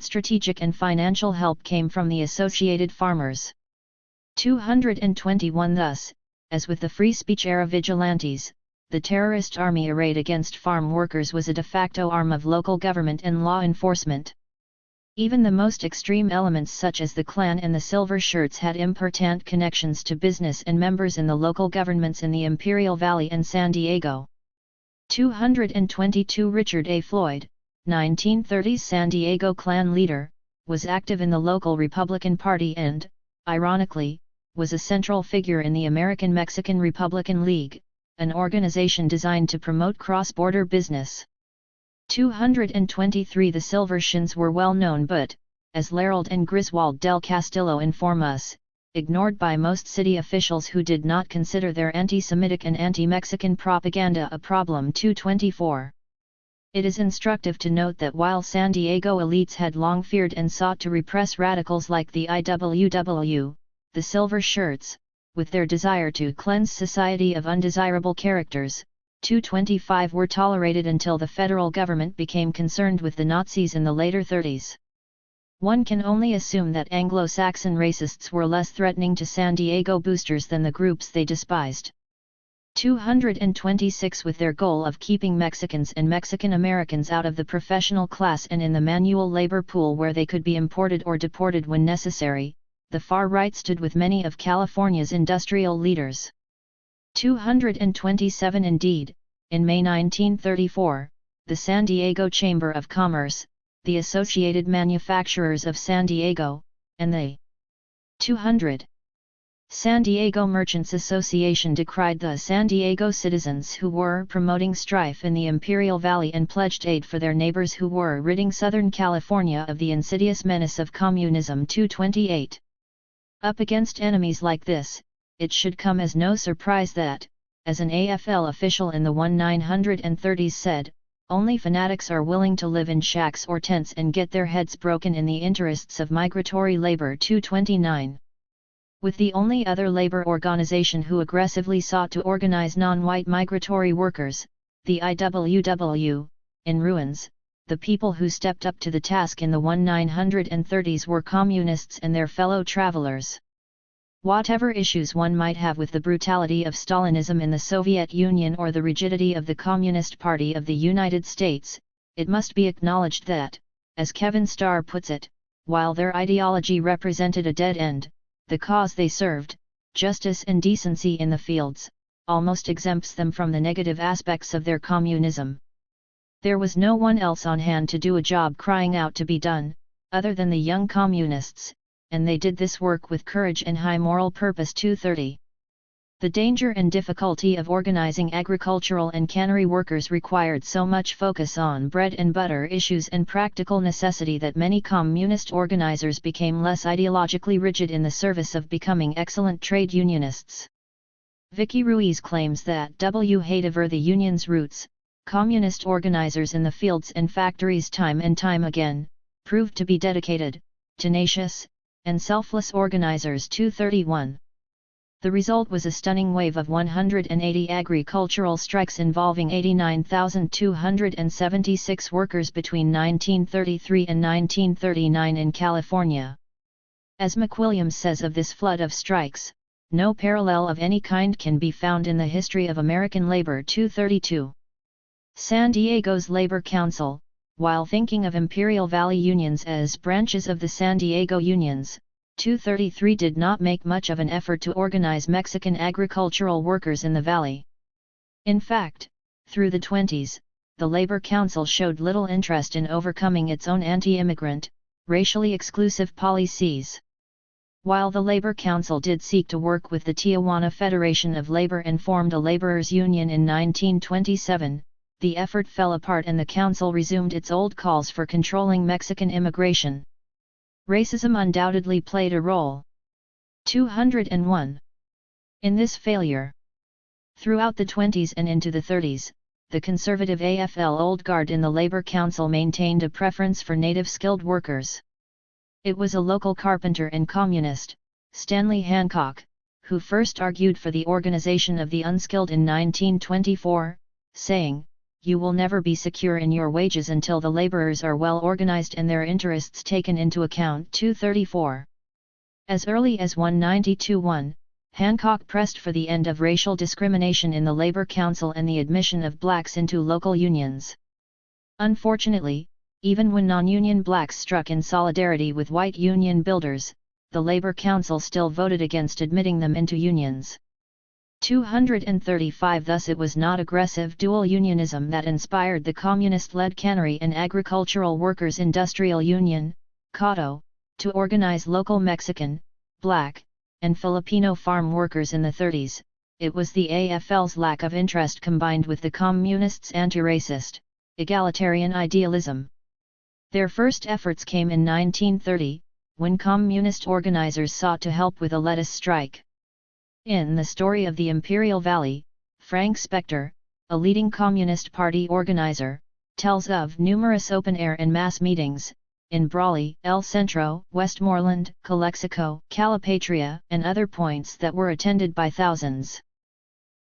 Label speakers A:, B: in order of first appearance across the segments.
A: Strategic and financial help came from the associated farmers. 221 Thus, as with the free speech era vigilantes, the terrorist army arrayed against farm workers was a de facto arm of local government and law enforcement. Even the most extreme elements such as the Klan and the Silver Shirts had important connections to business and members in the local governments in the Imperial Valley and San Diego. 222 Richard A. Floyd, 1930s San Diego Klan leader, was active in the local Republican Party and, ironically, was a central figure in the American Mexican Republican League, an organization designed to promote cross-border business. 223 The Silver Shins were well known but, as Lerald and Griswold del Castillo inform us, ignored by most city officials who did not consider their anti-Semitic and anti-Mexican propaganda a problem. 224. It is instructive to note that while San Diego elites had long feared and sought to repress radicals like the IWW, the Silver Shirts, with their desire to cleanse society of undesirable characters, 225 were tolerated until the federal government became concerned with the Nazis in the later 30s. One can only assume that Anglo-Saxon racists were less threatening to San Diego boosters than the groups they despised. 226 With their goal of keeping Mexicans and Mexican Americans out of the professional class and in the manual labor pool where they could be imported or deported when necessary, the far right stood with many of California's industrial leaders. 227 Indeed, in May 1934, the San Diego Chamber of Commerce, the Associated Manufacturers of San Diego, and the 200 San Diego Merchants Association decried the San Diego citizens who were promoting strife in the Imperial Valley and pledged aid for their neighbors who were ridding Southern California of the insidious menace of communism. 228. Up against enemies like this, it should come as no surprise that, as an AFL official in the 1930s said, only fanatics are willing to live in shacks or tents and get their heads broken in the interests of migratory labor. 229. With the only other labor organization who aggressively sought to organize non-white migratory workers, the IWW, in ruins, the people who stepped up to the task in the 1930s were communists and their fellow travelers. Whatever issues one might have with the brutality of Stalinism in the Soviet Union or the rigidity of the Communist Party of the United States, it must be acknowledged that, as Kevin Starr puts it, while their ideology represented a dead end, the cause they served, justice and decency in the fields, almost exempts them from the negative aspects of their communism. There was no one else on hand to do a job crying out to be done, other than the young communists, and they did this work with courage and high moral purpose. 230. The danger and difficulty of organizing agricultural and cannery workers required so much focus on bread and butter issues and practical necessity that many communist organizers became less ideologically rigid in the service of becoming excellent trade unionists. Vicky Ruiz claims that whatever the union's roots, communist organizers in the fields and factories time and time again, proved to be dedicated, tenacious, and selfless organizers. 231. The result was a stunning wave of 180 agricultural strikes involving 89,276 workers between 1933 and 1939 in California. As McWilliams says of this flood of strikes, no parallel of any kind can be found in the history of American labor. 232. San Diego's Labor Council, while thinking of Imperial Valley unions as branches of the San Diego unions, 233 did not make much of an effort to organize Mexican agricultural workers in the valley. In fact, through the 20s, the Labor Council showed little interest in overcoming its own anti-immigrant, racially exclusive policies. While the Labor Council did seek to work with the Tijuana Federation of Labor and formed a laborers' union in 1927, the effort fell apart and the council resumed its old calls for controlling Mexican immigration. Racism undoubtedly played a role. 201. In this failure. Throughout the 20s and into the 30s, the conservative AFL Old Guard in the Labor Council maintained a preference for native skilled workers. It was a local carpenter and communist, Stanley Hancock, who first argued for the organization of the unskilled in 1924, saying, you will never be secure in your wages until the laborers are well organized and their interests taken into account. 234. As early as 192-1, Hancock pressed for the end of racial discrimination in the Labor Council and the admission of blacks into local unions. Unfortunately, even when non-union blacks struck in solidarity with white union builders, the Labor Council still voted against admitting them into unions. 235. Thus it was not aggressive dual unionism that inspired the communist-led Cannery and Agricultural Workers' Industrial Union, CAUTO, to organize local Mexican, black, and Filipino farm workers in the 30s. It was the AFL's lack of interest combined with the communists' anti-racist, egalitarian idealism. Their first efforts came in 1930, when communist organizers sought to help with a lettuce strike. In The Story of the Imperial Valley, Frank Spector, a leading Communist Party organizer, tells of numerous open-air and mass meetings, in Brawley, El Centro, Westmoreland, Calexico, Calipatria, and other points that were attended by thousands.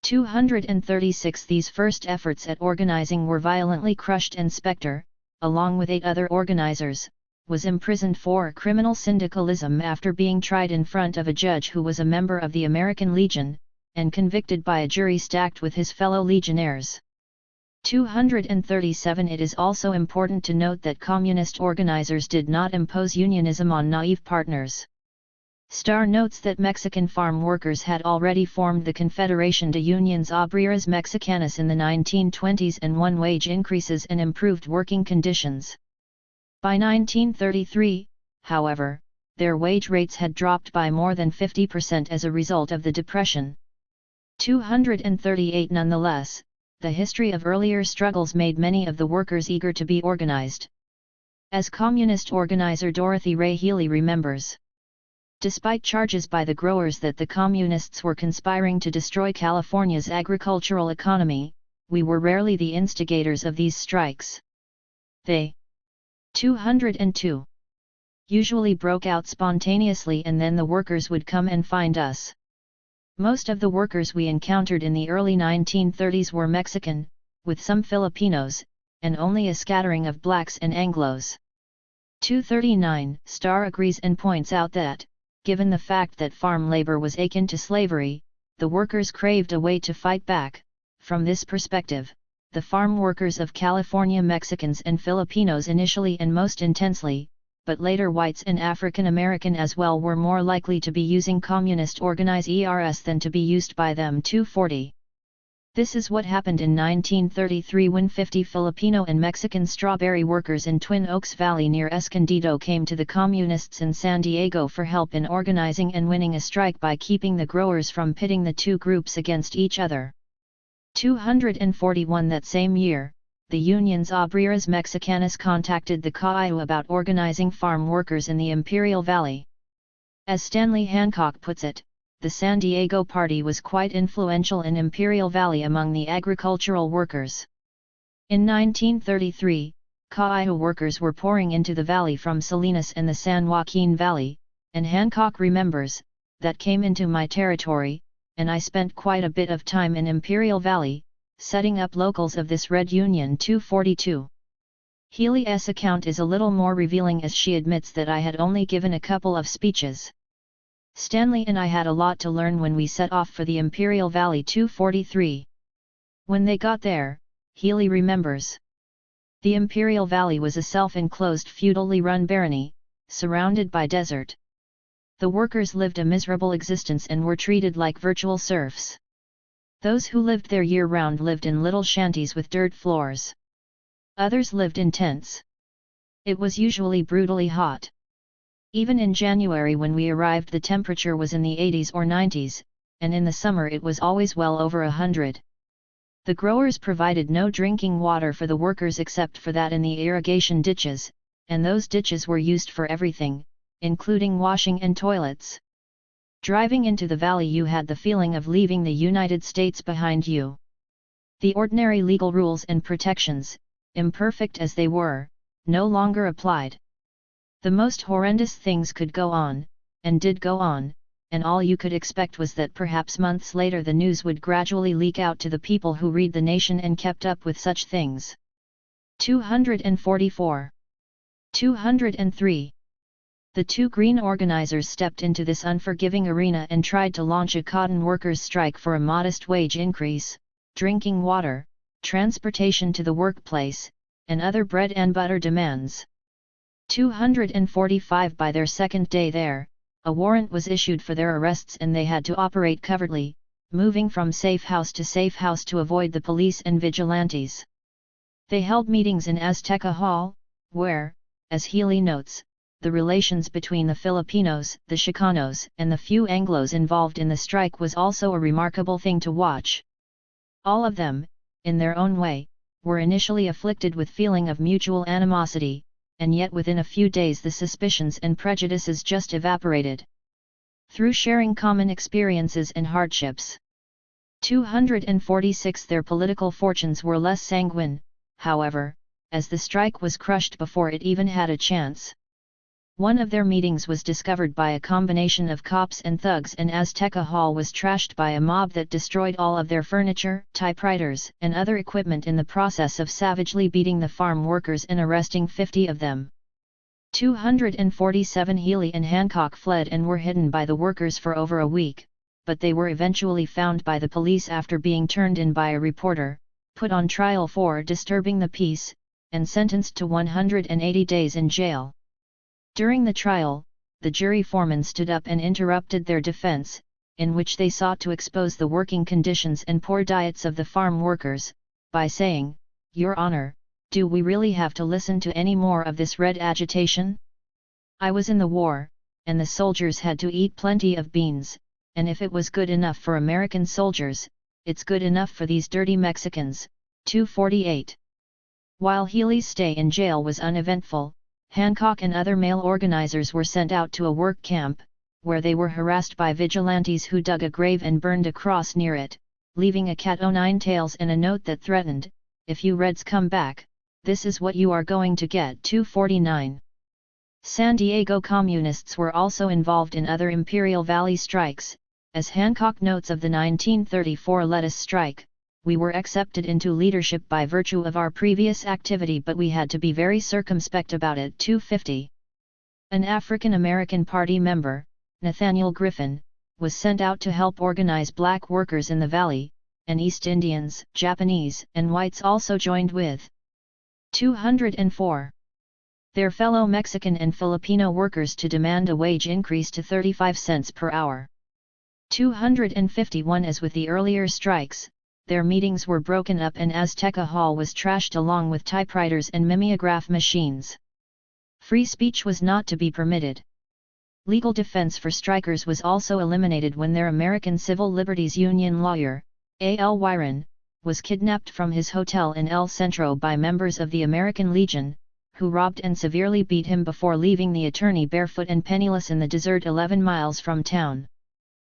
A: 236. These first efforts at organizing were violently crushed and Spector, along with 8 other organizers, was imprisoned for criminal syndicalism after being tried in front of a judge who was a member of the American Legion, and convicted by a jury stacked with his fellow legionnaires. 237. It is also important to note that communist organizers did not impose unionism on naive partners. Starr notes that Mexican farm workers had already formed the Confederación de Unions Obreras Mexicanas in the 1920s and won wage increases and improved working conditions. By 1933, however, their wage rates had dropped by more than 50% as a result of the Depression. 238. Nonetheless, the history of earlier struggles made many of the workers eager to be organized. As communist organizer Dorothy Ray Healy remembers, despite charges by the growers that the communists were conspiring to destroy California's agricultural economy, we were rarely the instigators of these strikes. They 202. Usually broke out spontaneously and then the workers would come and find us. Most of the workers we encountered in the early 1930s were Mexican, with some Filipinos, and only a scattering of blacks and Anglos. 239. Starr agrees and points out that, given the fact that farm labor was akin to slavery, the workers craved a way to fight back. From this perspective, the farm workers of California, Mexicans and Filipinos initially and most intensely, but later whites and African American as well, were more likely to be using communist organizers than to be used by them. 240. This is what happened in 1933 when 50 Filipino and Mexican strawberry workers in Twin Oaks Valley near Escondido came to the communists in San Diego for help in organizing and winning a strike by keeping the growers from pitting the two groups against each other. 241. That same year, the Unions Obreras Mexicanas contacted the CAUTO about organizing farm workers in the Imperial Valley. As Stanley Hancock puts it, the San Diego Party was quite influential in Imperial Valley among the agricultural workers. In 1933, CAUTO workers were pouring into the valley from Salinas and the San Joaquin Valley, and Hancock remembers, that came into my territory, and I spent quite a bit of time in Imperial Valley, setting up locals of this Red Union. 242. Healy's account is a little more revealing as she admits that I had only given a couple of speeches. Stanley and I had a lot to learn when we set off for the Imperial Valley. 243. When they got there, Healy remembers, the Imperial Valley was a self-enclosed feudally run barony, surrounded by desert. The workers lived a miserable existence and were treated like virtual serfs. Those who lived there year-round lived in little shanties with dirt floors. Others lived in tents. It was usually brutally hot. Even in January when we arrived the temperature was in the 80s or 90s, and in the summer it was always well over 100. The growers provided no drinking water for the workers except for that in the irrigation ditches, and those ditches were used for everything, including washing and toilets. Driving into the valley you had the feeling of leaving the United States behind you. The ordinary legal rules and protections, imperfect as they were, no longer applied. The most horrendous things could go on, and did go on, and all you could expect was that perhaps months later the news would gradually leak out to the people who read the nation and kept up with such things. 244. 203. The two Green organizers stepped into this unforgiving arena and tried to launch a cotton workers' strike for a modest wage increase, drinking water, transportation to the workplace, and other bread and butter demands. 245. By their second day there, a warrant was issued for their arrests and they had to operate covertly, moving from safe house to avoid the police and vigilantes. They held meetings in Azteca Hall, where, as Healy notes, the relations between the Filipinos, the Chicanos, and the few Anglos involved in the strike was also a remarkable thing to watch. All of them, in their own way, were initially afflicted with feeling of mutual animosity, and yet within a few days the suspicions and prejudices just evaporated. Through sharing common experiences and hardships. 246. Their political fortunes were less sanguine, however, as the strike was crushed before it even had a chance. One of their meetings was discovered by a combination of cops and thugs, and Azteca Hall was trashed by a mob that destroyed all of their furniture, typewriters, and other equipment in the process of savagely beating the farm workers and arresting 50 of them. 247. Healy and Hancock fled and were hidden by the workers for over a week, but they were eventually found by the police after being turned in by a reporter, put on trial for disturbing the peace, and sentenced to 180 days in jail. During the trial, the jury foreman stood up and interrupted their defense, in which they sought to expose the working conditions and poor diets of the farm workers, by saying, "Your Honor, do we really have to listen to any more of this red agitation? I was in the war, and the soldiers had to eat plenty of beans, and if it was good enough for American soldiers, it's good enough for these dirty Mexicans." 248. While Healy's stay in jail was uneventful, Hancock and other male organizers were sent out to a work camp, where they were harassed by vigilantes who dug a grave and burned a cross near it, leaving a cat o' nine tails and a note that threatened, "If you Reds come back, this is what you are going to get." 249. San Diego communists were also involved in other Imperial Valley strikes, as Hancock notes of the 1934 lettuce strike. "We were accepted into leadership by virtue of our previous activity, but we had to be very circumspect about it." 250. An African American Party member, Nathaniel Griffin, was sent out to help organize black workers in the valley, and East Indians, Japanese, and whites also joined with. 204. Their fellow Mexican and Filipino workers to demand a wage increase to 35 cents per hour. 251. As with the earlier strikes, their meetings were broken up and Azteca Hall was trashed along with typewriters and mimeograph machines. Free speech was not to be permitted. Legal defense for strikers was also eliminated when their American Civil Liberties Union lawyer, A.L. Wyron, was kidnapped from his hotel in El Centro by members of the American Legion, who robbed and severely beat him before leaving the attorney barefoot and penniless in the desert 11 miles from town.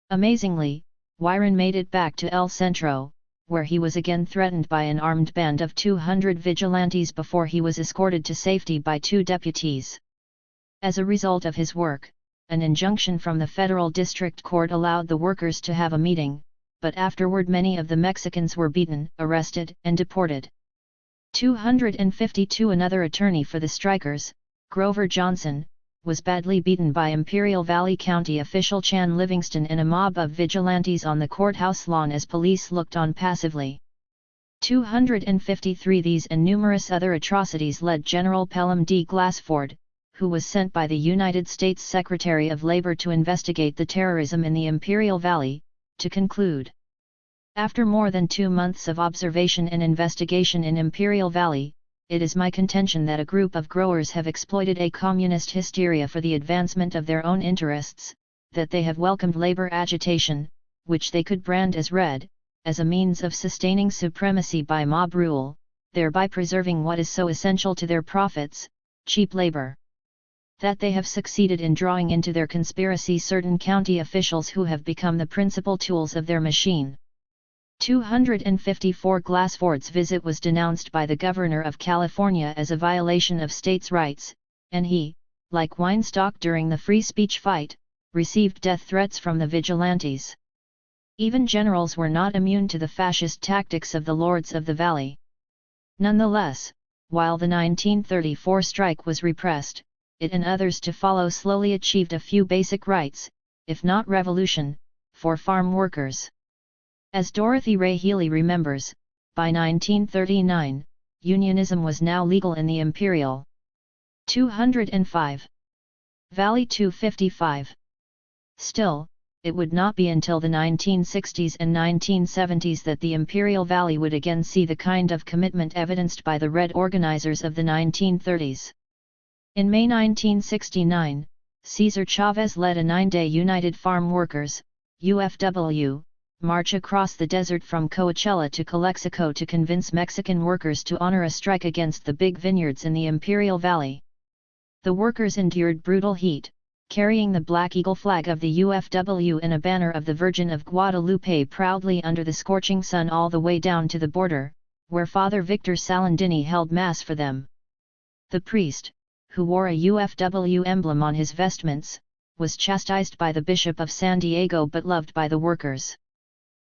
A: Amazingly, Wyron made it back to El Centro, where he was again threatened by an armed band of 200 vigilantes before he was escorted to safety by 2 deputies. As a result of his work, an injunction from the federal district court allowed the workers to have a meeting, but afterward many of the Mexicans were beaten, arrested, and deported. 252. Another attorney for the strikers, Grover Johnson, was badly beaten by Imperial Valley County official Chan Livingston and a mob of vigilantes on the courthouse lawn as police looked on passively. 253. These and numerous other atrocities led General Pelham D. Glassford, who was sent by the United States Secretary of Labor to investigate the terrorism in the Imperial Valley, to conclude. After more than 2 months of observation and investigation in Imperial Valley, it is my contention that a group of growers have exploited a communist hysteria for the advancement of their own interests, that they have welcomed labor agitation, which they could brand as red, as a means of sustaining supremacy by mob rule, thereby preserving what is so essential to their profits, cheap labor. That they have succeeded in drawing into their conspiracy certain county officials who have become the principal tools of their machine. 254. Glassford's visit was denounced by the Governor of California as a violation of states' rights, and he, like Weinstock during the free speech fight, received death threats from the vigilantes. Even generals were not immune to the fascist tactics of the Lords of the Valley. Nonetheless, while the 1934 strike was repressed, it and others to follow slowly achieved a few basic rights, if not revolution, for farm workers. As Dorothy Ray Healy remembers, by 1939, unionism was now legal in the Imperial 205 Valley 255. Still, it would not be until the 1960s and 1970s that the Imperial Valley would again see the kind of commitment evidenced by the Red organizers of the 1930s. In May 1969, Cesar Chavez led a 9-day United Farm Workers (UFW) march across the desert from Coachella to Calexico to convince Mexican workers to honor a strike against the big vineyards in the Imperial Valley. The workers endured brutal heat, carrying the Black Eagle flag of the UFW and a banner of the Virgin of Guadalupe proudly under the scorching sun all the way down to the border, where Father Victor Salandini held Mass for them. The priest, who wore a UFW emblem on his vestments, was chastised by the Bishop of San Diego but loved by the workers.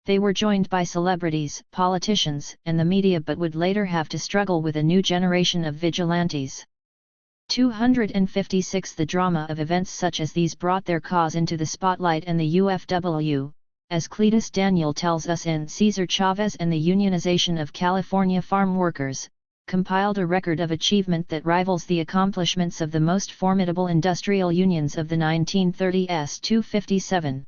A: They were joined by celebrities, politicians, and the media but would later have to struggle with a new generation of vigilantes. 256 The drama of events such as these brought their cause into the spotlight, and the UFW, as Cletus Daniel tells us in Cesar Chavez and the Unionization of California Farm Workers, compiled a record of achievement that rivals the accomplishments of the most formidable industrial unions of the 1930s. 257.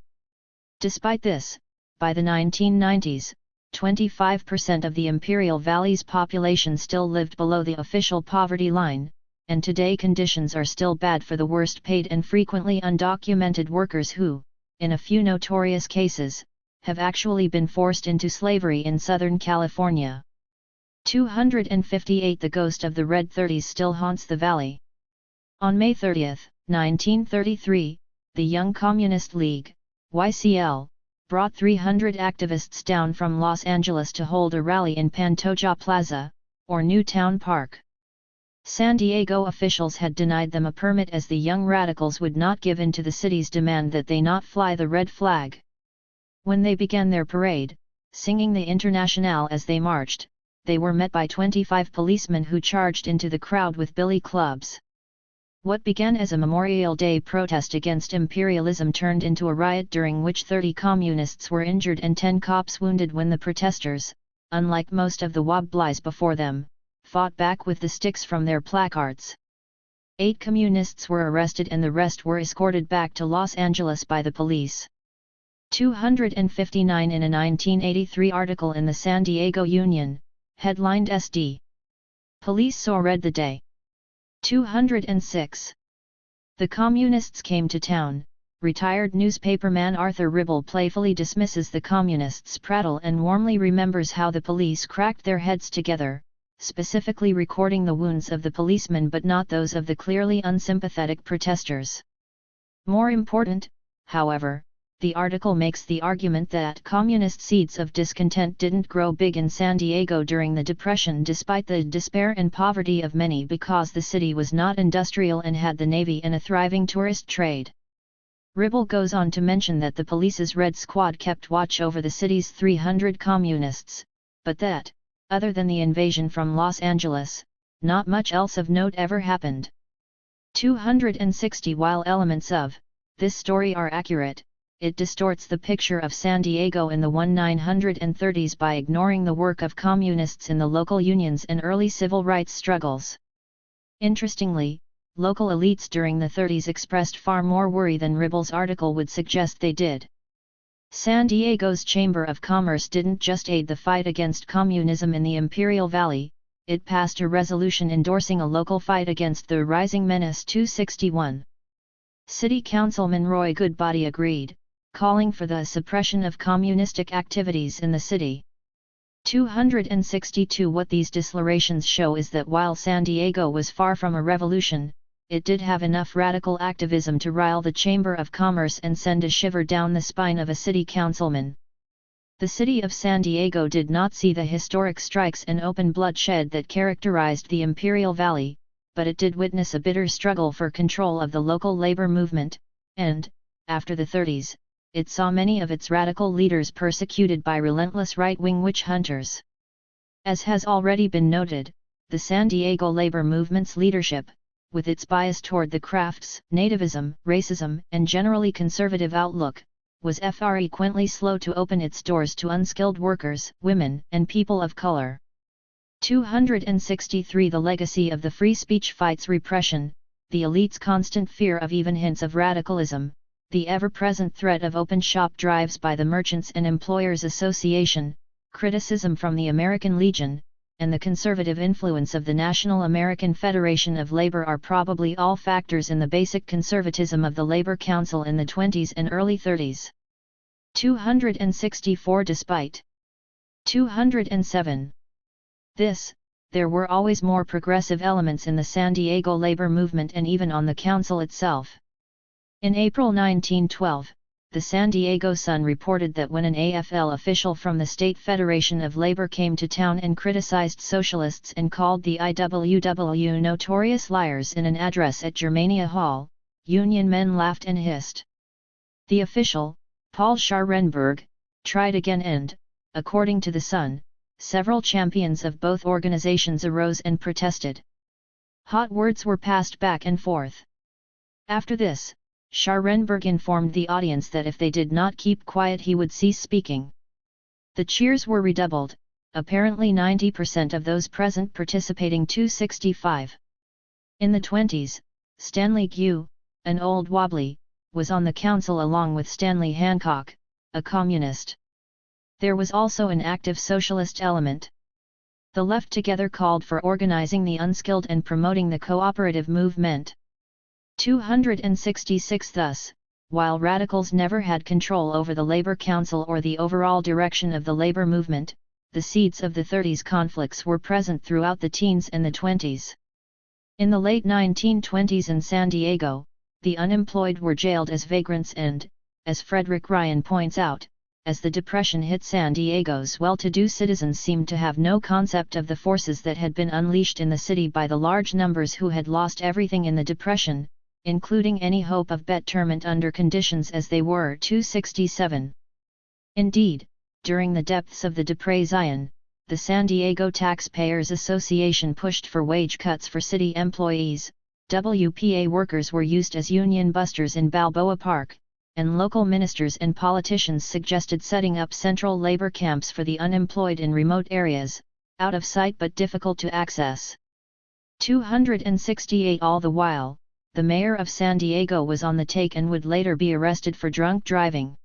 A: Despite this, by the 1990s, 25% of the Imperial Valley's population still lived below the official poverty line, and today conditions are still bad for the worst paid and frequently undocumented workers who, in a few notorious cases, have actually been forced into slavery in Southern California. 258 The ghost of the Red 30s still haunts the valley. On May 30, 1933, the Young Communist League, YCL, brought 300 activists down from Los Angeles to hold a rally in Pantoja Plaza, or Newtown Park. San Diego officials had denied them a permit as the Young Radicals would not give in to the city's demand that they not fly the red flag. When they began their parade, singing the Internationale as they marched, they were met by 25 policemen who charged into the crowd with billy clubs. What began as a Memorial Day protest against imperialism turned into a riot during which 30 communists were injured and 10 cops wounded when the protesters, unlike most of the Wobblies before them, fought back with the sticks from their placards. 8 communists were arrested and the rest were escorted back to Los Angeles by the police. 259 In a 1983 article in the San Diego Union, headlined SD. Police saw red the day. 206. The communists came to town. Retired newspaperman Arthur Ribble playfully dismisses the communists' prattle and warmly remembers how the police cracked their heads together, specifically recording the wounds of the policemen but not those of the clearly unsympathetic protesters. More important, however, the article makes the argument that communist seeds of discontent didn't grow big in San Diego during the Depression despite the despair and poverty of many because the city was not industrial and had the Navy and a thriving tourist trade. Ribble goes on to mention that the police's Red Squad kept watch over the city's 300 communists, but that, other than the invasion from Los Angeles, not much else of note ever happened. 260 While elements of this story are accurate, it distorts the picture of San Diego in the 1930s by ignoring the work of communists in the local unions and early civil rights struggles. Interestingly, local elites during the 30s expressed far more worry than Ribble's article would suggest they did. San Diego's Chamber of Commerce didn't just aid the fight against communism in the Imperial Valley, it passed a resolution endorsing a local fight against the rising menace. 261. City Councilman Roy Goodbody agreed, calling for the suppression of communistic activities in the city. 262 What these declarations show is that while San Diego was far from a revolution, it did have enough radical activism to rile the Chamber of Commerce and send a shiver down the spine of a city councilman. The city of San Diego did not see the historic strikes and open bloodshed that characterized the Imperial Valley, but it did witness a bitter struggle for control of the local labor movement, and, after the 30s, it saw many of its radical leaders persecuted by relentless right-wing witch hunters. As has already been noted, the San Diego labor movement's leadership, with its bias toward the crafts, nativism, racism, and generally conservative outlook, was frequently slow to open its doors to unskilled workers, women, and people of color. 263 The legacy of the free speech fight's repression, the elite's constant fear of even hints of radicalism, the ever-present threat of open shop drives by the Merchants and Employers Association, criticism from the American Legion, and the conservative influence of the National American Federation of Labor are probably all factors in the basic conservatism of the Labor Council in the 20s and early 30s. 264 Despite 207 this, there were always more progressive elements in the San Diego labor movement and even on the council itself. In April 1912, the San Diego Sun reported that when an AFL official from the State Federation of Labor came to town and criticized socialists and called the IWW notorious liars in an address at Germania Hall, Union men laughed and hissed. The official, Paul Scharenberg, tried again and, according to the Sun, several champions of both organizations arose and protested. Hot words were passed back and forth. After this, Scharenberg informed the audience that if they did not keep quiet he would cease speaking. The cheers were redoubled, apparently 90% of those present participating. 265. In the 20s, Stanley Gue, an old wobbly, was on the council along with Stanley Hancock, a communist. There was also an active socialist element. The left together called for organizing the unskilled and promoting the cooperative movement. 266 Thus, while radicals never had control over the Labor Council or the overall direction of the labor movement, the seeds of the 30s conflicts were present throughout the teens and the 20s. In the late 1920s in San Diego, the unemployed were jailed as vagrants and, as Frederick Ryan points out, as the Depression hit San Diego's well-to-do citizens seemed to have no concept of the forces that had been unleashed in the city by the large numbers who had lost everything in the Depression, including any hope of betterment under conditions as they were. 267. Indeed, during the depths of the Depression, the San Diego Taxpayers Association pushed for wage cuts for city employees. WPA workers were used as union busters in Balboa Park, and local ministers and politicians suggested setting up central labor camps for the unemployed in remote areas, out of sight but difficult to access. 268 All the while, the mayor of San Diego was on the take and would later be arrested for drunk driving.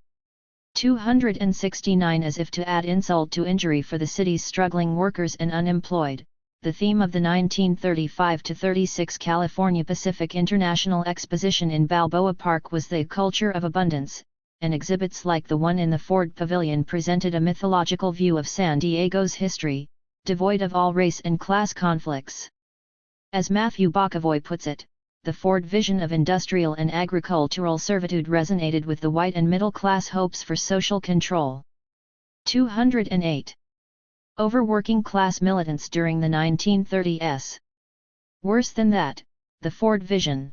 A: 269 As if to add insult to injury for the city's struggling workers and unemployed, the theme of the 1935-36 California Pacific International Exposition in Balboa Park was the culture of abundance, and exhibits like the one in the Ford Pavilion presented a mythological view of San Diego's history, devoid of all race and class conflicts. As Matthew Bokovoy puts it, the Ford vision of industrial and agricultural servitude resonated with the white and middle-class hopes for social control. 208. Over working-class militants during the 1930s. Worse than that, the Ford vision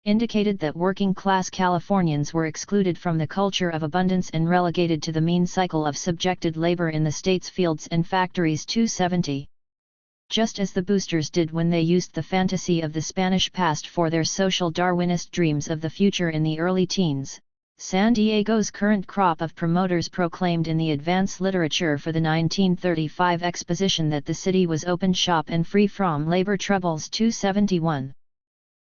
A: indicated that working-class Californians were excluded from the culture of abundance and relegated to the mean cycle of subjected labor in the state's fields and factories. 270. Just as the boosters did when they used the fantasy of the Spanish past for their social Darwinist dreams of the future in the early teens, San Diego's current crop of promoters proclaimed in the advance literature for the 1935 exposition that the city was open shop and free from labor troubles. 271.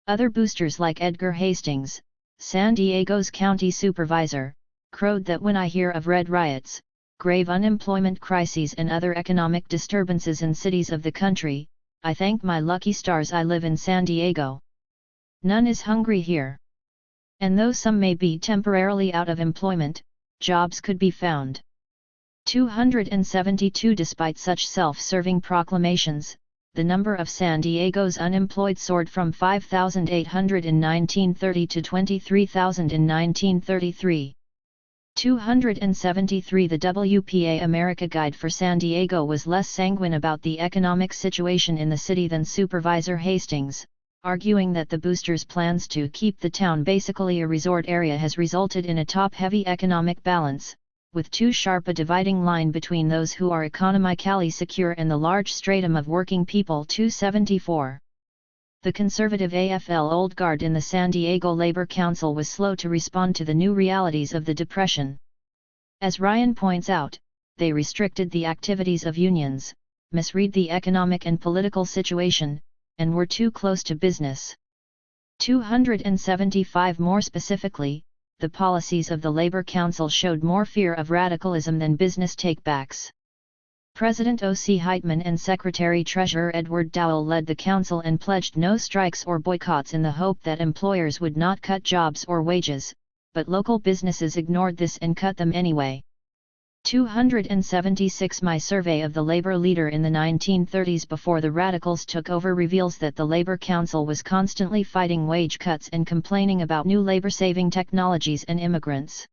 A: Other boosters like Edgar Hastings, San Diego's county supervisor, crowed that when I hear of red riots, grave unemployment crises and other economic disturbances in cities of the country, I thank my lucky stars I live in San Diego. None is hungry here. And though some may be temporarily out of employment, jobs could be found. 272 Despite such self-serving proclamations, the number of San Diego's unemployed soared from 5,800 in 1930 to 23,000 in 1933. 273 The WPA America Guide for San Diego was less sanguine about the economic situation in the city than Supervisor Hastings, arguing that the boosters' plans to keep the town basically a resort area has resulted in a top-heavy economic balance, with too sharp a dividing line between those who are economically secure and the large stratum of working people. 274. The conservative AFL Old Guard in the San Diego Labor Council was slow to respond to the new realities of the Depression. As Ryan points out, they restricted the activities of unions, misread the economic and political situation, and were too close to business. 275. More specifically, the policies of the Labor Council showed more fear of radicalism than business takebacks. President O.C. Heitman and Secretary-Treasurer Edward Dowell led the council and pledged no strikes or boycotts in the hope that employers would not cut jobs or wages, but local businesses ignored this and cut them anyway. 276. My survey of the labor leader in the 1930s before the radicals took over reveals that the Labor Council was constantly fighting wage cuts and complaining about new labor-saving technologies and immigrants.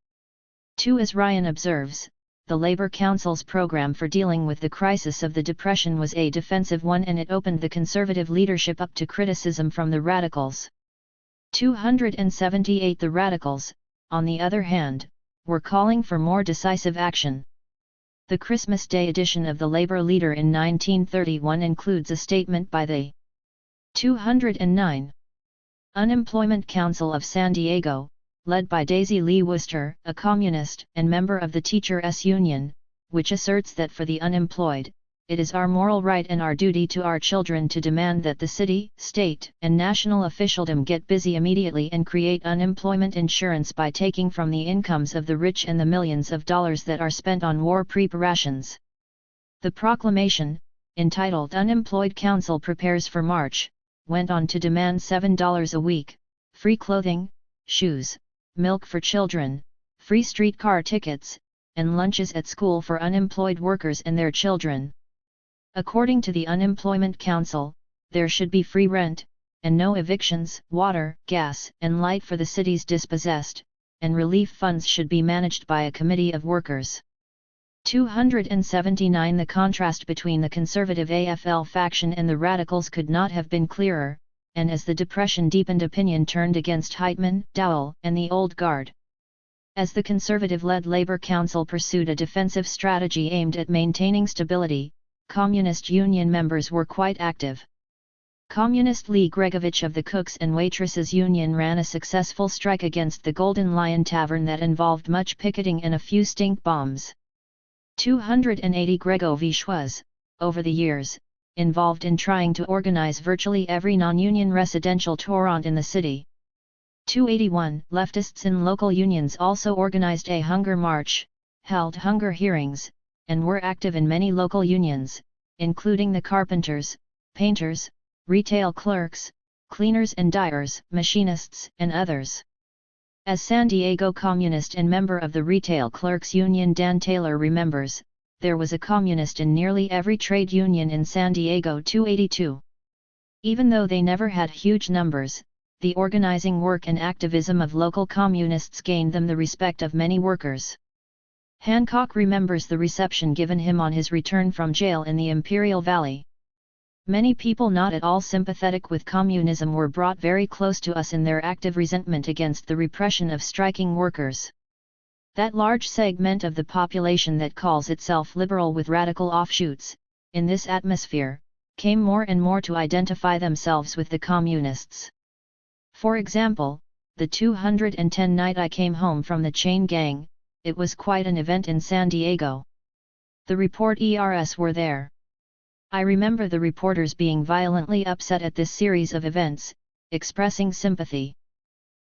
A: 2. As Ryan observes, the Labor Council's program for dealing with the crisis of the Depression was a defensive one, and it opened the conservative leadership up to criticism from the radicals. 278. The radicals, on the other hand, were calling for more decisive action. The Christmas Day edition of the Labor Leader in 1931 includes a statement by the 209. Unemployment Council of San Diego, led by Daisy Lee Worcester, a communist and member of the Teachers' Union, which asserts that for the unemployed, it is our moral right and our duty to our children to demand that the city, state, and national officialdom get busy immediately and create unemployment insurance by taking from the incomes of the rich and the millions of dollars that are spent on war preparations. The proclamation, entitled Unemployed Council Prepares for March, went on to demand $7 a week, free clothing, shoes, milk for children, free streetcar tickets, and lunches at school for unemployed workers and their children. According to the Unemployment Council, there should be free rent, and no evictions, water, gas, and light for the city's dispossessed, and relief funds should be managed by a committee of workers. 279. The contrast between the conservative AFL faction and the radicals could not have been clearer, and as the Depression deepened, opinion turned against Heitman, Dowell, and the Old Guard. As the conservative-led Labor Council pursued a defensive strategy aimed at maintaining stability, Communist Union members were quite active. Communist Lee Gregovich of the Cooks and Waitresses Union ran a successful strike against the Golden Lion Tavern that involved much picketing and a few stink bombs. 280. Gregovich was, over the years, involved in trying to organize virtually every non-union residential torrent in the city. 281. Leftists in local unions also organized a hunger march, held hunger hearings, and were active in many local unions, including the carpenters, painters, retail clerks, cleaners and dyers, machinists, and others. As San Diego communist and member of the Retail Clerks Union Dan Taylor remembers, there was a communist in nearly every trade union in San Diego. 282. Even though they never had huge numbers, the organizing work and activism of local communists gained them the respect of many workers. Hancock remembers the reception given him on his return from jail in the Imperial Valley. Many people not at all sympathetic with communism were brought very close to us in their active resentment against the repression of striking workers. That large segment of the population that calls itself liberal with radical offshoots, in this atmosphere, came more and more to identify themselves with the communists. For example, the 210 night I came home from the chain gang, it was quite an event in San Diego. The reporters were there. I remember the reporters being violently upset at this series of events, expressing sympathy.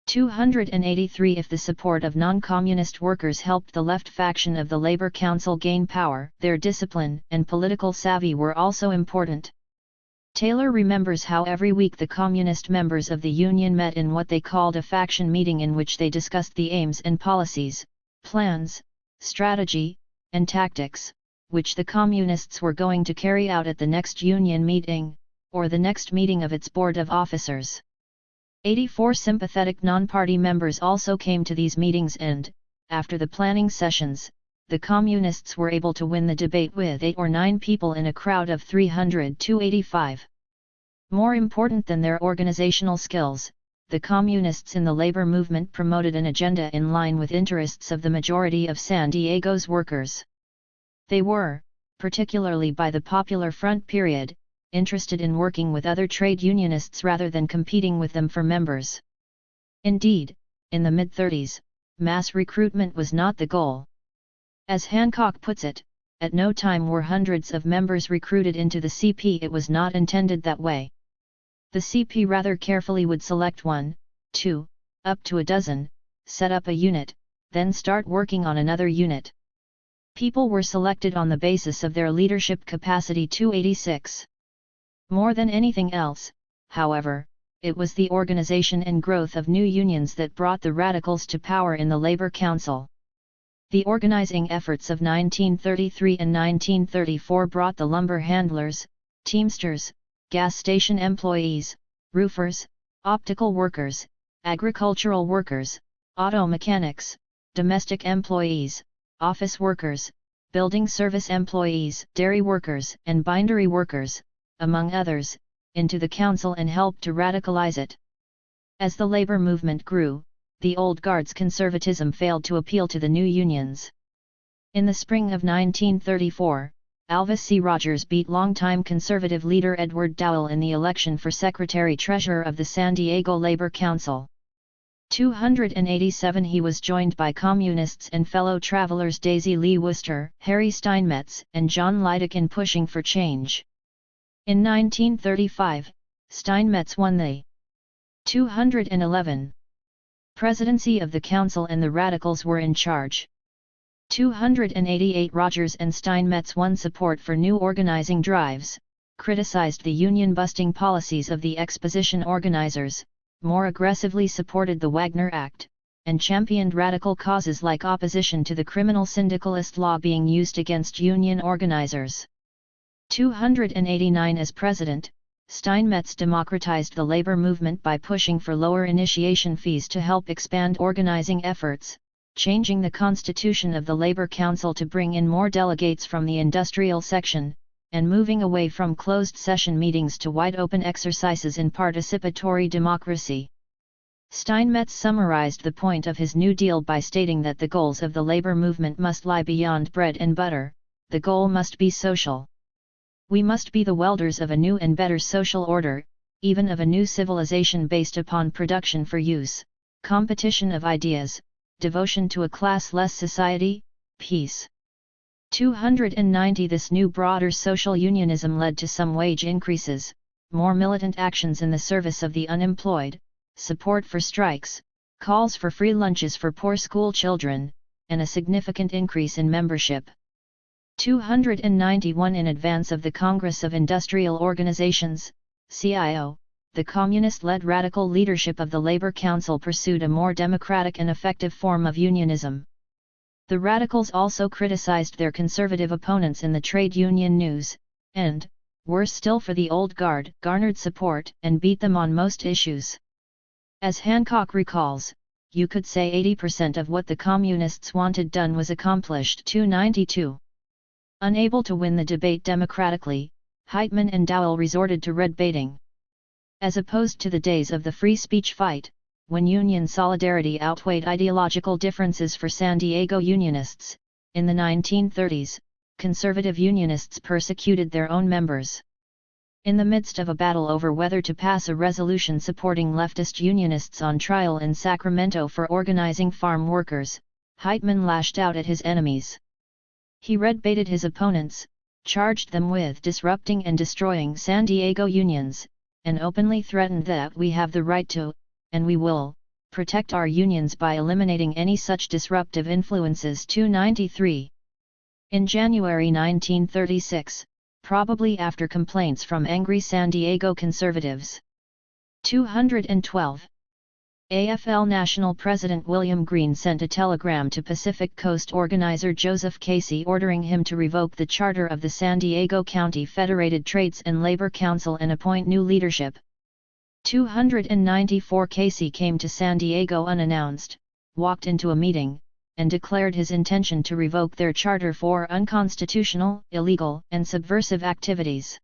A: 283. If the support of non-communist workers helped the left faction of the Labor Council gain power, their discipline and political savvy were also important. Taylor remembers how every week the communist members of the union met in what they called a faction meeting, in which they discussed the aims and policies, plans, strategy, and tactics, which the communists were going to carry out at the next union meeting, or the next meeting of its board of officers. 84. Sympathetic non-party members also came to these meetings and, after the planning sessions, the communists were able to win the debate with 8 or 9 people in a crowd of 300. 285. More important than their organizational skills, the communists in the labor movement promoted an agenda in line with interests of the majority of San Diego's workers. They were, particularly by the Popular Front period, interested in working with other trade unionists rather than competing with them for members. Indeed, in the mid-30s, mass recruitment was not the goal. As Hancock puts it, at no time were hundreds of members recruited into the CP. It was not intended that way. The CP rather carefully would select 1, 2, up to a dozen, set up a unit, then start working on another unit. People were selected on the basis of their leadership capacity. 286. More than anything else, however, it was the organization and growth of new unions that brought the radicals to power in the Labor Council. The organizing efforts of 1933 and 1934 brought the lumber handlers, teamsters, gas station employees, roofers, optical workers, agricultural workers, auto mechanics, domestic employees, office workers, building service employees, dairy workers and bindery workers, among others, into the council and helped to radicalize it. As the labor movement grew, the old guard's conservatism failed to appeal to the new unions. In the spring of 1934, Alvis C. Rogers beat longtime conservative leader Edward Dowell in the election for secretary-treasurer of the San Diego Labor Council. 287 He was joined by communists and fellow travelers Daisy Lee Worcester, Harry Steinmetz, and John Lydick in pushing for change. In 1935, Steinmetz won the 211 presidency of the council and the radicals were in charge. 288 Rogers and Steinmetz won support for new organizing drives, criticized the union-busting policies of the exposition organizers, more aggressively supported the Wagner Act, and championed radical causes like opposition to the criminal syndicalist law being used against union organizers. 289 As president, Steinmetz democratized the labor movement by pushing for lower initiation fees to help expand organizing efforts, changing the constitution of the Labor Council to bring in more delegates from the industrial section, and moving away from closed session meetings to wide-open exercises in participatory democracy. Steinmetz summarized the point of his New Deal by stating that the goals of the labor movement must lie beyond bread and butter, the goal must be social. We must be the welders of a new and better social order, even of a new civilization based upon production for use, competition of ideas, devotion to a class-less society, peace. 290 This new broader social unionism led to some wage increases, more militant actions in the service of the unemployed, support for strikes, calls for free lunches for poor school children, and a significant increase in membership. 291 In advance of the Congress of Industrial Organizations, CIO, the communist-led radical leadership of the Labor Council pursued a more democratic and effective form of unionism. The radicals also criticized their conservative opponents in the trade union news, and, worse still for the old guard, garnered support and beat them on most issues. As Hancock recalls, you could say 80% of what the communists wanted done was accomplished. 292. Unable to win the debate democratically, Heitman and Dowell resorted to red baiting. As opposed to the days of the free speech fight, when union solidarity outweighed ideological differences for San Diego unionists, in the 1930s, conservative unionists persecuted their own members. In the midst of a battle over whether to pass a resolution supporting leftist unionists on trial in Sacramento for organizing farm workers, Heitman lashed out at his enemies. He red-baited his opponents, charged them with disrupting and destroying San Diego unions, and openly threatened that we have the right to, and we will, protect our unions by eliminating any such disruptive influences. 293. In January 1936, probably after complaints from angry San Diego conservatives. 212. AFL National President William Green sent a telegram to Pacific Coast organizer Joseph Casey ordering him to revoke the charter of the San Diego County Federated Trades and Labor Council and appoint new leadership. 294 Casey came to San Diego unannounced, walked into a meeting, and declared his intention to revoke their charter for unconstitutional, illegal, and subversive activities.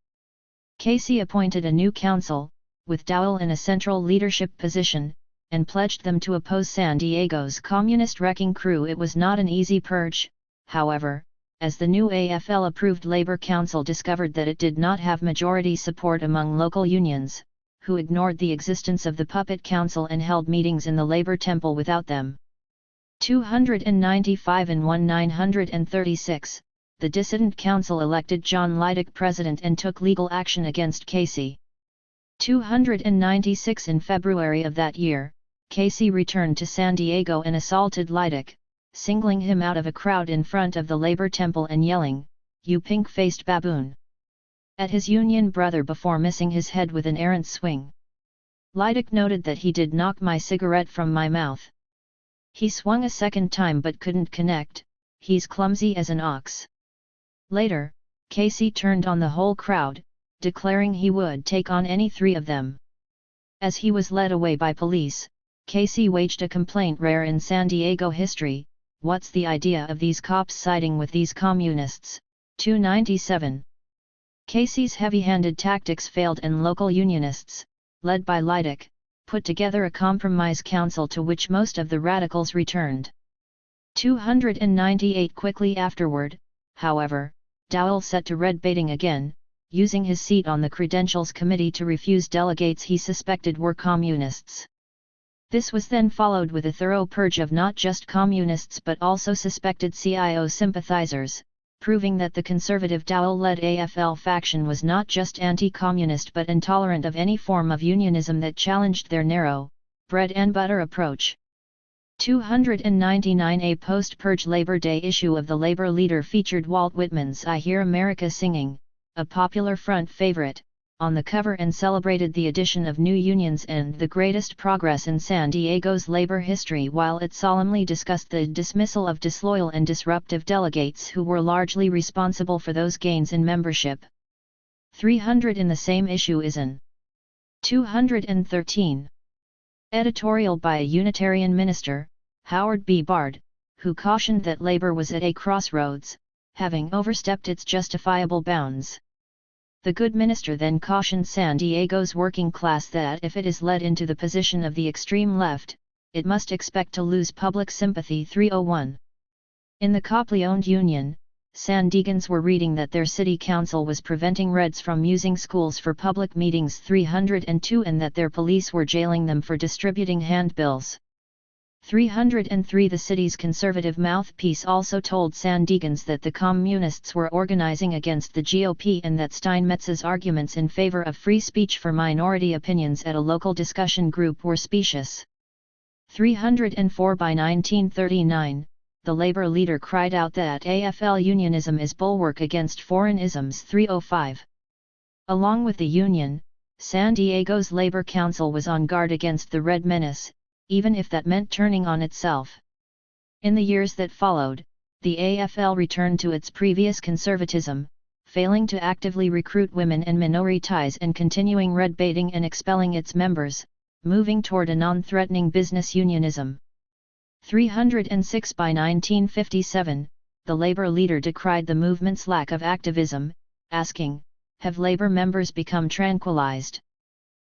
A: Casey appointed a new council, with Dowell in a central leadership position, and pledged them to oppose San Diego's communist wrecking crew. It was not an easy purge, however, as the new AFL-approved Labor Council discovered that it did not have majority support among local unions, who ignored the existence of the Puppet Council and held meetings in the Labor Temple without them. 295 and 1936, the dissident council elected John Lydick president and took legal action against Casey. 296 in February of that year, Casey returned to San Diego and assaulted Lydick, singling him out of a crowd in front of the Labor Temple and yelling, "You pink-faced baboon!" at his Union brother before missing his head with an errant swing. Lydick noted that he did knock my cigarette from my mouth. He swung a second time but couldn't connect, he's clumsy as an ox. Later, Casey turned on the whole crowd, declaring he would take on any three of them. As he was led away by police, Casey waged a complaint rare in San Diego history, "What's the idea of these cops siding with these communists?" 297. Casey's heavy-handed tactics failed and local unionists, led by Lydick, put together a compromise council to which most of the radicals returned. 298 Quickly afterward, however, Dowell set to red baiting again, using his seat on the Credentials Committee to refuse delegates he suspected were communists. This was then followed with a thorough purge of not just communists but also suspected CIO sympathizers, proving that the conservative Dowell-led AFL faction was not just anti-communist but intolerant of any form of unionism that challenged their narrow, bread-and-butter approach. 299 A post-purge Labor Day issue of the Labor Leader featured Walt Whitman's "I Hear America Singing," a popular front favorite, on the cover and celebrated the addition of new unions and the greatest progress in San Diego's labor history, while it solemnly discussed the dismissal of disloyal and disruptive delegates who were largely responsible for those gains in membership. 300 in the same issue is an 213. Editorial by a Unitarian minister, Howard B. Bard, who cautioned that labor was at a crossroads, having overstepped its justifiable bounds. The good minister then cautioned San Diego's working class that if it is led into the position of the extreme left, it must expect to lose public sympathy. 301. In the Copley-owned union, San Diegans were reading that their city council was preventing Reds from using schools for public meetings. 302 and that their police were jailing them for distributing handbills. 303 The city's conservative mouthpiece also told San Diegans that the communists were organizing against the GOP and that Steinmetz's arguments in favor of free speech for minority opinions at a local discussion group were specious. 304 By 1939, the labor leader cried out that AFL unionism is bulwark against foreign isms. 305. Along with the union, San Diego's Labor Council was on guard against the Red Menace, even if that meant turning on itself. In the years that followed, the AFL returned to its previous conservatism, failing to actively recruit women and minorities and continuing red baiting and expelling its members, moving toward a non-threatening business unionism. 306 By 1957, the labor leader decried the movement's lack of activism, asking, "Have labor members become tranquilized?"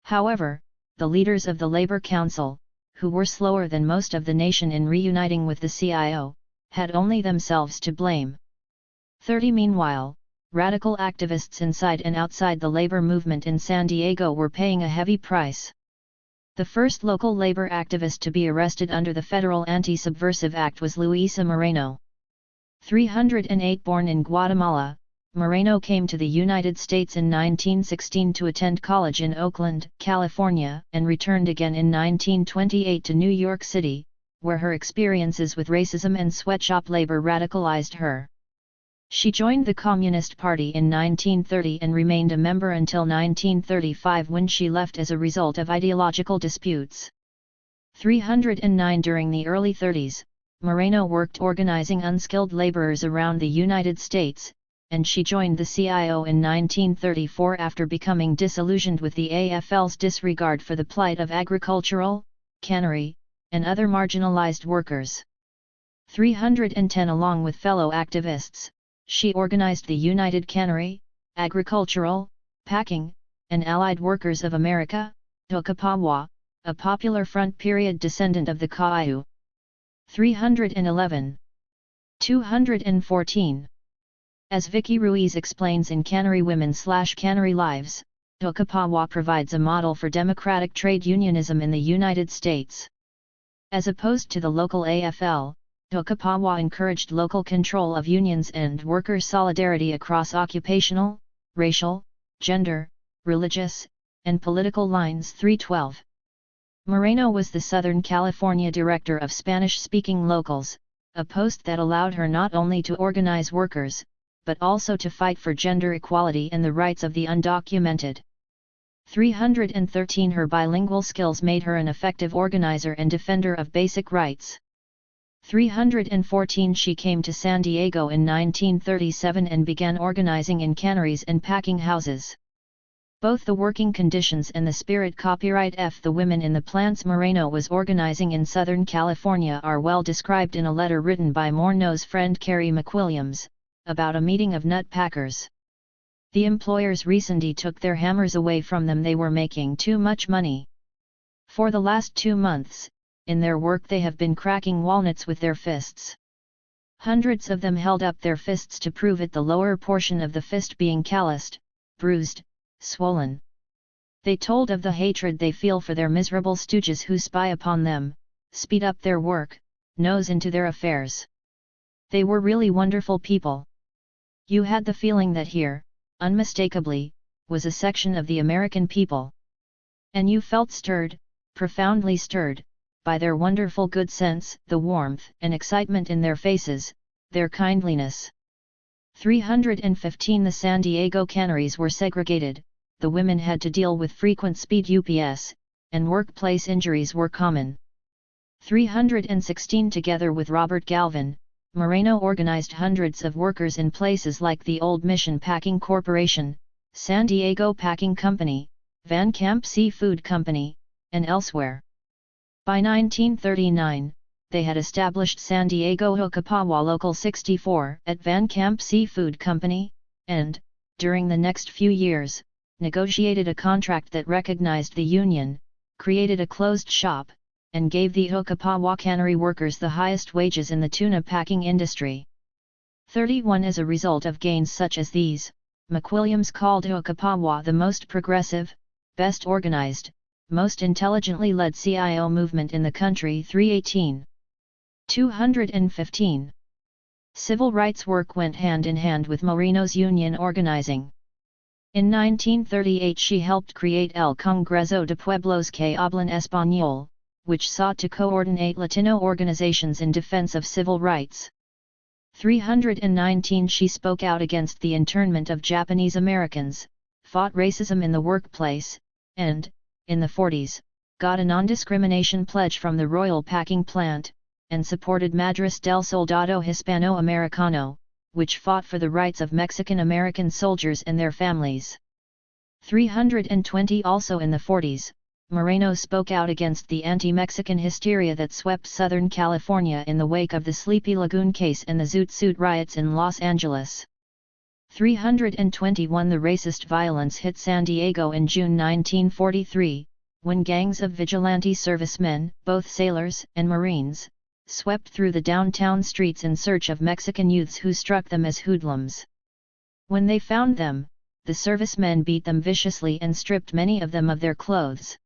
A: However, the leaders of the Labor Council, who were slower than most of the nation in reuniting with the CIO, had only themselves to blame. 30 Meanwhile, radical activists inside and outside the labor movement in San Diego were paying a heavy price. The first local labor activist to be arrested under the Federal Anti-Subversive Act was Luisa Moreno. 308 Born in Guatemala, Moreno came to the United States in 1916 to attend college in Oakland, California, and returned again in 1928 to New York City, where her experiences with racism and sweatshop labor radicalized her. She joined the Communist Party in 1930 and remained a member until 1935 when she left as a result of ideological disputes. 309 During the early 30s, Moreno worked organizing unskilled laborers around the United States, and she joined the CIO in 1934 after becoming disillusioned with the AFL's disregard for the plight of agricultural, cannery, and other marginalized workers. 310 Along with fellow activists, she organized the United Cannery, Agricultural, Packing, and Allied Workers of America, Hukapawa, a popular front period descendant of the Kaiu. 311. 214. As Vicky Ruiz explains in Cannery Women/Cannery Lives, Hukapawa provides a model for democratic trade unionism in the United States. As opposed to the local AFL, Hukapawa encouraged local control of unions and worker solidarity across occupational, racial, gender, religious, and political lines. 312. Moreno was the Southern California director of Spanish-speaking locals, a post that allowed her not only to organize workers, but also to fight for gender equality and the rights of the undocumented. 313. Her bilingual skills made her an effective organizer and defender of basic rights. 314. She came to San Diego in 1937 and began organizing in canneries and packing houses. Both the working conditions and the spirit. Copyright F. The women in the plants Moreno was organizing in Southern California are well described in a letter written by Moreno's friend Carrie McWilliams, about a meeting of nut packers. The employers recently took their hammers away from them. They were making too much money. For the last 2 months, in their work they have been cracking walnuts with their fists. Hundreds of them held up their fists to prove it, the lower portion of the fist being calloused, bruised, swollen. They told of the hatred they feel for their miserable stooges who spy upon them, speed up their work, nose into their affairs. They were really wonderful people. You had the feeling that here, unmistakably, was a section of the American people. And you felt stirred, profoundly stirred, by their wonderful good sense, the warmth and excitement in their faces, their kindliness. 315. The San Diego canneries were segregated, the women had to deal with frequent speed UPS, and workplace injuries were common. 316. Together with Robert Galvin, Moreno organized hundreds of workers in places like the Old Mission Packing Corporation, San Diego Packing Company, Van Camp Seafood Company, and elsewhere. By 1939, they had established San Diego Hukapawa Local 64 at Van Camp Seafood Company, and, during the next few years, negotiated a contract that recognized the union, created a closed shop, and gave the Hukapawa cannery workers the highest wages in the tuna packing industry. 31. As a result of gains such as these, McWilliams called Hukapawa the most progressive, best organized, most intelligently led CIO movement in the country. 318. 215. Civil rights work went hand in hand with Moreno's union organizing. In 1938 she helped create El Congreso de Pueblos que Hablan Español, which sought to coordinate Latino organizations in defense of civil rights. 319. She spoke out against the internment of Japanese Americans, fought racism in the workplace, and, in the 40s, got a non-discrimination pledge from the Royal Packing Plant, and supported Madres del Soldado Hispano-Americano, which fought for the rights of Mexican-American soldiers and their families. 320. Also in the 40s, Moreno spoke out against the anti-Mexican hysteria that swept Southern California in the wake of the Sleepy Lagoon case and the Zoot Suit riots in Los Angeles. 321. The racist violence hit San Diego in June 1943, when gangs of vigilante servicemen, both sailors and Marines, swept through the downtown streets in search of Mexican youths who struck them as hoodlums. When they found them, the servicemen beat them viciously and stripped many of them of their clothes.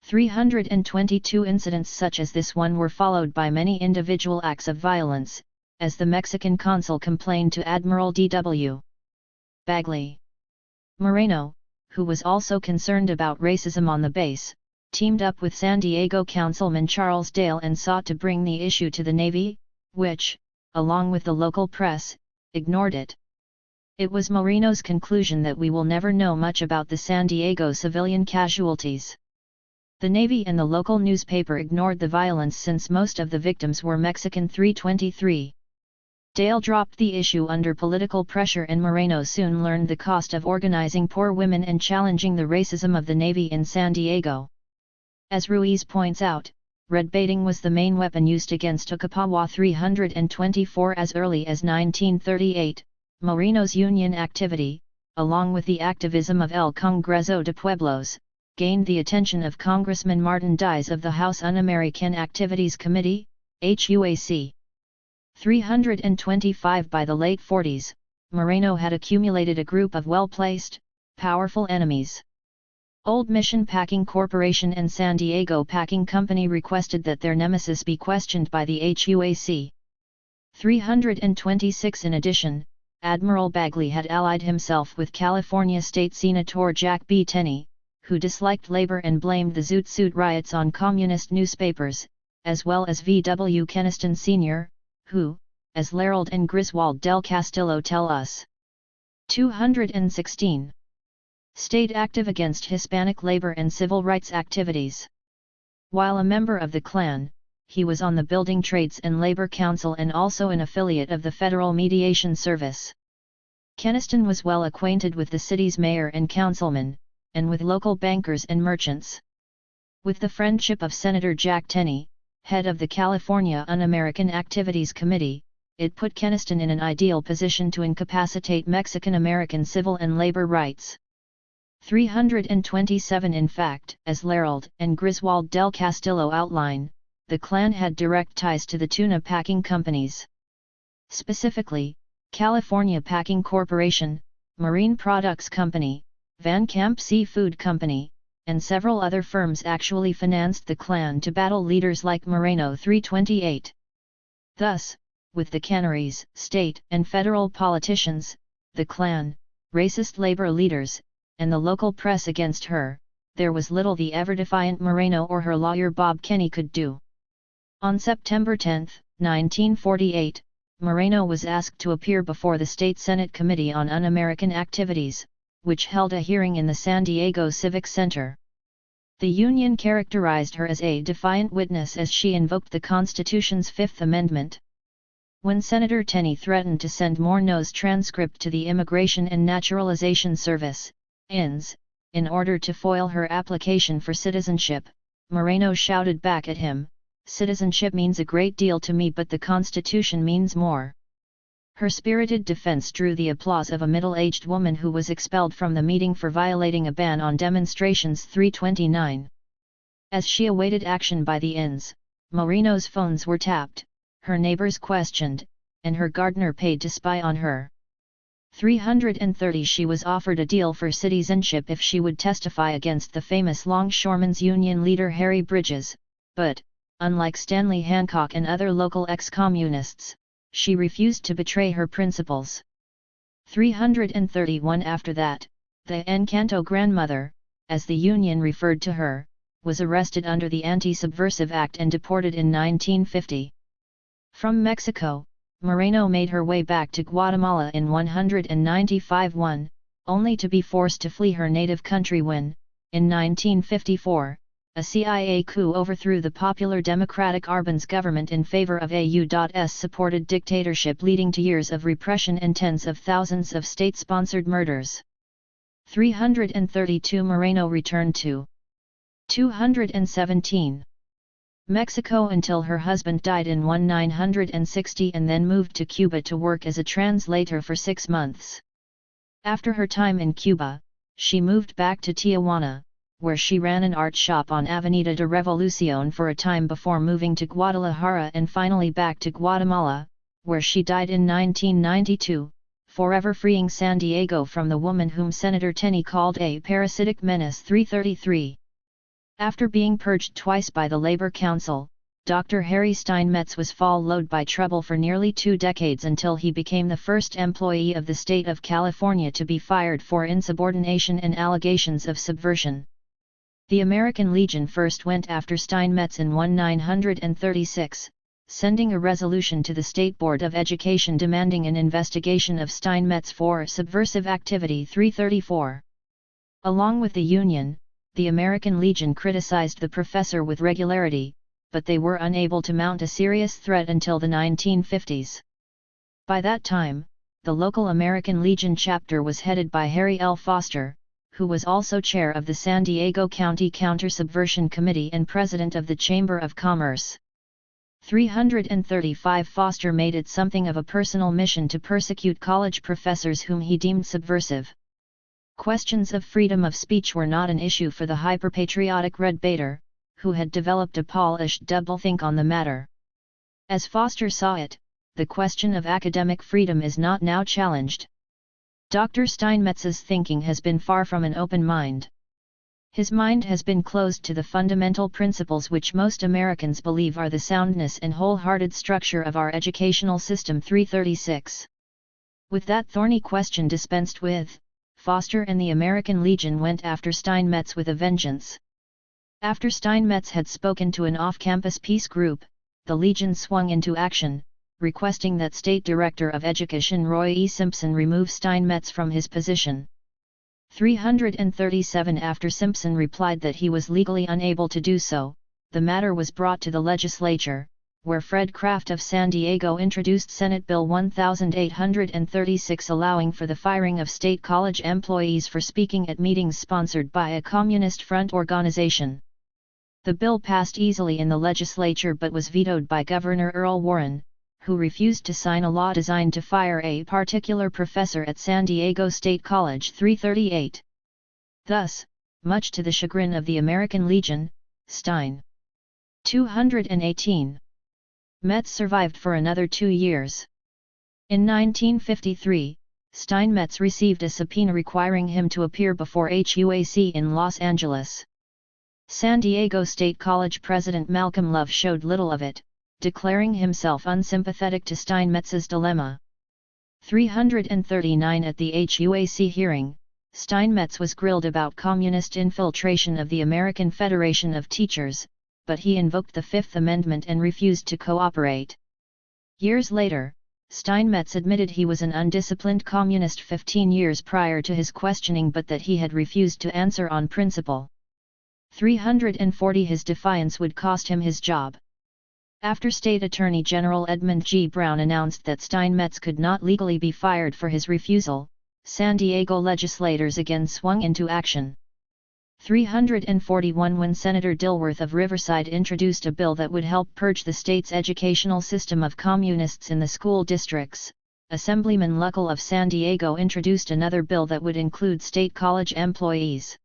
A: 322. Incidents such as this one were followed by many individual acts of violence, as the Mexican consul complained to Admiral D.W. Bagley. Moreno, who was also concerned about racism on the base, teamed up with San Diego Councilman Charles Dale and sought to bring the issue to the Navy, which, along with the local press, ignored it. It was Moreno's conclusion that we will never know much about the San Diego civilian casualties. The Navy and the local newspaper ignored the violence since most of the victims were Mexican. 323. Dale dropped the issue under political pressure and Moreno soon learned the cost of organizing poor women and challenging the racism of the Navy in San Diego. As Ruiz points out, red baiting was the main weapon used against Hukapawa. 324. As early as 1938, Moreno's union activity, along with the activism of El Congreso de Pueblos, gained the attention of Congressman Martin Dies of the House Un-American Activities Committee, HUAC. 325 By the late 40s, Moreno had accumulated a group of well-placed, powerful enemies. Old Mission Packing Corporation and San Diego Packing Company requested that their nemesis be questioned by the HUAC. 326 In addition, Admiral Bagley had allied himself with California State Senator Jack B. Tenney, who disliked labor and blamed the Zoot Suit riots on communist newspapers, as well as V.W. Keniston Sr., who, as Lerald and Griswold del Castillo tell us, 216. Stayed active against Hispanic labor and civil rights activities. While a member of the Klan, he was on the Building Trades and Labor Council and also an affiliate of the Federal Mediation Service. Keniston was well acquainted with the city's mayor and councilmen, and with local bankers and merchants. With the friendship of Senator Jack Tenney, head of the California Un-American Activities Committee, it put Keniston in an ideal position to incapacitate Mexican-American civil and labor rights. 327 In fact, as Lerald and Griswold del Castillo outline, the Klan had direct ties to the tuna packing companies. Specifically, California Packing Corporation, Marine Products Company, Van Camp Seafood Company, and several other firms actually financed the Klan to battle leaders like Moreno. 328. Thus, with the canneries, state and federal politicians, the Klan, racist labor leaders, and the local press against her, there was little the ever-defiant Moreno or her lawyer Bob Kenney could do. On September 10, 1948, Moreno was asked to appear before the State Senate Committee on Un-American Activities, which held a hearing in the San Diego Civic Center. The Union characterized her as a defiant witness as she invoked the Constitution's Fifth Amendment. When Senator Tenney threatened to send Moreno's transcript to the Immigration and Naturalization Service, INS, in order to foil her application for citizenship, Moreno shouted back at him, "Citizenship means a great deal to me, but the Constitution means more." Her spirited defense drew the applause of a middle-aged woman who was expelled from the meeting for violating a ban on demonstrations. 329. As she awaited action by the INS, Moreno's phones were tapped, her neighbors questioned, and her gardener paid to spy on her. 330 She was offered a deal for citizenship if she would testify against the famous Longshoremen's Union leader Harry Bridges, but, unlike Stanley Hancock and other local ex-communists, she refused to betray her principles. 331 After that, the Encanto grandmother, as the Union referred to her, was arrested under the Anti-Subversive Act and deported in 1950. From Mexico, Moreno made her way back to Guatemala in 195-1, only to be forced to flee her native country when, in 1954, a CIA coup overthrew the Popular Democratic Arbenz government in favor of a U.S.-supported dictatorship, leading to years of repression and tens of thousands of state-sponsored murders. 332 Moreno returned to 217. Mexico until her husband died in 1960 and then moved to Cuba to work as a translator for 6 months. After her time in Cuba, she moved back to Tijuana, where she ran an art shop on Avenida de Revolución for a time before moving to Guadalajara and finally back to Guatemala, where she died in 1992, forever freeing San Diego from the woman whom Senator Tenney called a parasitic menace. 333. After being purged twice by the Labor Council, Dr. Harry Steinmetz was followed by trouble for nearly 2 decades until he became the first employee of the state of California to be fired for insubordination and allegations of subversion. The American Legion first went after Steinmetz in 1936, sending a resolution to the State Board of Education demanding an investigation of Steinmetz for subversive activity. 334. Along with the Union, the American Legion criticized the professor with regularity, but they were unable to mount a serious threat until the 1950s. By that time, the local American Legion chapter was headed by Harry L. Foster, who was also chair of the San Diego County Counter-Subversion Committee and president of the Chamber of Commerce. 335 Foster made it something of a personal mission to persecute college professors whom he deemed subversive. Questions of freedom of speech were not an issue for the hyperpatriotic Red Bader, who had developed a polished doublethink on the matter. As Foster saw it, the question of academic freedom is not now challenged. Dr. Steinmetz's thinking has been far from an open mind. His mind has been closed to the fundamental principles which most Americans believe are the soundness and wholehearted structure of our educational system. 336. With that thorny question dispensed with, Foster and the American Legion went after Steinmetz with a vengeance. After Steinmetz had spoken to an off-campus peace group, the Legion swung into action, requesting that State Director of Education Roy E. Simpson remove Steinmetz from his position. 337. After Simpson replied that he was legally unable to do so, the matter was brought to the legislature, where Fred Kraft of San Diego introduced Senate Bill 1836 allowing for the firing of state college employees for speaking at meetings sponsored by a Communist Front organization. The bill passed easily in the legislature but was vetoed by Governor Earl Warren, who refused to sign a law designed to fire a particular professor at San Diego State College. 338. Thus, much to the chagrin of the American Legion, Stein. 218. Metz survived for another 2 years. In 1953, Steinmetz received a subpoena requiring him to appear before HUAC in Los Angeles. San Diego State College President Malcolm Love showed little of it, declaring himself unsympathetic to Steinmetz's dilemma. 339. At the HUAC hearing, Steinmetz was grilled about communist infiltration of the American Federation of Teachers, but he invoked the Fifth Amendment and refused to cooperate. Years later, Steinmetz admitted he was an undisciplined communist 15 years prior to his questioning but that he had refused to answer on principle. 340. His defiance would cost him his job. After State Attorney General Edmund G. Brown announced that Steinmetz could not legally be fired for his refusal, San Diego legislators again swung into action. 341. When Senator Dilworth of Riverside introduced a bill that would help purge the state's educational system of communists in the school districts, Assemblyman Luckel of San Diego introduced another bill that would include state college employees.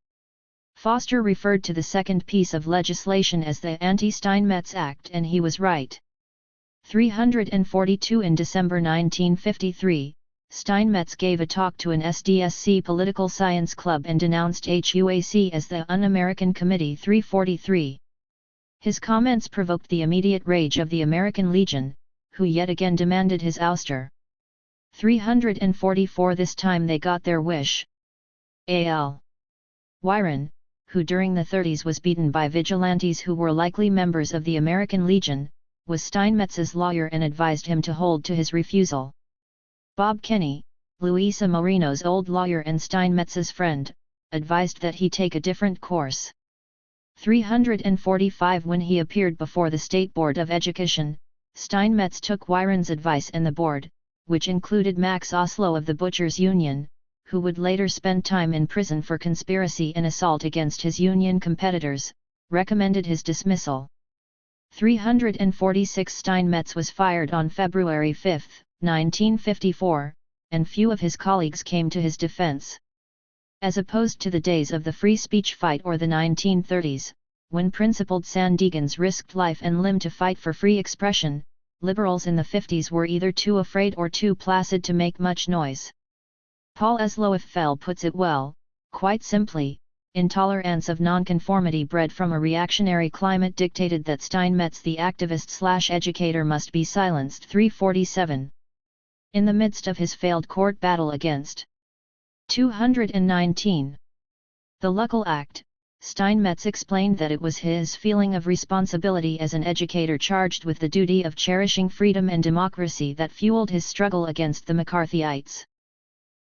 A: Foster referred to the second piece of legislation as the Anti-Steinmetz Act, and he was right. 342. In December 1953, Steinmetz gave a talk to an SDSC political science club and denounced HUAC as the Un-American Committee. 343. His comments provoked the immediate rage of the American Legion, who yet again demanded his ouster. 344. This time they got their wish. A.L. Wyron, who during the 30s was beaten by vigilantes who were likely members of the American Legion, was Steinmetz's lawyer and advised him to hold to his refusal. Bob Kenney, Luisa Moreno's old lawyer and Steinmetz's friend, advised that he take a different course. 345. When he appeared before the State Board of Education, Steinmetz took Wyron's advice and the board, which included Max Oslo of the Butchers' Union, who would later spend time in prison for conspiracy and assault against his union competitors, recommended his dismissal. 346. Steinmetz was fired on February 5, 1954, and few of his colleagues came to his defense. As opposed to the days of the free speech fight or the 1930s, when principled San Diegans risked life and limb to fight for free expression, liberals in the 50s were either too afraid or too placid to make much noise. Paul Esloefeld puts it well, quite simply, intolerance of nonconformity bred from a reactionary climate dictated that Steinmetz the activist/educator must be silenced. 347. In the midst of his failed court battle against 219. The Luckel Act, Steinmetz explained that it was his feeling of responsibility as an educator charged with the duty of cherishing freedom and democracy that fueled his struggle against the McCarthyites.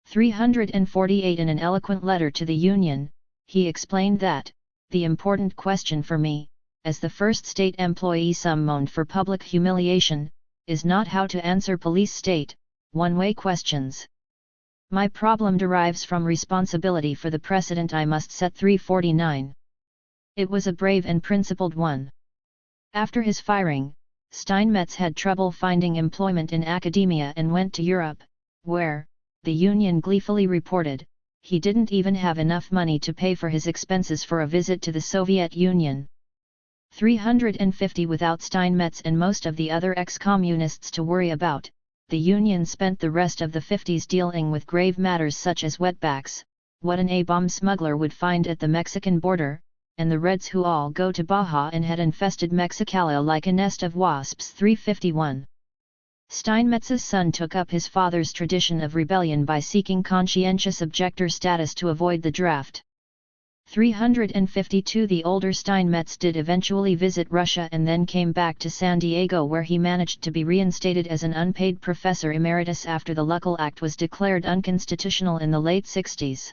A: 348. In an eloquent letter to the Union, he explained that, the important question for me, as the first state employee summoned for public humiliation, is not how to answer police state, one-way questions. My problem derives from responsibility for the precedent I must set. 349. It was a brave and principled one. After his firing, Steinmetz had trouble finding employment in academia and went to Europe, where, the Union gleefully reported, he didn't even have enough money to pay for his expenses for a visit to the Soviet Union. 350 without Steinmetz and most of the other ex-communists to worry about, the Union spent the rest of the 50s dealing with grave matters such as wetbacks, what an A-bomb smuggler would find at the Mexican border, and the Reds who all go to Baja and had infested Mexicali like a nest of wasps. 351. Steinmetz's son took up his father's tradition of rebellion by seeking conscientious objector status to avoid the draft. 352 The older Steinmetz did eventually visit Russia and then came back to San Diego, where he managed to be reinstated as an unpaid professor emeritus after the Luckl Act was declared unconstitutional in the late 60s.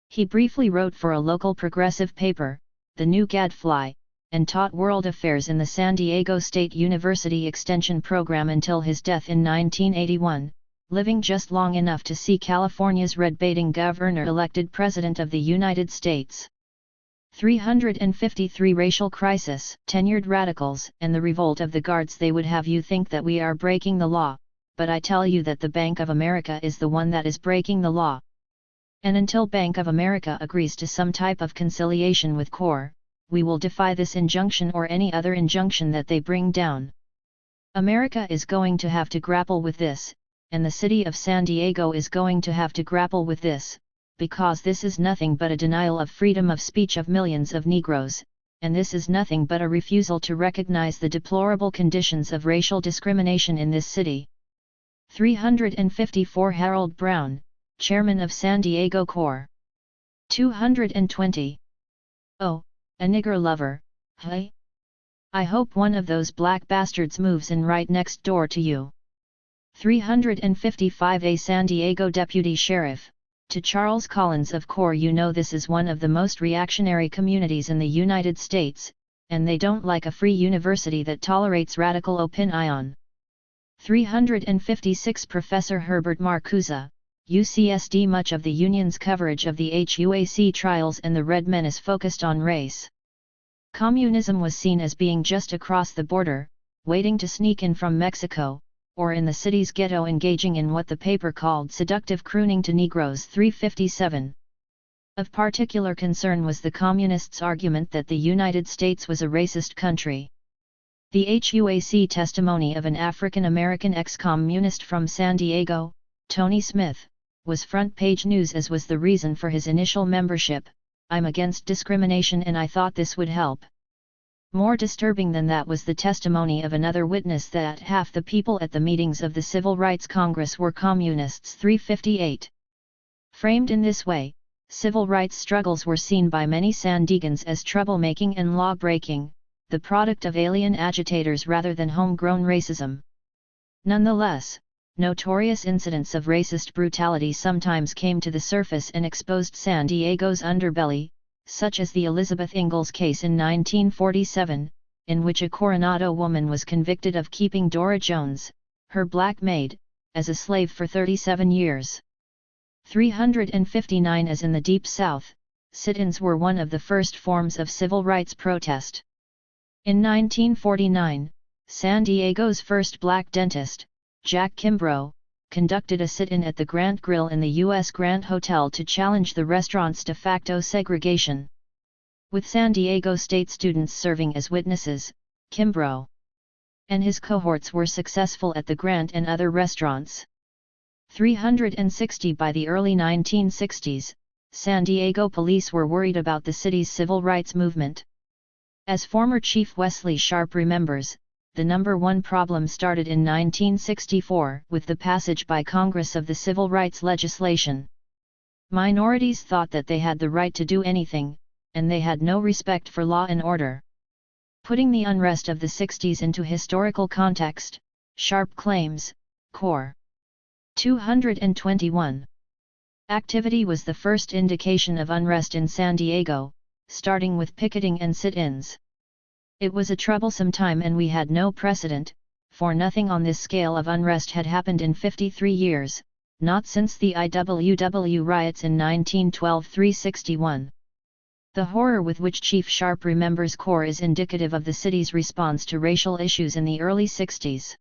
A: He briefly wrote for a local progressive paper, The New Gadfly, and taught world affairs in the San Diego State University Extension program until his death in 1981, living just long enough to see California's red-baiting governor elected President of the United States. 353 Racial crisis, tenured radicals, and the revolt of the guards. They would have you think that we are breaking the law, but I tell you that the Bank of America is the one that is breaking the law. And until Bank of America agrees to some type of conciliation with CORE, we will defy this injunction or any other injunction that they bring down. America is going to have to grapple with this, and the city of San Diego is going to have to grapple with this, because this is nothing but a denial of freedom of speech of millions of Negroes, and this is nothing but a refusal to recognize the deplorable conditions of racial discrimination in this city. 354 Harold Brown, Chairman of San Diego CORE. 220. Oh, a nigger lover, hey? I hope one of those black bastards moves in right next door to you. 355 A San Diego Deputy Sheriff, to Charles Collins of CORE. You know this is one of the most reactionary communities in the United States, and they don't like a free university that tolerates radical opinion. 356 Professor Herbert Marcuse, UCSD. Much of the Union's coverage of the HUAC trials and the Red Menace focused on race. Communism was seen as being just across the border, waiting to sneak in from Mexico, or in the city's ghetto engaging in what the paper called seductive crooning to Negroes. 357. Of particular concern was the Communists' argument that the United States was a racist country. The HUAC testimony of an African American ex-communist from San Diego, Tony Smith, was front-page news, as was the reason for his initial membership. I'm against discrimination and I thought this would help. More disturbing than that was the testimony of another witness that half the people at the meetings of the Civil Rights Congress were communists. 358. Framed in this way, civil rights struggles were seen by many San Diegans as troublemaking and law-breaking, the product of alien agitators rather than homegrown racism. Nonetheless, notorious incidents of racist brutality sometimes came to the surface and exposed San Diego's underbelly, such as the Elizabeth Ingalls case in 1947, in which a Coronado woman was convicted of keeping Dora Jones, her black maid, as a slave for 37 years. 359 As in the Deep South, sit-ins were one of the first forms of civil rights protest. In 1949, San Diego's first black dentist, Jack Kimbrough, conducted a sit-in at the Grant Grill in the U.S. Grant Hotel to challenge the restaurant's de facto segregation. With San Diego State students serving as witnesses, Kimbrough and his cohorts were successful at the Grant and other restaurants. 360 By the early 1960s, San Diego police were worried about the city's civil rights movement. As former Chief Wesley Sharp remembers, the number one problem started in 1964 with the passage by Congress of the civil rights legislation. Minorities thought that they had the right to do anything, and they had no respect for law and order. Putting the unrest of the 60s into historical context, Sharp claims, CORE. 221. Activity was the first indication of unrest in San Diego, starting with picketing and sit-ins. It was a troublesome time and we had no precedent, for nothing on this scale of unrest had happened in 53 years, not since the IWW riots in 1912. 361. The horror with which Chief Sharp remembers CORE is indicative of the city's response to racial issues in the early 60s.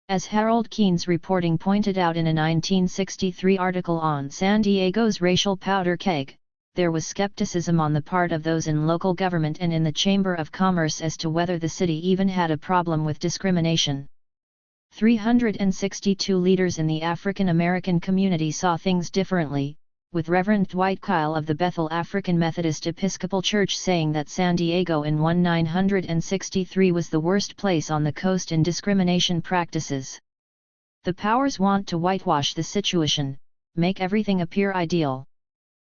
A: As Harold Keene's reporting pointed out in a 1963 article on San Diego's racial powder keg, there was skepticism on the part of those in local government and in the Chamber of Commerce as to whether the city even had a problem with discrimination. 362 leaders in the African American community saw things differently, with Reverend Dwight Kyle of the Bethel African Methodist Episcopal Church saying that San Diego in 1963 was the worst place on the coast in discrimination practices. The powers want to whitewash the situation, make everything appear ideal.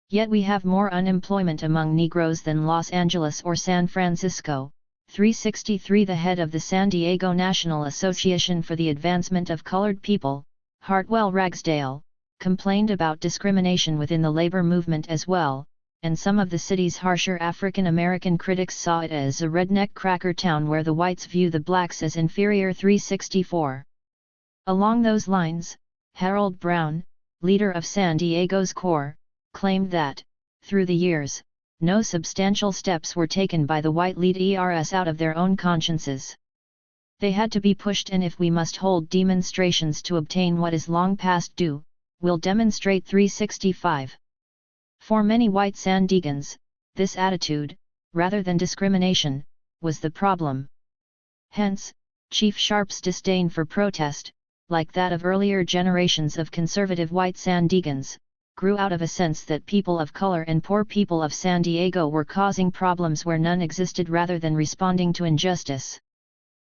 A: Yet we have more unemployment among Negroes than Los Angeles or San Francisco. 363 The head of the San Diego National Association for the Advancement of Colored People, Hartwell Ragsdale, complained about discrimination within the labor movement as well, and some of the city's harsher African American critics saw it as a redneck cracker town where the whites view the blacks as inferior. 364. Along those lines, Harold Brown, leader of San Diego's core, claimed that, through the years, no substantial steps were taken by the white lead ERS out of their own consciences. They had to be pushed, and if we must hold demonstrations to obtain what is long past due, we'll demonstrate. 365. For many white San Diegans, this attitude, rather than discrimination, was the problem. Hence, Chief Sharp's disdain for protest, like that of earlier generations of conservative white San Diegans, grew out of a sense that people of color and poor people of San Diego were causing problems where none existed rather than responding to injustice.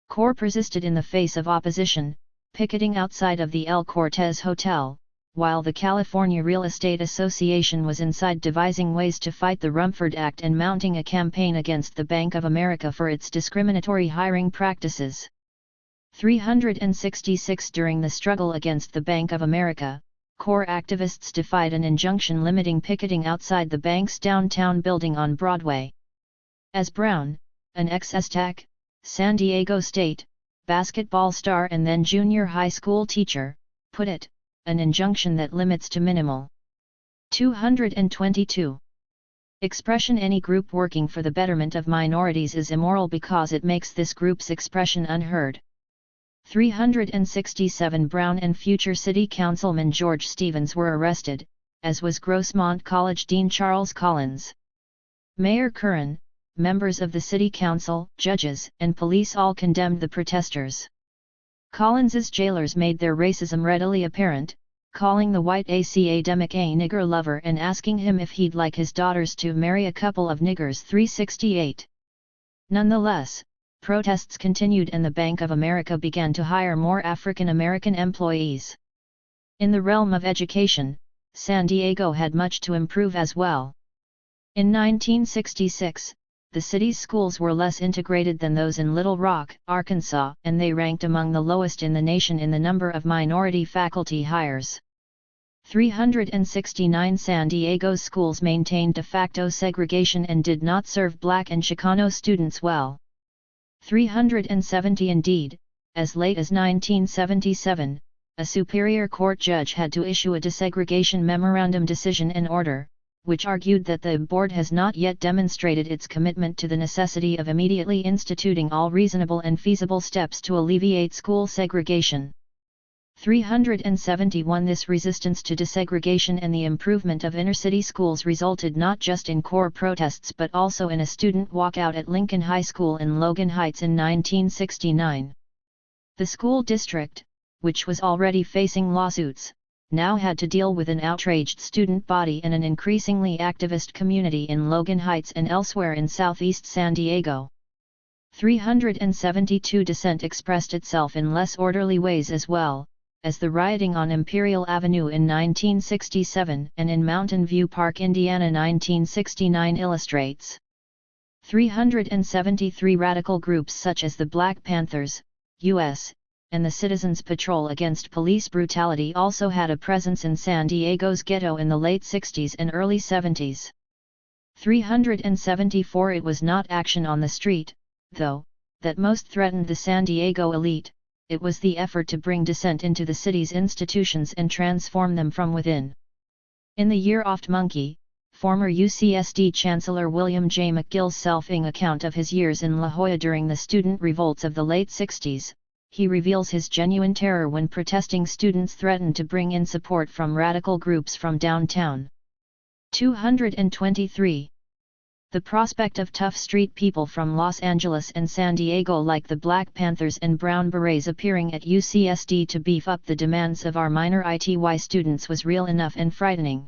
A: CORE persisted in the face of opposition, picketing outside of the El Cortez Hotel, while the California Real Estate Association was inside devising ways to fight the Rumford Act and mounting a campaign against the Bank of America for its discriminatory hiring practices. 366 During the struggle against the Bank of America, CORE activists defied an injunction limiting picketing outside the bank's downtown building on Broadway. As Brown, an ex-Aztec, San Diego State basketball star and then junior high school teacher, put it, an injunction that limits to minimal. 222. Expression. Any group working for the betterment of minorities is immoral because it makes this group's expression unheard. 367 Brown and future City Councilman George Stevens were arrested, as was Grossmont College Dean Charles Collins. Mayor Curran, members of the City Council, judges, and police all condemned the protesters. Collins's jailers made their racism readily apparent, calling the white academic a nigger lover and asking him if he'd like his daughters to marry a couple of niggers. 368. Nonetheless, protests continued and the Bank of America began to hire more African American employees. In the realm of education, San Diego had much to improve as well. In 1966, the city's schools were less integrated than those in Little Rock, Arkansas, and they ranked among the lowest in the nation in the number of minority faculty hires. 369 San Diego's schools maintained de facto segregation and did not serve Black and Chicano students well. 370 Indeed, as late as 1977, a Superior Court judge had to issue a desegregation memorandum decision and order, which argued that the board has not yet demonstrated its commitment to the necessity of immediately instituting all reasonable and feasible steps to alleviate school segregation. 371 This resistance to desegregation and the improvement of inner-city schools resulted not just in CORE protests but also in a student walkout at Lincoln High School in Logan Heights in 1969. The school district, which was already facing lawsuits, now had to deal with an outraged student body and an increasingly activist community in Logan Heights and elsewhere in southeast San Diego. 372 Dissent expressed itself in less orderly ways as well, as the rioting on Imperial Avenue in 1967 and in Mountain View Park, Indiana 1969 illustrates. 373 Radical groups such as the Black Panthers, U.S., and the Citizens Patrol Against Police Brutality also had a presence in San Diego's ghetto in the late 60s and early 70s. 374 It was not action on the street, though, that most threatened the San Diego elite. It was the effort to bring dissent into the city's institutions and transform them from within. In the year Oft Monkey, former UCSD Chancellor William J. McGill's self-ing account of his years in La Jolla during the student revolts of the late 60s, he reveals his genuine terror when protesting students threatened to bring in support from radical groups from downtown. 223. The prospect of tough street people from Los Angeles and San Diego like the Black Panthers and Brown Berets appearing at UCSD to beef up the demands of our minor ITY students was real enough and frightening.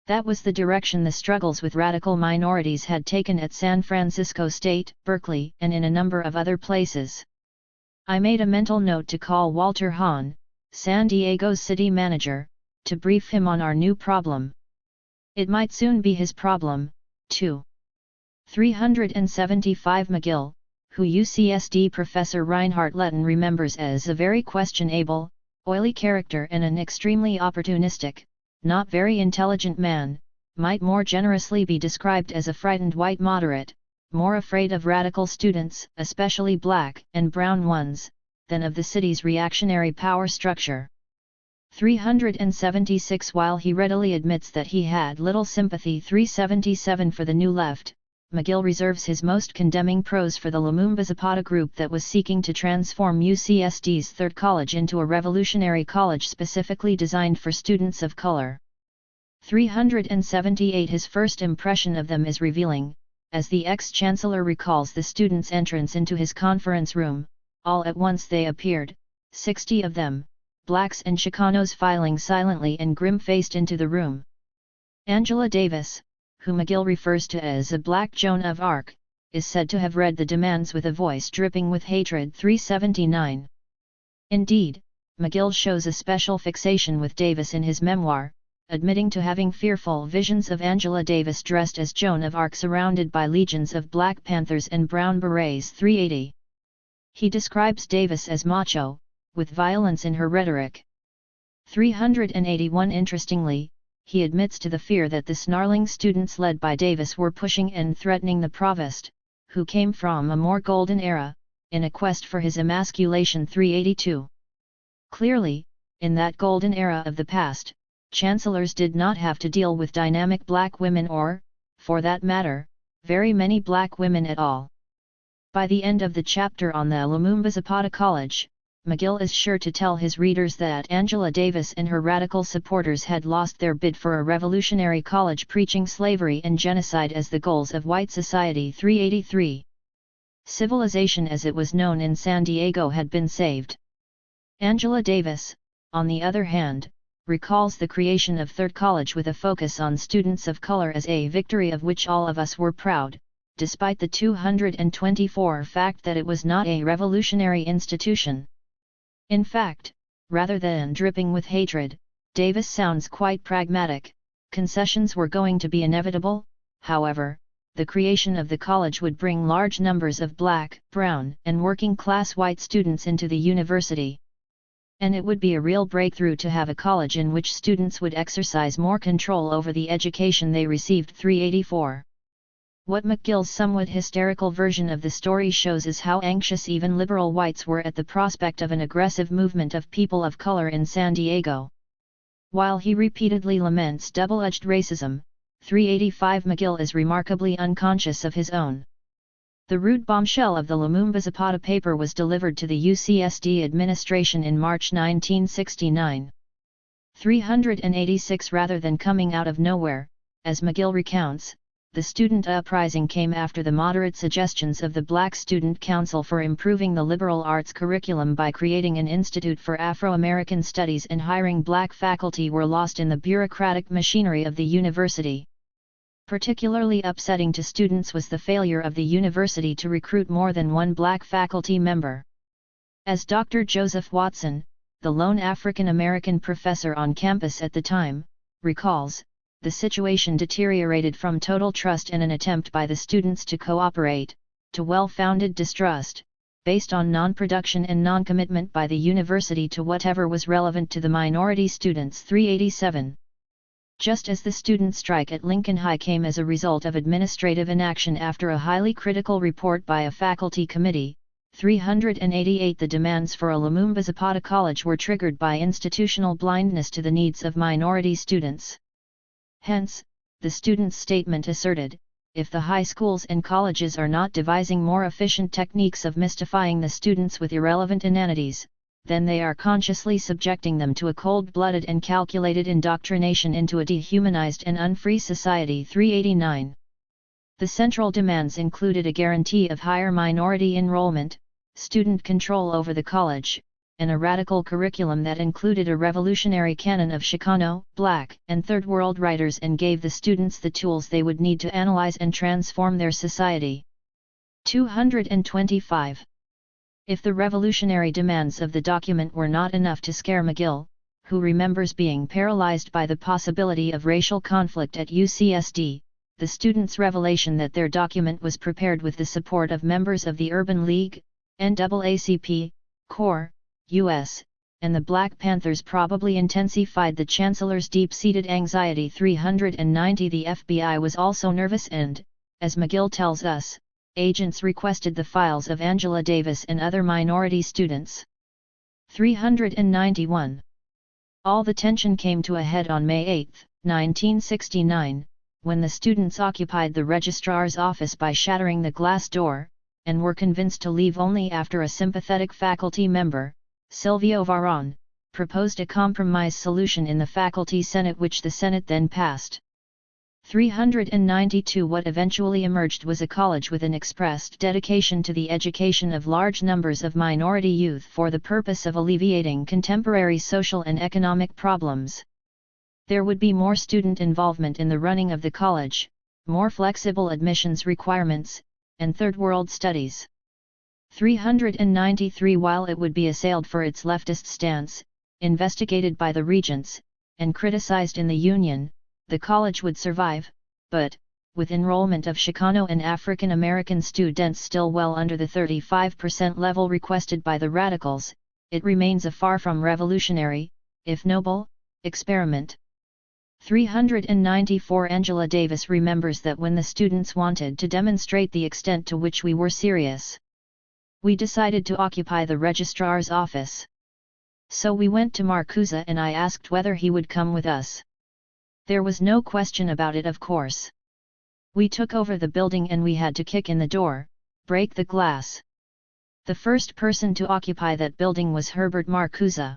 A: That was the direction the struggles with radical minorities had taken at San Francisco State, Berkeley, and in a number of other places. I made a mental note to call Walter Hahn, San Diego's city manager, to brief him on our new problem. It might soon be his problem, too. 375 McGill, who UCSD professor Reinhard Letton remembers as a very questionable, oily character and an extremely opportunistic, not very intelligent man, might more generously be described as a frightened white moderate, more afraid of radical students, especially black and brown ones, than of the city's reactionary power structure. 376 While he readily admits that he had little sympathy 377 for the New Left, McGill reserves his most condemning prose for the Lumumba Zapata group that was seeking to transform UCSD's Third College into a revolutionary college specifically designed for students of color. 378 His first impression of them is revealing, as the ex-chancellor recalls the students' entrance into his conference room. All at once they appeared, 60 of them, blacks and Chicanos filing silently and grim-faced into the room. Angela Davis, who McGill refers to as a Black Joan of Arc, is said to have read the demands with a voice dripping with hatred 379. Indeed, McGill shows a special fixation with Davis in his memoir, admitting to having fearful visions of Angela Davis dressed as Joan of Arc surrounded by legions of Black Panthers and Brown Berets 380. He describes Davis as macho, with violence in her rhetoric. 381 Interestingly, he admits to the fear that the snarling students led by Davis were pushing and threatening the provost, who came from a more golden era, in a quest for his emasculation 382. Clearly, in that golden era of the past, chancellors did not have to deal with dynamic black women or, for that matter, very many black women at all. By the end of the chapter on the Lumumba Zapata College, McGill is sure to tell his readers that Angela Davis and her radical supporters had lost their bid for a revolutionary college preaching slavery and genocide as the goals of white society 383. Civilization as it was known in San Diego had been saved. Angela Davis, on the other hand, recalls the creation of Third College with a focus on students of color as a victory of which all of us were proud, despite the 224 fact that it was not a revolutionary institution. In fact, rather than dripping with hatred, Davis sounds quite pragmatic. Concessions were going to be inevitable, however, the creation of the college would bring large numbers of black, brown, and working-class white students into the university. And it would be a real breakthrough to have a college in which students would exercise more control over the education they received 384. What McGill's somewhat hysterical version of the story shows is how anxious even liberal whites were at the prospect of an aggressive movement of people of color in San Diego. While he repeatedly laments double-edged racism, 385 McGill is remarkably unconscious of his own. The rude bombshell of the Lumumba Zapata paper was delivered to the UCSD administration in March 1969. 386 Rather than coming out of nowhere, as McGill recounts, the student uprising came after the moderate suggestions of the Black Student Council for improving the liberal arts curriculum by creating an institute for Afro-American studies and hiring black faculty were lost in the bureaucratic machinery of the university. Particularly upsetting to students was the failure of the university to recruit more than one black faculty member. As Dr. Joseph Watson, the lone African-American professor on campus at the time, recalls, the situation deteriorated from total trust and an attempt by the students to cooperate, to well-founded distrust, based on non-production and non-commitment by the university to whatever was relevant to the minority students 387. Just as the student strike at Lincoln High came as a result of administrative inaction after a highly critical report by a faculty committee, 388 the demands for a Lumumba Zapata College were triggered by institutional blindness to the needs of minority students. Hence, the student's statement asserted, if the high schools and colleges are not devising more efficient techniques of mystifying the students with irrelevant inanities, then they are consciously subjecting them to a cold-blooded and calculated indoctrination into a dehumanized and unfree society. 389. The central demands included a guarantee of higher minority enrollment, student control over the college, and a radical curriculum that included a revolutionary canon of Chicano, Black, and Third World writers and gave the students the tools they would need to analyze and transform their society. 225. If the revolutionary demands of the document were not enough to scare McGill, who remembers being paralyzed by the possibility of racial conflict at UCSD, the students' revelation that their document was prepared with the support of members of the Urban League, NAACP, CORE, U.S., and the Black Panthers probably intensified the Chancellor's deep-seated anxiety. 390. The FBI was also nervous and, as McGill tells us, agents requested the files of Angela Davis and other minority students. 391. All the tension came to a head on May 8, 1969, when the students occupied the registrar's office by shattering the glass door, and were convinced to leave only after a sympathetic faculty member, Silvio Varon, proposed a compromise solution in the Faculty Senate, which the Senate then passed. 392. What eventually emerged was a college with an expressed dedication to the education of large numbers of minority youth for the purpose of alleviating contemporary social and economic problems. There would be more student involvement in the running of the college, more flexible admissions requirements, and Third World studies. 393. While it would be assailed for its leftist stance, investigated by the regents, and criticized in the Union, the college would survive, but, with enrollment of Chicano and African American students still well under the 35% level requested by the radicals, it remains a far from revolutionary, if noble, experiment. 394. Angela Davis remembers that when the students wanted to demonstrate the extent to which we were serious, we decided to occupy the registrar's office. So we went to Marcuse and I asked whether he would come with us. There was no question about it, of course. We took over the building and we had to kick in the door, break the glass. The first person to occupy that building was Herbert Marcuse.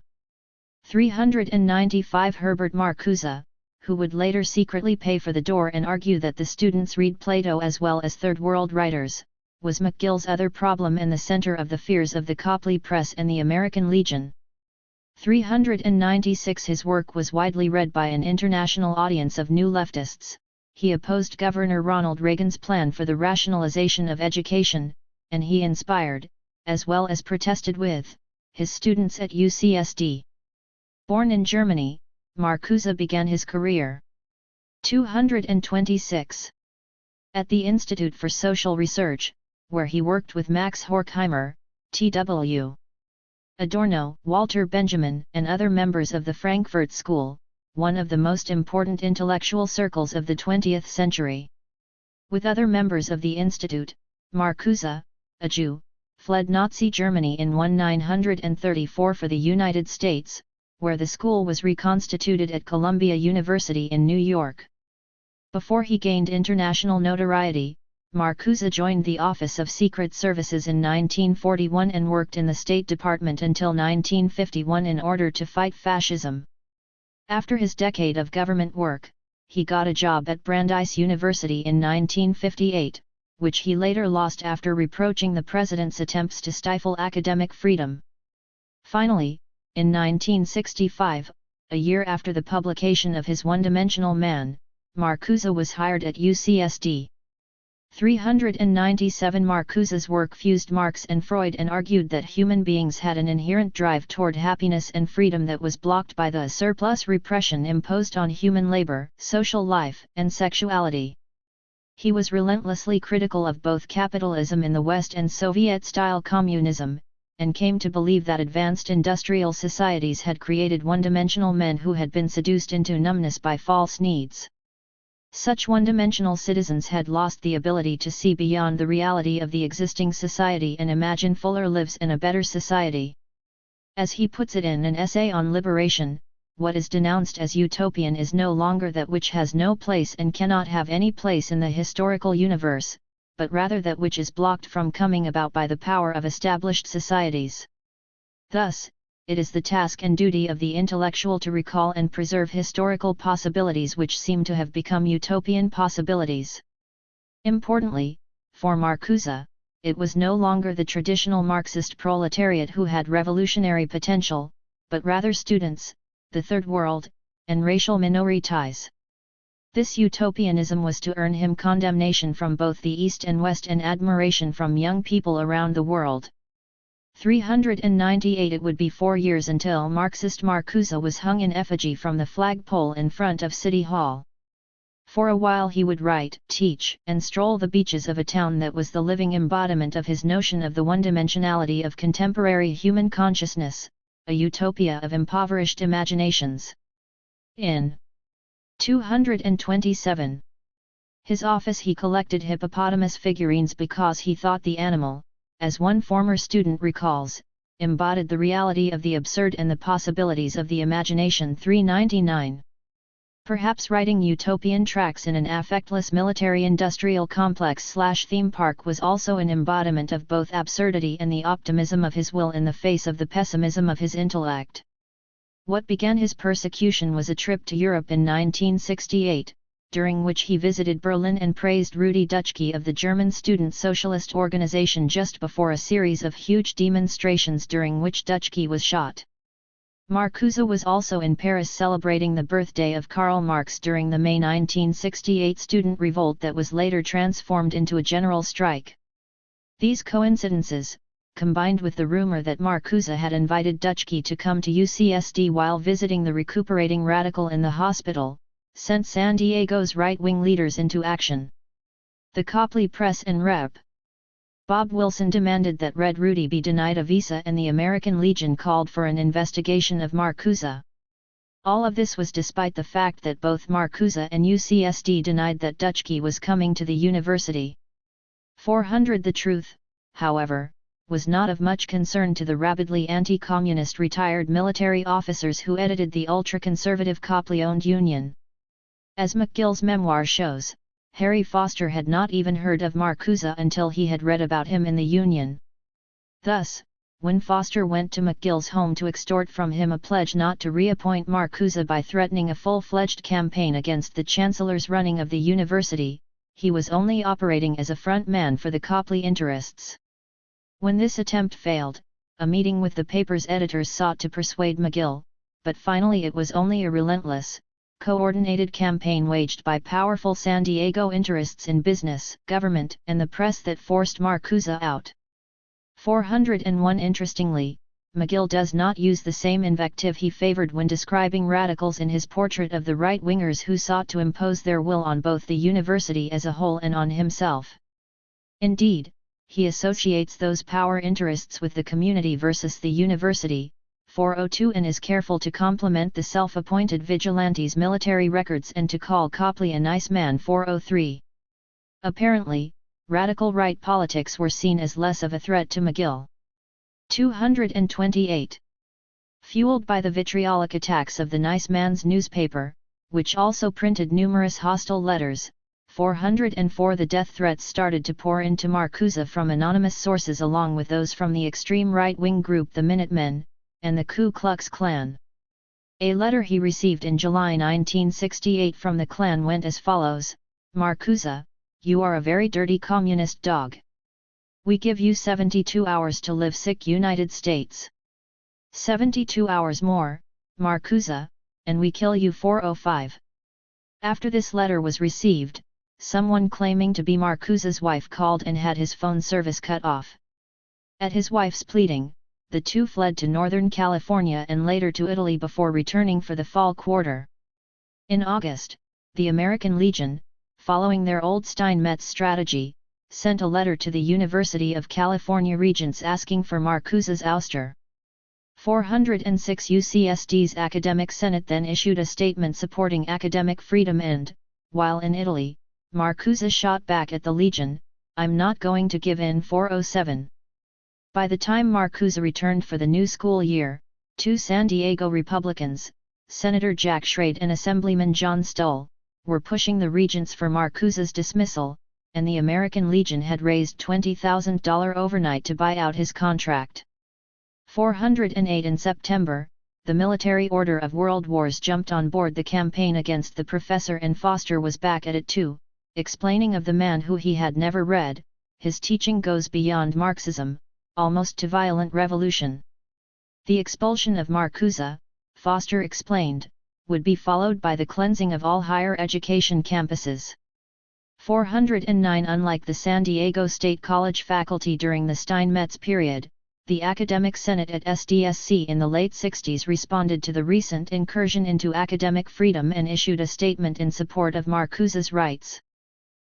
A: 395. Herbert Marcuse, who would later secretly pay for the door and argue that the students read Plato as well as Third World writers, was McGill's other problem and the center of the fears of the Copley Press and the American Legion. 396. His work was widely read by an international audience of new leftists. He opposed Governor Ronald Reagan's plan for the rationalization of education, and he inspired, as well as protested with, his students at UCSD. Born in Germany, Marcuse began his career. 226. At the Institute for Social Research, where he worked with Max Horkheimer, T.W. Adorno, Walter Benjamin, and other members of the Frankfurt School, one of the most important intellectual circles of the 20th century. With other members of the Institute, Marcuse, a Jew, fled Nazi Germany in 1934 for the United States, where the school was reconstituted at Columbia University in New York. Before he gained international notoriety, Marcuse joined the Office of Secret Services in 1941 and worked in the State Department until 1951 in order to fight fascism. After his decade of government work, he got a job at Brandeis University in 1958, which he later lost after reproaching the president's attempts to stifle academic freedom. Finally, in 1965, a year after the publication of his One-Dimensional Man, Marcuse was hired at UCSD. 397. Marcuse's work fused Marx and Freud and argued that human beings had an inherent drive toward happiness and freedom that was blocked by the surplus repression imposed on human labor, social life, and sexuality. He was relentlessly critical of both capitalism in the West and Soviet-style communism, and came to believe that advanced industrial societies had created one-dimensional men who had been seduced into numbness by false needs. Such one-dimensional citizens had lost the ability to see beyond the reality of the existing society and imagine fuller lives in a better society. As he puts it in an essay on liberation, what is denounced as utopian is no longer that which has no place and cannot have any place in the historical universe, but rather that which is blocked from coming about by the power of established societies. Thus, it is the task and duty of the intellectual to recall and preserve historical possibilities which seem to have become utopian possibilities. Importantly, for Marcuse, it was no longer the traditional Marxist proletariat who had revolutionary potential, but rather students, the Third World, and racial minorities. This utopianism was to earn him condemnation from both the East and West and admiration from young people around the world. 398 It would be 4 years until Marxist Marcuse was hung in effigy from the flagpole in front of City Hall. For a while he would write, teach, and stroll the beaches of a town that was the living embodiment of his notion of the one-dimensionality of contemporary human consciousness, a utopia of impoverished imaginations. In 227. His office he collected hippopotamus figurines because he thought the animal, as one former student recalls, embodied the reality of the absurd and the possibilities of the imagination. 399. Perhaps writing utopian tracts in an affectless military-industrial complex/theme park was also an embodiment of both absurdity and the optimism of his will in the face of the pessimism of his intellect. What began his persecution was a trip to Europe in 1968, during which he visited Berlin and praised Rudi Dutschke of the German Student Socialist Organization just before a series of huge demonstrations during which Dutschke was shot. Marcuse was also in Paris celebrating the birthday of Karl Marx during the May 1968 student revolt that was later transformed into a general strike. These coincidences, combined with the rumor that Marcuse had invited Dutschke to come to UCSD while visiting the recuperating radical in the hospital, sent San Diego's right-wing leaders into action. The Copley Press and Rep. Bob Wilson demanded that Red Rudy be denied a visa and the American Legion called for an investigation of Marcuse. All of this was despite the fact that both Marcuse and UCSD denied that Dutschke was coming to the university. 400 The truth, however, was not of much concern to the rabidly anti-communist retired military officers who edited the ultra-conservative Copley-owned Union. As McGill's memoir shows, Harry Foster had not even heard of Marcuse until he had read about him in the Union. Thus, when Foster went to McGill's home to extort from him a pledge not to reappoint Marcuse by threatening a full-fledged campaign against the Chancellor's running of the university, he was only operating as a front man for the Copley interests. When this attempt failed, a meeting with the paper's editors sought to persuade McGill, but finally it was only a relentless, coordinated campaign waged by powerful San Diego interests in business, government, and the press that forced Marcuse out. 401 Interestingly, McGill does not use the same invective he favored when describing radicals in his portrait of the right-wingers who sought to impose their will on both the university as a whole and on himself. Indeed, he associates those power interests with the community versus the university, 402, and is careful to compliment the self-appointed vigilantes' military records and to call Copley a nice man. 403. Apparently, radical right politics were seen as less of a threat to McGill. 228. Fueled by the vitriolic attacks of the Nice Man's newspaper, which also printed numerous hostile letters, 404 the death threats started to pour into Marcuse from anonymous sources along with those from the extreme right-wing group the Minutemen, and the Ku Klux Klan. A letter he received in July 1968 from the Klan went as follows: Marcuse, you are a very dirty communist dog. We give you 72 hours to live sick United States. 72 hours more, Marcuse, and we kill you. 405. After this letter was received, someone claiming to be Marcuse's wife called and had his phone service cut off. At his wife's pleading, the two fled to Northern California and later to Italy before returning for the fall quarter. In August, the American Legion, following their old Steinmetz strategy, sent a letter to the University of California Regents asking for Marcuse's ouster. 406 UCSD's Academic Senate then issued a statement supporting academic freedom and, while in Italy, Marcuse shot back at the Legion, "I'm not going to give in." 407. By the time Marcuse returned for the new school year, two San Diego Republicans, Senator Jack Schrade and Assemblyman John Stull, were pushing the regents for Marcuse's dismissal, and the American Legion had raised $20,000 overnight to buy out his contract. 408 in September, the Military Order of World Wars jumped on board the campaign against the professor, and Foster was back at it too, explaining of the man who he had never read, his teaching goes beyond Marxism, almost to violent revolution. The expulsion of Marcuse, Foster explained, would be followed by the cleansing of all higher education campuses. 409 Unlike the San Diego State College faculty during the Steinmetz period, the Academic Senate at SDSC in the late 60s responded to the recent incursion into academic freedom and issued a statement in support of Marcuse's rights.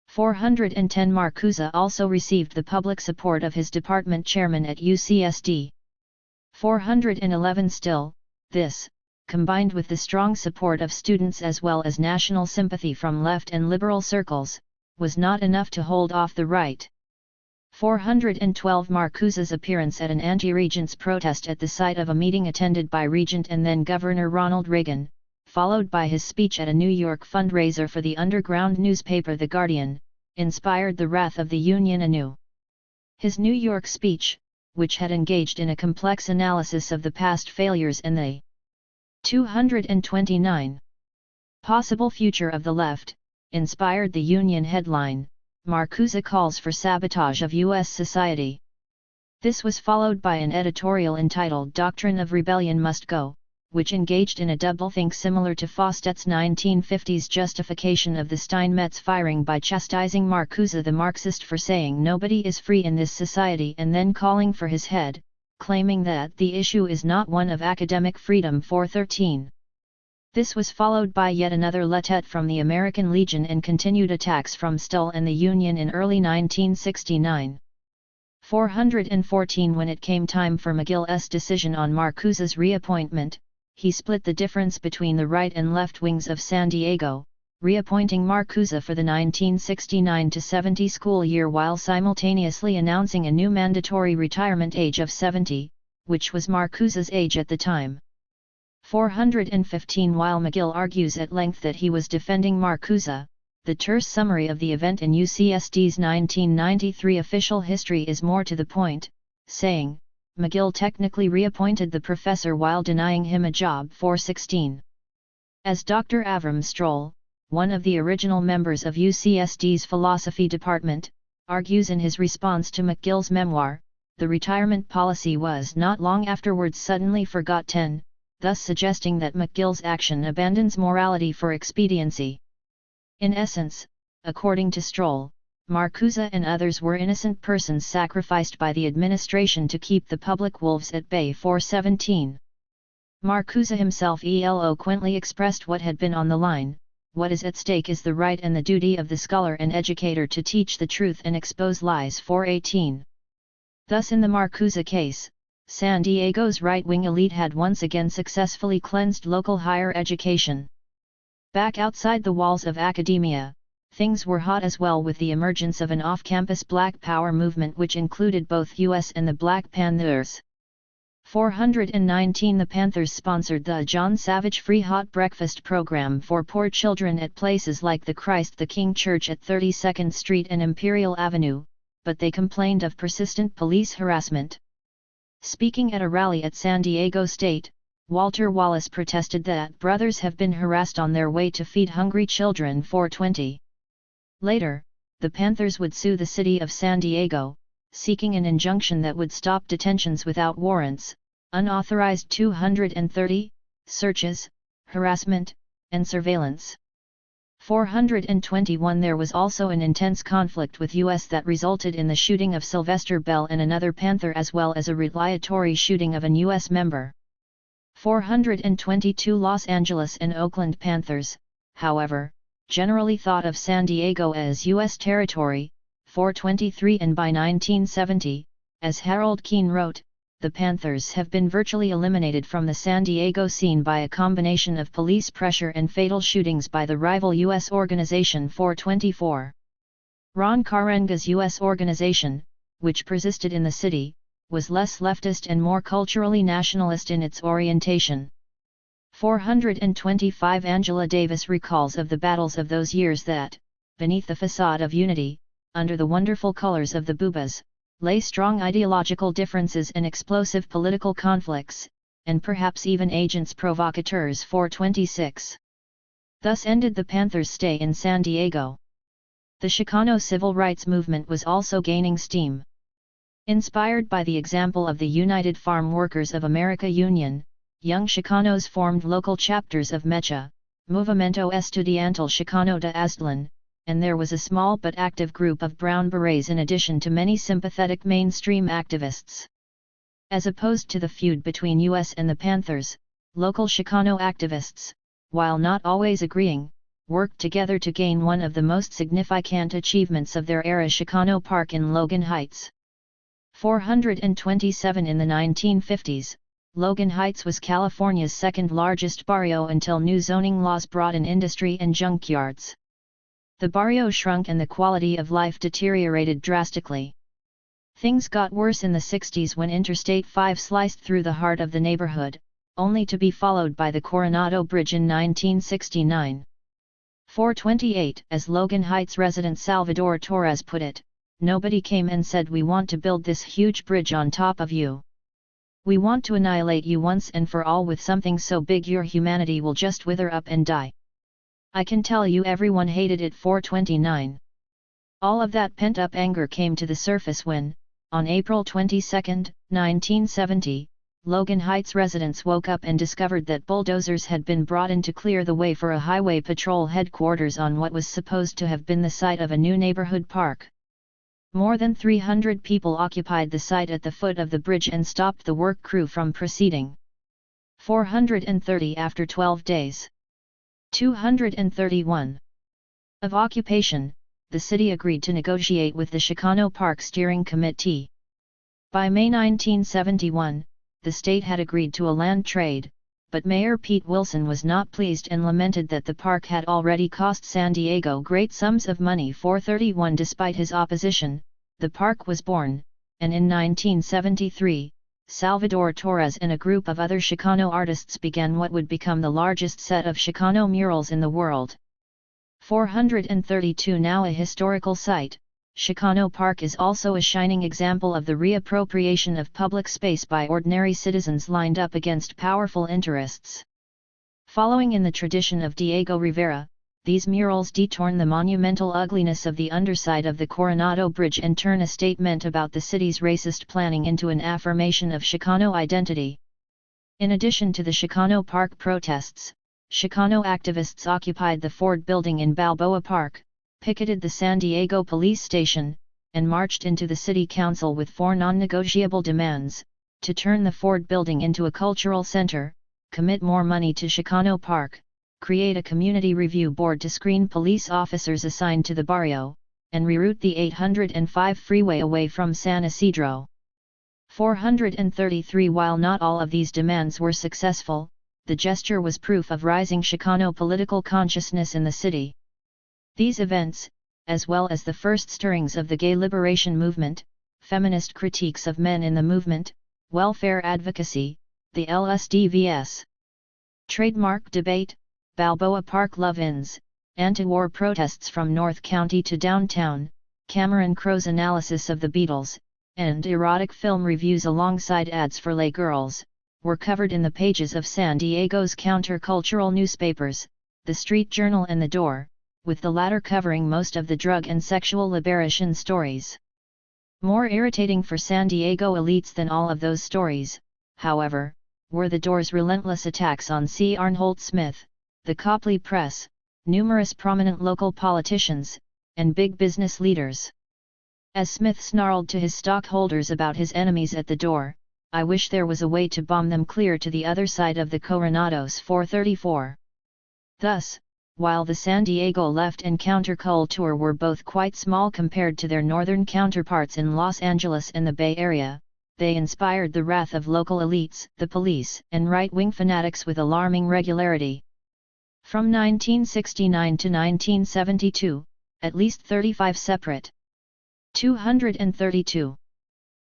A: 410 Marcuse also received the public support of his department chairman at UCSD. 411 Still, this, combined with the strong support of students as well as national sympathy from left and liberal circles, was not enough to hold off the right. 412 Marcuse's appearance at an anti-regents protest at the site of a meeting attended by Regent and then Governor Ronald Reagan, followed by his speech at a New York fundraiser for the underground newspaper The Guardian, inspired the wrath of the Union anew. His New York speech, which had engaged in a complex analysis of the past failures and the 229 possible future of the left, inspired the Union headline, Marcuse calls for sabotage of U.S. society. This was followed by an editorial entitled Doctrine of Rebellion Must Go, which engaged in a doublethink similar to Fostet's 1950s justification of the Steinmetz firing by chastising Marcuse the Marxist for saying nobody is free in this society and then calling for his head, claiming that the issue is not one of academic freedom. 413. This was followed by yet another lettet from the American Legion and continued attacks from Stull and the Union in early 1969. 414 When it came time for McGill's decision on Marcuse's reappointment, he split the difference between the right and left wings of San Diego, reappointing Marcuse for the 1969-70 school year while simultaneously announcing a new mandatory retirement age of 70, which was Marcuse's age at the time. 415 While McGill argues at length that he was defending Marcuse, the terse summary of the event in UCSD's 1993 official history is more to the point, saying, McGill technically reappointed the professor while denying him a job. 416. As Dr. Avram Stroll, one of the original members of UCSD's philosophy department, argues in his response to McGill's memoir, the retirement policy was not long afterwards suddenly forgotten, thus suggesting that McGill's action abandons morality for expediency. In essence, according to Stroll, Marcuse and others were innocent persons sacrificed by the administration to keep the public wolves at bay. 417. Marcuse himself eloquently expressed what had been on the line: what is at stake is the right and the duty of the scholar and educator to teach the truth and expose lies. 418. Thus in the Marcuse case, San Diego's right-wing elite had once again successfully cleansed local higher education. Back outside the walls of academia, things were hot as well with the emergence of an off-campus Black Power movement which included both US and the Black Panthers. 419 The Panthers sponsored the John Savage Free Hot Breakfast program for poor children at places like the Christ the King Church at 32nd Street and Imperial Avenue, but they complained of persistent police harassment. Speaking at a rally at San Diego State, Walter Wallace protested that brothers have been harassed on their way to feed hungry children. 420. Later, the Panthers would sue the city of San Diego, seeking an injunction that would stop detentions without warrants, unauthorized 230 searches, harassment, and surveillance. 421 There was also an intense conflict with US that resulted in the shooting of Sylvester Bell and another Panther as well as a retaliatory shooting of an US member. 422 Los Angeles and Oakland Panthers, however, generally thought of San Diego as US territory. 423 And by 1970, as Harold Keene wrote, the Panthers have been virtually eliminated from the San Diego scene by a combination of police pressure and fatal shootings by the rival U.S. organization. 424. Ron Karenga's U.S. organization, which persisted in the city, was less leftist and more culturally nationalist in its orientation. 425 Angela Davis recalls of the battles of those years that, beneath the facade of unity, under the wonderful colors of the Bubas, lay strong ideological differences and explosive political conflicts, and perhaps even agents provocateurs. 426. Thus ended the Panthers' stay in San Diego. The Chicano civil rights movement was also gaining steam. Inspired by the example of the United Farm Workers of America Union, young Chicanos formed local chapters of MECHA, Movimiento Estudiantil Chicano de Aztlán, and there was a small but active group of Brown Berets in addition to many sympathetic mainstream activists. As opposed to the feud between US and the Panthers, local Chicano activists, while not always agreeing, worked together to gain one of the most significant achievements of their era: Chicano Park in Logan Heights. 427. In the 1950s, Logan Heights was California's second largest barrio until new zoning laws brought in industry and junkyards. The barrio shrunk and the quality of life deteriorated drastically. Things got worse in the 60s when Interstate 5 sliced through the heart of the neighborhood, only to be followed by the Coronado Bridge in 1969. 428. As Logan Heights resident Salvador Torres put it, "Nobody came and said we want to build this huge bridge on top of you. We want to annihilate you once and for all with something so big your humanity will just wither up and die." I can tell you everyone hated it. 429. All of that pent-up anger came to the surface when, on April 22, 1970, Logan Heights residents woke up and discovered that bulldozers had been brought in to clear the way for a highway patrol headquarters on what was supposed to have been the site of a new neighborhood park. More than 300 people occupied the site at the foot of the bridge and stopped the work crew from proceeding. 430. After 12 days. 231. Of occupation, the city agreed to negotiate with the Chicano Park Steering Committee. By May 1971, the state had agreed to a land trade, but Mayor Pete Wilson was not pleased and lamented that the park had already cost San Diego great sums of money. 431. Despite his opposition, the park was born, and in 1973, Salvador Torres and a group of other Chicano artists began what would become the largest set of Chicano murals in the world. 432. Now a historical site, Chicano Park is also a shining example of the reappropriation of public space by ordinary citizens lined up against powerful interests. Following in the tradition of Diego Rivera, these murals detorn the monumental ugliness of the underside of the Coronado Bridge and turn a statement about the city's racist planning into an affirmation of Chicano identity. In addition to the Chicano Park protests, Chicano activists occupied the Ford Building in Balboa Park, picketed the San Diego Police Station, and marched into the City Council with 4 non-negotiable demands: to turn the Ford Building into a cultural center, commit more money to Chicano Park, create a community review board to screen police officers assigned to the barrio, and reroute the 805 freeway away from San Isidro. 433. While not all of these demands were successful, the gesture was proof of rising Chicano political consciousness in the city. These events, as well as the first stirrings of the gay liberation movement, feminist critiques of men in the movement, welfare advocacy, the LSDVS trademark debate, Balboa Park love-ins, anti-war protests from North County to downtown, Cameron Crowe's analysis of the Beatles, and erotic film reviews alongside ads for lay girls, were covered in the pages of San Diego's countercultural newspapers, The Street Journal and The Door, with the latter covering most of the drug and sexual liberation stories. More irritating for San Diego elites than all of those stories, however, were The Door's relentless attacks on C. Arnholt Smith, the Copley Press, numerous prominent local politicians, and big business leaders. As Smith snarled to his stockholders about his enemies at The Door, "I wish there was a way to bomb them clear to the other side of the Coronados." 434. Thus, while the San Diego left and counterculture were both quite small compared to their northern counterparts in Los Angeles and the Bay Area, they inspired the wrath of local elites, the police, and right-wing fanatics with alarming regularity. From 1969 to 1972, at least 35 separate 232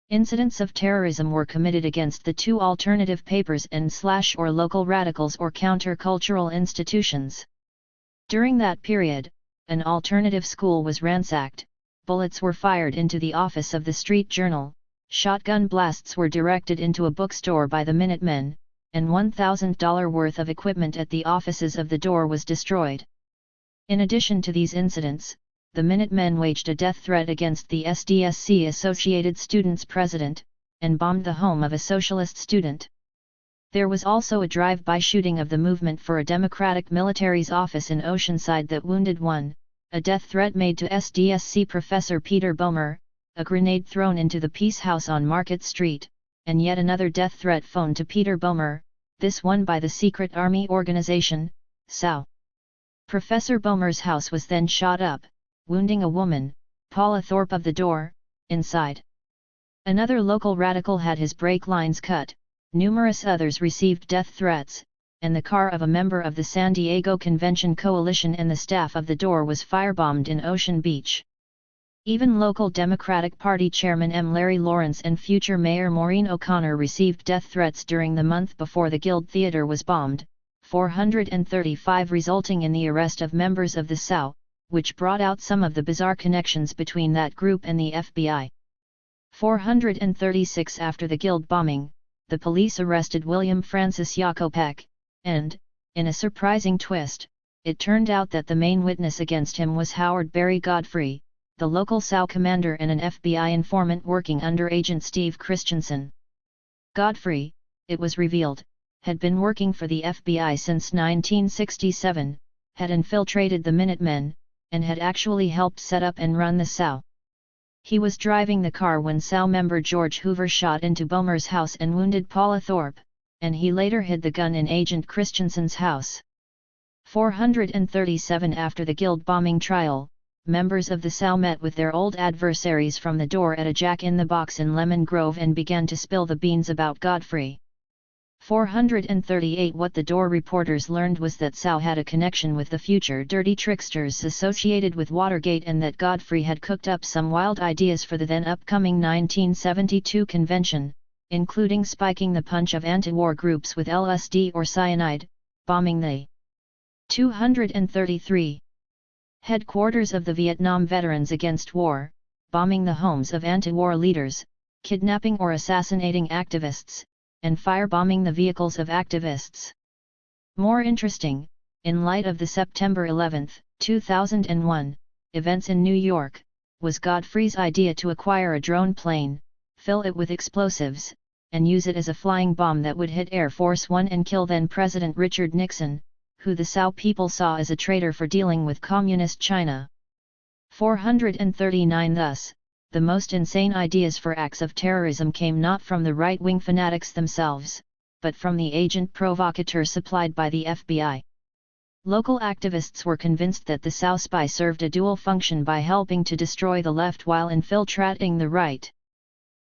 A: Incidents of terrorism were committed against the two alternative papers and/or local radicals or countercultural institutions. During that period, an alternative school was ransacked, bullets were fired into the office of the Street Journal, shotgun blasts were directed into a bookstore by the Minutemen, and $1,000 worth of equipment at the offices of the door was destroyed. In addition to these incidents, the Minutemen waged a death threat against the SDSC Associated Students president, and bombed the home of a socialist student. There was also a drive-by shooting of the Movement for a Democratic Military's office in Oceanside that wounded one, a death threat made to SDSC professor Peter Boehmer, a grenade thrown into the Peace House on Market Street, and yet another death threat phoned to Peter Boehmer, this one by the secret army organization, SOW. Professor Boehmer's house was then shot up, wounding a woman, Paula Thorpe of the door, inside. Another local radical had his brake lines cut, numerous others received death threats, and the car of a member of the San Diego Convention Coalition and the staff of the door was firebombed in Ocean Beach. Even local Democratic Party Chairman M. Larry Lawrence and future Mayor Maureen O'Connor received death threats during the month before the Guild Theater was bombed, 435 resulting in the arrest of members of the SOW, which brought out some of the bizarre connections between that group and the FBI. 436 after the Guild bombing, the police arrested William Francis Yakopek, and, in a surprising twist, it turned out that the main witness against him was Howard Barry Godfrey, the local SOW commander and an FBI informant working under Agent Steve Christensen. Godfrey, it was revealed, had been working for the FBI since 1967, had infiltrated the Minutemen, and had actually helped set up and run the SOW. He was driving the car when SOW member George Hoover shot into Boehmer's house and wounded Paula Thorpe, and he later hid the gun in Agent Christensen's house. 437 after the Guild bombing trial, members of the SOW met with their old adversaries from the door at a Jack-in-the-Box in Lemon Grove and began to spill the beans about Godfrey. 438 What the door reporters learned was that SOW had a connection with the future dirty tricksters associated with Watergate and that Godfrey had cooked up some wild ideas for the then upcoming 1972 convention, including spiking the punch of anti-war groups with LSD or cyanide, bombing the 233 headquarters of the Vietnam Veterans Against War, bombing the homes of anti-war leaders, kidnapping or assassinating activists, and firebombing the vehicles of activists. More interesting, in light of the September 11, 2001, events in New York, was Godfrey's idea to acquire a drone plane, fill it with explosives, and use it as a flying bomb that would hit Air Force One and kill then-President Richard Nixon, who the SOW people saw as a traitor for dealing with Communist China. 439 Thus, the most insane ideas for acts of terrorism came not from the right-wing fanatics themselves, but from the agent provocateur supplied by the FBI. Local activists were convinced that the SOW spy served a dual function by helping to destroy the left while infiltrating the right.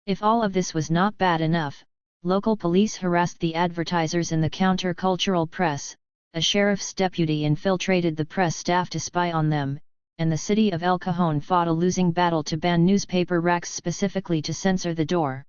A: If all of this was not bad enough, local police harassed the advertisers in the countercultural press, a sheriff's deputy infiltrated the press staff to spy on them, and the city of El Cajon fought a losing battle to ban newspaper racks specifically to censor the door.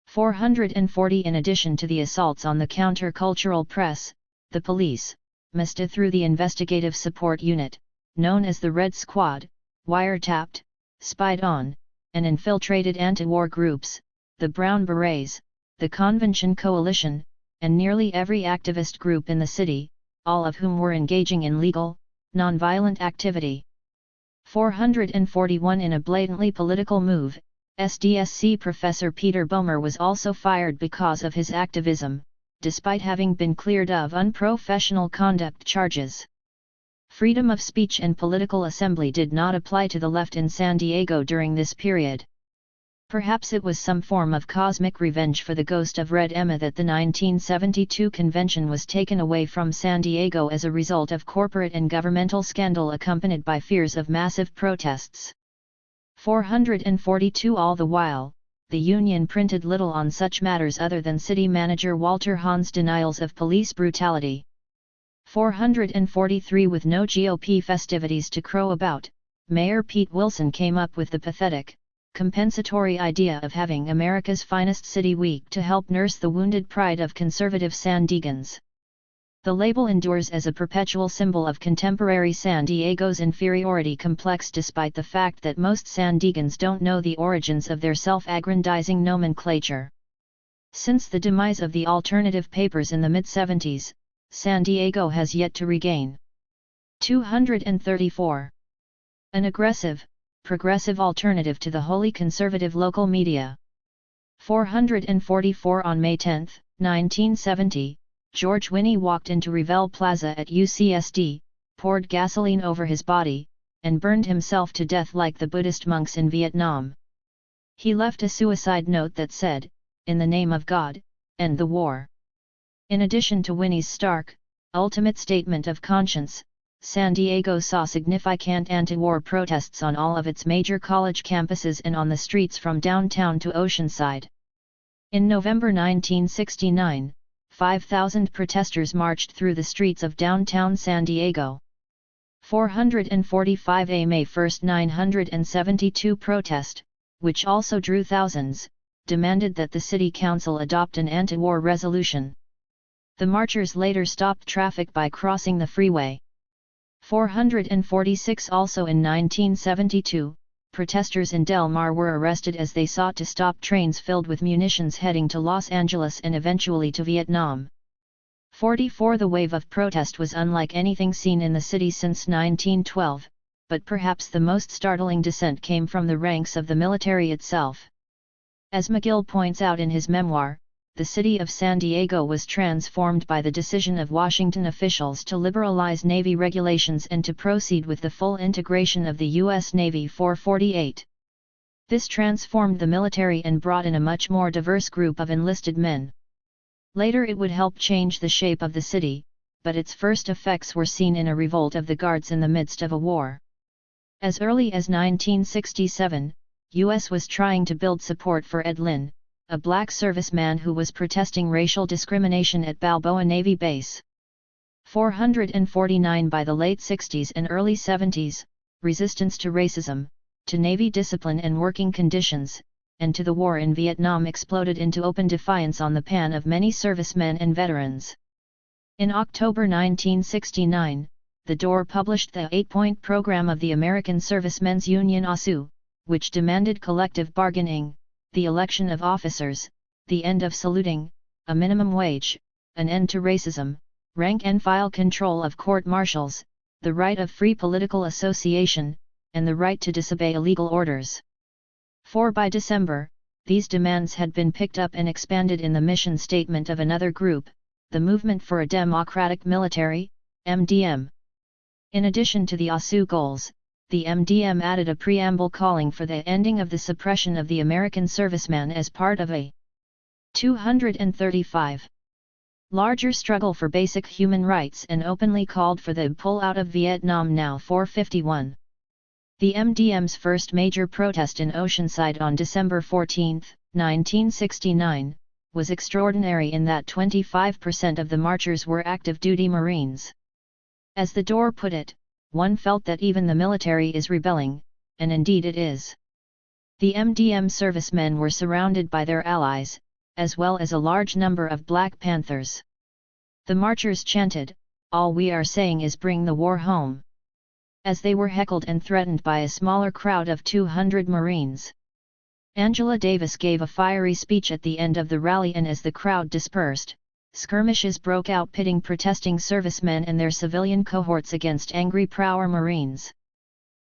A: 440 In addition to the assaults on the countercultural press, the police, MSTA through the Investigative Support Unit, known as the Red Squad, wiretapped, spied on, and infiltrated anti-war groups, the Brown Berets, the Convention Coalition, and nearly every activist group in the city, all of whom were engaging in legal, nonviolent activity. 441 In a blatantly political move, SDSC professor Peter Boehmer was also fired because of his activism, despite having been cleared of unprofessional conduct charges. Freedom of speech and political assembly did not apply to the left in San Diego during this period. Perhaps it was some form of cosmic revenge for the ghost of Red Emma that the 1972 convention was taken away from San Diego as a result of corporate and governmental scandal accompanied by fears of massive protests. 442 All the while, the Union printed little on such matters other than city manager Walter Hahn's denials of police brutality. 443 With no GOP festivities to crow about, Mayor Pete Wilson came up with the pathetic, compensatory idea of having America's finest city week to help nurse the wounded pride of conservative San Diegans. The label endures as a perpetual symbol of contemporary San Diego's inferiority complex, despite the fact that most San Diegans don't know the origins of their self-aggrandizing nomenclature. Since the demise of the alternative papers in the mid-70s, San Diego has yet to regain. 234. An aggressive, progressive alternative to the wholly conservative local media. 444. On May 10, 1970, George Winnie walked into Revelle Plaza at UCSD, poured gasoline over his body, and burned himself to death like the Buddhist monks in Vietnam. He left a suicide note that said, "In the name of God, end the war." In addition to Winnie's stark, ultimate statement of conscience, San Diego saw significant anti-war protests on all of its major college campuses and on the streets from downtown to Oceanside. In November 1969, 5,000 protesters marched through the streets of downtown San Diego. 445. A May 1, 972 protest, which also drew thousands, demanded that the city council adopt an anti-war resolution. The marchers later stopped traffic by crossing the freeway. 446. Also in 1972, protesters in Del Mar were arrested as they sought to stop trains filled with munitions heading to Los Angeles and eventually to Vietnam. 44. The wave of protest was unlike anything seen in the city since 1912, but perhaps the most startling dissent came from the ranks of the military itself. As McGill points out in his memoir, the city of San Diego was transformed by the decision of Washington officials to liberalize Navy regulations and to proceed with the full integration of the U.S. Navy. 448. This transformed the military and brought in a much more diverse group of enlisted men. Later it would help change the shape of the city, but its first effects were seen in a revolt of the Guards in the midst of a war. As early as 1967, U.S. was trying to build support for Ed Lynn, a black serviceman who was protesting racial discrimination at Balboa Navy Base. 449. By the late 60s and early 70s, resistance to racism, to Navy discipline and working conditions, and to the war in Vietnam exploded into open defiance on the part of many servicemen and veterans. In October 1969, The Door published the 8-point program of the American Servicemen's Union ASU, which demanded collective bargaining, the election of officers, the end of saluting, a minimum wage, an end to racism, rank and file control of court-martials, the right of free political association, and the right to disobey illegal orders. For by December, these demands had been picked up and expanded in the mission statement of another group, the Movement for a Democratic Military, MDM. In addition to the ASU goals, the MDM added a preamble calling for the ending of the suppression of the American serviceman as part of a 235 larger struggle for basic human rights and openly called for the pull-out of Vietnam. Now 451. The MDM's first major protest in Oceanside on December 14, 1969, was extraordinary in that 25% of the marchers were active-duty Marines. As The Door put it, one felt that even the military is rebelling, and indeed it is. The MDM servicemen were surrounded by their allies, as well as a large number of Black Panthers. The marchers chanted, "All we are saying is bring the war home," as they were heckled and threatened by a smaller crowd of 200 Marines. Angela Davis gave a fiery speech at the end of the rally, and as the crowd dispersed, skirmishes broke out pitting protesting servicemen and their civilian cohorts against angry Prower Marines.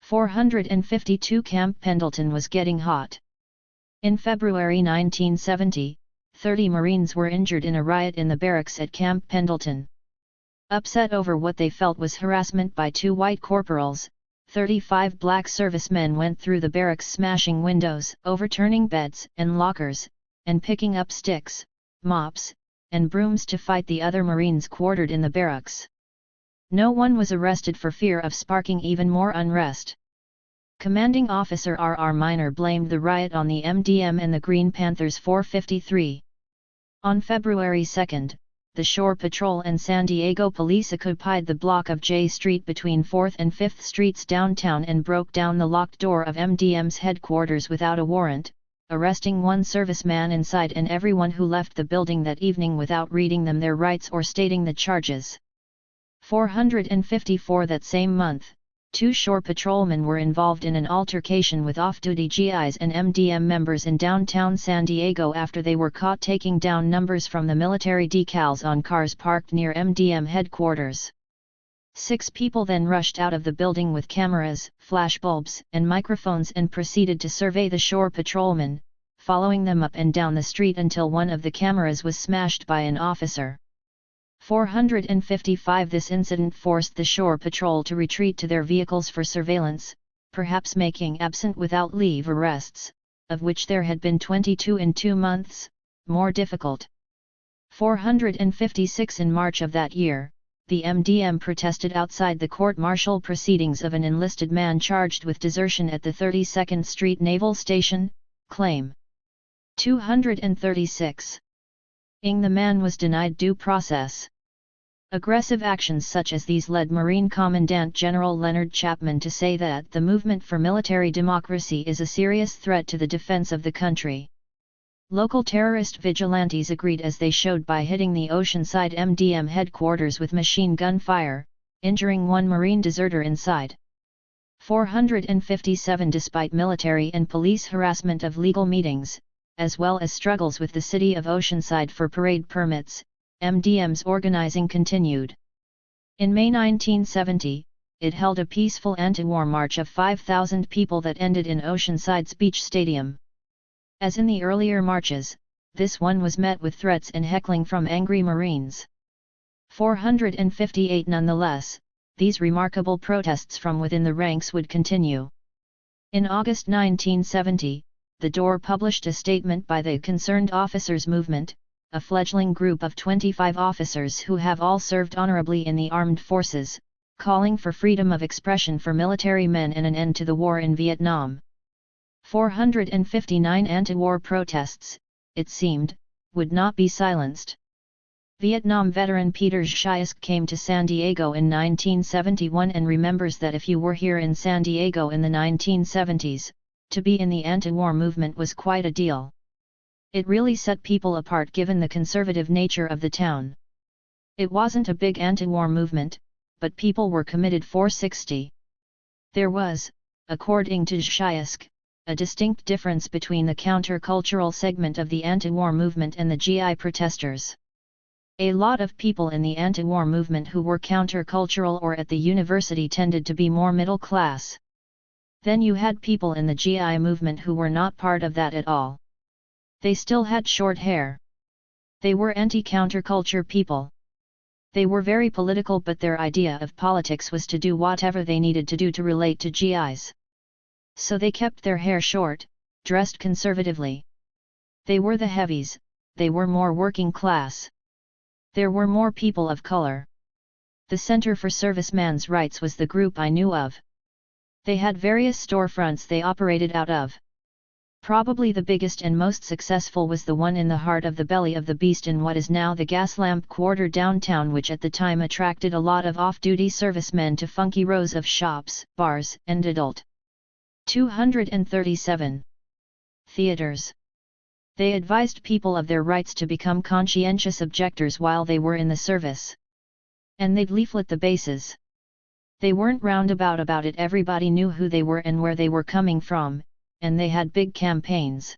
A: 452. Camp Pendleton was getting hot. In February 1970, 30 Marines were injured in a riot in the barracks at Camp Pendleton. Upset over what they felt was harassment by 2 white corporals, 35 black servicemen went through the barracks smashing windows, overturning beds and lockers, and picking up sticks, mops, and brooms to fight the other Marines quartered in the barracks. No one was arrested for fear of sparking even more unrest. Commanding Officer R.R. Minor blamed the riot on the MDM and the Green Panthers. 453. On February 2, the Shore Patrol and San Diego Police occupied the block of J Street between 4th and 5th Streets downtown and broke down the locked door of MDM's headquarters without a warrant, arresting one serviceman inside and everyone who left the building that evening without reading them their rights or stating the charges. 454 that same month, 2 Shore patrolmen were involved in an altercation with off-duty GIs and MDM members in downtown San Diego after they were caught taking down numbers from the military decals on cars parked near MDM headquarters. 6 people then rushed out of the building with cameras, flashbulbs, and microphones and proceeded to survey the Shore patrolmen, following them up and down the street until one of the cameras was smashed by an officer. 455 This incident forced the Shore Patrol to retreat to their vehicles for surveillance, perhaps making absent without leave arrests, of which there had been 22 in 2 months, more difficult. 456 In March of that year, the MDM protested outside the court-martial proceedings of an enlisted man charged with desertion at the 32nd Street Naval Station, claim 236. The man was denied due process. Aggressive actions such as these led Marine Commandant General Leonard Chapman to say that the movement for military democracy is a serious threat to the defense of the country. Local terrorist vigilantes agreed as they showed by hitting the Oceanside MDM headquarters with machine gun fire, injuring one Marine deserter inside. 457 Despite military and police harassment of legal meetings, as well as struggles with the city of Oceanside for parade permits, MDM's organizing continued. In May 1970, it held a peaceful anti-war march of 5,000 people that ended in Oceanside's beach stadium. As in the earlier marches, this one was met with threats and heckling from angry Marines. 458 Nonetheless, these remarkable protests from within the ranks would continue. In August 1970, the DOOR published a statement by the Concerned Officers Movement, a fledgling group of 25 officers who have all served honorably in the armed forces, calling for freedom of expression for military men and an end to the war in Vietnam. 459 Anti-war protests, it seemed, would not be silenced. Vietnam veteran Peter Schiask came to San Diego in 1971 and remembers that if you were here in San Diego in the 1970s, to be in the anti-war movement was quite a deal. It really set people apart given the conservative nature of the town. It wasn't a big anti-war movement, but people were committed. 460. There was, according to Schiask, a distinct difference between the countercultural segment of the anti-war movement and the GI protesters. A lot of people in the anti-war movement who were countercultural or at the university tended to be more middle class. Then you had people in the GI movement who were not part of that at all. They still had short hair. They were anti-counterculture people. They were very political, but their idea of politics was to do whatever they needed to do to relate to GIs. So they kept their hair short, dressed conservatively. They were the heavies, they were more working class. There were more people of color. The Center for Servicemen's Rights was the group I knew of. They had various storefronts they operated out of. Probably the biggest and most successful was the one in the heart of the belly of the beast in what is now the Gaslamp Quarter downtown, which at the time attracted a lot of off-duty servicemen to funky rows of shops, bars, and adult. 237. Theaters. They advised people of their rights to become conscientious objectors while they were in the service. And they'd leaflet the bases. They weren't roundabout about it, everybody knew who they were and where they were coming from, and they had big campaigns.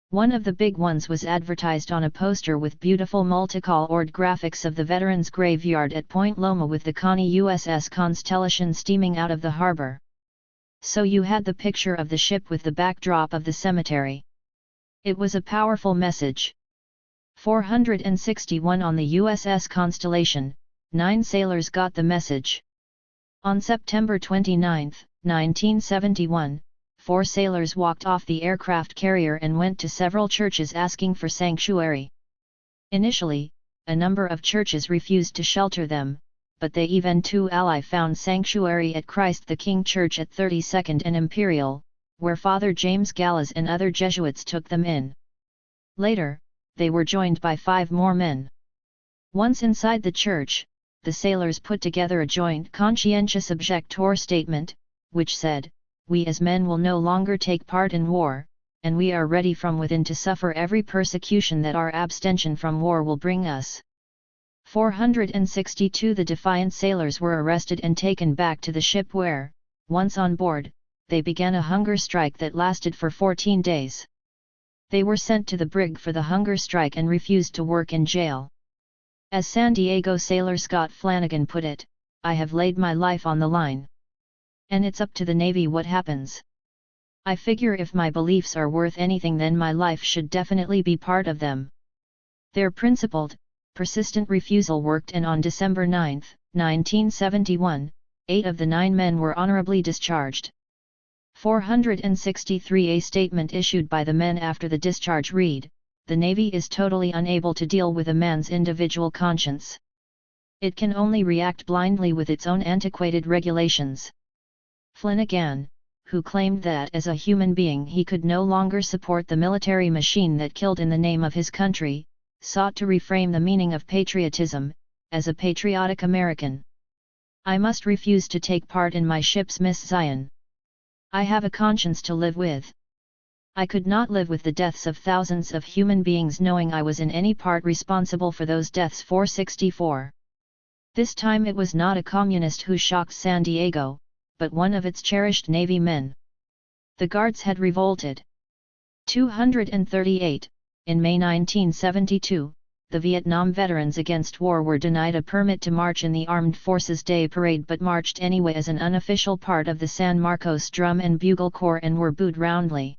A: One of the big ones was advertised on a poster with beautiful multicolored graphics of the veterans' graveyard at Point Loma with the Connie USS Constellation steaming out of the harbor. So you had the picture of the ship with the backdrop of the cemetery. It was a powerful message. 461 On the USS Constellation, 9 sailors got the message. On September 29, 1971, 4 sailors walked off the aircraft carrier and went to several churches asking for sanctuary. Initially, a number of churches refused to shelter them, but they even too ally found sanctuary at Christ the King Church at 32nd and Imperial, where Father James Gallas and other Jesuits took them in. Later, they were joined by 5 more men. Once inside the church, the sailors put together a joint conscientious objector statement, which said, "We as men will no longer take part in war, and we are ready from within to suffer every persecution that our abstention from war will bring us." 462 The defiant sailors were arrested and taken back to the ship where, once on board, they began a hunger strike that lasted for 14 days. They were sent to the brig for the hunger strike and refused to work in jail. As San Diego sailor Scott Flanagan put it, "I have laid my life on the line. And it's up to the Navy what happens. I figure if my beliefs are worth anything, then my life should definitely be part of them." Their principled, persistent refusal worked, and on December 9, 1971, 8 of the 9 men were honorably discharged. 463 A statement issued by the men after the discharge read, "The Navy is totally unable to deal with a man's individual conscience. It can only react blindly with its own antiquated regulations." Flanagan, who claimed that as a human being he could no longer support the military machine that killed in the name of his country, sought to reframe the meaning of patriotism, as a patriotic American. "I must refuse to take part in my ship's Miss Zion. I have a conscience to live with. I could not live with the deaths of thousands of human beings knowing I was in any part responsible for those deaths." 464. This time it was not a communist who shocked San Diego, but one of its cherished Navy men. The guards had revolted. 238. In May 1972, the Vietnam Veterans Against War were denied a permit to march in the Armed Forces Day Parade, but marched anyway as an unofficial part of the San Marcos Drum and Bugle Corps and were booed roundly.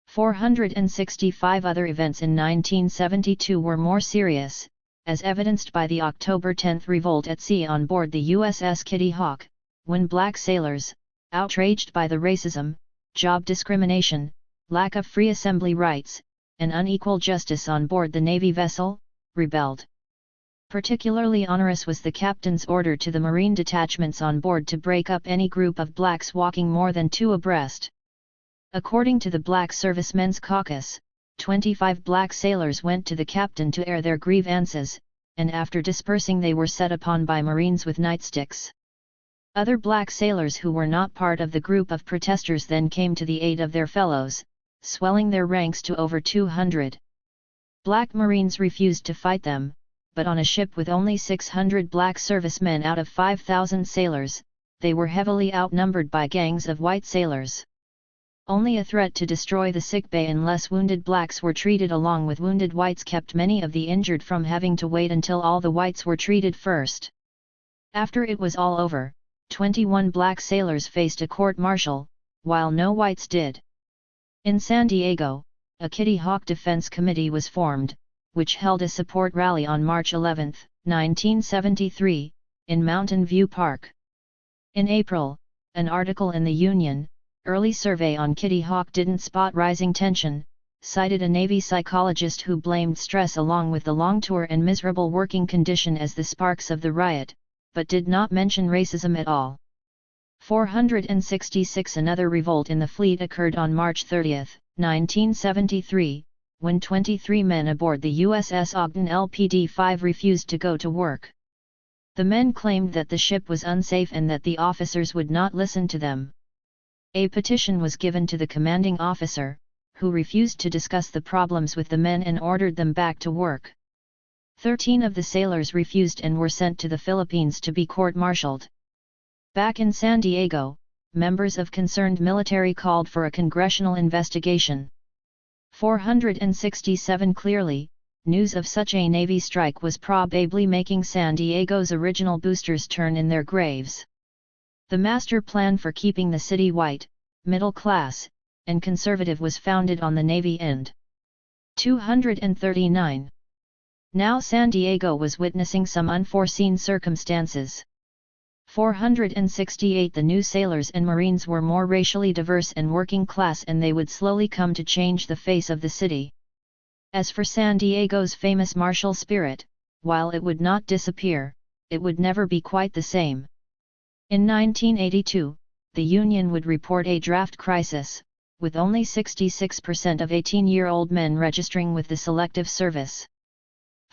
A: 465 Other events in 1972 were more serious, as evidenced by the October 10 revolt at sea on board the USS Kitty Hawk, when black sailors, outraged by the racism, job discrimination, lack of free assembly rights, and unequal justice on board the Navy vessel, rebelled. Particularly onerous was the captain's order to the Marine detachments on board to break up any group of blacks walking more than 2 abreast. According to the Black Servicemen's Caucus, 25 black sailors went to the captain to air their grievances, and after dispersing they were set upon by Marines with nightsticks. Other black sailors who were not part of the group of protesters then came to the aid of their fellows, swelling their ranks to over 200. Black Marines refused to fight them, but on a ship with only 600 black servicemen out of 5,000 sailors, they were heavily outnumbered by gangs of white sailors. Only a threat to destroy the sickbay unless wounded blacks were treated along with wounded whites kept many of the injured from having to wait until all the whites were treated first. After it was all over, 21 black sailors faced a court-martial, while no whites did. In San Diego, a Kitty Hawk Defense Committee was formed, which held a support rally on March 11, 1973, in Mountain View Park. In April, an article in the Union, Early Survey on Kitty Hawk didn't spot rising tension, cited a Navy psychologist who blamed stress along with the long tour and miserable working condition as the sparks of the riot, but did not mention racism at all. 466 Another revolt in the fleet occurred on March 30, 1973, when 23 men aboard the USS Ogden LPD-5 refused to go to work. The men claimed that the ship was unsafe and that the officers would not listen to them. A petition was given to the commanding officer, who refused to discuss the problems with the men and ordered them back to work. 13 of the sailors refused and were sent to the Philippines to be court-martialed. Back in San Diego, members of concerned military called for a congressional investigation. 467 Clearly, news of such a Navy strike was probably making San Diego's original boosters turn in their graves. The master plan for keeping the city white, middle class, and conservative was founded on the Navy end. 239. Now San Diego was witnessing some unforeseen circumstances. 468 The new sailors and Marines were more racially diverse and working class, and they would slowly come to change the face of the city. As for San Diego's famous martial spirit, while it would not disappear, it would never be quite the same. In 1982, the Union would report a draft crisis, with only 66% of 18-year-old men registering with the Selective Service.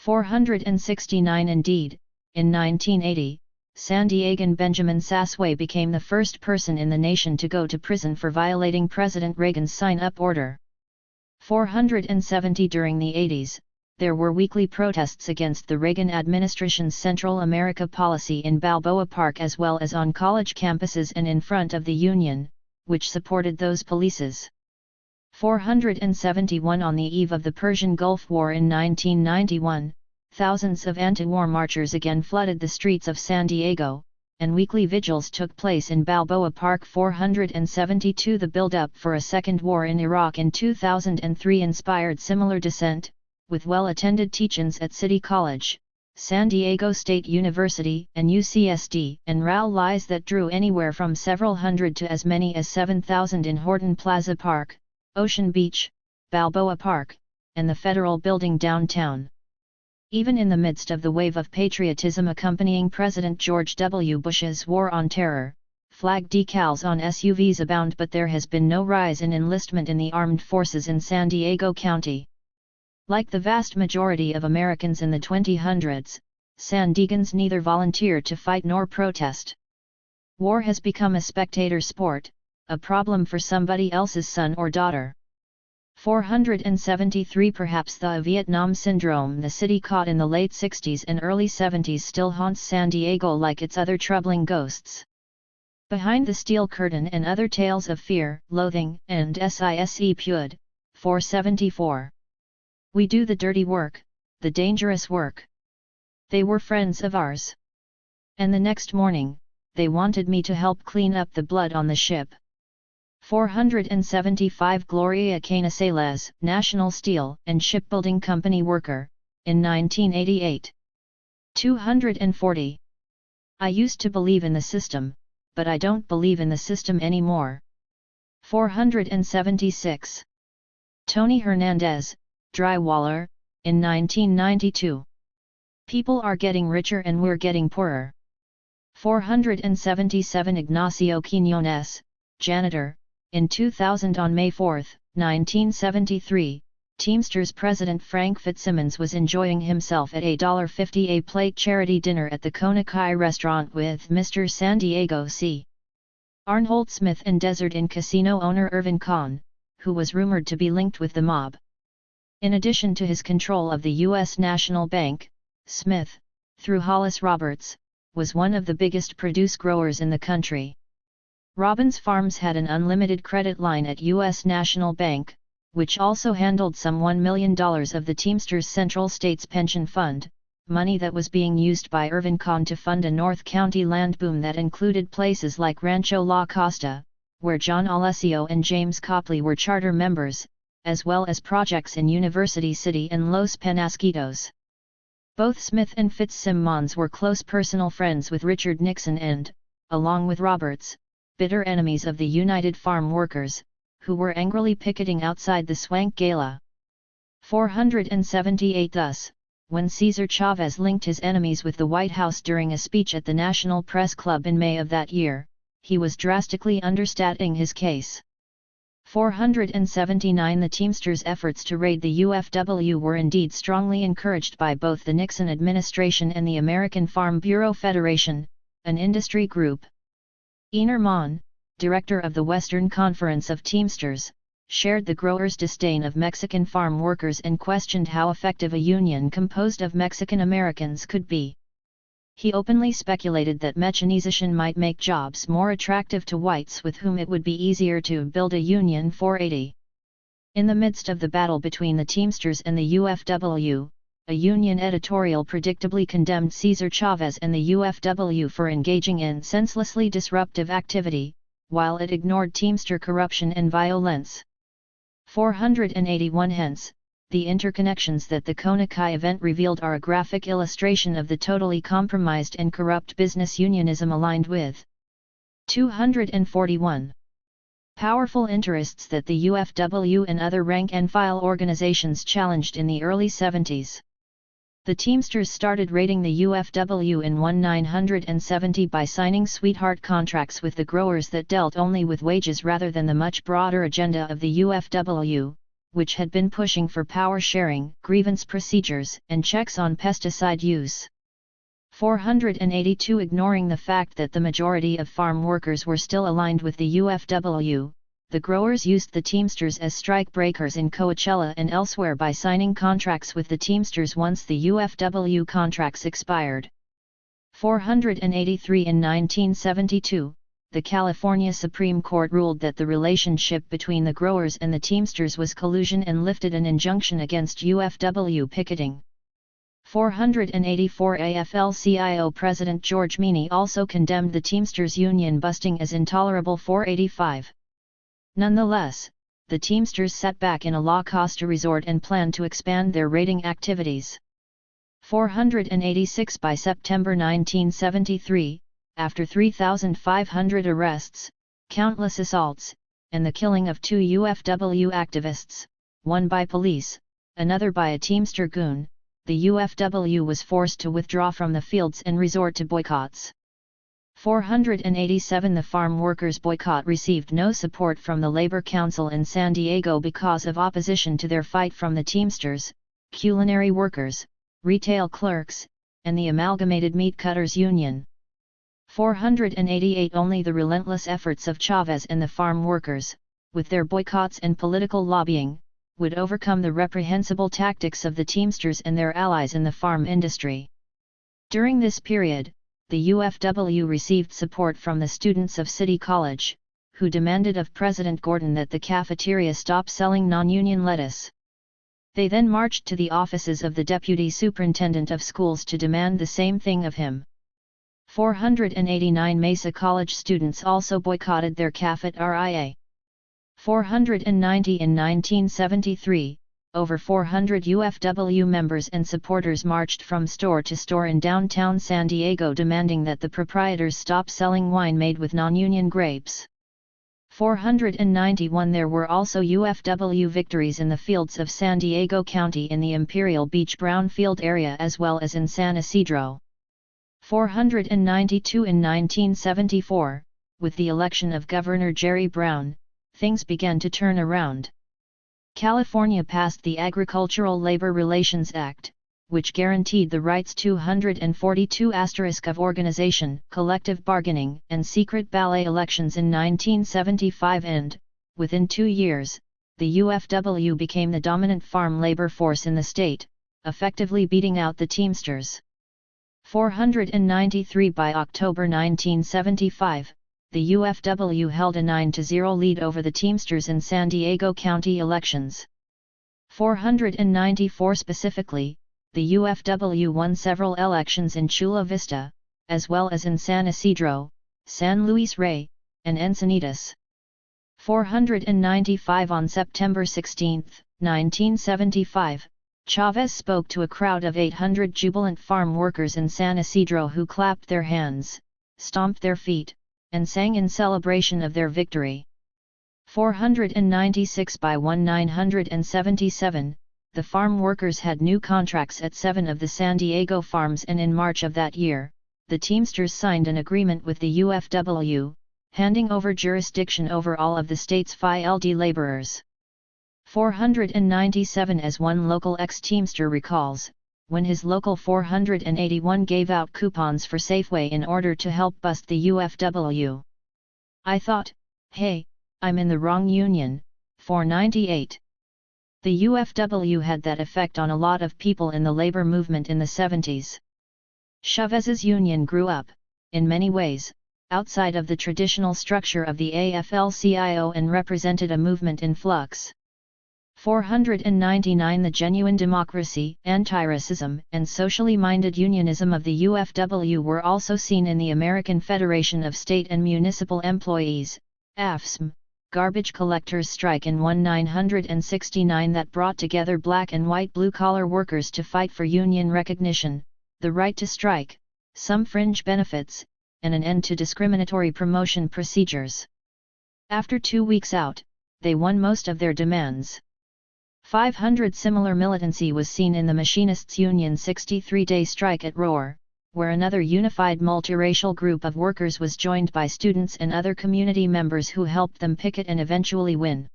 A: 469 Indeed, in 1980, San Diegan Benjamin Sasway became the first person in the nation to go to prison for violating President Reagan's sign-up order. 470 During the 80s, there were weekly protests against the Reagan administration's Central America policy in Balboa Park as well as on college campuses and in front of the Union, which supported those policies. 471 On the eve of the Persian Gulf War in 1991, thousands of anti-war marchers again flooded the streets of San Diego, and weekly vigils took place in Balboa Park. 472 The build-up for a second war in Iraq in 2003 inspired similar dissent, with well-attended teach-ins at City College, San Diego State University and UCSD, and rallies that drew anywhere from several hundred to as many as 7,000 in Horton Plaza Park, Ocean Beach, Balboa Park, and the Federal Building downtown. Even in the midst of the wave of patriotism accompanying President George W. Bush's War on Terror, flag decals on SUVs abound, but there has been no rise in enlistment in the armed forces in San Diego County. Like the vast majority of Americans in the 2000s, San Diegans neither volunteer to fight nor protest. War has become a spectator sport, a problem for somebody else's son or daughter. 473 Perhaps the Vietnam Syndrome the city caught in the late 60s and early 70s still haunts San Diego like its other troubling ghosts. Behind the Steel Curtain and Other Tales of Fear, Loathing, and SISE Pud, 474. We do the dirty work, the dangerous work. They were friends of ours. And the next morning, they wanted me to help clean up the blood on the ship. 475 Gloria Canizales, National Steel and Shipbuilding Company worker, in 1988. 240. I used to believe in the system, but I don't believe in the system anymore. 476. Tony Hernandez, drywaller, in 1992. People are getting richer and we're getting poorer. 477 Ignacio Quiñones, janitor, in 2000. On May 4, 1973, Teamsters President Frank Fitzsimmons was enjoying himself at a $1.50 a plate charity dinner at the Kona Kai restaurant with Mr. San Diego C. Arnhold Smith and Desert Inn casino owner Irvin Kahn, who was rumored to be linked with the mob. In addition to his control of the U.S. National Bank, Smith, through Hollis Roberts, was one of the biggest produce growers in the country. Robbins Farms had an unlimited credit line at U.S. National Bank, which also handled some $1 million of the Teamsters Central States Pension Fund, money that was being used by Irvin Kahn to fund a North County land boom that included places like Rancho La Costa, where John Alessio and James Copley were charter members, as well as projects in University City and Los Penasquitos. Both Smith and Fitzsimmons were close personal friends with Richard Nixon and, along with Roberts, bitter enemies of the United Farm Workers, who were angrily picketing outside the Swank Gala. 478 Thus, when Cesar Chavez linked his enemies with the White House during a speech at the National Press Club in May of that year, he was drastically understating his case. 479 The Teamsters' efforts to raid the UFW were indeed strongly encouraged by both the Nixon administration and the American Farm Bureau Federation, an industry group. Einar Mon, director of the Western Conference of Teamsters, shared the growers' disdain of Mexican farm workers and questioned how effective a union composed of Mexican Americans could be. He openly speculated that mechanization might make jobs more attractive to whites with whom it would be easier to build a union. 480. In the midst of the battle between the Teamsters and the UFW, a union editorial predictably condemned Cesar Chavez and the UFW for engaging in senselessly disruptive activity, while it ignored Teamster corruption and violence. 481 Hence, the interconnections that the Kona Kai event revealed are a graphic illustration of the totally compromised and corrupt business unionism aligned with. 241. Powerful interests that the UFW and other rank-and-file organizations challenged in the early 70s. The Teamsters started raiding the UFW in 1970 by signing sweetheart contracts with the growers that dealt only with wages rather than the much broader agenda of the UFW, which had been pushing for power sharing, grievance procedures, and checks on pesticide use. 482 Ignoring the fact that the majority of farm workers were still aligned with the UFW, the growers used the Teamsters as strike breakers in Coachella and elsewhere by signing contracts with the Teamsters once the UFW contracts expired. 483 In 1972, the California Supreme Court ruled that the relationship between the growers and the Teamsters was collusion and lifted an injunction against UFW picketing. 484 AFL-CIO President George Meany also condemned the Teamsters union busting as intolerable. 485. Nonetheless, the Teamsters sat back in a La Costa resort and planned to expand their raiding activities. 486 By September 1973, after 3,500 arrests, countless assaults, and the killing of 2 UFW activists, one by police, another by a Teamster goon, the UFW was forced to withdraw from the fields and resort to boycotts. 487 The farm workers' boycott received no support from the Labor Council in San Diego because of opposition to their fight from the Teamsters, culinary workers, retail clerks, and the Amalgamated Meat Cutters Union. 488 Only the relentless efforts of Chavez and the farm workers, with their boycotts and political lobbying, would overcome the reprehensible tactics of the Teamsters and their allies in the farm industry. During this period, the UFW received support from the students of City College, who demanded of President Gordon that the cafeteria stop selling non-union lettuce. They then marched to the offices of the Deputy Superintendent of Schools to demand the same thing of him. 489 Mesa College students also boycotted their cafeteria. 490 In 1973, over 400 UFW members and supporters marched from store to store in downtown San Diego demanding that the proprietors stop selling wine made with non-union grapes. 491 There were also UFW victories in the fields of San Diego County in the Imperial Beach Brownfield area as well as in San Isidro. 492 In 1974, with the election of Governor Jerry Brown, things began to turn around. California passed the Agricultural Labor Relations Act, which guaranteed the rights 242* of organization, collective bargaining, and secret ballot elections in 1975 and, within 2 years, the UFW became the dominant farm labor force in the state, effectively beating out the Teamsters. 493 By October 1975, the UFW held a 9-0 lead over the Teamsters in San Diego County elections. 494 Specifically, the UFW won several elections in Chula Vista, as well as in San Isidro, San Luis Rey, and Encinitas. 495 On September 16, 1975, Chavez spoke to a crowd of 800 jubilant farm workers in San Isidro who clapped their hands, stomped their feet, and sang in celebration of their victory. 496 By 1977, the farm workers had new contracts at 7 of the San Diego farms and in March of that year, the Teamsters signed an agreement with the UFW, handing over jurisdiction over all of the state's FILD laborers. 497 As one local ex-Teamster recalls, when his local 481 gave out coupons for Safeway in order to help bust the UFW. I thought, hey, I'm in the wrong union. 498. The UFW had that effect on a lot of people in the labor movement in the 70s. Chavez's union grew up, in many ways, outside of the traditional structure of the AFL-CIO and represented a movement in flux. 499 The genuine democracy, anti-racism, and socially minded unionism of the UFW were also seen in the American Federation of State and Municipal Employees, AFSM, garbage collectors strike in 1969 that brought together black and white blue-collar workers to fight for union recognition, the right to strike, some fringe benefits, and an end to discriminatory promotion procedures. After 2 weeks out, they won most of their demands. 500 Similar militancy was seen in the Machinists' Union 63-day strike at Roar, where another unified multiracial group of workers was joined by students and other community members who helped them picket and eventually win.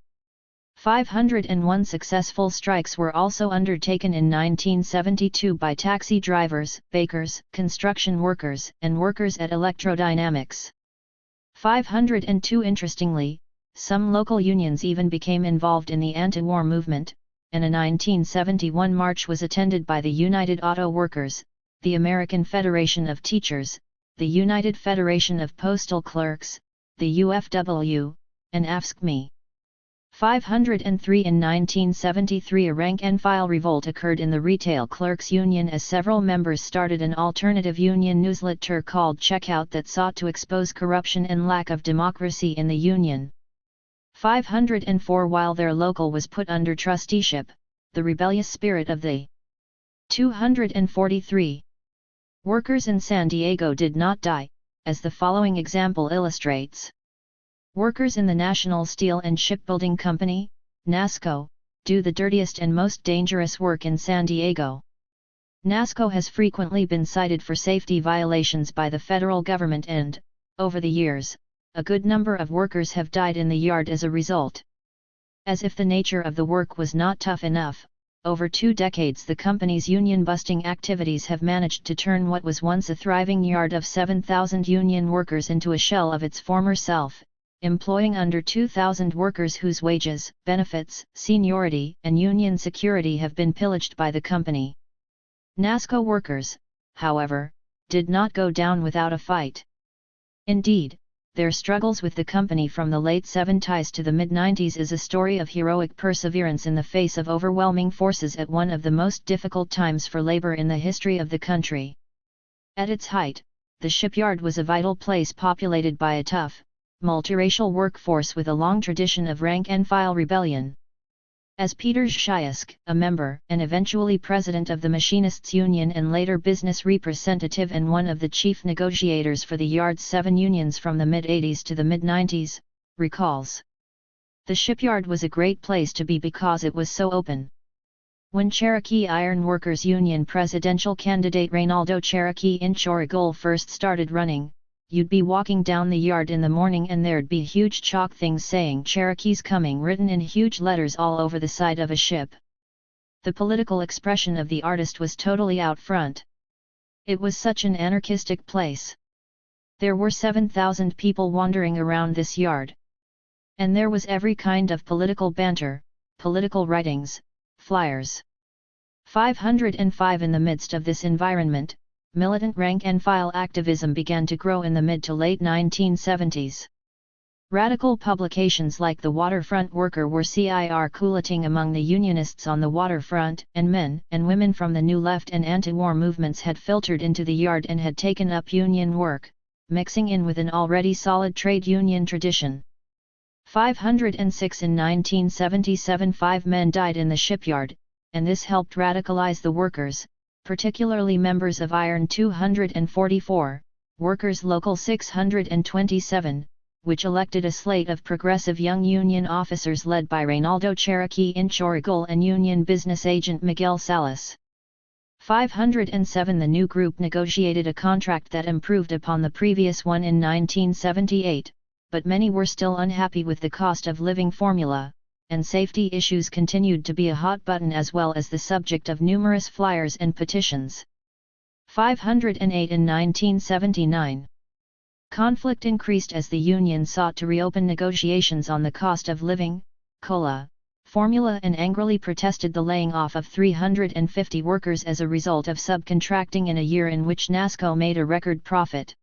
A: 501 successful strikes were also undertaken in 1972 by taxi drivers, bakers, construction workers, and workers at electrodynamics. 502 Interestingly, some local unions even became involved in the anti-war movement, and a 1971 march was attended by the United Auto Workers, the American Federation of Teachers, the United Federation of Postal Clerks, the UFW, and AFSCME. 503 In 1973 a rank-and-file revolt occurred in the Retail Clerks Union as several members started an alternative union newsletter called Checkout that sought to expose corruption and lack of democracy in the union. 504 While their local was put under trusteeship, the rebellious spirit of the 243 workers in San Diego did not die, as the following example illustrates. Workers in the National Steel and Shipbuilding Company, NASCO, do the dirtiest and most dangerous work in San Diego. NASCO has frequently been cited for safety violations by the federal government and, over the years, a good number of workers have died in the yard as a result. As if the nature of the work was not tough enough, over 2 decades the company's union-busting activities have managed to turn what was once a thriving yard of 7,000 union workers into a shell of its former self, employing under 2,000 workers whose wages, benefits, seniority, and union security have been pillaged by the company. NASCO workers, however, did not go down without a fight. Indeed, their struggles with the company from the late 70s to the mid-90s is a story of heroic perseverance in the face of overwhelming forces at one of the most difficult times for labor in the history of the country. At its height, the shipyard was a vital place populated by a tough, multiracial workforce with a long tradition of rank-and-file rebellion. As Peter Schiask, a member and eventually president of the Machinists' Union and later business representative and one of the chief negotiators for the yard's 7 unions from the mid-80s to the mid-90s, recalls, "The shipyard was a great place to be because it was so open. When Cherokee Iron Workers Union presidential candidate Reynaldo Cherokee Inchorigol first started running, you'd be walking down the yard in the morning and there'd be huge chalk things saying Cherokee's coming written in huge letters all over the side of a ship. The political expression of the artist was totally out front. It was such an anarchistic place. There were 7,000 people wandering around this yard. And there was every kind of political banter, political writings, flyers." 505 In the midst of this environment, militant rank-and-file activism began to grow in the mid to late 1970s. Radical publications like The Waterfront Worker were circulating among the unionists on the waterfront, and men and women from the New Left and anti-war movements had filtered into the yard and had taken up union work, mixing in with an already solid trade union tradition. 506 In 1977 5 men died in the shipyard, and this helped radicalize the workers, particularly members of Iron 244, Workers Local 627, which elected a slate of progressive young union officers led by Reynaldo Cherokee Inchorigol and union business agent Miguel Salas. 507 The new group negotiated a contract that improved upon the previous one in 1978, but many were still unhappy with the cost of living formula, and safety issues continued to be a hot button as well as the subject of numerous flyers and petitions. 508 In 1979. Conflict increased as the union sought to reopen negotiations on the cost of living, COLA, formula and angrily protested the laying off of 350 workers as a result of subcontracting in a year in which NASCO made a record profit.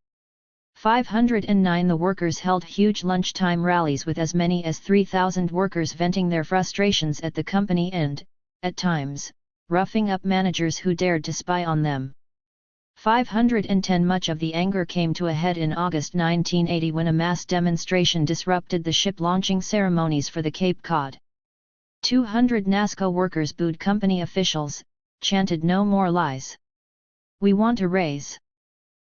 A: 509 The workers held huge lunchtime rallies with as many as 3,000 workers venting their frustrations at the company and, at times, roughing up managers who dared to spy on them. 510 Much of the anger came to a head in August 1980 when a mass demonstration disrupted the ship launching ceremonies for the Cape Cod. 200 NASCO workers booed company officials, chanted "No more lies. We want a raise."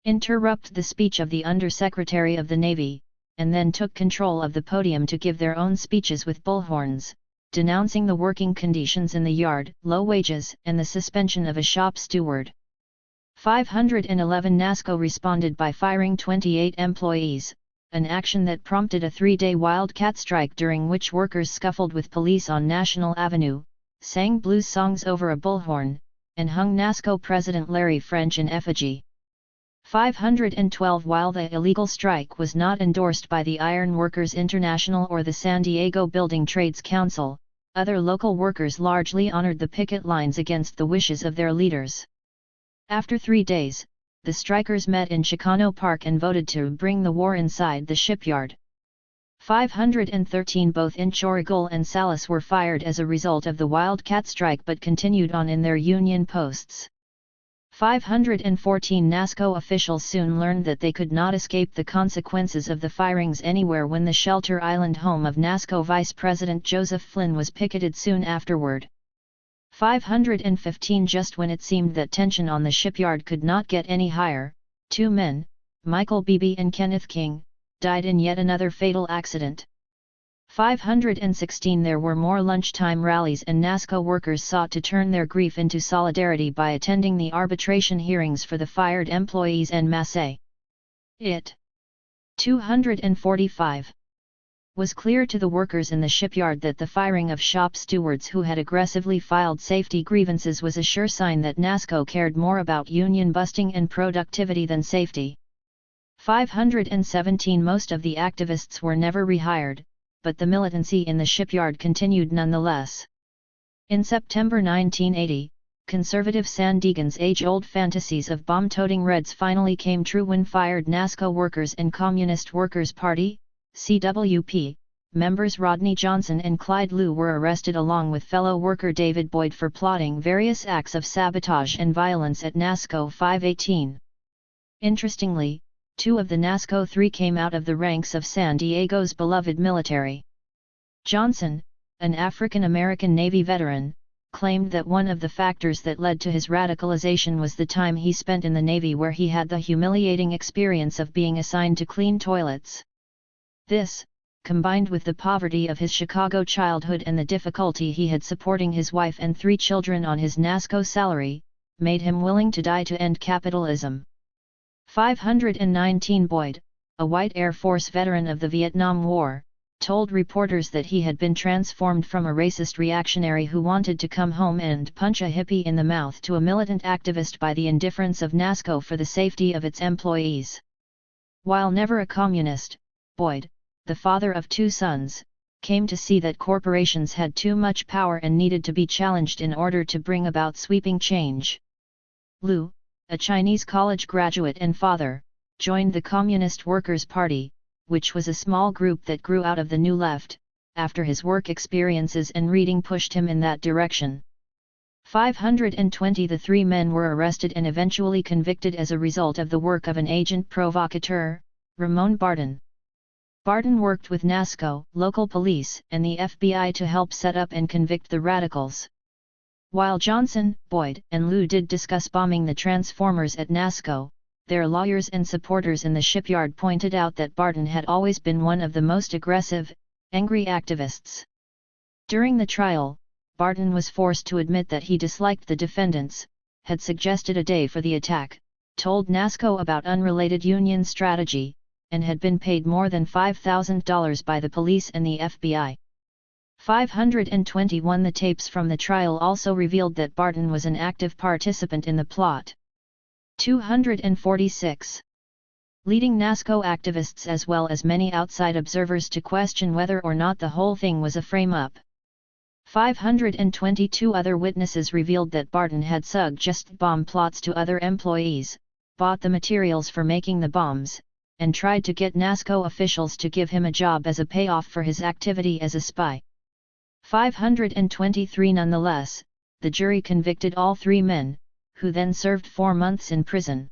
A: Interrupt the speech of the Undersecretary of the Navy, and then took control of the podium to give their own speeches with bullhorns, denouncing the working conditions in the yard, low wages, and the suspension of a shop steward. 511 NASCO responded by firing 28 employees, an action that prompted a 3-day wildcat strike during which workers scuffled with police on National Avenue, sang blues songs over a bullhorn, and hung NASCO President Larry French in effigy. 512 While the illegal strike was not endorsed by the Iron Workers International or the San Diego Building Trades Council, other local workers largely honored the picket lines against the wishes of their leaders. After 3 days, the strikers met in Chicano Park and voted to bring the war inside the shipyard. 513 Both Inchorrigul and Salas were fired as a result of the wildcat strike but continued on in their union posts. 514 NASCO officials soon learned that they could not escape the consequences of the firings anywhere when the Shelter Island home of NASCO Vice President Joseph Flynn was picketed soon afterward. 515 Just when it seemed that tension on the shipyard could not get any higher, 2 men, Michael Beebe and Kenneth King, died in yet another fatal accident. 516 There were more lunchtime rallies and NASCO workers sought to turn their grief into solidarity by attending the arbitration hearings for the fired employees en masse. It 245 was clear to the workers in the shipyard that the firing of shop stewards who had aggressively filed safety grievances was a sure sign that NASCO cared more about union busting and productivity than safety. 517 Most of the activists were never rehired, but the militancy in the shipyard continued nonetheless. In September 1980, conservative San Diegans' age-old fantasies of bomb-toting Reds finally came true when fired NASCO workers and Communist Workers' Party, CWP, members Rodney Johnson and Clyde Lew were arrested along with fellow worker David Boyd for plotting various acts of sabotage and violence at NASCO 518. Interestingly, 2 of the NASCO 3 came out of the ranks of San Diego's beloved military. Johnson, an African-American Navy veteran, claimed that one of the factors that led to his radicalization was the time he spent in the Navy where he had the humiliating experience of being assigned to clean toilets. This, combined with the poverty of his Chicago childhood and the difficulty he had supporting his wife and 3 children on his NASCO salary, made him willing to die to end capitalism. 519 Boyd, a white Air Force veteran of the Vietnam War, told reporters that he had been transformed from a racist reactionary who wanted to come home and punch a hippie in the mouth to a militant activist by the indifference of NASCO for the safety of its employees. While never a communist, Boyd, the father of 2 sons, came to see that corporations had too much power and needed to be challenged in order to bring about sweeping change. Lew, a Chinese college graduate and father, joined the Communist Workers' Party, which was a small group that grew out of the New Left, after his work experiences and reading pushed him in that direction. 520 The 3 men were arrested and eventually convicted as a result of the work of an agent provocateur, Ramon Barden. Barden worked with NASCO, local police, and the FBI to help set up and convict the radicals. While Johnson, Boyd, and Lew did discuss bombing the transformers at NASCO, their lawyers and supporters in the shipyard pointed out that Barden had always been one of the most aggressive, angry activists. During the trial, Barden was forced to admit that he disliked the defendants, had suggested a day for the attack, told NASCO about unrelated union strategy, and had been paid more than $5,000 by the police and the FBI. 521 The tapes from the trial also revealed that Barden was an active participant in the plot. 246. Leading NASCO activists as well as many outside observers to question whether or not the whole thing was a frame-up. 522 Other witnesses revealed that Barden had suggested bomb plots to other employees, bought the materials for making the bombs, and tried to get NASCO officials to give him a job as a payoff for his activity as a spy. 523 Nonetheless, the jury convicted all 3 men, who then served 4 months in prison.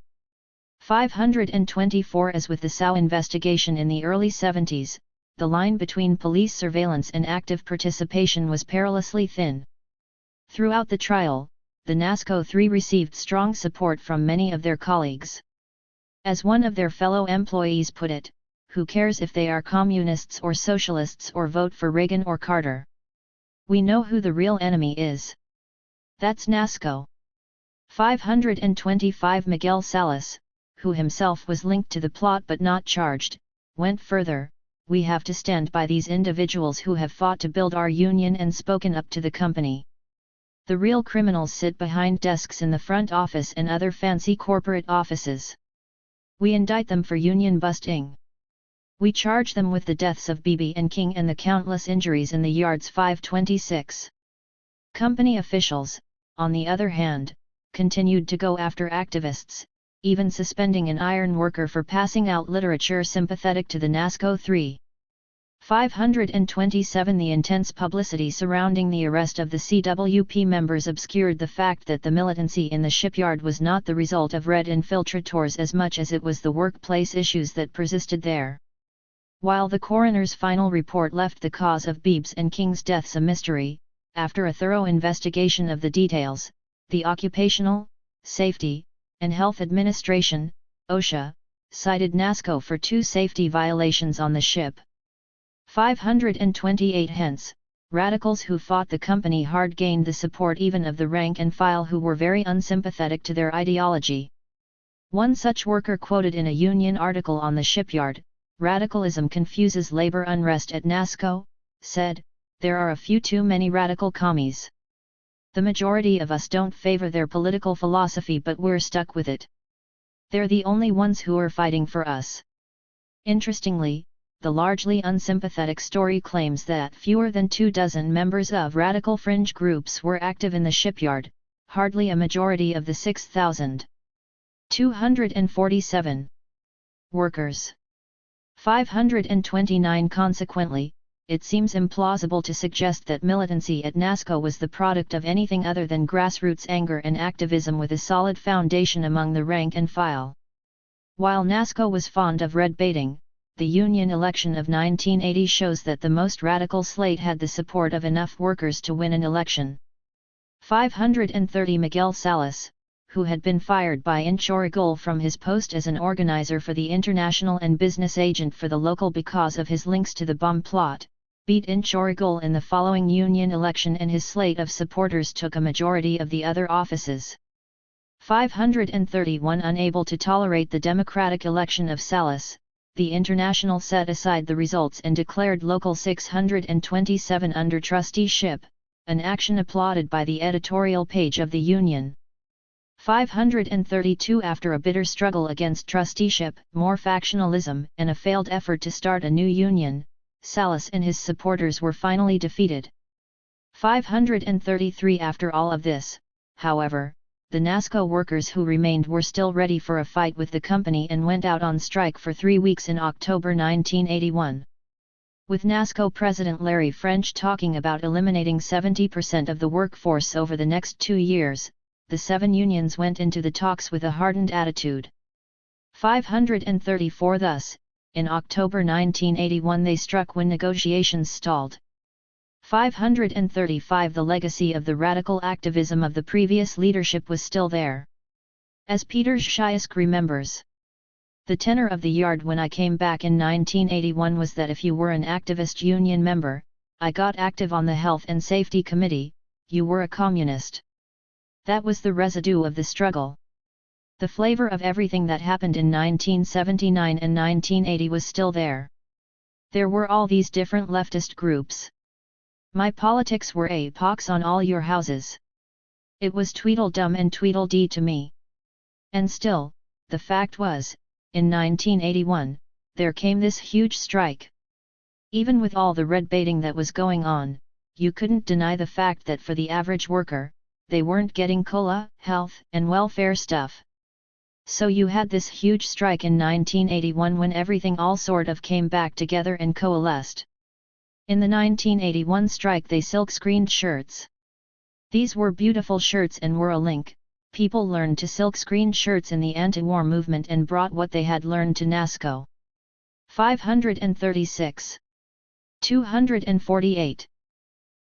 A: 524 As with the Sao investigation in the early 70s, the line between police surveillance and active participation was perilously thin. Throughout the trial, the NASCO 3 received strong support from many of their colleagues. As one of their fellow employees put it, who cares if they are communists or socialists or vote for Reagan or Carter? We know who the real enemy is. That's NASCO. 525 Miguel Salas, who himself was linked to the plot but not charged, went further, we have to stand by these individuals who have fought to build our union and spoken up to the company. The real criminals sit behind desks in the front office and other fancy corporate offices. We indict them for union busting. We charge them with the deaths of Beebe and King and the countless injuries in the yards. 526. Company officials, on the other hand, continued to go after activists, even suspending an iron worker for passing out literature sympathetic to the NASCO 3. 527. The intense publicity surrounding the arrest of the CWP members obscured the fact that the militancy in the shipyard was not the result of red infiltrators as much as it was the workplace issues that persisted there. While the coroner's final report left the cause of Beebe's and King's deaths a mystery, after a thorough investigation of the details, the Occupational Safety and Health Administration, OSHA, cited NASCO for 2 safety violations on the ship. 528. Hence, radicals who fought the company hard gained the support even of the rank and file who were very unsympathetic to their ideology. One such worker quoted in a union article on the shipyard, "Radicalism confuses labor unrest at NASCO," said, "There are a few too many radical commies. The majority of us don't favor their political philosophy but we're stuck with it. They're the only ones who are fighting for us." Interestingly, the largely unsympathetic story claims that fewer than 24 members of radical fringe groups were active in the shipyard, hardly a majority of the 6,247 workers. 529. Consequently, it seems implausible to suggest that militancy at NASCO was the product of anything other than grassroots anger and activism with a solid foundation among the rank and file. While NASCO was fond of red baiting, the union election of 1980 shows that the most radical slate had the support of enough workers to win an election. 530. Miguel Salas, who had been fired by Inchorigol from his post as an organizer for the international and business agent for the local because of his links to the bomb plot, beat Inchorigol in the following union election and his slate of supporters took a majority of the other offices. 531. Unable to tolerate the democratic election of Salas, the International set aside the results and declared Local 627 under trusteeship, an action applauded by the editorial page of the Union. 532. After a bitter struggle against trusteeship, more factionalism, and a failed effort to start a new union, Salas and his supporters were finally defeated. 533. After all of this, however, the NASCO workers who remained were still ready for a fight with the company and went out on strike for 3 weeks in October 1981. With NASCO President Larry French talking about eliminating 70% of the workforce over the next 2 years, the 7 unions went into the talks with a hardened attitude. 534. Thus, in October 1981 they struck when negotiations stalled. 535. The legacy of the radical activism of the previous leadership was still there. As Peter Schiask remembers, "The tenor of the yard when I came back in 1981 was that if you were an activist union member, I got active on the Health and Safety Committee, you were a communist. That was the residue of the struggle. The flavor of everything that happened in 1979 and 1980 was still there. There were all these different leftist groups. My politics were a pox on all your houses. It was Tweedledum and Tweedledee to me. And still, the fact was, in 1981, there came this huge strike. Even with all the red baiting that was going on, you couldn't deny the fact that for the average worker, they weren't getting COLA, health and welfare stuff. So you had this huge strike in 1981 when everything all sort of came back together and coalesced. In the 1981 strike they silk-screened shirts. These were beautiful shirts and were a link. People learned to silk-screen shirts in the anti-war movement and brought what they had learned to NASCO. 536. 248.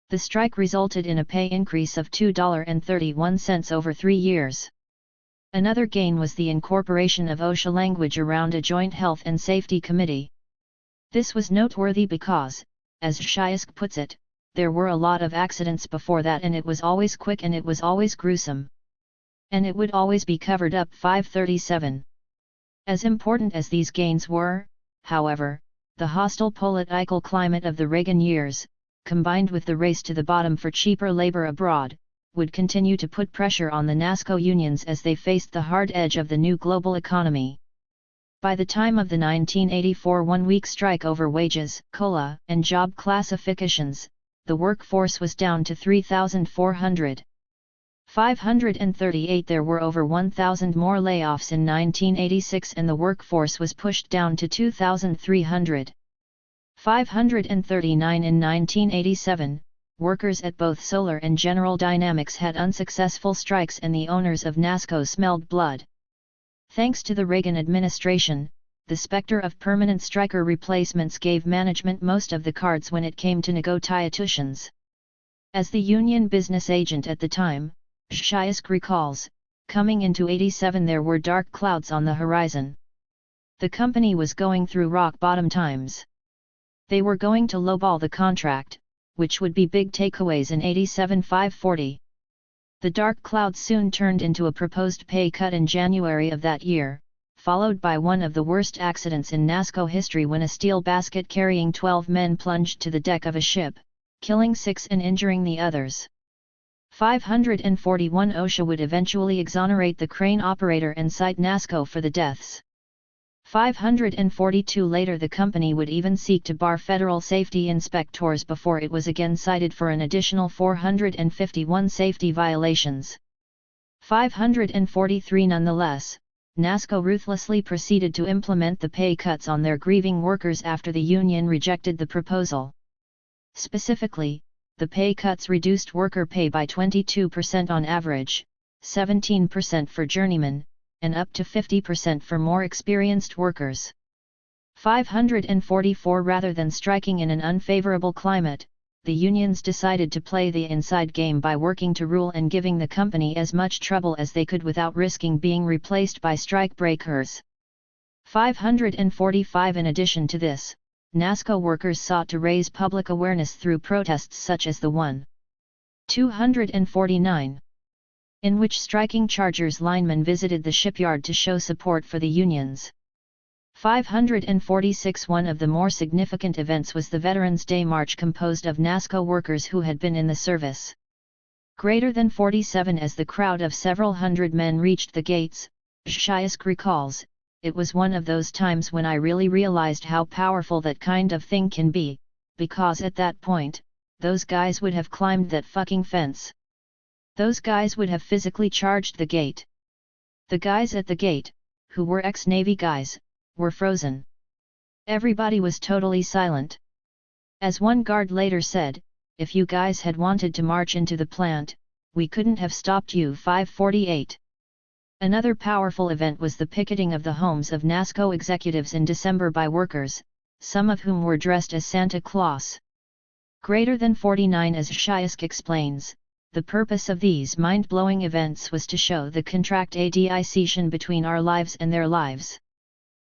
A: The strike resulted in a pay increase of $2.31 over 3 years. Another gain was the incorporation of OSHA language around a joint health and safety committee. This was noteworthy because, as Schiask puts it, there were a lot of accidents before that and it was always quick and it was always gruesome. And it would always be covered up. 537. As important as these gains were, However, the hostile political climate of the Reagan years, combined with the race to the bottom for cheaper labor abroad, would continue to put pressure on the NASCO unions as they faced the hard edge of the new global economy. By the time of the 1984 one-week strike over wages, COLA, and job classifications, the workforce was down to 3,400. 538. There were over 1,000 more layoffs in 1986 and the workforce was pushed down to 2,300. 539. In 1987, workers at both Solar and General Dynamics had unsuccessful strikes and the owners of NASCO smelled blood. Thanks to the Reagan administration, the specter of permanent striker replacements gave management most of the cards when it came to negotiations. As the union business agent at the time, Shysk recalls, coming into 87 there were dark clouds on the horizon. The company was going through rock-bottom times. They were going to lowball the contract, which would be big takeaways in 87-540. The dark clouds soon turned into a proposed pay cut in January of that year, followed by one of the worst accidents in NASCO history when a steel basket carrying 12 men plunged to the deck of a ship, killing 6 and injuring the others. 541. OSHA would eventually exonerate the crane operator and cite NASCO for the deaths. 542. Later the company would even seek to bar federal safety inspectors before it was again cited for an additional 451 safety violations. 543. Nonetheless, NASCO ruthlessly proceeded to implement the pay cuts on their grieving workers after the union rejected the proposal. Specifically, the pay cuts reduced worker pay by 22% on average, 17% for journeymen, and up to 50% for more experienced workers. 544. Rather than striking in an unfavorable climate, the unions decided to play the inside game by working to rule and giving the company as much trouble as they could without risking being replaced by strike breakers. 545. In addition to this, NASCO workers sought to raise public awareness through protests such as the one. 249. In which striking Chargers linemen visited the shipyard to show support for the unions. 546. One of the more significant events was the Veterans Day March composed of NASCO workers who had been in the service. Greater than 47. As the crowd of several hundred men reached the gates, Shysk recalls, it was one of those times when I really realized how powerful that kind of thing can be, because at that point, those guys would have climbed that fucking fence. Those guys would have physically charged the gate. The guys at the gate, who were ex-Navy guys, were frozen. Everybody was totally silent. As one guard later said, if you guys had wanted to march into the plant, we couldn't have stopped you. 548. Another powerful event was the picketing of the homes of NASCO executives in December by workers, some of whom were dressed as Santa Claus. Greater than 49. As Shysk explains, the purpose of these mind-blowing events was to show the contradiction between our lives and their lives.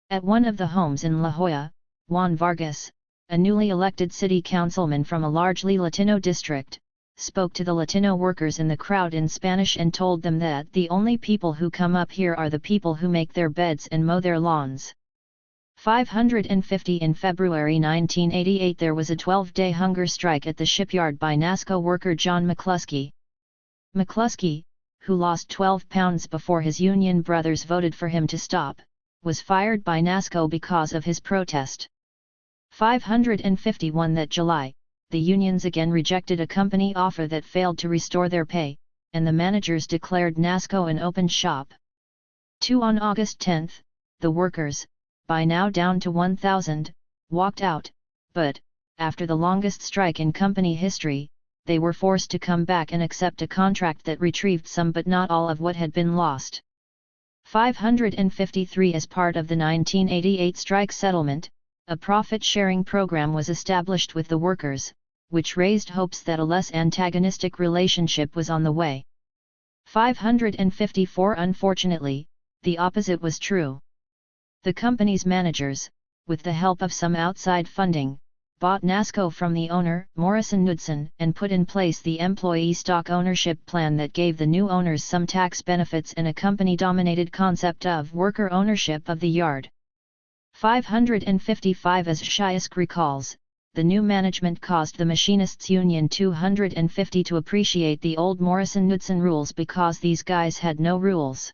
A: At one of the homes in La Jolla, Juan Vargas, a newly elected city councilman from a largely Latino district, spoke to the Latino workers in the crowd in Spanish and told them that the only people who come up here are the people who make their beds and mow their lawns. 550. In February 1988 there was a 12-day hunger strike at the shipyard by NASCO worker John McCluskey. McCluskey, who lost 12 pounds before his union brothers voted for him to stop, was fired by NASCO because of his protest. 551. That July, the unions again rejected a company offer that failed to restore their pay, and the managers declared NASCO an open shop. 2. On August 10, the workers, by now down to 1,000, walked out, but, after the longest strike in company history, they were forced to come back and accept a contract that retrieved some but not all of what had been lost. 553. As part of the 1988 strike settlement, a profit-sharing program was established with the workers, which raised hopes that a less antagonistic relationship was on the way. 554. Unfortunately, the opposite was true. The company's managers, with the help of some outside funding, bought NASCO from the owner, Morrison Knudsen, and put in place the employee stock ownership plan that gave the new owners some tax benefits and a company-dominated concept of worker ownership of the yard. 555 As Shysk recalls, the new management caused the Machinists Union 250 to appreciate the old Morrison-Knudsen rules because these guys had no rules.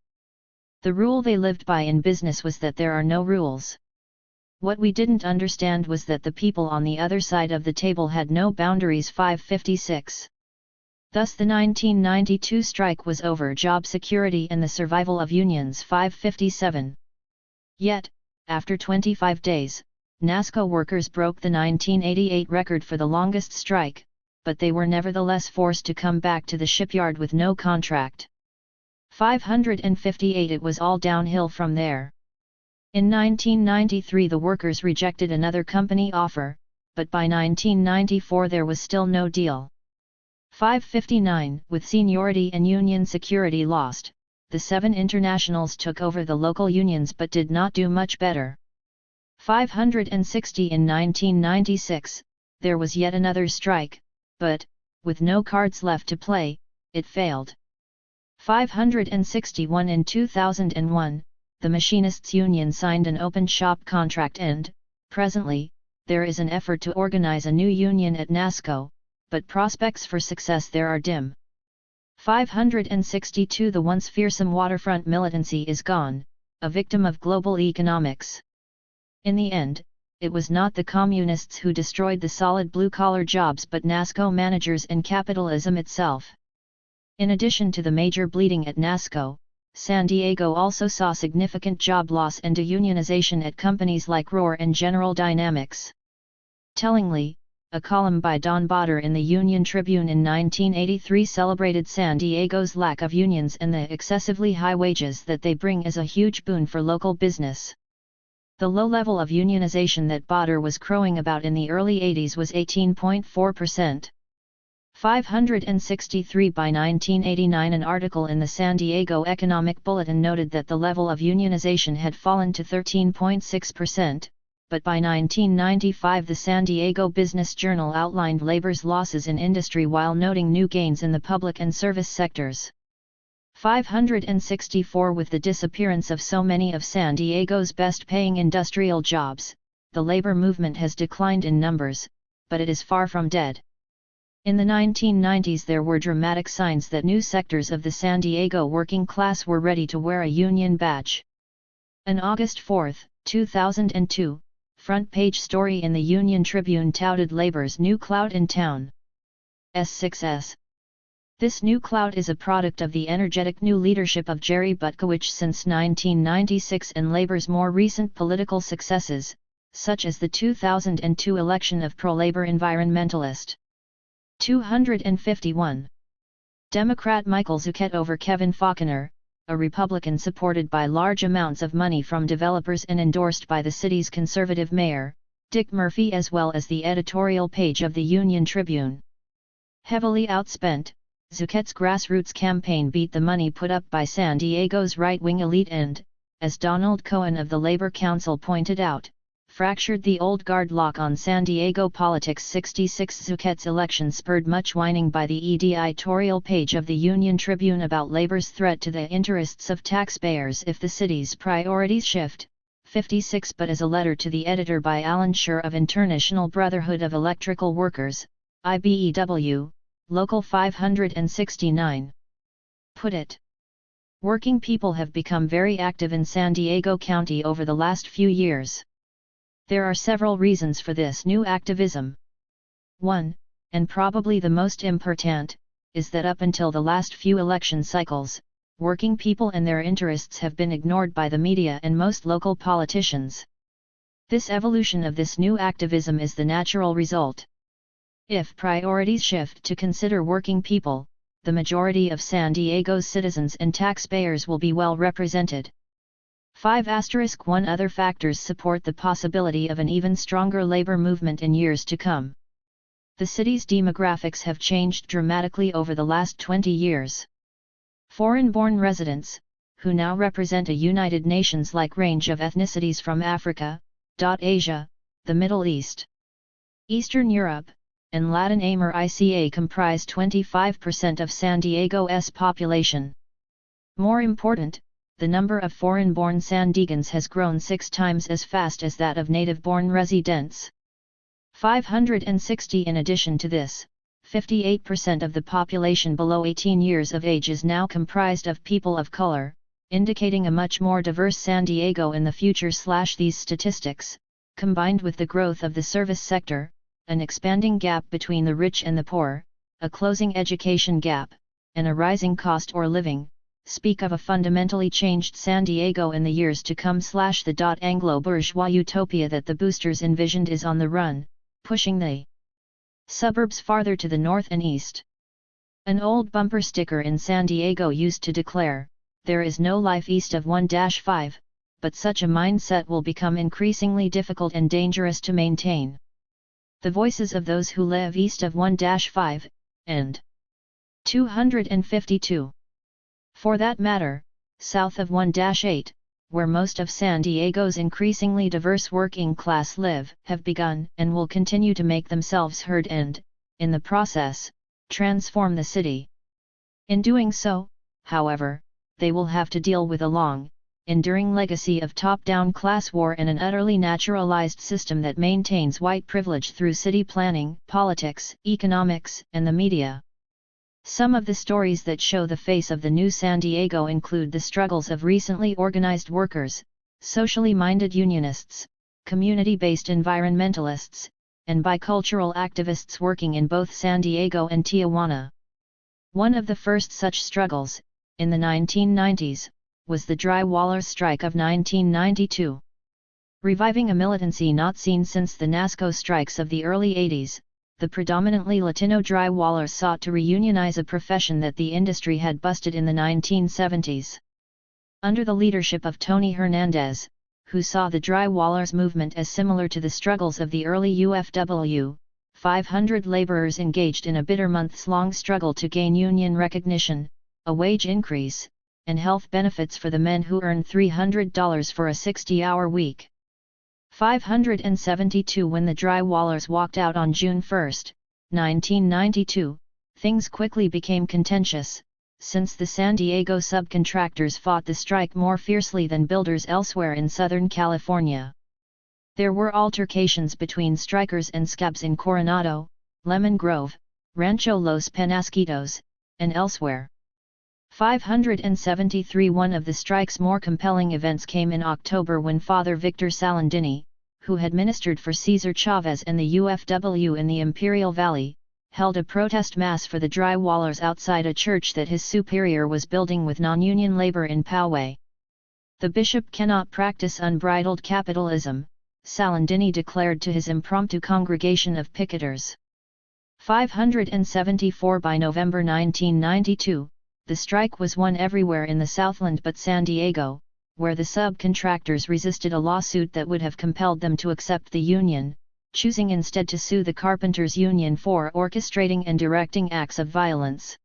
A: The rule they lived by in business was that there are no rules. What we didn't understand was that the people on the other side of the table had no boundaries. 556. Thus the 1992 strike was over job security and the survival of unions. 557. Yet, after 25 days, NASCO workers broke the 1988 record for the longest strike, but they were nevertheless forced to come back to the shipyard with no contract. 558 It was all downhill from there. In 1993 the workers rejected another company offer, but by 1994 there was still no deal. 559 With seniority and union security lost, the 7 internationals took over the local unions but did not do much better. 560 In 1996, there was yet another strike, but, with no cards left to play, it failed. 561 In 2001, the Machinists Union signed an open shop contract and, presently, there is an effort to organize a new union at NASCO, but prospects for success there are dim. 562 The once fearsome waterfront militancy is gone, a victim of global economics. In the end, it was not the communists who destroyed the solid blue-collar jobs but NASCO managers and capitalism itself. In addition to the major bleeding at NASCO, San Diego also saw significant job loss and deunionization at companies like Rohr and General Dynamics. Tellingly, a column by Don Botter in the Union Tribune in 1983 celebrated San Diego's lack of unions and the excessively high wages that they bring as a huge boon for local business. The low level of unionization that Botter was crowing about in the early 80s was 18.4%. 563 By 1989 an article in the San Diego Economic Bulletin noted that the level of unionization had fallen to 13.6%, but by 1995 the San Diego Business Journal outlined labor's losses in industry while noting new gains in the public and service sectors. 564 With the disappearance of so many of San Diego's best-paying industrial jobs, the labor movement has declined in numbers, but it is far from dead. In the 1990s there were dramatic signs that new sectors of the San Diego working class were ready to wear a union badge. An August 4, 2002, front-page story in the Union Tribune touted labor's new clout in town. S6S. This new clout is a product of the energetic new leadership of Jerry Butkowicz since 1996 and labor's more recent political successes, such as the 2002 election of pro-labor environmentalist. 251. Democrat Michael Zucchet over Kevin Faulconer, a Republican supported by large amounts of money from developers and endorsed by the city's conservative mayor, Dick Murphy, as well as the editorial page of the Union Tribune. Heavily outspent, Zucchet's grassroots campaign beat the money put up by San Diego's right-wing elite and, as Donald Cohen of the Labor Council pointed out, fractured the old guard lock on San Diego politics. 66 Zucchet's election spurred much whining by the editorial page of the Union Tribune about labor's threat to the interests of taxpayers if the city's priorities shift. 56 But as a letter to the editor by Alan Schur of International Brotherhood of Electrical Workers, IBEW, Local 569, put it. Working people have become very active in San Diego County over the last few years. There are several reasons for this new activism. One, and probably the most important, is that up until the last few election cycles, working people and their interests have been ignored by the media and most local politicians. This evolution of this new activism is the natural result. If priorities shift to consider working people, the majority of San Diego's citizens and taxpayers will be well represented. 5*1 Other factors support the possibility of an even stronger labor movement in years to come. The city's demographics have changed dramatically over the last 20 years. Foreign-born residents, who now represent a United Nations-like range of ethnicities from Africa, Asia, the Middle East, Eastern Europe, and Latin America comprise 25% of San Diego's population. More important, the number of foreign-born San Diegans has grown 6 times as fast as that of native-born residents. 560. In addition to this, 58% of the population below 18 years of age is now comprised of people of color, indicating a much more diverse San Diego in the future. These statistics, combined with the growth of the service sector, an expanding gap between the rich and the poor, a closing education gap, and a rising cost of living, speak of a fundamentally changed San Diego in the years to come. The Anglo-bourgeois utopia that the boosters envisioned is on the run, pushing the suburbs farther to the north and east. An old bumper sticker in San Diego used to declare, "There is no life east of 1-5, but such a mindset will become increasingly difficult and dangerous to maintain." The voices of those who live east of 1-5, and 252. For that matter, south of 1-8, where most of San Diego's increasingly diverse working class live, have begun and will continue to make themselves heard and, in the process, transform the city. In doing so, however, they will have to deal with a long, enduring legacy of top-down class war and an utterly naturalized system that maintains white privilege through city planning, politics, economics, and the media. Some of the stories that show the face of the new San Diego include the struggles of recently organized workers, socially minded unionists, community-based environmentalists, and bicultural activists working in both San Diego and Tijuana. One of the first such struggles, in the 1990s, was the drywallers' strike of 1992. Reviving a militancy not seen since the NASCO strikes of the early 80s, the predominantly Latino drywallers sought to reunionize a profession that the industry had busted in the 1970s. Under the leadership of Tony Hernandez, who saw the drywallers movement as similar to the struggles of the early UFW, 500 laborers engaged in a bitter months-long struggle to gain union recognition, a wage increase, and health benefits for the men who earned $300 for a 60-hour week. 572. When the drywallers walked out on June 1, 1992, things quickly became contentious, since the San Diego subcontractors fought the strike more fiercely than builders elsewhere in Southern California. There were altercations between strikers and scabs in Coronado, Lemon Grove, Rancho Los Penasquitos, and elsewhere. 573. One of the strike's more compelling events came in October when Father Victor Salandini, who had ministered for Cesar Chavez and the UFW in the Imperial Valley, held a protest mass for the drywallers outside a church that his superior was building with non-union labor in Poway. The bishop cannot practice unbridled capitalism, Salandini declared to his impromptu congregation of picketers. 574. By November 1992, the strike was won everywhere in the Southland but San Diego, where the subcontractors resisted a lawsuit that would have compelled them to accept the union, choosing instead to sue the carpenters' union for orchestrating and directing acts of violence.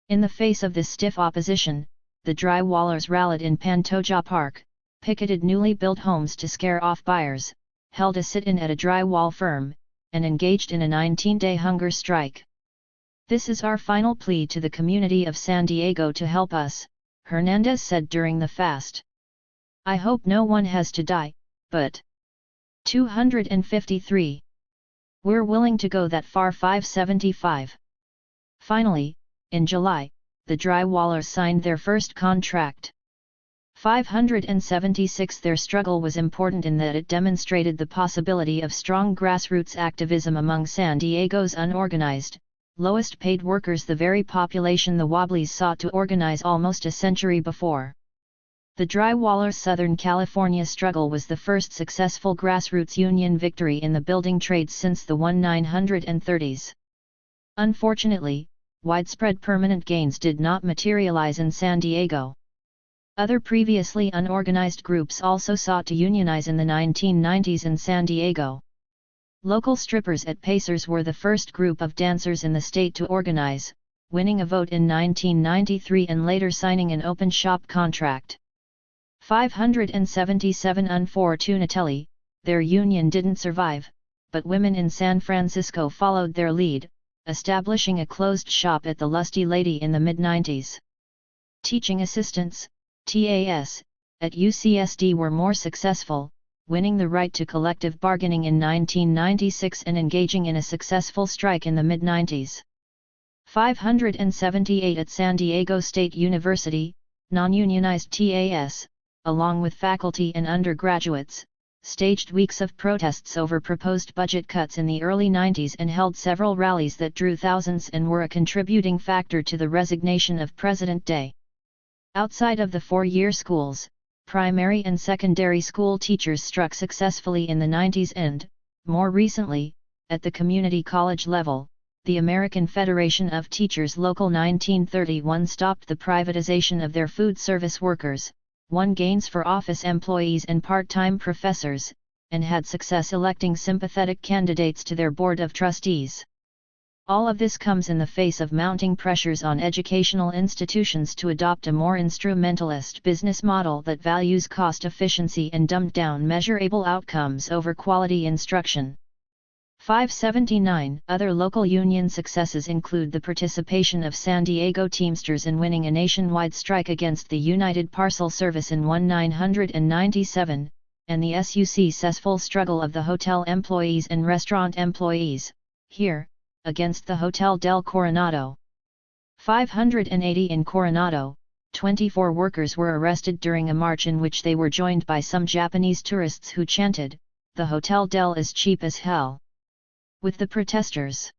A: In the face of this stiff opposition, the drywallers rallied in Pantoja Park, picketed newly built homes to scare off buyers, held a sit-in at a drywall firm, and engaged in a 19-day hunger strike. "This is our final plea to the community of San Diego to help us," Hernandez said during the fast. "I hope no one has to die, but..." 253. "We're willing to go that far." 575. Finally, in July, the drywallers signed their first contract. 576. Their struggle was important in that it demonstrated the possibility of strong grassroots activism among San Diego's unorganized, lowest-paid workers, the very population the Wobblies sought to organize almost a century before. The drywallers' Southern California struggle was the first successful grassroots union victory in the building trades since the 1930s. Unfortunately, widespread permanent gains did not materialize in San Diego. Other previously unorganized groups also sought to unionize in the 1990s in San Diego. Local strippers at Pacers were the first group of dancers in the state to organize, winning a vote in 1993 and later signing an open shop contract. 577. Unfortunately, their union didn't survive, but women in San Francisco followed their lead, establishing a closed shop at the Lusty Lady in the mid-90s. Teaching assistants, TAS, at UCSD were more successful, winning the right to collective bargaining in 1996 and engaging in a successful strike in the mid-90s. 578 at San Diego State University, non-unionized TAS, along with faculty and undergraduates, staged weeks of protests over proposed budget cuts in the early 90s and held several rallies that drew thousands and were a contributing factor to the resignation of President Day. Outside of the four-year schools, primary and secondary school teachers struck successfully in the 90s and, more recently, at the community college level, the American Federation of Teachers Local 1931 stopped the privatization of their food service workers, won gains for office employees and part-time professors, and had success electing sympathetic candidates to their board of trustees. All of this comes in the face of mounting pressures on educational institutions to adopt a more instrumentalist business model that values cost efficiency and dumbed-down measurable outcomes over quality instruction. 579 Other local union successes include the participation of San Diego Teamsters in winning a nationwide strike against the United Parcel Service in 1997, and the successful struggle of the hotel employees and restaurant employees, here, against the Hotel del Coronado. 580 In Coronado, 24 workers were arrested during a march in which they were joined by some Japanese tourists who chanted, "The Hotel del is cheap as hell," with the protesters.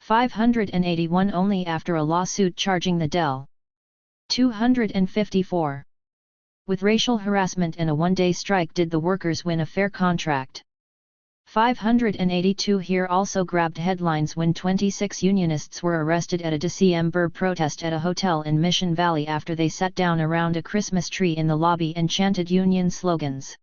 A: 581 Only after a lawsuit charging the del. 254. With racial harassment and a one-day strike did the workers win a fair contract. 582 Here also grabbed headlines when 26 unionists were arrested at a December protest at a hotel in Mission Valley after they sat down around a Christmas tree in the lobby and chanted union slogans.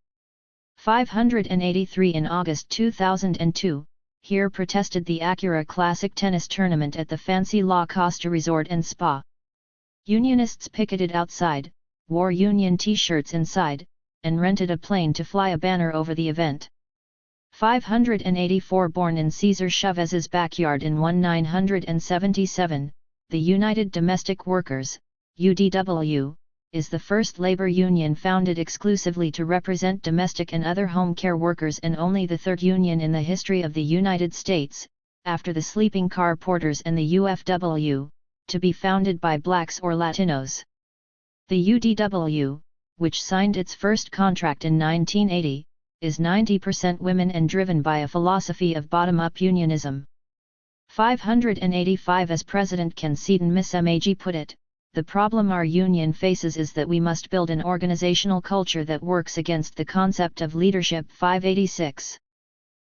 A: 583 In August 2002, here protested the Acura Classic tennis tournament at the Fancy La Costa Resort and Spa. Unionists picketed outside, wore union t-shirts inside, and rented a plane to fly a banner over the event. 584 Born in Cesar Chavez's backyard in 1977, the United Domestic Workers, UDW, is the first labor union founded exclusively to represent domestic and other home care workers and only the third union in the history of the United States, after the sleeping car porters and the UFW, to be founded by blacks or Latinos. The UDW, which signed its first contract in 1980, is 90% women and driven by a philosophy of bottom-up unionism. 585 As President Ken Seaton-Misameji put it, the problem our union faces is that we must build an organizational culture that works against the concept of leadership. 586.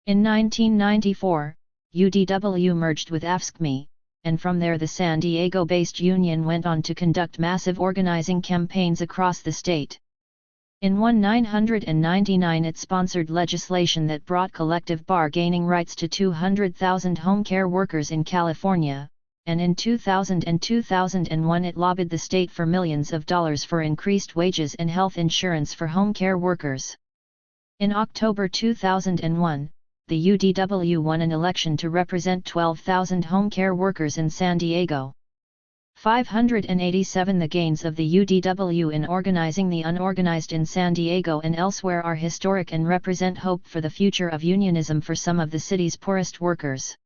A: In 1994, UDW merged with AFSCME, and from there the San Diego-based union went on to conduct massive organizing campaigns across the state. In 1999 it sponsored legislation that brought collective bargaining rights to 200,000 home care workers in California, and in 2000 and 2001 it lobbied the state for millions of dollars for increased wages and health insurance for home care workers. In October 2001, the UDW won an election to represent 12,000 home care workers in San Diego. 587 The gains of the UDW in organizing the unorganized in San Diego and elsewhere are historic and represent hope for the future of unionism for some of the city's poorest workers.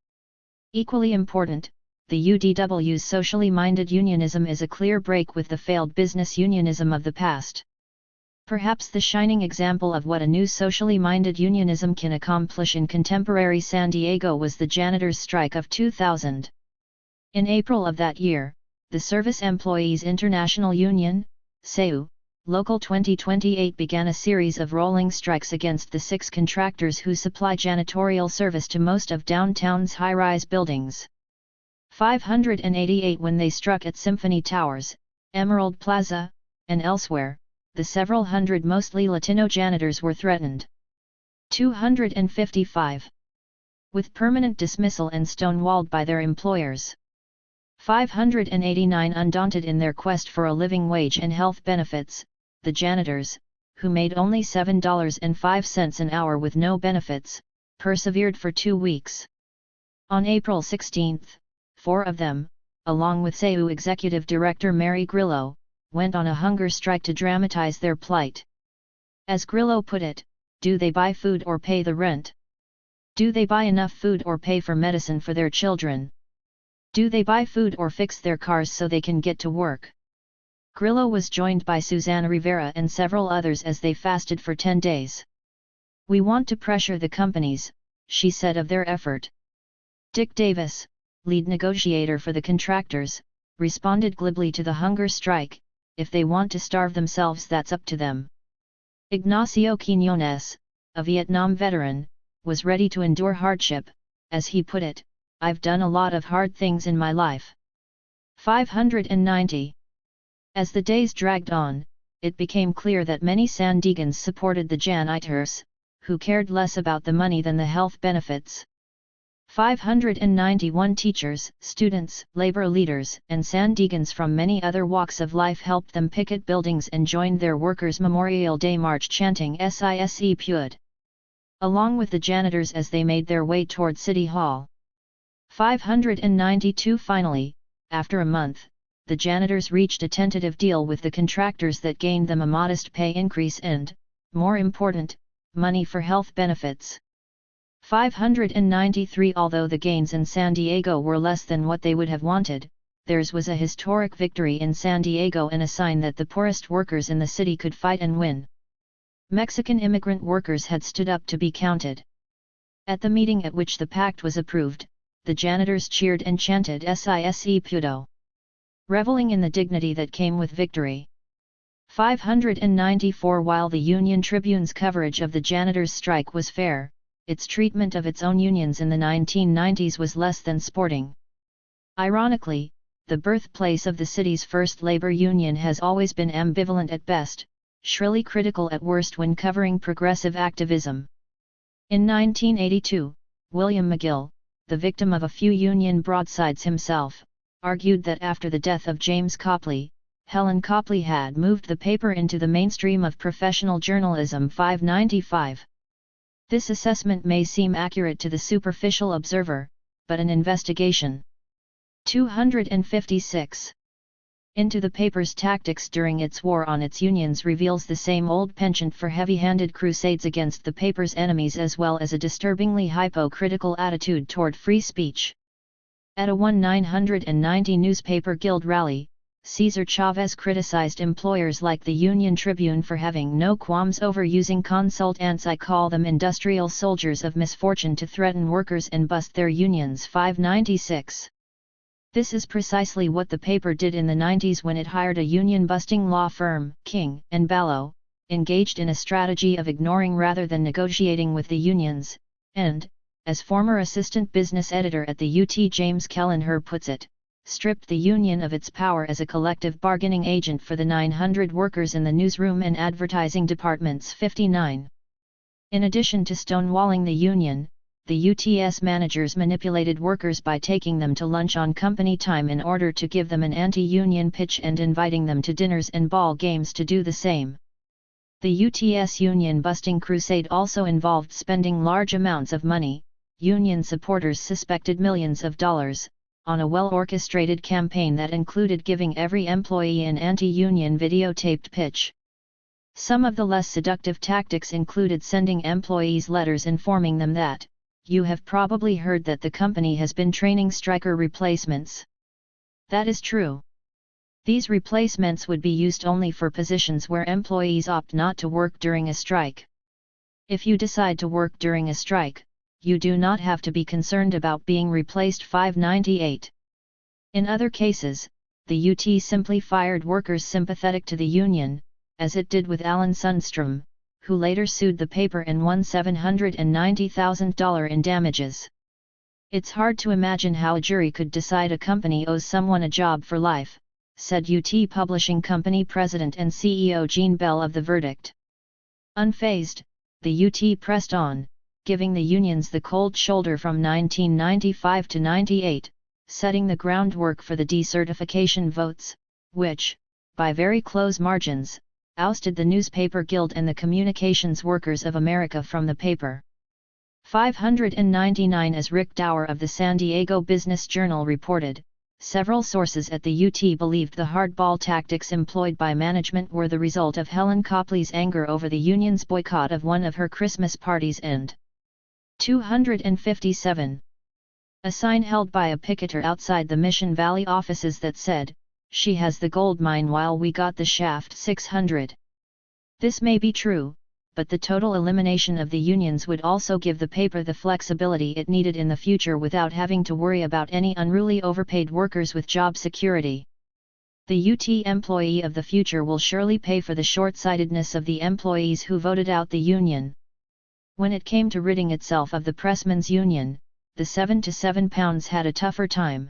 A: Equally important, the UDW's socially minded unionism is a clear break with the failed business unionism of the past. Perhaps the shining example of what a new socially minded unionism can accomplish in contemporary San Diego was the janitors' strike of 2000. In April of that year, the Service Employees International Union, SEU, Local 2028 began a series of rolling strikes against the 6 contractors who supply janitorial service to most of downtown's high-rise buildings. 588 When they struck at Symphony Towers, Emerald Plaza, and elsewhere, the several hundred mostly Latino janitors were threatened. 255. With permanent dismissal and stonewalled by their employers. 589 Undaunted in their quest for a living wage and health benefits, the janitors, who made only $7.05 an hour with no benefits, persevered for 2 weeks. On April 16, 4 of them, along with SEU Executive Director Mary Grillo, went on a hunger strike to dramatize their plight. As Grillo put it, do they buy food or pay the rent? Do they buy enough food or pay for medicine for their children? Do they buy food or fix their cars so they can get to work? Grillo was joined by Susana Rivera and several others as they fasted for 10 days. We want to pressure the companies, she said of their effort. Dick Davis, lead negotiator for the contractors, responded glibly to the hunger strike, if they want to starve themselves that's up to them. Ignacio Quiñones, a Vietnam veteran, was ready to endure hardship, as he put it, I've done a lot of hard things in my life. 590. As the days dragged on, it became clear that many Sandegans supported the janitors, who cared less about the money than the health benefits. 591 teachers, students, labor leaders, and Sandegans from many other walks of life helped them picket buildings and joined their Workers' Memorial Day march chanting SISE PUD, along with the janitors as they made their way toward City Hall. 592 Finally, after a month, the janitors reached a tentative deal with the contractors that gained them a modest pay increase and, more important, money for health benefits. 593 Although the gains in San Diego were less than what they would have wanted, theirs was a historic victory in San Diego and a sign that the poorest workers in the city could fight and win. Mexican immigrant workers had stood up to be counted. At the meeting at which the pact was approved, the janitors cheered and chanted SISE Pudo, reveling in the dignity that came with victory. 594 While the Union Tribune's coverage of the janitors' strike was fair, its treatment of its own unions in the 1990s was less than sporting. Ironically, the birthplace of the city's first labor union has always been ambivalent at best, shrilly critical at worst when covering progressive activism. In 1982, William McGill, the victim of a few union broadsides himself, argued that after the death of James Copley, Helen Copley had moved the paper into the mainstream of professional journalism. 595. This assessment may seem accurate to the superficial observer, but an investigation 256 into the paper's tactics during its war on its unions reveals the same old penchant for heavy-handed crusades against the paper's enemies as well as a disturbingly hypocritical attitude toward free speech. At a 1990 Newspaper Guild rally, Cesar Chavez criticized employers like the Union Tribune for having no qualms over using consultants. I call them industrial soldiers of misfortune to threaten workers and bust their unions. 596. This is precisely what the paper did in the 90s when it hired a union-busting law firm, King & Ballow, engaged in a strategy of ignoring rather than negotiating with the unions, and, as former assistant business editor at the UT James Kellenher puts it, stripped the union of its power as a collective bargaining agent for the 900 workers in the newsroom and advertising departments. 59. In addition to stonewalling the union, the UT's managers manipulated workers by taking them to lunch on company time in order to give them an anti-union pitch and inviting them to dinners and ball games to do the same. The UT's union-busting crusade also involved spending large amounts of money, union supporters suspected millions of dollars, on a well-orchestrated campaign that included giving every employee an anti-union videotaped pitch. Some of the less seductive tactics included sending employees letters informing them that, "You have probably heard that the company has been training striker replacements. That is true. These replacements would be used only for positions where employees opt not to work during a strike. If you decide to work during a strike, you do not have to be concerned about being replaced." 598. In other cases, the UT simply fired workers sympathetic to the union, as it did with Alan Sundstrom, who later sued the paper and won $790,000 in damages. It's hard to imagine how a jury could decide a company owes someone a job for life, said UT Publishing Company President and CEO Gene Bell of the verdict. Unfazed, the UT pressed on, giving the unions the cold shoulder from 1995 to 98, setting the groundwork for the decertification votes, which, by very close margins, ousted the Newspaper Guild and the Communications Workers of America from the paper. 599 As Rick Dower of the San Diego Business Journal reported, several sources at the UT believed the hardball tactics employed by management were the result of Helen Copley's anger over the union's boycott of one of her Christmas parties and 257. A sign held by a picketer outside the Mission Valley offices that said, "She has the gold mine while we got the shaft." 600. This may be true, but the total elimination of the unions would also give the paper the flexibility it needed in the future without having to worry about any unruly overpaid workers with job security. The UT employee of the future will surely pay for the short-sightedness of the employees who voted out the union. When it came to ridding itself of the Pressmen's Union, the 7 to 7 pounds had a tougher time.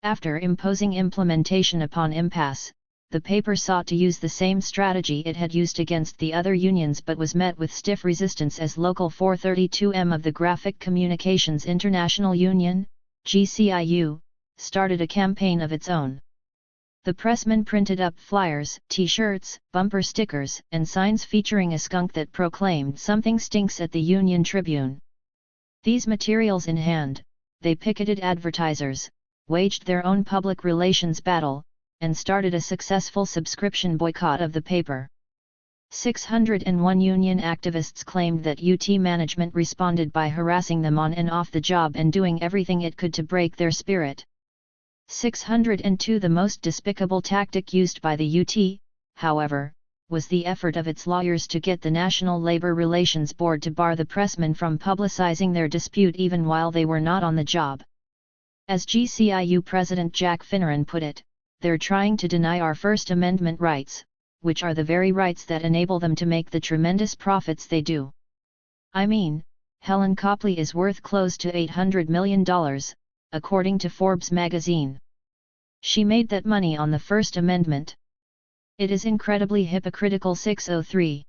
A: After imposing implementation upon impasse, the paper sought to use the same strategy it had used against the other unions but was met with stiff resistance as Local 432M of the Graphic Communications International Union, GCIU, started a campaign of its own. The pressmen printed up flyers, t-shirts, bumper stickers, and signs featuring a skunk that proclaimed "Something stinks" at the Union Tribune. These materials in hand, they picketed advertisers, waged their own public relations battle, and started a successful subscription boycott of the paper. 601 union activists claimed that UT management responded by harassing them on and off the job and doing everything it could to break their spirit. 602 The most despicable tactic used by the UT, however, was the effort of its lawyers to get the National Labor Relations Board to bar the pressmen from publicizing their dispute even while they were not on the job. As GCIU President Jack Finneran put it, "They're trying to deny our First Amendment rights, which are the very rights that enable them to make the tremendous profits they do." I mean, Helen Copley is worth close to $800 million, according to Forbes magazine. She made that money on the First Amendment. It is incredibly hypocritical. 603.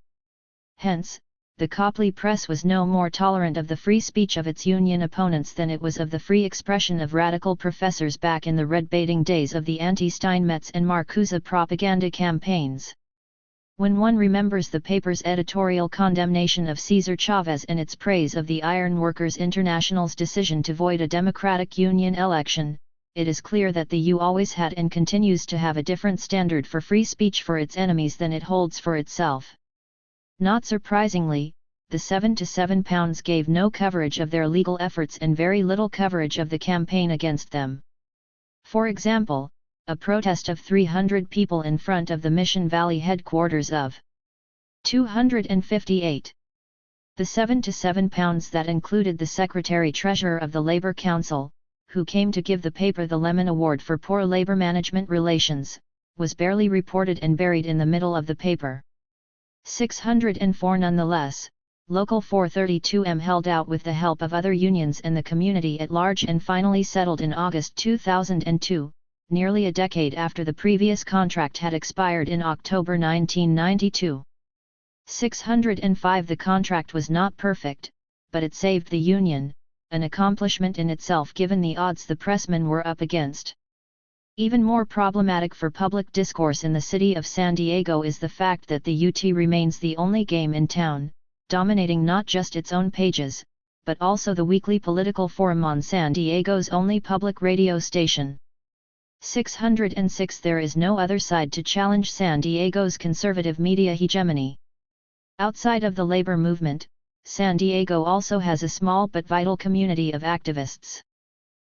A: Hence, the Copley press was no more tolerant of the free speech of its union opponents than it was of the free expression of radical professors back in the red-baiting days of the anti-Steinmetz and Marcuse propaganda campaigns. When one remembers the paper's editorial condemnation of Cesar Chavez and its praise of the Iron Workers International's decision to void a democratic union election, it is clear that the U always had and continues to have a different standard for free speech for its enemies than it holds for itself. Not surprisingly, the 7 to 7 pounds gave no coverage of their legal efforts and very little coverage of the campaign against them. For example, a protest of 300 people in front of the Mission Valley headquarters of 258. The 7 to 7 pounds that included the Secretary-Treasurer of the Labor Council, who came to give the paper the Lemon Award for poor labor management relations, was barely reported and buried in the middle of the paper. 604 Nonetheless, Local 432M held out with the help of other unions and the community at large and finally settled in August 2002, nearly a decade after the previous contract had expired in October 1992. 605 The contract was not perfect, but it saved the union, an accomplishment in itself given the odds the pressmen were up against. Even more problematic for public discourse in the city of San Diego is the fact that the UT remains the only game in town, dominating not just its own pages, but also the weekly political forum on San Diego's only public radio station. 606 There is no other side to challenge San Diego's conservative media hegemony. Outside of the labor movement, San Diego also has a small but vital community of activists.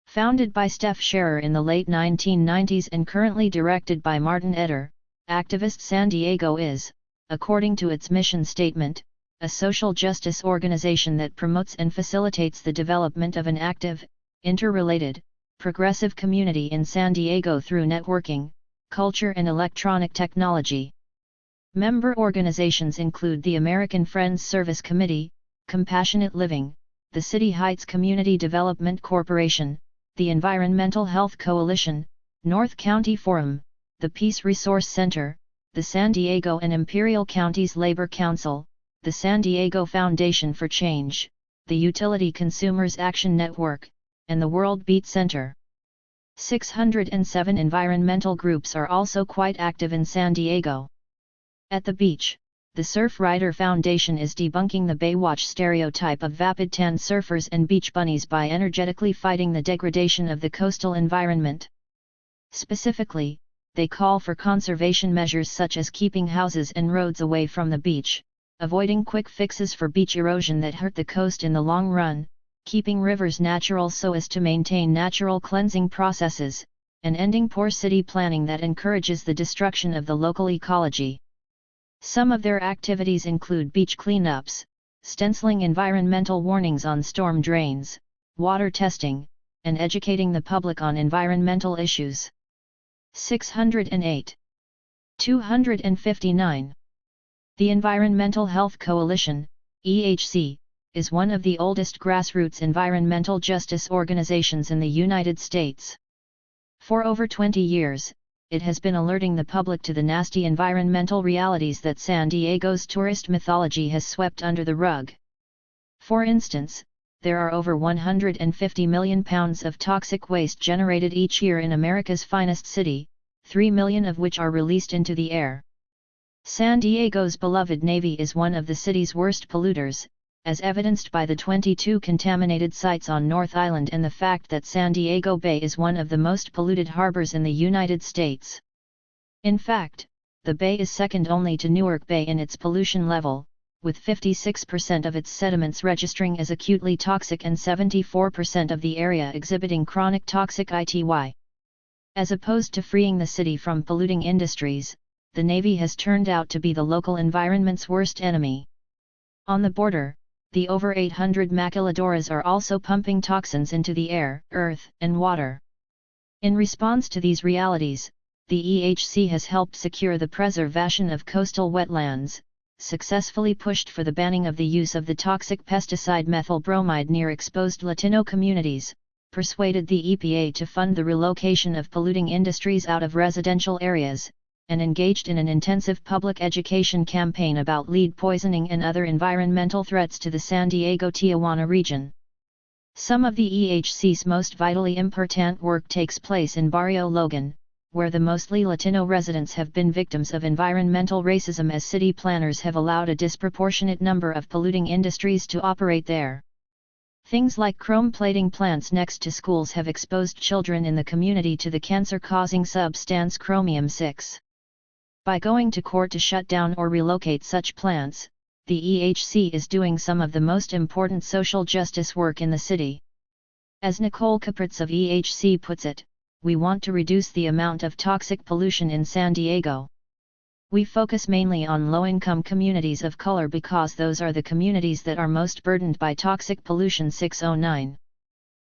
A: Founded by Steph Scherer in the late 1990s and currently directed by Martin Eder, Activist San Diego is, according to its mission statement, a social justice organization that promotes and facilitates the development of an active, interrelated, progressive community in San Diego through networking, culture and electronic technology. Member organizations include the American Friends Service Committee, Compassionate Living, the City Heights Community Development Corporation, the Environmental Health Coalition, North County Forum, the Peace Resource Center, the San Diego and Imperial Counties Labor Council, the San Diego Foundation for Change, the Utility Consumers Action Network, and the World Beat Center. 607 Environmental groups are also quite active in San Diego. At the beach, the Surf Rider Foundation is debunking the Baywatch stereotype of vapid tan surfers and beach bunnies by energetically fighting the degradation of the coastal environment. Specifically, they call for conservation measures such as keeping houses and roads away from the beach, avoiding quick fixes for beach erosion that hurt the coast in the long run, keeping rivers natural so as to maintain natural cleansing processes, and ending poor city planning that encourages the destruction of the local ecology. Some of their activities include beach cleanups, stenciling environmental warnings on storm drains, water testing, and educating the public on environmental issues. 608. 259. The Environmental Health Coalition, EHC, is one of the oldest grassroots environmental justice organizations in the United States. For over 20 years, it has been alerting the public to the nasty environmental realities that San Diego's tourist mythology has swept under the rug. For instance, there are over 150 million pounds of toxic waste generated each year in America's finest city, 3 million of which are released into the air. San Diego's beloved Navy is one of the city's worst polluters, as evidenced by the 22 contaminated sites on North Island and the fact that San Diego Bay is one of the most polluted harbors in the United States. In fact, the bay is second only to Newark Bay in its pollution level, with 56% of its sediments registering as acutely toxic and 74% of the area exhibiting chronic toxic ITY. As opposed to freeing the city from polluting industries, the Navy has turned out to be the local environment's worst enemy. On the border, the over 800 maquiladoras are also pumping toxins into the air, earth, and water. In response to these realities, the EHC has helped secure the preservation of coastal wetlands, successfully pushed for the banning of the use of the toxic pesticide methyl bromide near exposed Latino communities, persuaded the EPA to fund the relocation of polluting industries out of residential areas, and engaged in an intensive public education campaign about lead poisoning and other environmental threats to the San Diego-Tijuana region. Some of the EHC's most vitally important work takes place in Barrio Logan, where the mostly Latino residents have been victims of environmental racism as city planners have allowed a disproportionate number of polluting industries to operate there. Things like chrome plating plants next to schools have exposed children in the community to the cancer-causing substance chromium-6. By going to court to shut down or relocate such plants, the EHC is doing some of the most important social justice work in the city. As Nicole Capritz of EHC puts it, we want to reduce the amount of toxic pollution in San Diego. We focus mainly on low-income communities of color because those are the communities that are most burdened by toxic pollution. 609.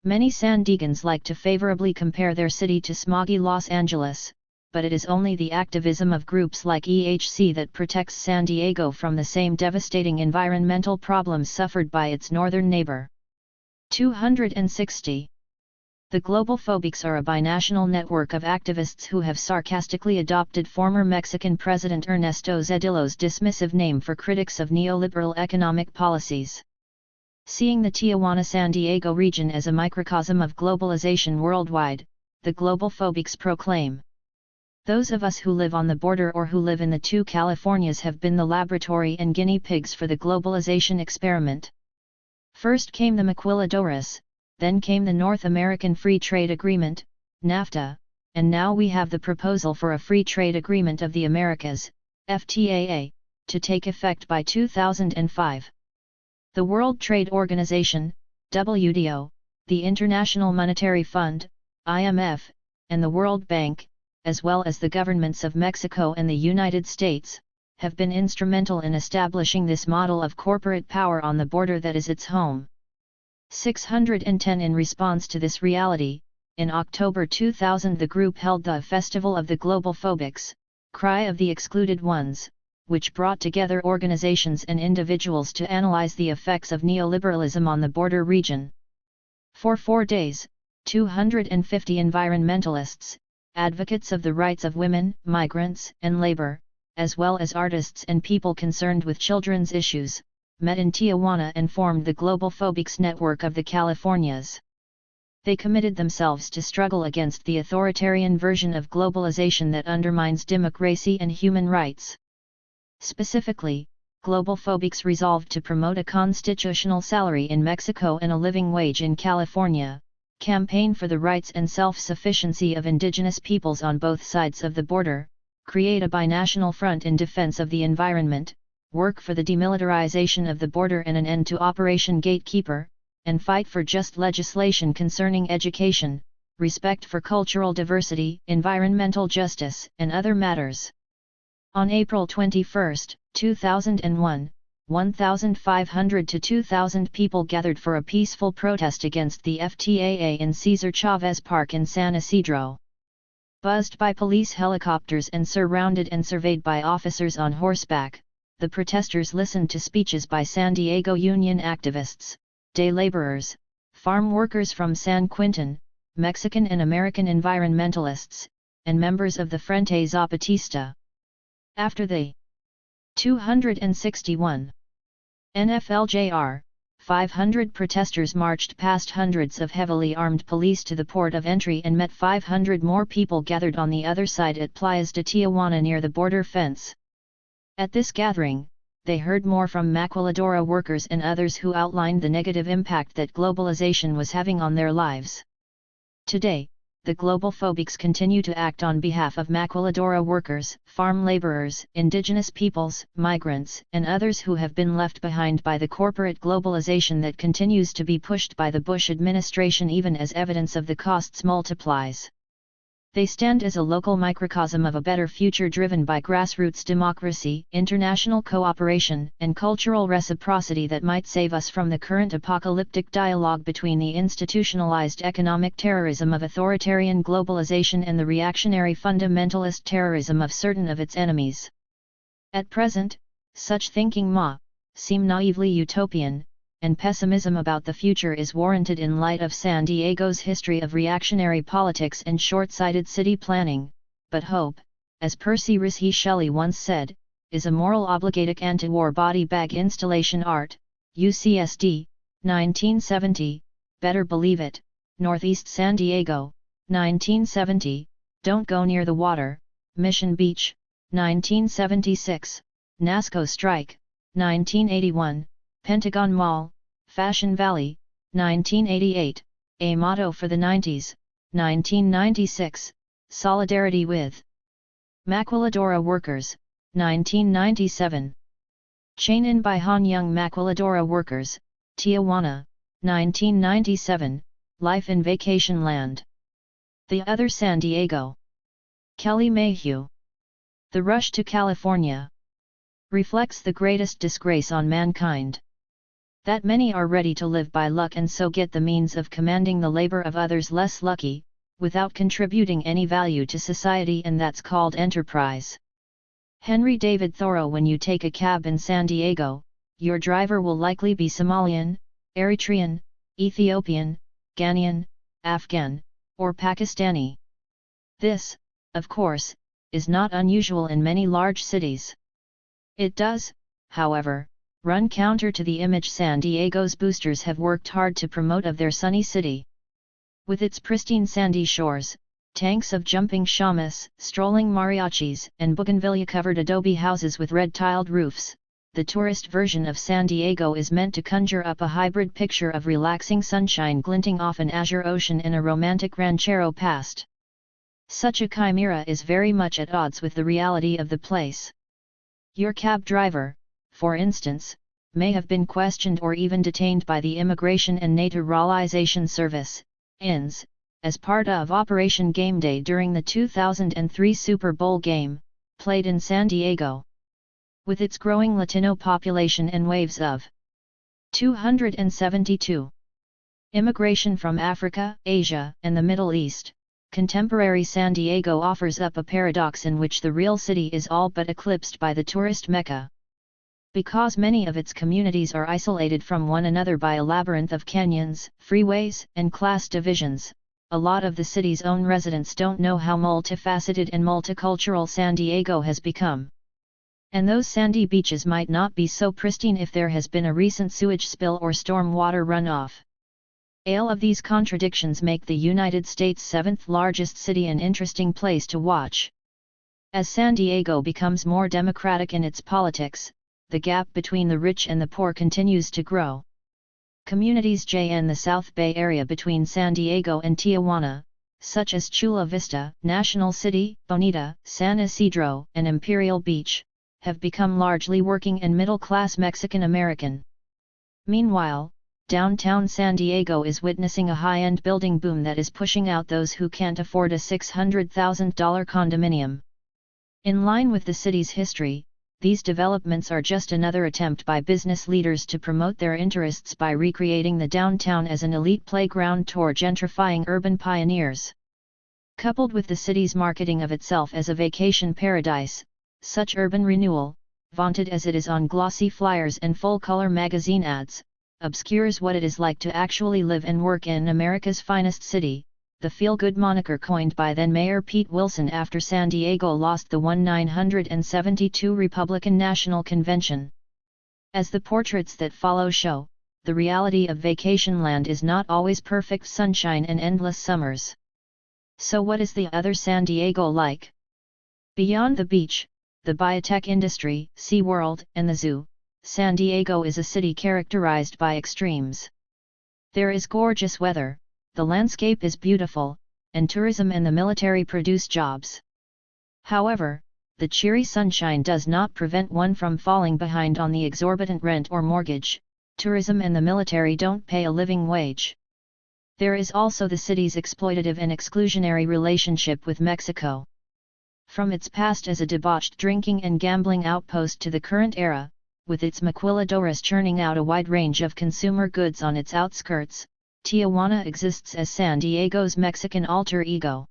A: Many San Diegans like to favorably compare their city to smoggy Los Angeles, but it is only the activism of groups like EHC that protects San Diego from the same devastating environmental problems suffered by its northern neighbor. 260. The Global Phobics are a binational network of activists who have sarcastically adopted former Mexican President Ernesto Zedillo's dismissive name for critics of neoliberal economic policies. Seeing the Tijuana-San Diego region as a microcosm of globalization worldwide, the Global Phobics proclaim, "Those of us who live on the border or who live in the two Californias have been the laboratory and guinea pigs for the globalization experiment. First came the maquiladoras, then came the North American Free Trade Agreement, NAFTA, and now we have the proposal for a Free Trade Agreement of the Americas, FTAA, to take effect by 2005. The World Trade Organization, WTO, the International Monetary Fund, IMF, and the World Bank, as well as the governments of Mexico and the United States, have been instrumental in establishing this model of corporate power on the border that is its home." 610. In response to this reality, in October 2000 the group held the Festival of the Global Phobics, Cry of the Excluded Ones, which brought together organizations and individuals to analyze the effects of neoliberalism on the border region. For 4 days, 250 environmentalists, advocates of the rights of women, migrants, and labor, as well as artists and people concerned with children's issues, met in Tijuana and formed the Global Phobics Network of the Californias. They committed themselves to struggle against the authoritarian version of globalization that undermines democracy and human rights. Specifically, Global Phobics resolved to promote a constitutional salary in Mexico and a living wage in California, campaign for the rights and self-sufficiency of indigenous peoples on both sides of the border, create a binational front in defense of the environment, work for the demilitarization of the border and an end to Operation Gatekeeper, and fight for just legislation concerning education, respect for cultural diversity, environmental justice, and other matters. On April 21, 2001, 1,500 to 2,000 people gathered for a peaceful protest against the FTAA in Cesar Chavez Park in San Isidro. Buzzed by police helicopters and surrounded and surveyed by officers on horseback, the protesters listened to speeches by San Diego union activists, day laborers, farm workers from San Quintin, Mexican and American environmentalists, and members of the Frente Zapatista. After the 261 NFLJR, 500 protesters marched past hundreds of heavily armed police to the port of entry and met 500 more people gathered on the other side at Playas de Tijuana near the border fence. At this gathering, they heard more from maquiladora workers and others who outlined the negative impact that globalization was having on their lives. Today, the global phobics continue to act on behalf of maquiladora workers, farm laborers, indigenous peoples, migrants, and others who have been left behind by the corporate globalization that continues to be pushed by the Bush administration even as evidence of the costs multiplies. They stand as a local microcosm of a better future driven by grassroots democracy, international cooperation, and cultural reciprocity that might save us from the current apocalyptic dialogue between the institutionalized economic terrorism of authoritarian globalization and the reactionary fundamentalist terrorism of certain of its enemies. At present, such thinking seem naively utopian, and pessimism about the future is warranted in light of San Diego's history of reactionary politics and short-sighted city planning, but hope, as Percy Bysshe Shelley once said, is a moral obligatic anti-war body bag installation art, UCSD, 1970, better believe it, Northeast San Diego, 1970, Don't Go Near the Water, Mission Beach, 1976, NASCO Strike, 1981, Pentagon Mall, Fashion Valley, 1988, A Motto for the 90s, 1996, Solidarity with Maquiladora Workers, 1997. Chain-in by Han Young Maquiladora Workers, Tijuana, 1997, Life in Vacation Land. The Other San Diego. Kelly Mayhew. The rush to California reflects the greatest disgrace on mankind. That many are ready to live by luck and so get the means of commanding the labor of others less lucky, without contributing any value to society, and that's called enterprise. Henry David Thoreau. When you take a cab in San Diego, your driver will likely be Somalian, Eritrean, Ethiopian, Ghanaian, Afghan, or Pakistani. This, of course, is not unusual in many large cities. It does, however, run counter to the image San Diego's boosters have worked hard to promote of their sunny city. With its pristine sandy shores, tanks of jumping shamas, strolling mariachis, and bougainvillea-covered adobe houses with red-tiled roofs, the tourist version of San Diego is meant to conjure up a hybrid picture of relaxing sunshine glinting off an azure ocean in a romantic ranchero past. Such a chimera is very much at odds with the reality of the place. Your cab driver, for instance, may have been questioned or even detained by the Immigration and Naturalization Service, INS, as part of Operation Game Day during the 2003 Super Bowl game, played in San Diego. With its growing Latino population and waves of 272 immigration from Africa, Asia, and the Middle East, contemporary San Diego offers up a paradox in which the real city is all but eclipsed by the tourist mecca. Because many of its communities are isolated from one another by a labyrinth of canyons, freeways, and class divisions, a lot of the city's own residents don't know how multifaceted and multicultural San Diego has become. And those sandy beaches might not be so pristine if there has been a recent sewage spill or storm water runoff. All of these contradictions make the United States' seventh largest city an interesting place to watch. As San Diego becomes more democratic in its politics, the gap between the rich and the poor continues to grow. Communities in the South Bay Area between San Diego and Tijuana, such as Chula Vista, National City, Bonita, San Isidro, and Imperial Beach, have become largely working and middle-class Mexican American. Meanwhile, downtown San Diego is witnessing a high-end building boom that is pushing out those who can't afford a $600,000 condominium. In line with the city's history, these developments are just another attempt by business leaders to promote their interests by recreating the downtown as an elite playground toward gentrifying urban pioneers. Coupled with the city's marketing of itself as a vacation paradise, such urban renewal, vaunted as it is on glossy flyers and full-color magazine ads, obscures what it is like to actually live and work in America's finest city, the feel-good moniker coined by then-Mayor Pete Wilson after San Diego lost the 1972 Republican National Convention. As the portraits that follow show, the reality of vacation land is not always perfect sunshine and endless summers. So what is the other San Diego like? Beyond the beach, the biotech industry, SeaWorld, and the zoo, San Diego is a city characterized by extremes. There is gorgeous weather, the landscape is beautiful, and tourism and the military produce jobs. However, the cheery sunshine does not prevent one from falling behind on the exorbitant rent or mortgage. Tourism and the military don't pay a living wage. There is also the city's exploitative and exclusionary relationship with Mexico. From its past as a debauched drinking and gambling outpost to the current era, with its maquiladoras churning out a wide range of consumer goods on its outskirts, Tijuana exists as San Diego's Mexican alter ego.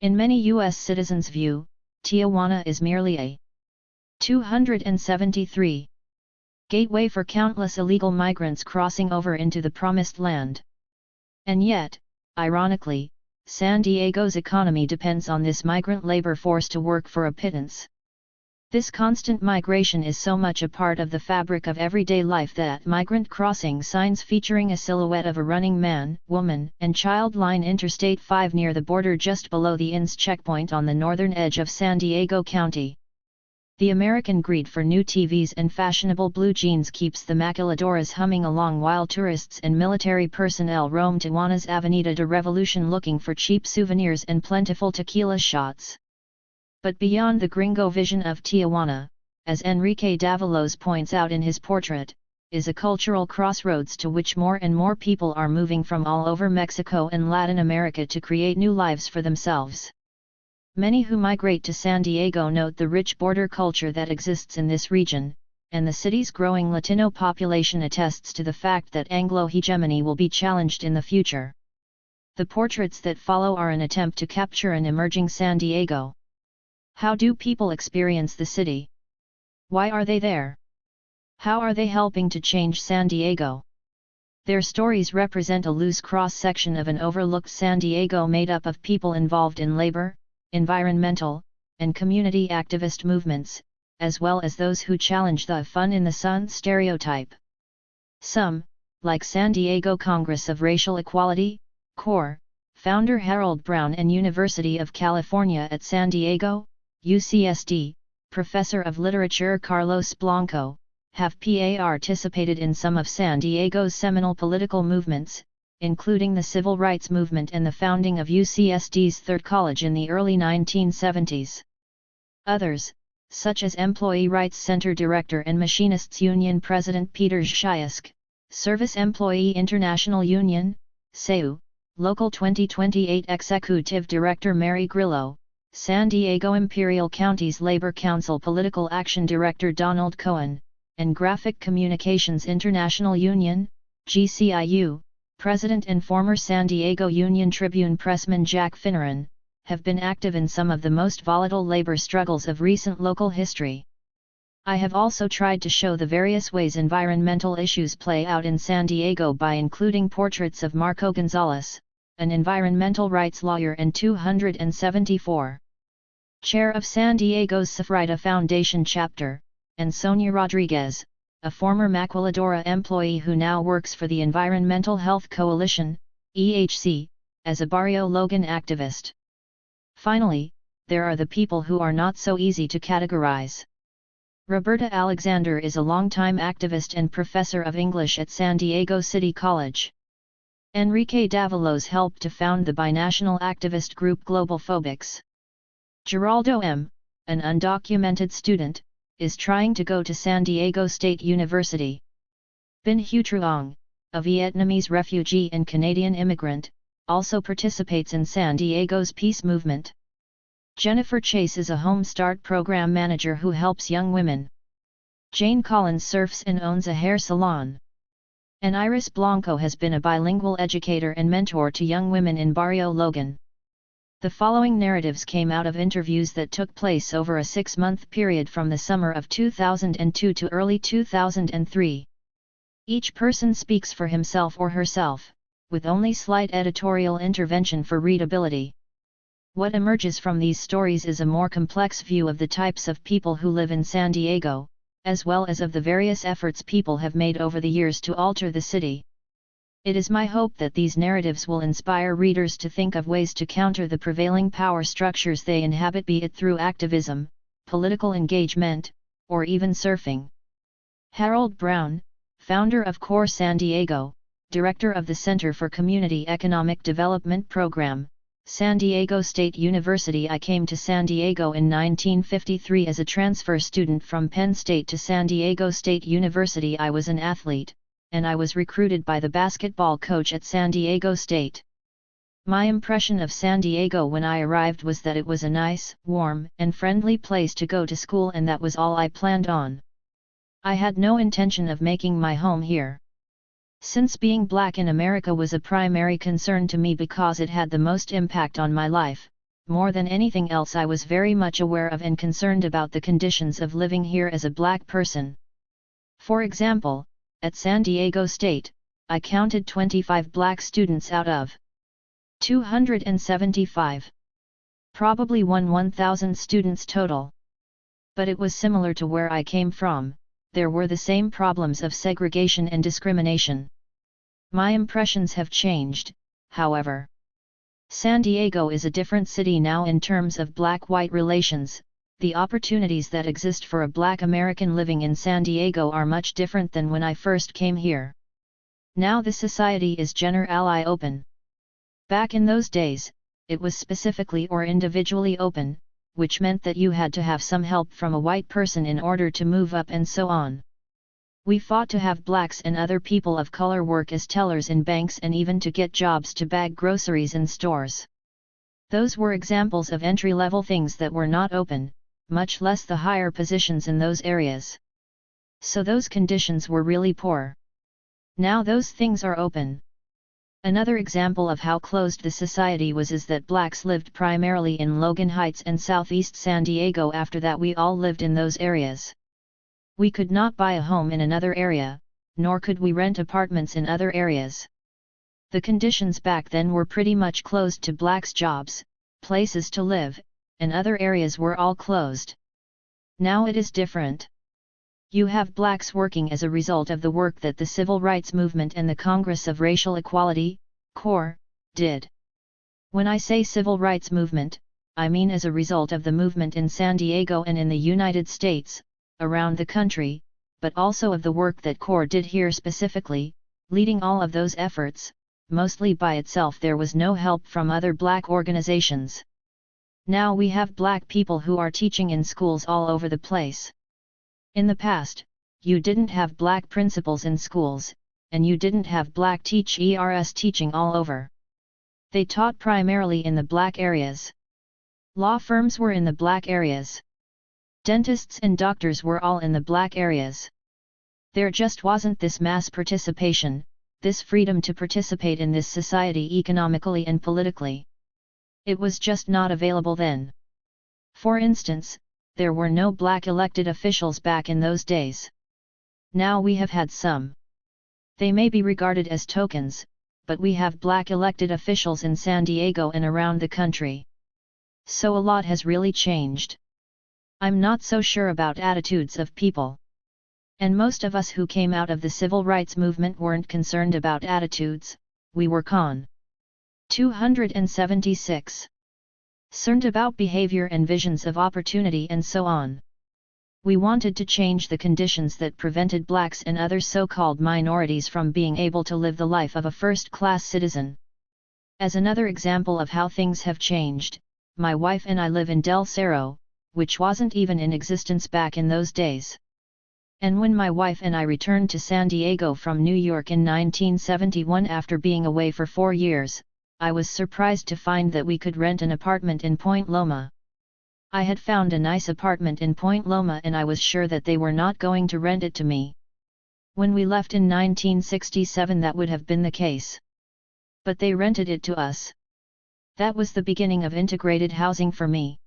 A: In many U.S. citizens' view, Tijuana is merely a 273 gateway for countless illegal migrants crossing over into the Promised Land. And yet, ironically, San Diego's economy depends on this migrant labor force to work for a pittance. This constant migration is so much a part of the fabric of everyday life that migrant crossing signs featuring a silhouette of a running man, woman, and child line Interstate 5 near the border just below the INS checkpoint on the northern edge of San Diego County. The American greed for new TVs and fashionable blue jeans keeps the maquiladoras humming along while tourists and military personnel roam Tijuana's Avenida de Revolution looking for cheap souvenirs and plentiful tequila shots. But beyond the gringo vision of Tijuana, as Enrique Davalos points out in his portrait, is a cultural crossroads to which more and more people are moving from all over Mexico and Latin America to create new lives for themselves. Many who migrate to San Diego note the rich border culture that exists in this region, and the city's growing Latino population attests to the fact that Anglo hegemony will be challenged in the future. The portraits that follow are an attempt to capture an emerging San Diego. How do people experience the city? Why are they there? How are they helping to change San Diego? Their stories represent a loose cross-section of an overlooked San Diego made up of people involved in labor, environmental, and community activist movements, as well as those who challenge the fun in the sun stereotype. Some, like San Diego Congress of Racial Equality, CORE, founder Harold Brown and University of California at San Diego, UCSD, Professor of Literature Carlos Blanco, have participated in some of San Diego's seminal political movements, including the Civil Rights Movement and the founding of UCSD's Third College in the early 1970s. Others, such as Employee Rights Center Director and Machinists Union President Peter Zhyask, Service Employee International Union, SEU, Local 2028 Executive Director Mary Grillo, San Diego Imperial County's Labor Council Political Action Director Donald Cohen, and Graphic Communications International Union, GCIU, President and former San Diego Union Tribune pressman Jack Finneran, have been active in some of the most volatile labor struggles of recent local history. I have also tried to show the various ways environmental issues play out in San Diego by including portraits of Marco Gonzalez, an environmental rights lawyer and 274. Chair of San Diego's Safrida Foundation chapter, and Sonia Rodriguez, a former Maquiladora employee who now works for the Environmental Health Coalition, EHC, as a Barrio Logan activist. Finally, there are the people who are not so easy to categorize. Roberta Alexander is a longtime activist and professor of English at San Diego City College. Enrique Davalos helped to found the binational activist group Global Phobics. Geraldo M., an undocumented student, is trying to go to San Diego State University. Binh Hue Truong, a Vietnamese refugee and Canadian immigrant, also participates in San Diego's peace movement. Jennifer Chase is a Home Start program manager who helps young women. Jane Collins surfs and owns a hair salon. And Iris Blanco has been a bilingual educator and mentor to young women in Barrio Logan. The following narratives came out of interviews that took place over a 6-month period from the summer of 2002 to early 2003. Each person speaks for himself or herself, with only slight editorial intervention for readability. What emerges from these stories is a more complex view of the types of people who live in San Diego, as well as of the various efforts people have made over the years to alter the city. It is my hope that these narratives will inspire readers to think of ways to counter the prevailing power structures they inhabit, be it through activism, political engagement, or even surfing. Harold Brown, founder of CORE San Diego, director of the Center for Community Economic Development Program, San Diego State University. I came to San Diego in 1953 as a transfer student from Penn State to San Diego State University. I was an athlete, and I was recruited by the basketball coach at San Diego State. My impression of San Diego when I arrived was that it was a nice, warm, and friendly place to go to school, and that was all I planned on. I had no intention of making my home here. Since being black in America was a primary concern to me because it had the most impact on my life, more than anything else I was very much aware of and concerned about the conditions of living here as a black person. For example, at San Diego State, I counted 25 black students out of 275. Probably 1,000 students total. But it was similar to where I came from. There were the same problems of segregation and discrimination. My impressions have changed, however. San Diego is a different city now in terms of black-white relations. The opportunities that exist for a black American living in San Diego are much different than when I first came here. Now the society is gender-ally open. Back in those days, it was specifically or individually open, which meant that you had to have some help from a white person in order to move up and so on. We fought to have blacks and other people of color work as tellers in banks and even to get jobs to bag groceries in stores. Those were examples of entry-level things that were not open, much less the higher positions in those areas. So those conditions were really poor. Now those things are open. Another example of how closed the society was is that blacks lived primarily in Logan Heights and southeast San Diego. After that we all lived in those areas. We could not buy a home in another area, nor could we rent apartments in other areas. The conditions back then were pretty much closed to blacks' jobs, places to live, and other areas were all closed. Now it is different. You have blacks working as a result of the work that the Civil Rights Movement and the Congress of Racial Equality, CORE, did. When I say Civil Rights Movement, I mean as a result of the movement in San Diego and in the United States, around the country, but also of the work that CORE did here specifically, leading all of those efforts, mostly by itself. There was no help from other black organizations. Now we have black people who are teaching in schools all over the place. In the past, you didn't have black principals in schools, and you didn't have black teachers teaching all over. They taught primarily in the black areas. Law firms were in the black areas. Dentists and doctors were all in the black areas. There just wasn't this mass participation, this freedom to participate in this society economically and politically. It was just not available then. For instance, there were no black elected officials back in those days. Now we have had some. They may be regarded as tokens, but we have black elected officials in San Diego and around the country. So a lot has really changed. I'm not so sure about attitudes of people. And most of us who came out of the civil rights movement weren't concerned about attitudes, we were 276. Concerned about behavior and visions of opportunity and so on. We wanted to change the conditions that prevented blacks and other so-called minorities from being able to live the life of a first-class citizen. As another example of how things have changed, my wife and I live in Del Cerro, which wasn't even in existence back in those days. And when my wife and I returned to San Diego from New York in 1971 after being away for 4 years, I was surprised to find that we could rent an apartment in Point Loma. I had found a nice apartment in Point Loma and I was sure that they were not going to rent it to me. When we left in 1967 that would have been the case. But they rented it to us. That was the beginning of integrated housing for me.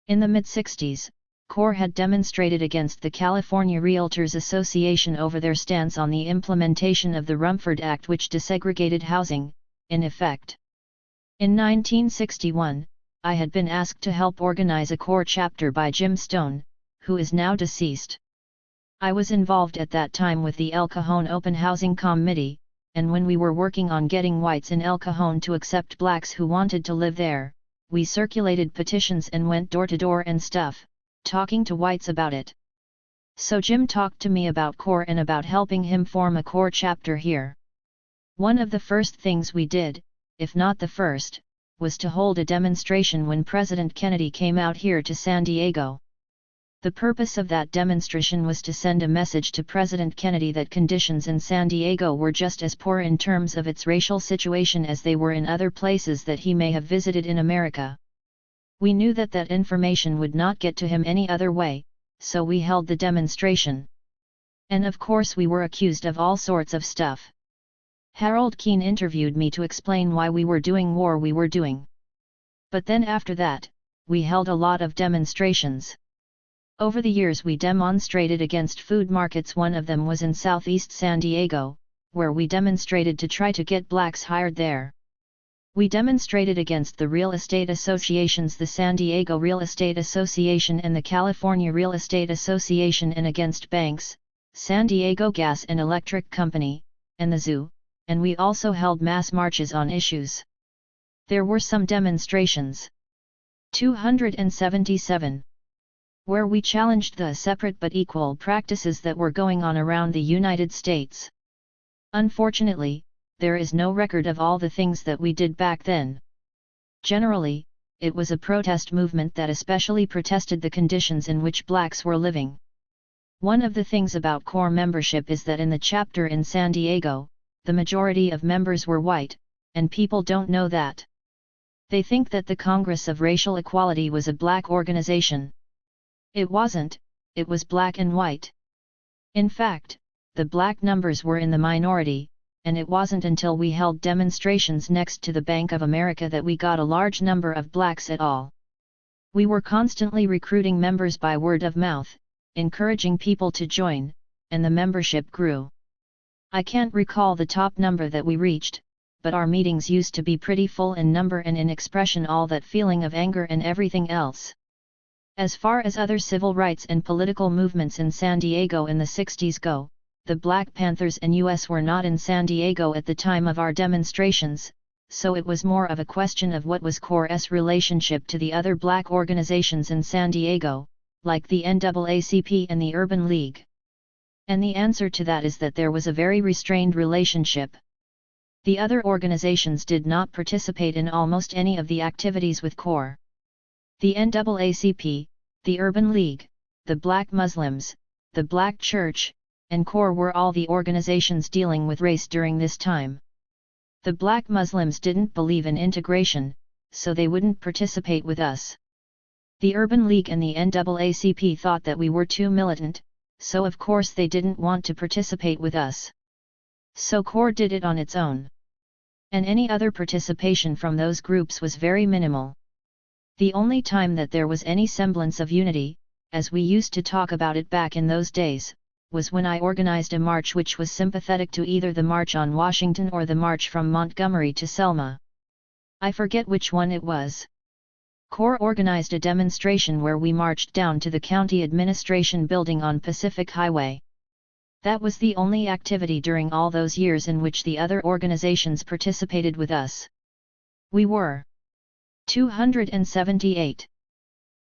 A: In the mid-60s, CORE had demonstrated against the California Realtors Association over their stance on the implementation of the Rumford Act, which desegregated housing, in effect. In 1961, I had been asked to help organize a CORE chapter by Jim Stone, who is now deceased. I was involved at that time with the El Cajon Open Housing Committee, and when we were working on getting whites in El Cajon to accept blacks who wanted to live there, we circulated petitions and went door to door and stuff, talking to whites about it. So Jim talked to me about CORE and about helping him form a CORE chapter here. One of the first things we did, if not the first, was to hold a demonstration when President Kennedy came out here to San Diego. The purpose of that demonstration was to send a message to President Kennedy that conditions in San Diego were just as poor in terms of its racial situation as they were in other places that he may have visited in America. We knew that that information would not get to him any other way, so we held the demonstration. And of course we were accused of all sorts of stuff. Harold Keene interviewed me to explain why we were doing what we were doing. But then after that, we held a lot of demonstrations. Over the years we demonstrated against food markets. One of them was in Southeast San Diego, where we demonstrated to try to get blacks hired there. We demonstrated against the real estate associations, the San Diego Real Estate Association and the California Real Estate Association, and against banks, San Diego Gas and Electric Company, and the zoo, and we also held mass marches on issues. There were some demonstrations. 277. Where we challenged the separate but equal practices that were going on around the United States. Unfortunately, there is no record of all the things that we did back then. Generally, it was a protest movement that especially protested the conditions in which blacks were living. One of the things about CORE membership is that in the chapter in San Diego, the majority of members were white, and people don't know that. They think that the Congress of Racial Equality was a black organization. It wasn't, it was black and white. In fact, the black numbers were in the minority, and it wasn't until we held demonstrations next to the Bank of America that we got a large number of blacks at all. We were constantly recruiting members by word of mouth, encouraging people to join, and the membership grew. I can't recall the top number that we reached, but our meetings used to be pretty full in number and in expression all that feeling of anger and everything else. As far as other civil rights and political movements in San Diego in the 60s go, the Black Panthers and U.S. were not in San Diego at the time of our demonstrations, so it was more of a question of what was CORE's relationship to the other black organizations in San Diego, like the NAACP and the Urban League. And the answer to that is that there was a very restrained relationship. The other organizations did not participate in almost any of the activities with CORE. The NAACP, the Urban League, the Black Muslims, the Black Church, and CORE were all the organizations dealing with race during this time. The Black Muslims didn't believe in integration, so they wouldn't participate with us. The Urban League and the NAACP thought that we were too militant, so of course they didn't want to participate with us. So CORE did it on its own. And any other participation from those groups was very minimal. The only time that there was any semblance of unity, as we used to talk about it back in those days, was when I organized a march which was sympathetic to either the March on Washington or the March from Montgomery to Selma. I forget which one it was. CORE organized a demonstration where we marched down to the county administration building on Pacific Highway. That was the only activity during all those years in which the other organizations participated with us. We were 278.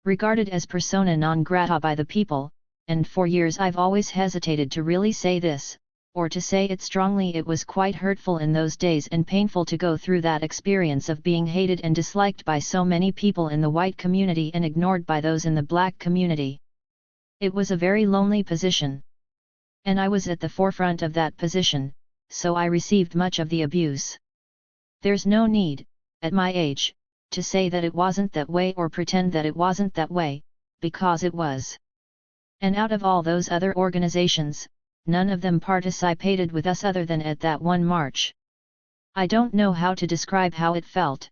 A: Regarded as persona non grata by the people, and for years I've always hesitated to really say this, or to say it strongly. It was quite hurtful in those days and painful to go through that experience of being hated and disliked by so many people in the white community and ignored by those in the black community. It was a very lonely position. And I was at the forefront of that position, so I received much of the abuse. There's no need, at my age, to say that it wasn't that way or pretend that it wasn't that way, because it was. And out of all those other organizations, none of them participated with us other than at that one march. I don't know how to describe how it felt.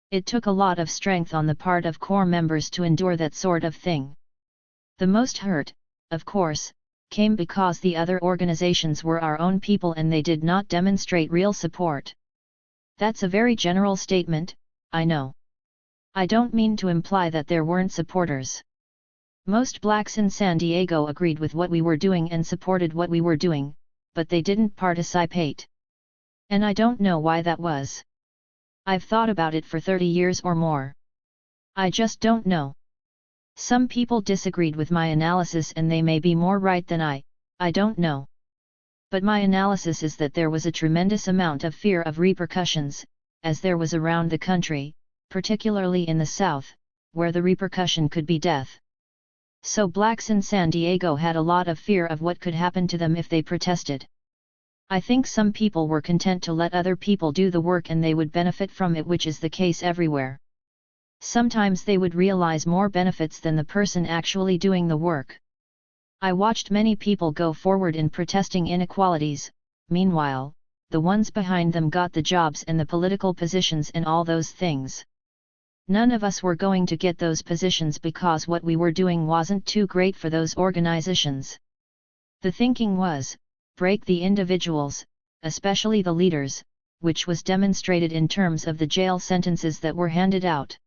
A: It took a lot of strength on the part of core members to endure that sort of thing. The most hurt, of course, came because the other organizations were our own people and they did not demonstrate real support. That's a very general statement, I know. I don't mean to imply that there weren't supporters. Most blacks in San Diego agreed with what we were doing and supported what we were doing, but they didn't participate. And I don't know why that was. I've thought about it for 30 years or more. I just don't know. Some people disagreed with my analysis and they may be more right than I don't know. But my analysis is that there was a tremendous amount of fear of repercussions, as there was around the country, particularly in the South, where the repercussion could be death. So blacks in San Diego had a lot of fear of what could happen to them if they protested. I think some people were content to let other people do the work and they would benefit from it, which is the case everywhere. Sometimes they would realize more benefits than the person actually doing the work. I watched many people go forward in protesting inequalities. Meanwhile, the ones behind them got the jobs and the political positions and all those things. None of us were going to get those positions because what we were doing wasn't too great for those organizations. The thinking was, break the individuals, especially the leaders, which was demonstrated in terms of the jail sentences that were handed out.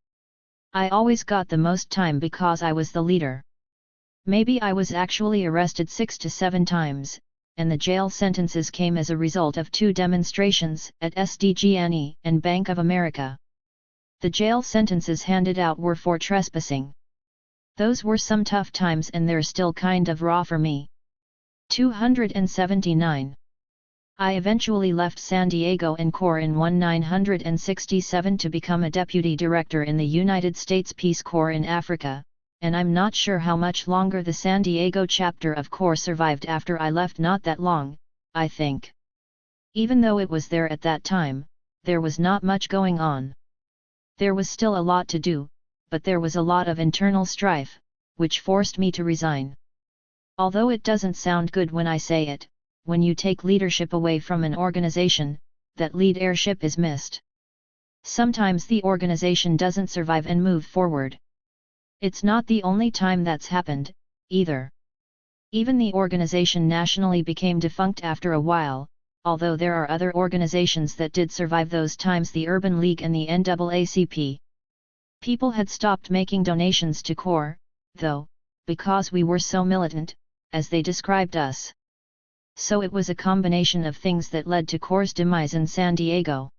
A: I always got the most time because I was the leader. Maybe I was actually arrested 6 to 7 times, and the jail sentences came as a result of 2 demonstrations at SDG&E and Bank of America. The jail sentences handed out were for trespassing. Those were some tough times and they're still kind of raw for me. 279. I eventually left San Diego and Corps in 1967 to become a deputy director in the United States Peace Corps in Africa, and I'm not sure how much longer the San Diego chapter of Corps survived after I left. Not that long, I think. Even though it was there at that time, there was not much going on. There was still a lot to do, but there was a lot of internal strife, which forced me to resign. Although it doesn't sound good when I say it, when you take leadership away from an organization, that leadership is missed. Sometimes the organization doesn't survive and move forward. It's not the only time that's happened, either. Even the organization nationally became defunct after a while, although there are other organizations that did survive those times, the Urban League and the NAACP. People had stopped making donations to Corps, though, because we were so militant, as they described us. So it was a combination of things that led to Corps' demise in San Diego.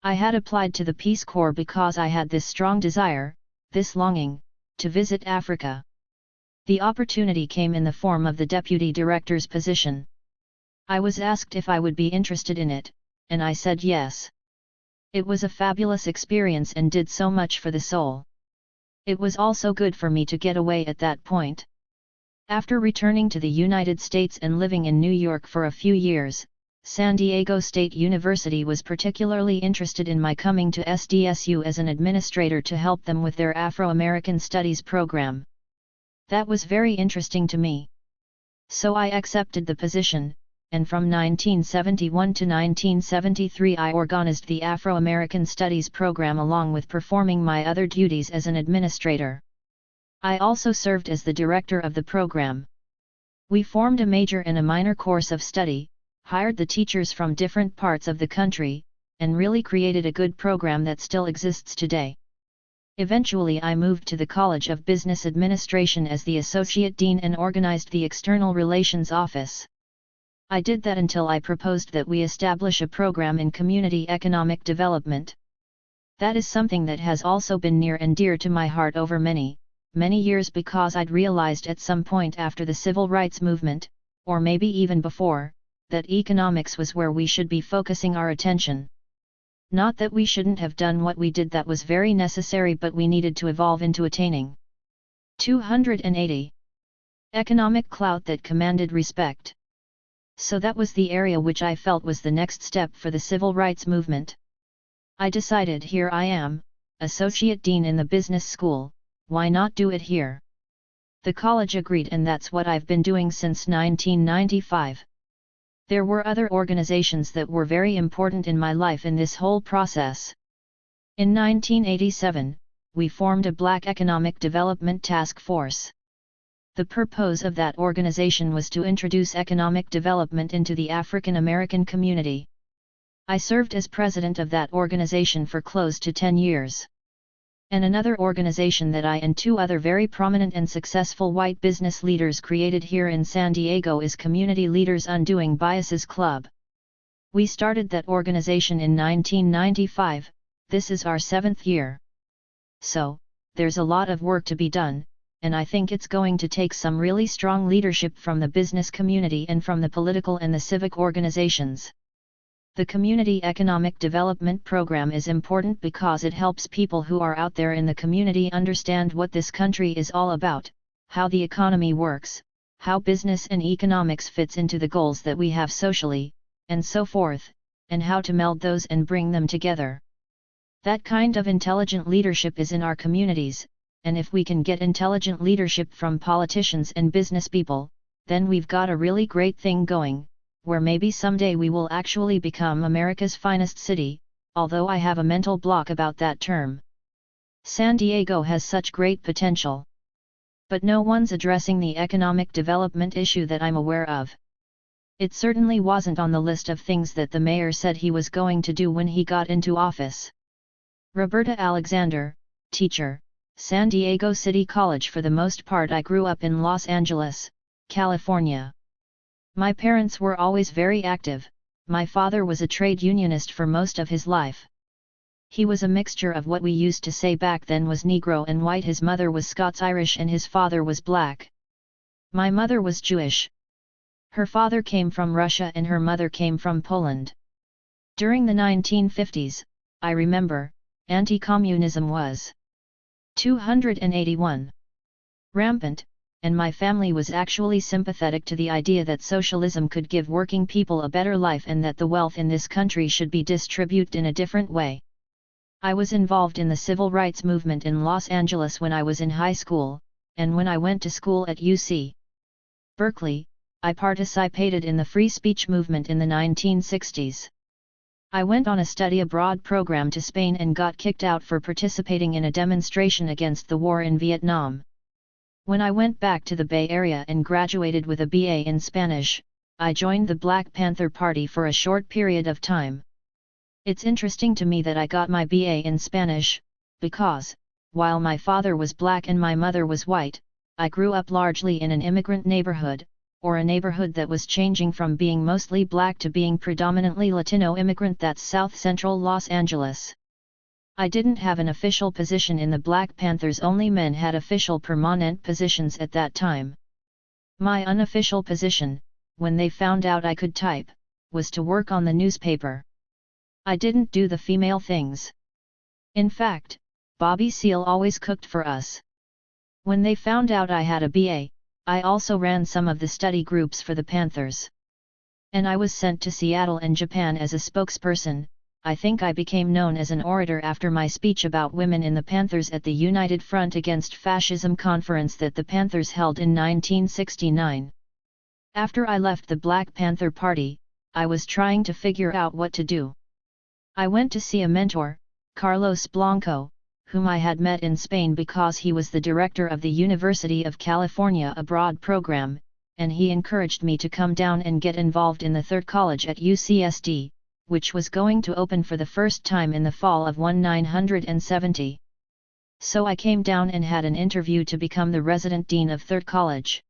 A: I had applied to the Peace Corps because I had this strong desire, this longing, to visit Africa. The opportunity came in the form of the deputy director's position. I was asked if I would be interested in it, and I said yes. It was a fabulous experience and did so much for the soul. It was also good for me to get away at that point. After returning to the United States and living in New York for a few years, San Diego State University was particularly interested in my coming to SDSU as an administrator to help them with their Afro-American Studies program. That was very interesting to me. So I accepted the position, and from 1971 to 1973 I organized the Afro-American Studies program along with performing my other duties as an administrator. I also served as the director of the program. We formed a major and a minor course of study, hired the teachers from different parts of the country, and really created a good program that still exists today. Eventually I moved to the College of Business Administration as the Associate Dean and organized the External Relations Office. I did that until I proposed that we establish a program in community economic development. That is something that has also been near and dear to my heart over many, many years, because I'd realized at some point after the civil rights movement, or maybe even before, that economics was where we should be focusing our attention. Not that we shouldn't have done what we did, that was very necessary, but we needed to evolve into attaining 280 economic clout that commanded respect. So that was the area which I felt was the next step for the civil rights movement. I decided, here I am, associate dean in the business school, why not do it here? The college agreed, and that's what I've been doing since 1995. There were other organizations that were very important in my life in this whole process. In 1987, we formed a Black Economic Development Task Force. The purpose of that organization was to introduce economic development into the African American community. I served as president of that organization for close to 10 years. And another organization that I and two other very prominent and successful white business leaders created here in San Diego is Community Leaders Undoing Biases Club. We started that organization in 1995, this is our 7th year. So, there's a lot of work to be done, and I think it's going to take some really strong leadership from the business community and from the political and the civic organizations. The Community Economic Development Program is important because it helps people who are out there in the community understand what this country is all about, how the economy works, how business and economics fits into the goals that we have socially, and so forth, and how to meld those and bring them together. That kind of intelligent leadership is in our communities, and if we can get intelligent leadership from politicians and business people, then we've got a really great thing going, where maybe someday we will actually become America's finest city, although I have a mental block about that term. San Diego has such great potential. But no one's addressing the economic development issue that I'm aware of. It certainly wasn't on the list of things that the mayor said he was going to do when he got into office. Roberta Alexander, teacher, San Diego City College. For the most part I grew up in Los Angeles, California. My parents were always very active. My father was a trade unionist for most of his life. He was a mixture of what we used to say back then was Negro and white. His mother was Scots-Irish and his father was black. My mother was Jewish. Her father came from Russia and her mother came from Poland. During the 1950s, I remember, anti-communism was 281 rampant, and my family was actually sympathetic to the idea that socialism could give working people a better life and that the wealth in this country should be distributed in a different way. I was involved in the civil rights movement in Los Angeles when I was in high school, and when I went to school at UC Berkeley, I participated in the free speech movement in the 1960s. I went on a study abroad program to Spain and got kicked out for participating in a demonstration against the war in Vietnam. When I went back to the Bay Area and graduated with a BA in Spanish, I joined the Black Panther Party for a short period of time. It's interesting to me that I got my BA in Spanish, because, while my father was black and my mother was white, I grew up largely in an immigrant neighborhood, or a neighborhood that was changing from being mostly black to being predominantly Latino immigrant. That's South Central Los Angeles. I didn't have an official position in the Black Panthers, only men had official permanent positions at that time. My unofficial position, when they found out I could type, was to work on the newspaper. I didn't do the female things. In fact, Bobby Seale always cooked for us. When they found out I had a BA, I also ran some of the study groups for the Panthers. And I was sent to Seattle and Japan as a spokesperson. I think I became known as an orator after my speech about women in the Panthers at the United Front Against Fascism conference that the Panthers held in 1969. After I left the Black Panther Party, I was trying to figure out what to do. I went to see a mentor, Carlos Blanco, whom I had met in Spain because he was the director of the University of California Abroad program, and he encouraged me to come down and get involved in the Third College at UCSD, which was going to open for the first time in the fall of 1970. So I came down and had an interview to become the resident dean of Third College.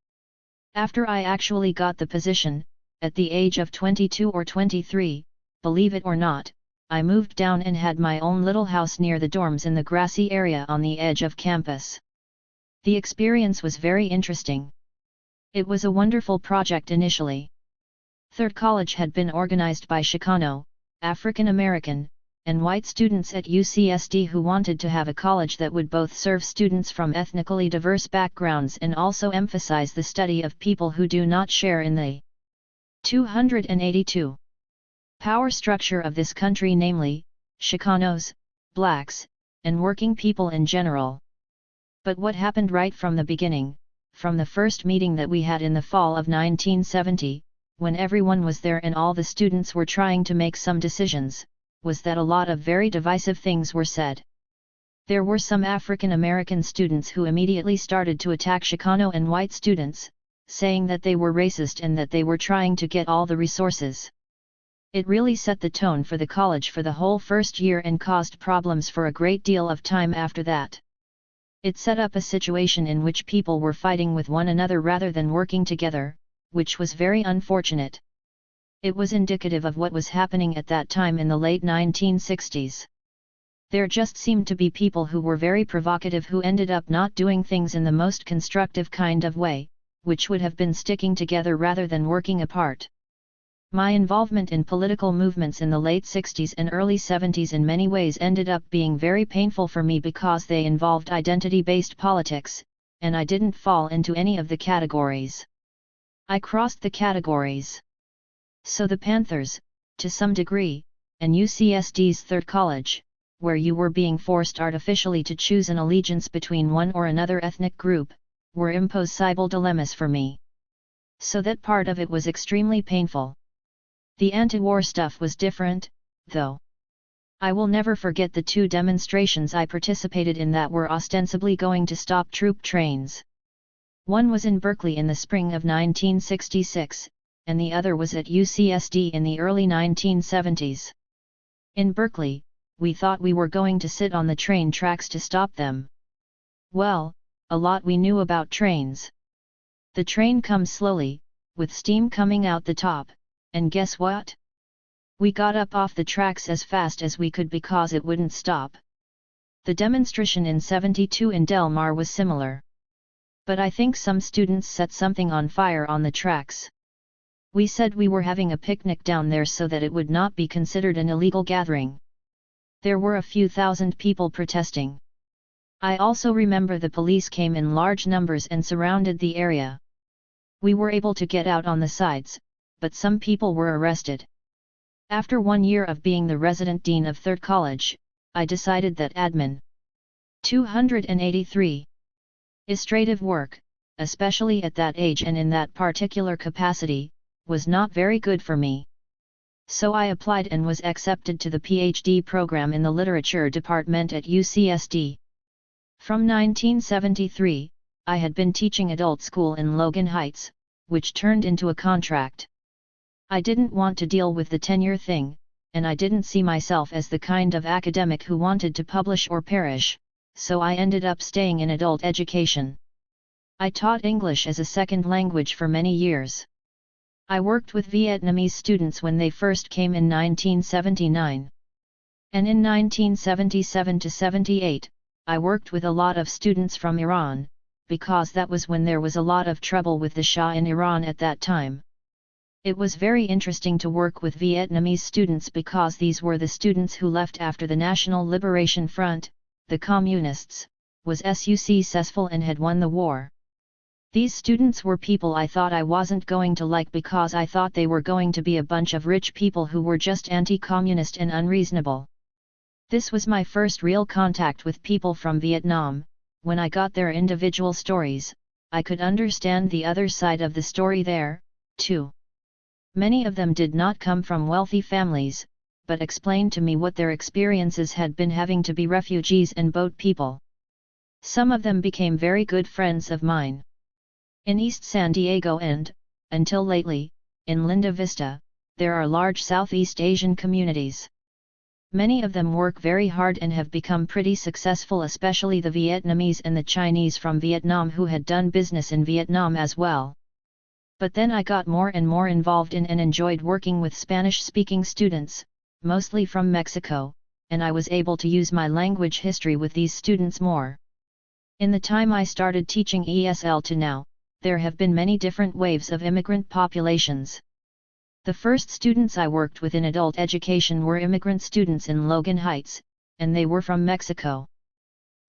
A: After I actually got the position, at the age of 22 or 23, believe it or not, I moved down and had my own little house near the dorms in the grassy area on the edge of campus. The experience was very interesting. It was a wonderful project initially. Third College had been organized by Chicano, African American, and white students at UCSD who wanted to have a college that would both serve students from ethnically diverse backgrounds and also emphasize the study of people who do not share in the 282 power structure of this country, namely, Chicanos, blacks, and working people in general. But what happened right from the beginning, from the first meeting that we had in the fall of 1970, when everyone was there and all the students were trying to make some decisions, was that a lot of very divisive things were said. There were some African American students who immediately started to attack Chicano and white students, saying that they were racist and that they were trying to get all the resources. It really set the tone for the college for the whole first year and caused problems for a great deal of time after that. It set up a situation in which people were fighting with one another rather than working together, which was very unfortunate. It was indicative of what was happening at that time in the late 1960s. There just seemed to be people who were very provocative who ended up not doing things in the most constructive kind of way, which would have been sticking together rather than working apart. My involvement in political movements in the late 60s and early 70s in many ways ended up being very painful for me because they involved identity-based politics, and I didn't fall into any of the categories. I crossed the categories. So the Panthers, to some degree, and UCSD's Third College, where you were being forced artificially to choose an allegiance between one or another ethnic group, were impossible dilemmas for me. So that part of it was extremely painful. The anti-war stuff was different, though. I will never forget the two demonstrations I participated in that were ostensibly going to stop troop trains. One was in Berkeley in the spring of 1966, and the other was at UCSD in the early 1970s. In Berkeley, we thought we were going to sit on the train tracks to stop them. Well, a lot we knew about trains. The train comes slowly, with steam coming out the top, and guess what? We got up off the tracks as fast as we could because it wouldn't stop. The demonstration in 72 in Del Mar was similar. But I think some students set something on fire on the tracks. We said we were having a picnic down there so that it would not be considered an illegal gathering. There were a few thousand people protesting. I also remember the police came in large numbers and surrounded the area. We were able to get out on the sides, but some people were arrested. After 1 year of being the resident dean of Third College, I decided that admin 283 administrative work, especially at that age and in that particular capacity, was not very good for me. So I applied and was accepted to the PhD program in the literature department at UCSD. From 1973, I had been teaching adult school in Logan Heights, which turned into a contract. I didn't want to deal with the tenure thing, and I didn't see myself as the kind of academic who wanted to publish or perish, so I ended up staying in adult education. I taught English as a second language for many years. I worked with Vietnamese students when they first came in 1979. And in 1977 to 78, I worked with a lot of students from Iran, because that was when there was a lot of trouble with the Shah in Iran at that time. It was very interesting to work with Vietnamese students because these were the students who left after the National Liberation Front, the Communists, was successful and had won the war. These students were people I thought I wasn't going to like because I thought they were going to be a bunch of rich people who were just anti-communist and unreasonable. This was my first real contact with people from Vietnam. When I got their individual stories, I could understand the other side of the story there, too. Many of them did not come from wealthy families, but explained to me what their experiences had been having to be refugees and boat people. Some of them became very good friends of mine. In East San Diego and, until lately, in Linda Vista, there are large Southeast Asian communities. Many of them work very hard and have become pretty successful, especially the Vietnamese and the Chinese from Vietnam who had done business in Vietnam as well. But then I got more and more involved in and enjoyed working with Spanish-speaking students, mostly from Mexico, and I was able to use my language history with these students more. In the time I started teaching ESL to now, there have been many different waves of immigrant populations. The first students I worked with in adult education were immigrant students in Logan Heights, and they were from Mexico.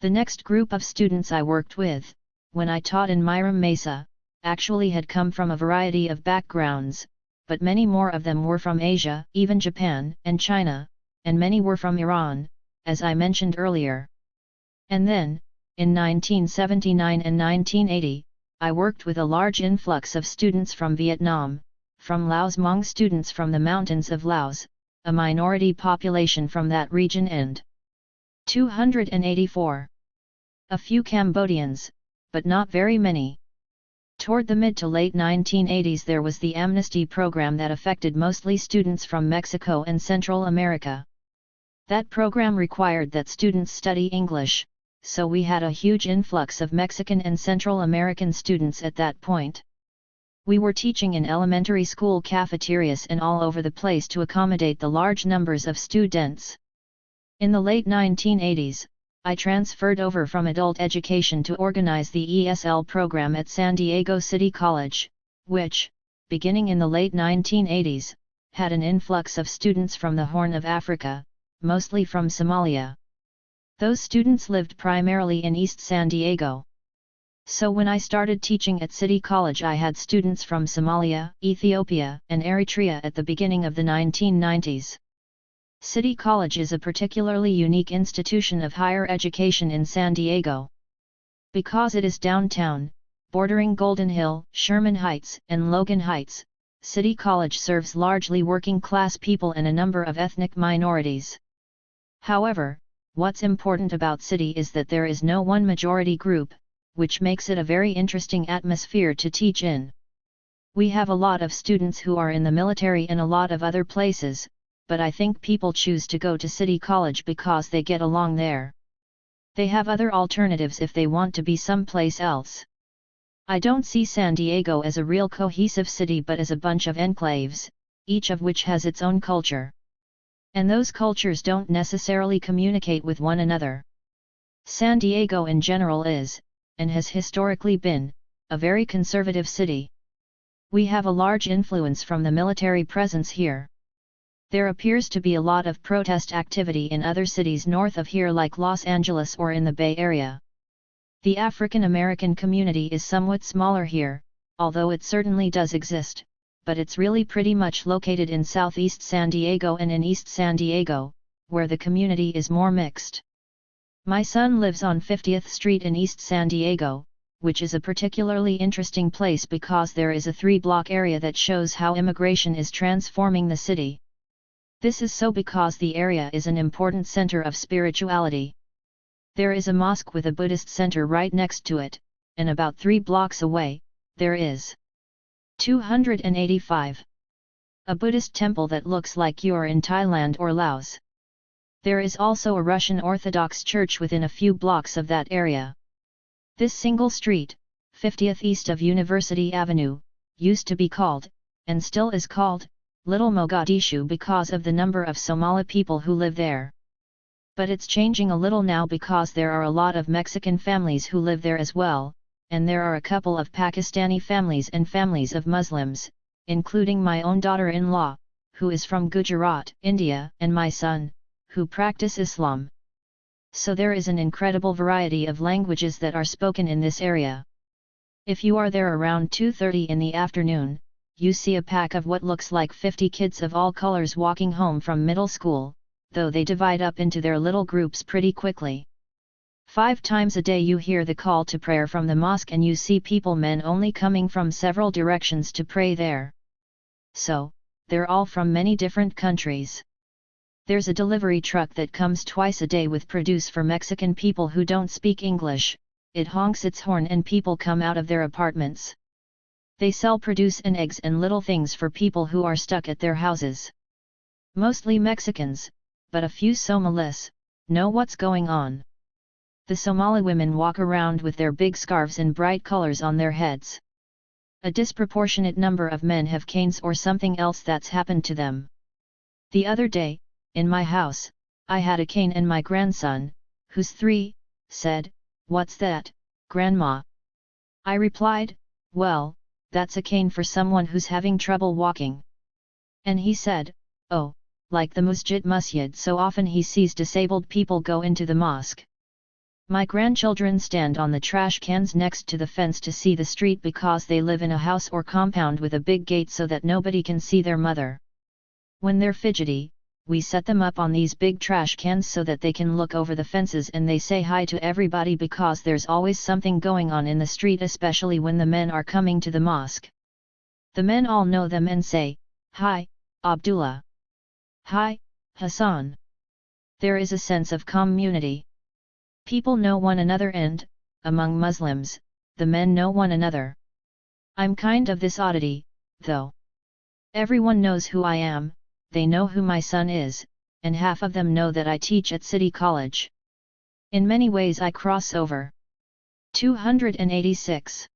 A: The next group of students I worked with, when I taught in Myram Mesa, actually had come from a variety of backgrounds, but many more of them were from Asia, even Japan and China, and many were from Iran, as I mentioned earlier. And then, in 1979 and 1980, I worked with a large influx of students from Vietnam, from Laos, Hmong students from the mountains of Laos, a minority population from that region, and 284. A few Cambodians, but not very many. Toward the mid to late 1980s there was the amnesty program that affected mostly students from Mexico and Central America. That program required that students study English, so we had a huge influx of Mexican and Central American students at that point. We were teaching in elementary school cafeterias and all over the place to accommodate the large numbers of students. In the late 1980s, I transferred over from adult education to organize the ESL program at San Diego City College, which, beginning in the late 1980s, had an influx of students from the Horn of Africa, mostly from Somalia. Those students lived primarily in East San Diego. So when I started teaching at City College I had students from Somalia, Ethiopia, and Eritrea at the beginning of the 1990s. City College is a particularly unique institution of higher education in San Diego. Because it is downtown, bordering Golden Hill, Sherman Heights, and Logan Heights, City College serves largely working-class people and a number of ethnic minorities. However, what's important about City is that there is no one majority group, which makes it a very interesting atmosphere to teach in. We have a lot of students who are in the military and a lot of other places, but I think people choose to go to City College because they get along there. They have other alternatives if they want to be someplace else. I don't see San Diego as a real cohesive city but as a bunch of enclaves, each of which has its own culture. And those cultures don't necessarily communicate with one another. San Diego in general is, and has historically been, a very conservative city. We have a large influence from the military presence here. There appears to be a lot of protest activity in other cities north of here like Los Angeles or in the Bay Area. The African American community is somewhat smaller here, although it certainly does exist, but it's really pretty much located in Southeast San Diego and in East San Diego, where the community is more mixed. My son lives on 50th Street in East San Diego, which is a particularly interesting place because there is a 3-block area that shows how immigration is transforming the city. This is so because the area is an important center of spirituality. There is a mosque with a Buddhist center right next to it, and about 3 blocks away, there is 285. A Buddhist temple that looks like you're in Thailand or Laos. There is also a Russian Orthodox church within a few blocks of that area. This single street, 50th east of University Avenue, used to be called, and still is called, Little Mogadishu because of the number of Somali people who live there. But it's changing a little now because there are a lot of Mexican families who live there as well, and there are a couple of Pakistani families and families of Muslims, including my own daughter-in-law, who is from Gujarat, India, and my son, who practice Islam. So there is an incredible variety of languages that are spoken in this area. If you are there around 2:30 in the afternoon, you see a pack of what looks like 50 kids of all colors walking home from middle school, though they divide up into their little groups pretty quickly. 5 times a day you hear the call to prayer from the mosque and you see people, men only, coming from several directions to pray there. So, they're all from many different countries. There's a delivery truck that comes twice a day with produce for Mexican people who don't speak English. It honks its horn and people come out of their apartments. They sell produce and eggs and little things for people who are stuck at their houses. Mostly Mexicans, but a few Somalis, know what's going on. The Somali women walk around with their big scarves and bright colors on their heads. A disproportionate number of men have canes or something else that's happened to them. The other day, in my house, I had a cane and my grandson, who's 3, said, "What's that, Grandma. I replied, well, that's a cane for someone who's having trouble walking. And he said, oh, like the masjid, so often he sees disabled people go into the mosque. My grandchildren stand on the trash cans next to the fence to see the street because they live in a house or compound with a big gate so that nobody can see their mother. When they're fidgety, we set them up on these big trash cans so that they can look over the fences and they say hi to everybody because there's always something going on in the street, especially when the men are coming to the mosque. The men all know them and say, hi, Abdullah. Hi, Hassan. There is a sense of community. People know one another and, among Muslims, the men know one another. I'm kind of this oddity, though. Everyone knows who I am, they know who my son is, and half of them know that I teach at City College. In many ways I cross over. 286.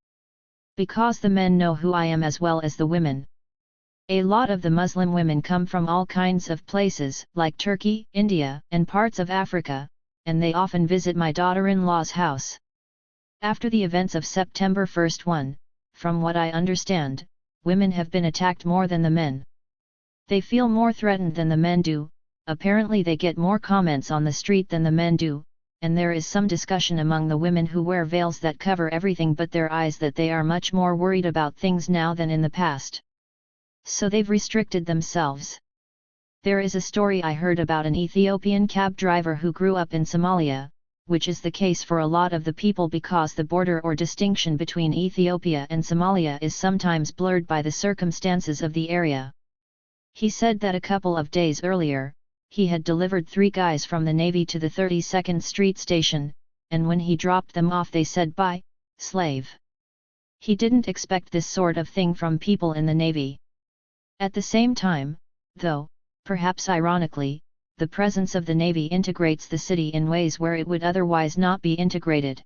A: Because the men know who I am as well as the women. A lot of the Muslim women come from all kinds of places, like Turkey, India, and parts of Africa, and they often visit my daughter-in-law's house. After the events of September 1, from what I understand, women have been attacked more than the men. They feel more threatened than the men do, apparently they get more comments on the street than the men do, and there is some discussion among the women who wear veils that cover everything but their eyes that they are much more worried about things now than in the past. So they've restricted themselves. There is a story I heard about an Ethiopian cab driver who grew up in Somalia, which is the case for a lot of the people because the border or distinction between Ethiopia and Somalia is sometimes blurred by the circumstances of the area. He said that a couple of days earlier, he had delivered 3 guys from the Navy to the 32nd Street station, and when he dropped them off they said bye, slave. He didn't expect this sort of thing from people in the Navy. At the same time, though, perhaps ironically, the presence of the Navy integrates the city in ways where it would otherwise not be integrated.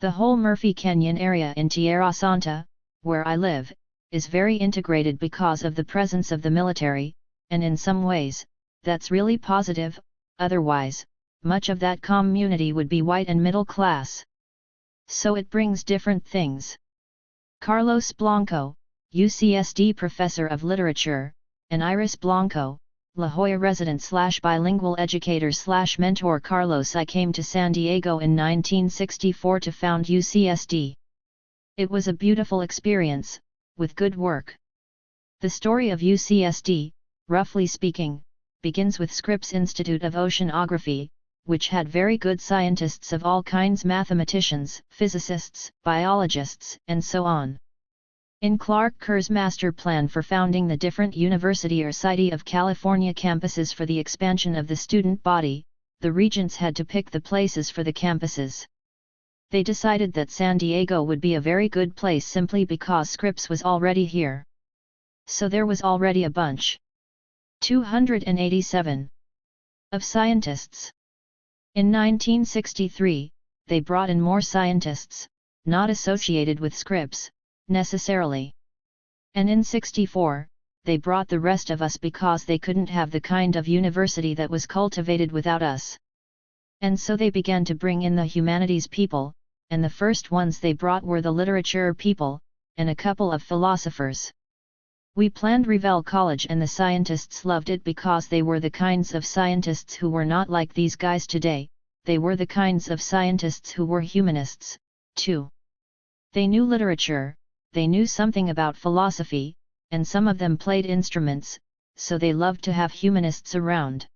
A: The whole Murphy Canyon area in Tierra Santa, where I live, is very integrated because of the presence of the military, and in some ways, that's really positive, otherwise, much of that community would be white and middle class. So it brings different things. Carlos Blanco, UCSD Professor of Literature, and Iris Blanco, La Jolla resident/bilingual educator/mentor. Carlos, I came to San Diego in 1964 to found UCSD. It was a beautiful experience, with good work. The story of UCSD, roughly speaking, begins with Scripps Institute of Oceanography, which had very good scientists of all kinds, mathematicians, physicists, biologists, and so on. In Clark Kerr's master plan for founding the different University or City of California campuses for the expansion of the student body, the regents had to pick the places for the campuses. They decided that San Diego would be a very good place simply because Scripps was already here. So there was already a bunch. 287. Of scientists. In 1963, they brought in more scientists, not associated with Scripps, necessarily. And in 64, they brought the rest of us because they couldn't have the kind of university that was cultivated without us. And so they began to bring in the humanities people, and the first ones they brought were the literature people, and a couple of philosophers. We planned Revelle College and the scientists loved it because they were the kinds of scientists who were not like these guys today, they were the kinds of scientists who were humanists, too. They knew literature, they knew something about philosophy, and some of them played instruments, so they loved to have humanists around.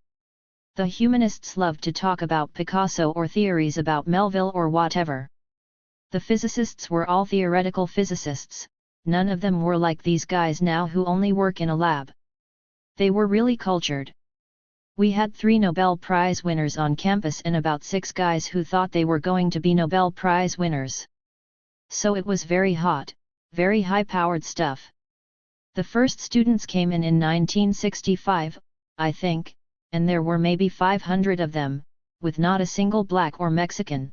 A: The humanists loved to talk about Picasso or theories about Melville or whatever. The physicists were all theoretical physicists, none of them were like these guys now who only work in a lab. They were really cultured. We had 3 Nobel Prize winners on campus and about 6 guys who thought they were going to be Nobel Prize winners. So it was very hot, very high-powered stuff. The first students came in 1965, I think, and there were maybe 500 of them, with not a single black or Mexican.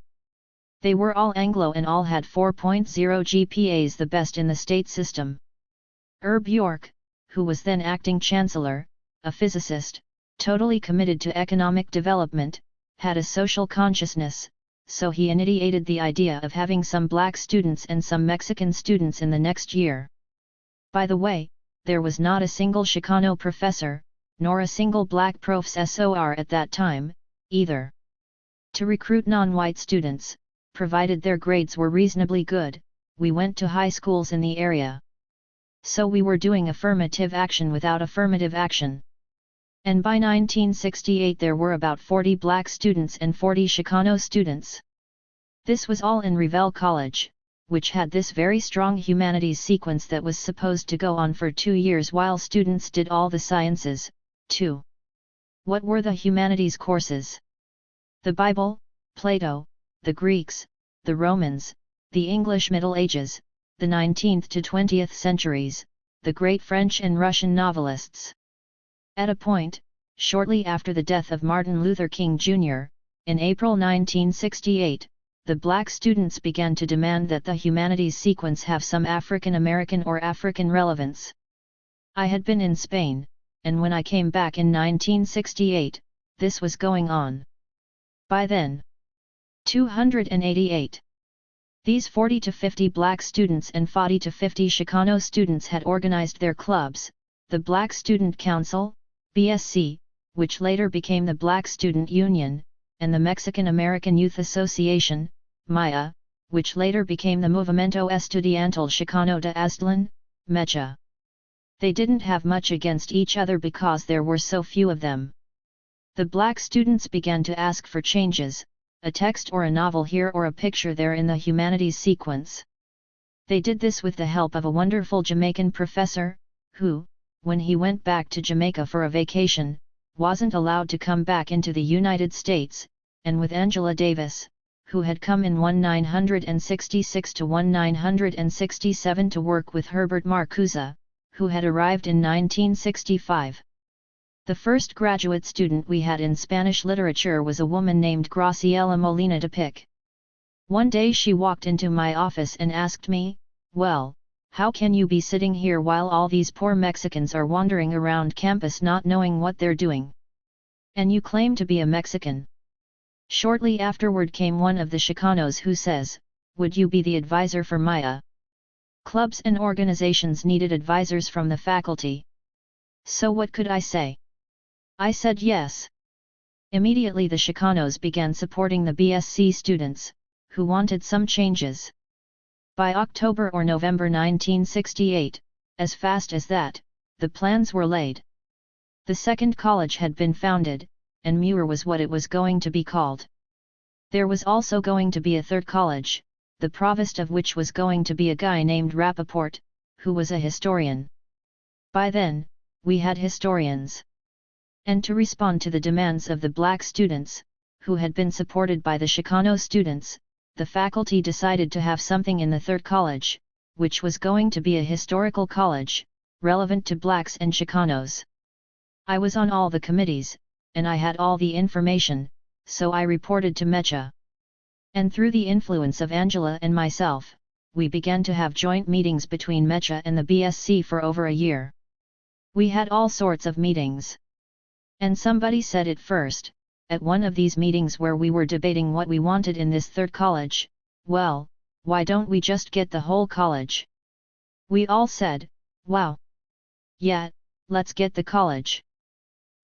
A: They were all Anglo and all had 4.0 GPAs, the best in the state system. Herb York, who was then acting chancellor, a physicist, totally committed to economic development, had a social consciousness, so he initiated the idea of having some black students and some Mexican students in the next year. By the way, there was not a single Chicano professor, nor a single black professor at that time, either. To recruit non-white students, provided their grades were reasonably good, we went to high schools in the area. So we were doing affirmative action without affirmative action. And by 1968 there were about 40 black students and 40 Chicano students. This was all in Revelle College, which had this very strong humanities sequence that was supposed to go on for 2 years while students did all the sciences, too. What were the humanities courses? The Bible, Plato, the Greeks, the Romans, the English Middle Ages, the 19th to 20th centuries, the great French and Russian novelists. At a point, shortly after the death of Martin Luther King Jr., in April 1968, the black students began to demand that the humanities sequence have some African American or African relevance. I had been in Spain, and when I came back in 1968, this was going on. By then, 288. These 40 to 50 black students and 40 to 50 Chicano students had organized their clubs, the Black Student Council, BSC, which later became the Black Student Union, and the Mexican American Youth Association, MAYA, which later became the Movimiento Estudiantil Chicano de Aztlán, MECHA. They didn't have much against each other because there were so few of them. The black students began to ask for changes, a text or a novel here or a picture there in the humanities sequence. They did this with the help of a wonderful Jamaican professor, who, when he went back to Jamaica for a vacation, wasn't allowed to come back into the United States, and with Angela Davis, who had come in 1966 to 1967 to work with Herbert Marcuse, who had arrived in 1965. The first graduate student we had in Spanish literature was a woman named Graciela Molina de Pic. One day she walked into my office and asked me, "Well, how can you be sitting here while all these poor Mexicans are wandering around campus not knowing what they're doing? And you claim to be a Mexican?" Shortly afterward came one of the Chicanos who says, "Would you be the advisor for MAYA?" Clubs and organizations needed advisors from the faculty. So what could I say? I said yes. Immediately the Chicanos began supporting the BSC students, who wanted some changes. By October or November 1968, as fast as that, the plans were laid. The second college had been founded, and Muir was what it was going to be called. There was also going to be a third college, the provost of which was going to be a guy named Rappaport, who was a historian. By then, we had historians. And to respond to the demands of the black students, who had been supported by the Chicano students, the faculty decided to have something in the third college, which was going to be a historical college, relevant to blacks and Chicanos. I was on all the committees, and I had all the information, so I reported to MECHA. And through the influence of Angela and myself, we began to have joint meetings between MECHA and the BSC for over a year. We had all sorts of meetings. And somebody said it first, at one of these meetings where we were debating what we wanted in this third college, "Well, why don't we just get the whole college?" We all said, "Wow! Yeah, let's get the college."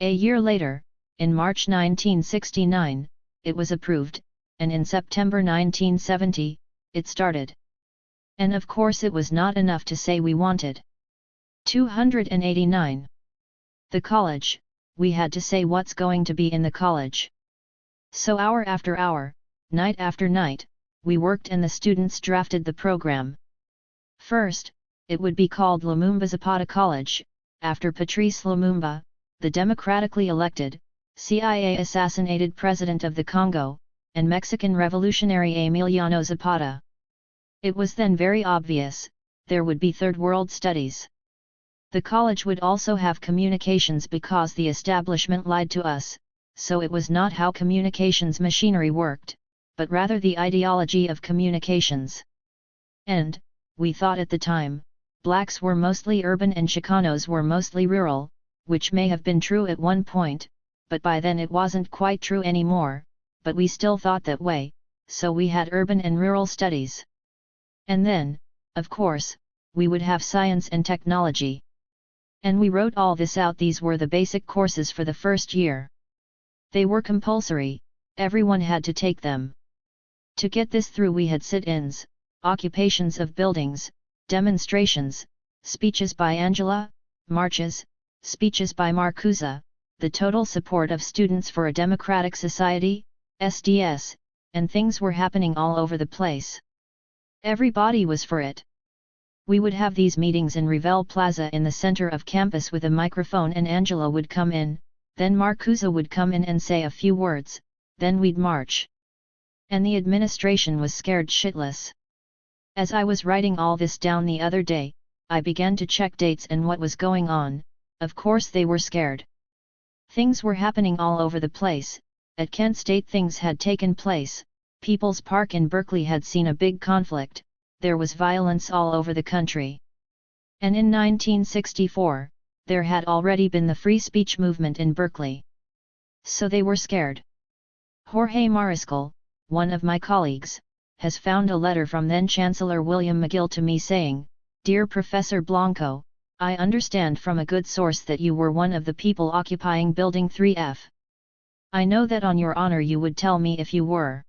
A: A year later, in March 1969, it was approved, and in September 1970, it started. And of course it was not enough to say we wanted 289. The college, we had to say what's going to be in the college. So hour after hour, night after night, we worked and the students drafted the program. First, it would be called Lumumba Zapata College, after Patrice Lumumba, the democratically elected, CIA-assassinated president of the Congo, and Mexican revolutionary Emiliano Zapata. It was then very obvious, there would be Third World Studies. The college would also have communications because the establishment lied to us, so it was not how communications machinery worked, but rather the ideology of communications. And, we thought at the time, blacks were mostly urban and Chicanos were mostly rural, which may have been true at one point, but by then it wasn't quite true anymore, but we still thought that way, so we had urban and rural studies. And then, of course, we would have science and technology. And we wrote all this out. These were the basic courses for the first year. They were compulsory, everyone had to take them. To get this through we had sit-ins, occupations of buildings, demonstrations, speeches by Angela, marches, speeches by Marcuse, the total support of Students for a Democratic Society, SDS, and things were happening all over the place. Everybody was for it. We would have these meetings in Revel Plaza in the center of campus with a microphone, and Angela would come in, then Marcuse would come in and say a few words, then we'd march. And the administration was scared shitless. As I was writing all this down the other day, I began to check dates and what was going on. Of course they were scared. Things were happening all over the place. At Kent State things had taken place, People's Park in Berkeley had seen a big conflict, there was violence all over the country. And in 1964, there had already been the free speech movement in Berkeley. So they were scared. Jorge Mariscal, one of my colleagues, has found a letter from then-Chancellor William McGill to me saying, "Dear Professor Blanco, I understand from a good source that you were one of the people occupying Building 3F. I know that on your honor you would tell me if you were."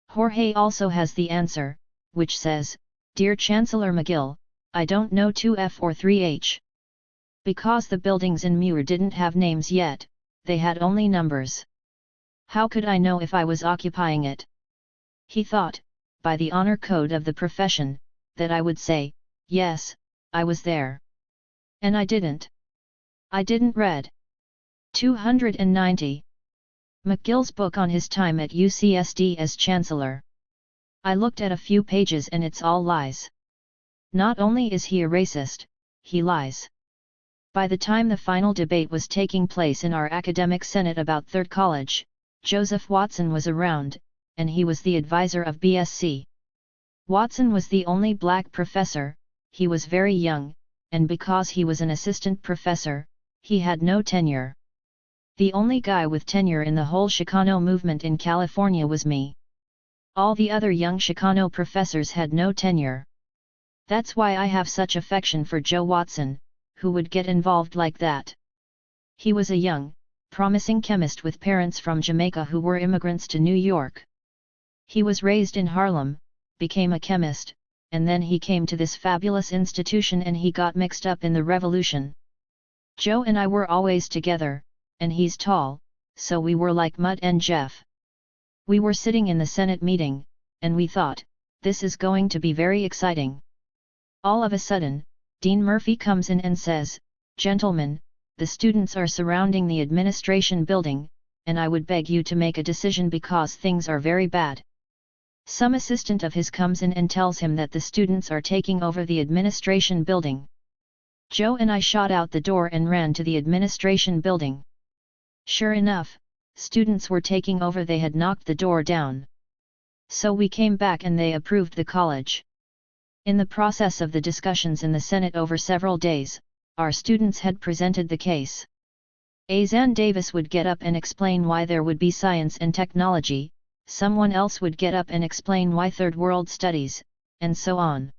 A: Jorge also has the answer, which says, "Dear Chancellor McGill, I don't know 2F or 3H. Because the buildings in Muir didn't have names yet, they had only numbers. How could I know if I was occupying it?" He thought, by the honor code of the profession, that I would say, "Yes, I was there." And I didn't. I didn't read. 290. McGill's book on his time at UCSD as Chancellor. I looked at a few pages and it's all lies. Not only is he a racist, he lies. By the time the final debate was taking place in our academic senate about Third College, Joseph Watson was around, and he was the advisor of BSc. Watson was the only black professor, he was very young, and because he was an assistant professor, he had no tenure. The only guy with tenure in the whole Chicano movement in California was me. All the other young Chicano professors had no tenure. That's why I have such affection for Joe Watson, who would get involved like that. He was a young, promising chemist with parents from Jamaica who were immigrants to New York. He was raised in Harlem, became a chemist, and then he came to this fabulous institution and he got mixed up in the revolution. Joe and I were always together, and he's tall, so we were like Mutt and Jeff. We were sitting in the Senate meeting, and we thought, this is going to be very exciting. All of a sudden, Dean Murphy comes in and says, "Gentlemen, the students are surrounding the administration building, and I would beg you to make a decision because things are very bad." Some assistant of his comes in and tells him that the students are taking over the administration building. Joe and I shot out the door and ran to the administration building. Sure enough, students were taking over. They had knocked the door down. So we came back and they approved the college. In the process of the discussions in the Senate over several days, our students had presented the case. Azan Davis would get up and explain why there would be science and technology, someone else would get up and explain why third world studies, and so on.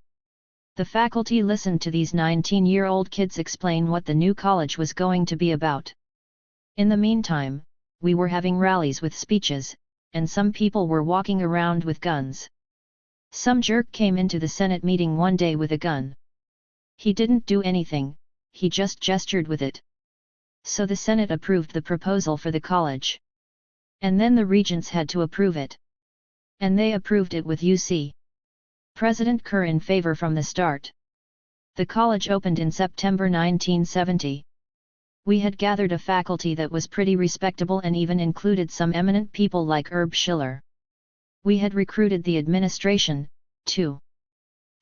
A: The faculty listened to these 19-year-old kids explain what the new college was going to be about. In the meantime, we were having rallies with speeches, and some people were walking around with guns. Some jerk came into the Senate meeting one day with a gun. He didn't do anything, he just gestured with it. So the Senate approved the proposal for the college. And then the regents had to approve it. And they approved it with UC President Kerr in favor from the start. The college opened in September 1970. We had gathered a faculty that was pretty respectable and even included some eminent people like Herb Schiller. We had recruited the administration, too.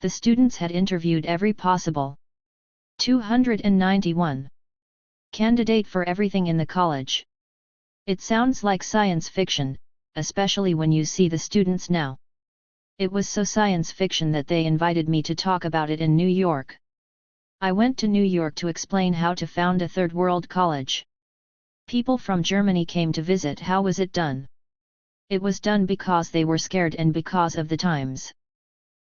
A: The students had interviewed every possible 291 candidate for everything in the college. It sounds like science fiction, especially when you see the students now. It was so science fiction that they invited me to talk about it in New York. I went to New York to explain how to found a third world college. People from Germany came to visit. How was it done? It was done because they were scared and because of the times.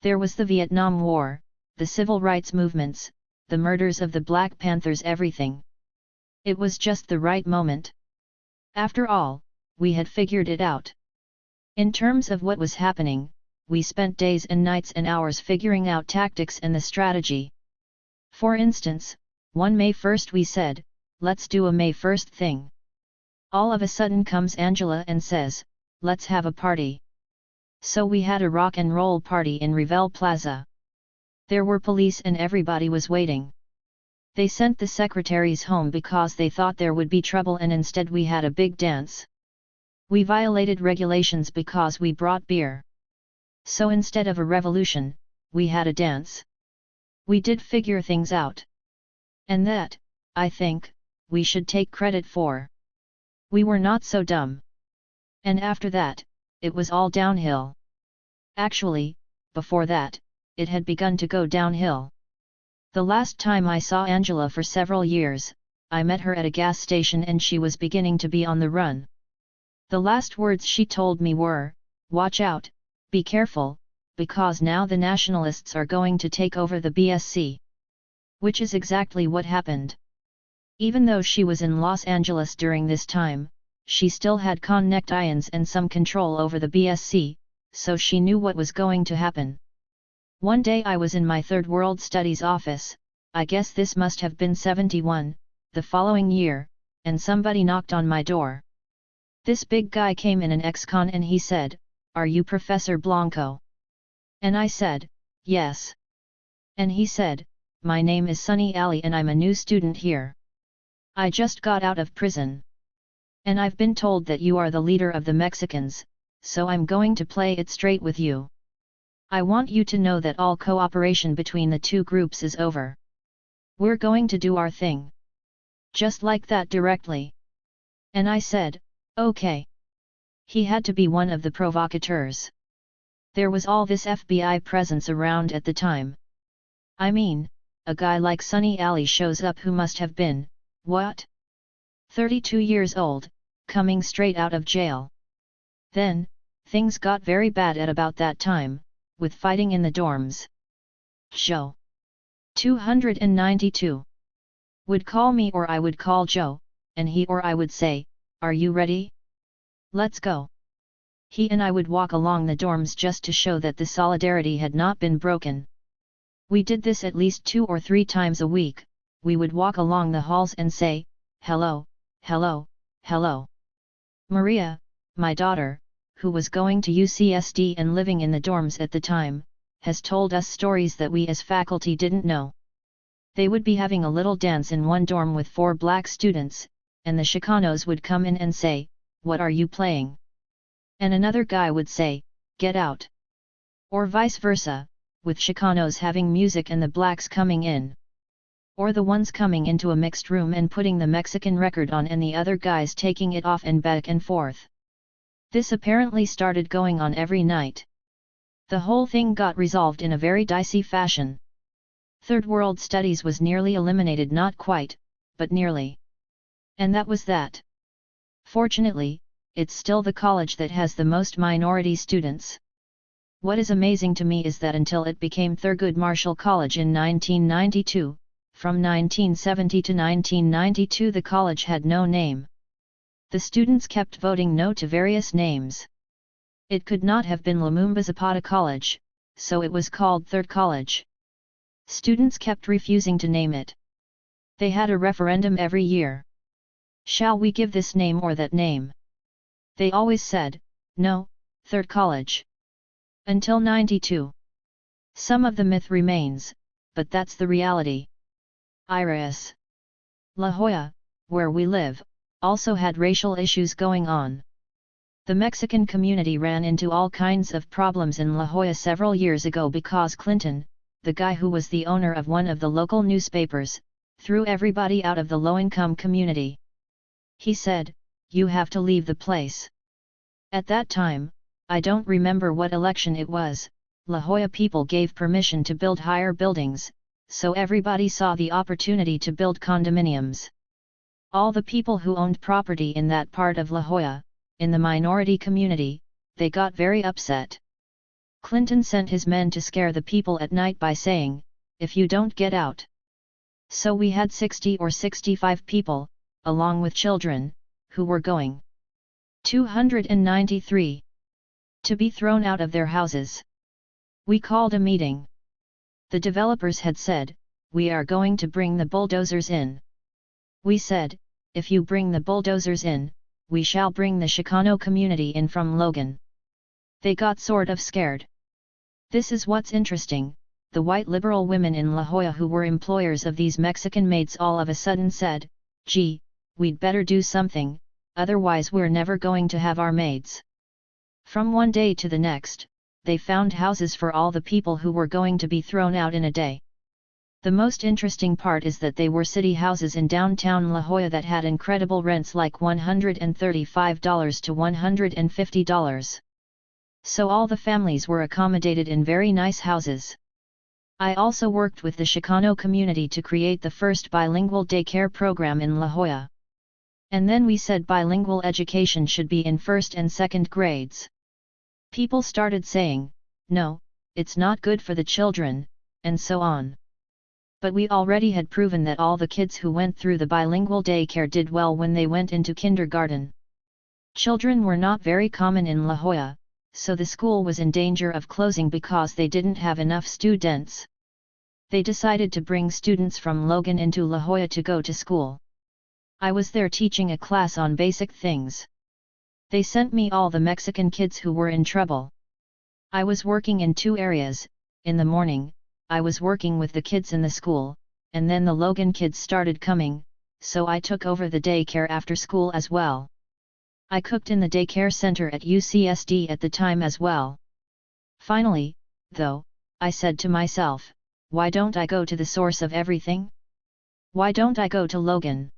A: There was the Vietnam War, the civil rights movements, the murders of the Black Panthers, everything. It was just the right moment. After all, we had figured it out. In terms of what was happening, we spent days and nights and hours figuring out tactics and the strategy. For instance, one May 1st we said, let's do a May 1st thing. All of a sudden comes Angela and says, let's have a party. So we had a rock and roll party in Revel Plaza. There were police and everybody was waiting. They sent the secretaries home because they thought there would be trouble, and instead we had a big dance. We violated regulations because we brought beer. So instead of a revolution, we had a dance. We did figure things out. And that, I think, we should take credit for. We were not so dumb. And after that, it was all downhill. Actually, before that, it had begun to go downhill. The last time I saw Angela for several years, I met her at a gas station and she was beginning to be on the run. The last words she told me were, "Watch out, be careful, because now the nationalists are going to take over the BSC." Which is exactly what happened. Even though she was in Los Angeles during this time, she still had connections and some control over the BSC, so she knew what was going to happen. One day I was in my Third World Studies office, I guess this must have been 71, the following year, and somebody knocked on my door. This big guy came in, an ex-con, and he said, "Are you Professor Blanco?" And I said, "Yes." And he said, "My name is Sunny Ali and I'm a new student here. I just got out of prison. And I've been told that you are the leader of the Mexicans, so I'm going to play it straight with you. I want you to know that all cooperation between the two groups is over. We're going to do our thing." Just like that, directly. And I said, "Okay." He had to be one of the provocateurs. There was all this FBI presence around at the time. I mean, a guy like Sunny Ali shows up who must have been, what? 32 years old, coming straight out of jail. Then, things got very bad at about that time, with fighting in the dorms. Joe 292 would call me or I would call Joe, and he or I would say, "Are you ready? Let's go." He and I would walk along the dorms just to show that the solidarity had not been broken. We did this at least 2 or 3 times a week. We would walk along the halls and say, "Hello, hello, hello." Maria, my daughter, who was going to UCSD and living in the dorms at the time, has told us stories that we as faculty didn't know. They would be having a little dance in one dorm with 4 black students, and the Chicanos would come in and say, "What are you playing?" And another guy would say, "Get out." Or vice versa, with Chicanos having music and the blacks coming in. Or the ones coming into a mixed room and putting the Mexican record on and the other guys taking it off and back and forth. This apparently started going on every night. The whole thing got resolved in a very dicey fashion. Third World Studies was nearly eliminated, not quite, but nearly. And that was that. Fortunately, it's still the college that has the most minority students. What is amazing to me is that until it became Thurgood Marshall College in 1992, from 1970 to 1992 the college had no name. The students kept voting no to various names. It could not have been Lumumba Zapata College, so it was called Third College. Students kept refusing to name it. They had a referendum every year. Shall we give this name or that name? They always said, "No, Third College." Until 92. Some of the myth remains, but that's the reality. Iris. La Jolla, where we live, also had racial issues going on. The Mexican community ran into all kinds of problems in La Jolla several years ago because Clinton, the guy who was the owner of one of the local newspapers, threw everybody out of the low-income community. He said, "You have to leave the place." At that time, I don't remember what election it was, La Jolla people gave permission to build higher buildings, so everybody saw the opportunity to build condominiums. All the people who owned property in that part of La Jolla, in the minority community, they got very upset. Clinton sent his men to scare the people at night by saying, "If you don't get out." So we had 60 or 65 people, along with children, who were going 293 to be thrown out of their houses. We called a meeting. The developers had said, "We are going to bring the bulldozers in." We said, "If you bring the bulldozers in, we shall bring the Chicano community in from Logan." They got sort of scared. This is what's interesting, the white liberal women in La Jolla who were employers of these Mexican maids all of a sudden said, "Gee, we'd better do something, otherwise we're never going to have our maids." From one day to the next, they found houses for all the people who were going to be thrown out in a day. The most interesting part is that they were city houses in downtown La Jolla that had incredible rents like $135 to $150. So all the families were accommodated in very nice houses. I also worked with the Chicano community to create the first bilingual daycare program in La Jolla. And then we said bilingual education should be in first and second grades. People started saying, "No, it's not good for the children," and so on. But we already had proven that all the kids who went through the bilingual daycare did well when they went into kindergarten. Children were not very common in La Jolla, so the school was in danger of closing because they didn't have enough students. They decided to bring students from Logan into La Jolla to go to school. I was there teaching a class on basic things. They sent me all the Mexican kids who were in trouble. I was working in two areas. In the morning, I was working with the kids in the school, and then the Logan kids started coming, so I took over the daycare after school as well. I cooked in the daycare center at UCSD at the time as well. Finally, though, I said to myself, why don't I go to the source of everything? Why don't I go to Logan?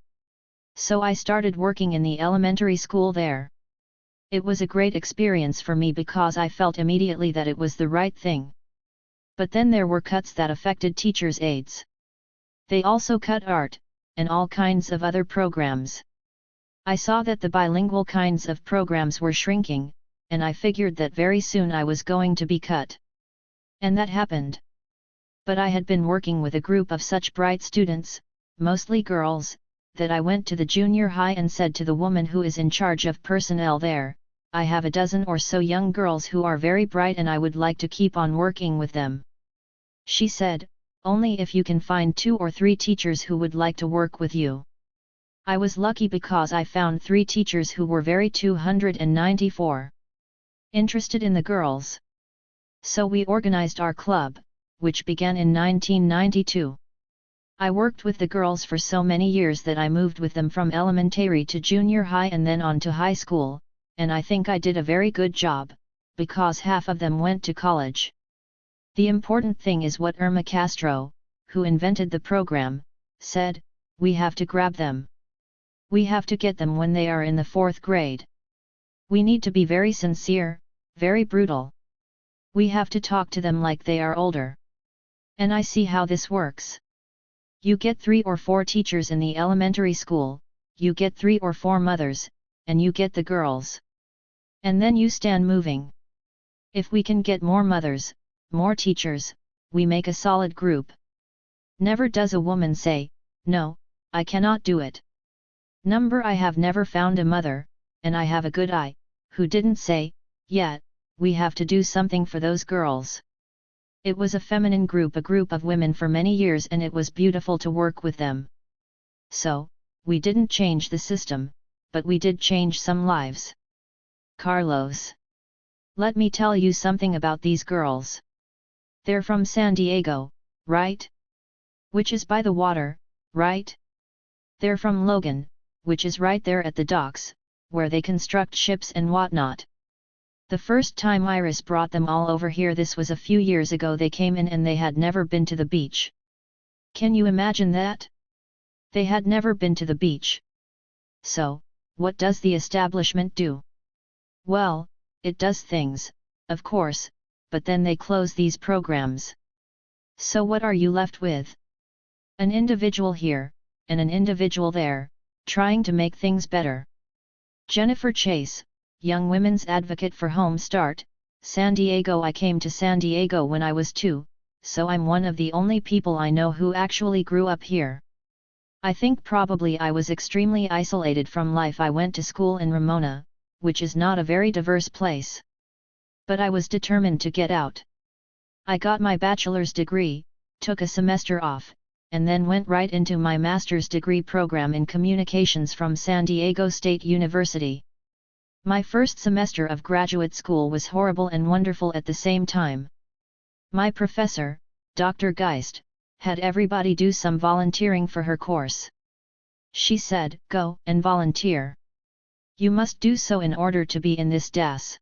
A: So I started working in the elementary school there. It was a great experience for me because I felt immediately that it was the right thing. But then there were cuts that affected teachers' aides. They also cut art, and all kinds of other programs. I saw that the bilingual kinds of programs were shrinking, and I figured that very soon I was going to be cut. And that happened. But I had been working with a group of such bright students, mostly girls, that I went to the junior high and said to the woman who is in charge of personnel there, "I have a dozen or so young girls who are very bright and I would like to keep on working with them." She said, "Only if you can find 2 or 3 teachers who would like to work with you." I was lucky because I found 3 teachers who were very 294 interested in the girls. So we organized our club, which began in 1992. I worked with the girls for so many years that I moved with them from elementary to junior high and then on to high school, and I think I did a very good job, because half of them went to college. The important thing is what Irma Castro, who invented the program, said: we have to grab them. We have to get them when they are in the 4th grade. We need to be very sincere, very brutal. We have to talk to them like they are older. And I see how this works. You get 3 or 4 teachers in the elementary school, you get 3 or 4 mothers, and you get the girls. And then you stand moving. If we can get more mothers, more teachers, we make a solid group. Never does a woman say, "No, I cannot do it." I have never found a mother, and I have a good eye, who didn't say, "Yeah, we have to do something for those girls." It was a feminine group, a group of women for many years, and it was beautiful to work with them. So, we didn't change the system, but we did change some lives. Carlos. Let me tell you something about these girls. They're from San Diego, right? Which is by the water, right? They're from Logan, which is right there at the docks, where they construct ships and whatnot. The first time Iris brought them all over here, this was a few years ago, they came in and they had never been to the beach. Can you imagine that? They had never been to the beach. So, what does the establishment do? Well, it does things, of course, but then they close these programs. So what are you left with? An individual here, and an individual there, trying to make things better. Jennifer Chase, young women's advocate for Home Start, San Diego. I came to San Diego when I was 2, so I'm one of the only people I know who actually grew up here. I think probably I was extremely isolated from life. I went to school in Ramona, which is not a very diverse place. But I was determined to get out. I got my bachelor's degree, took a semester off, and then went right into my master's degree program in communications from San Diego State University. My first semester of graduate school was horrible and wonderful at the same time. My professor, Dr. Geist, had everybody do some volunteering for her course. She said, "Go and volunteer. You must do so in order to be in this DAS."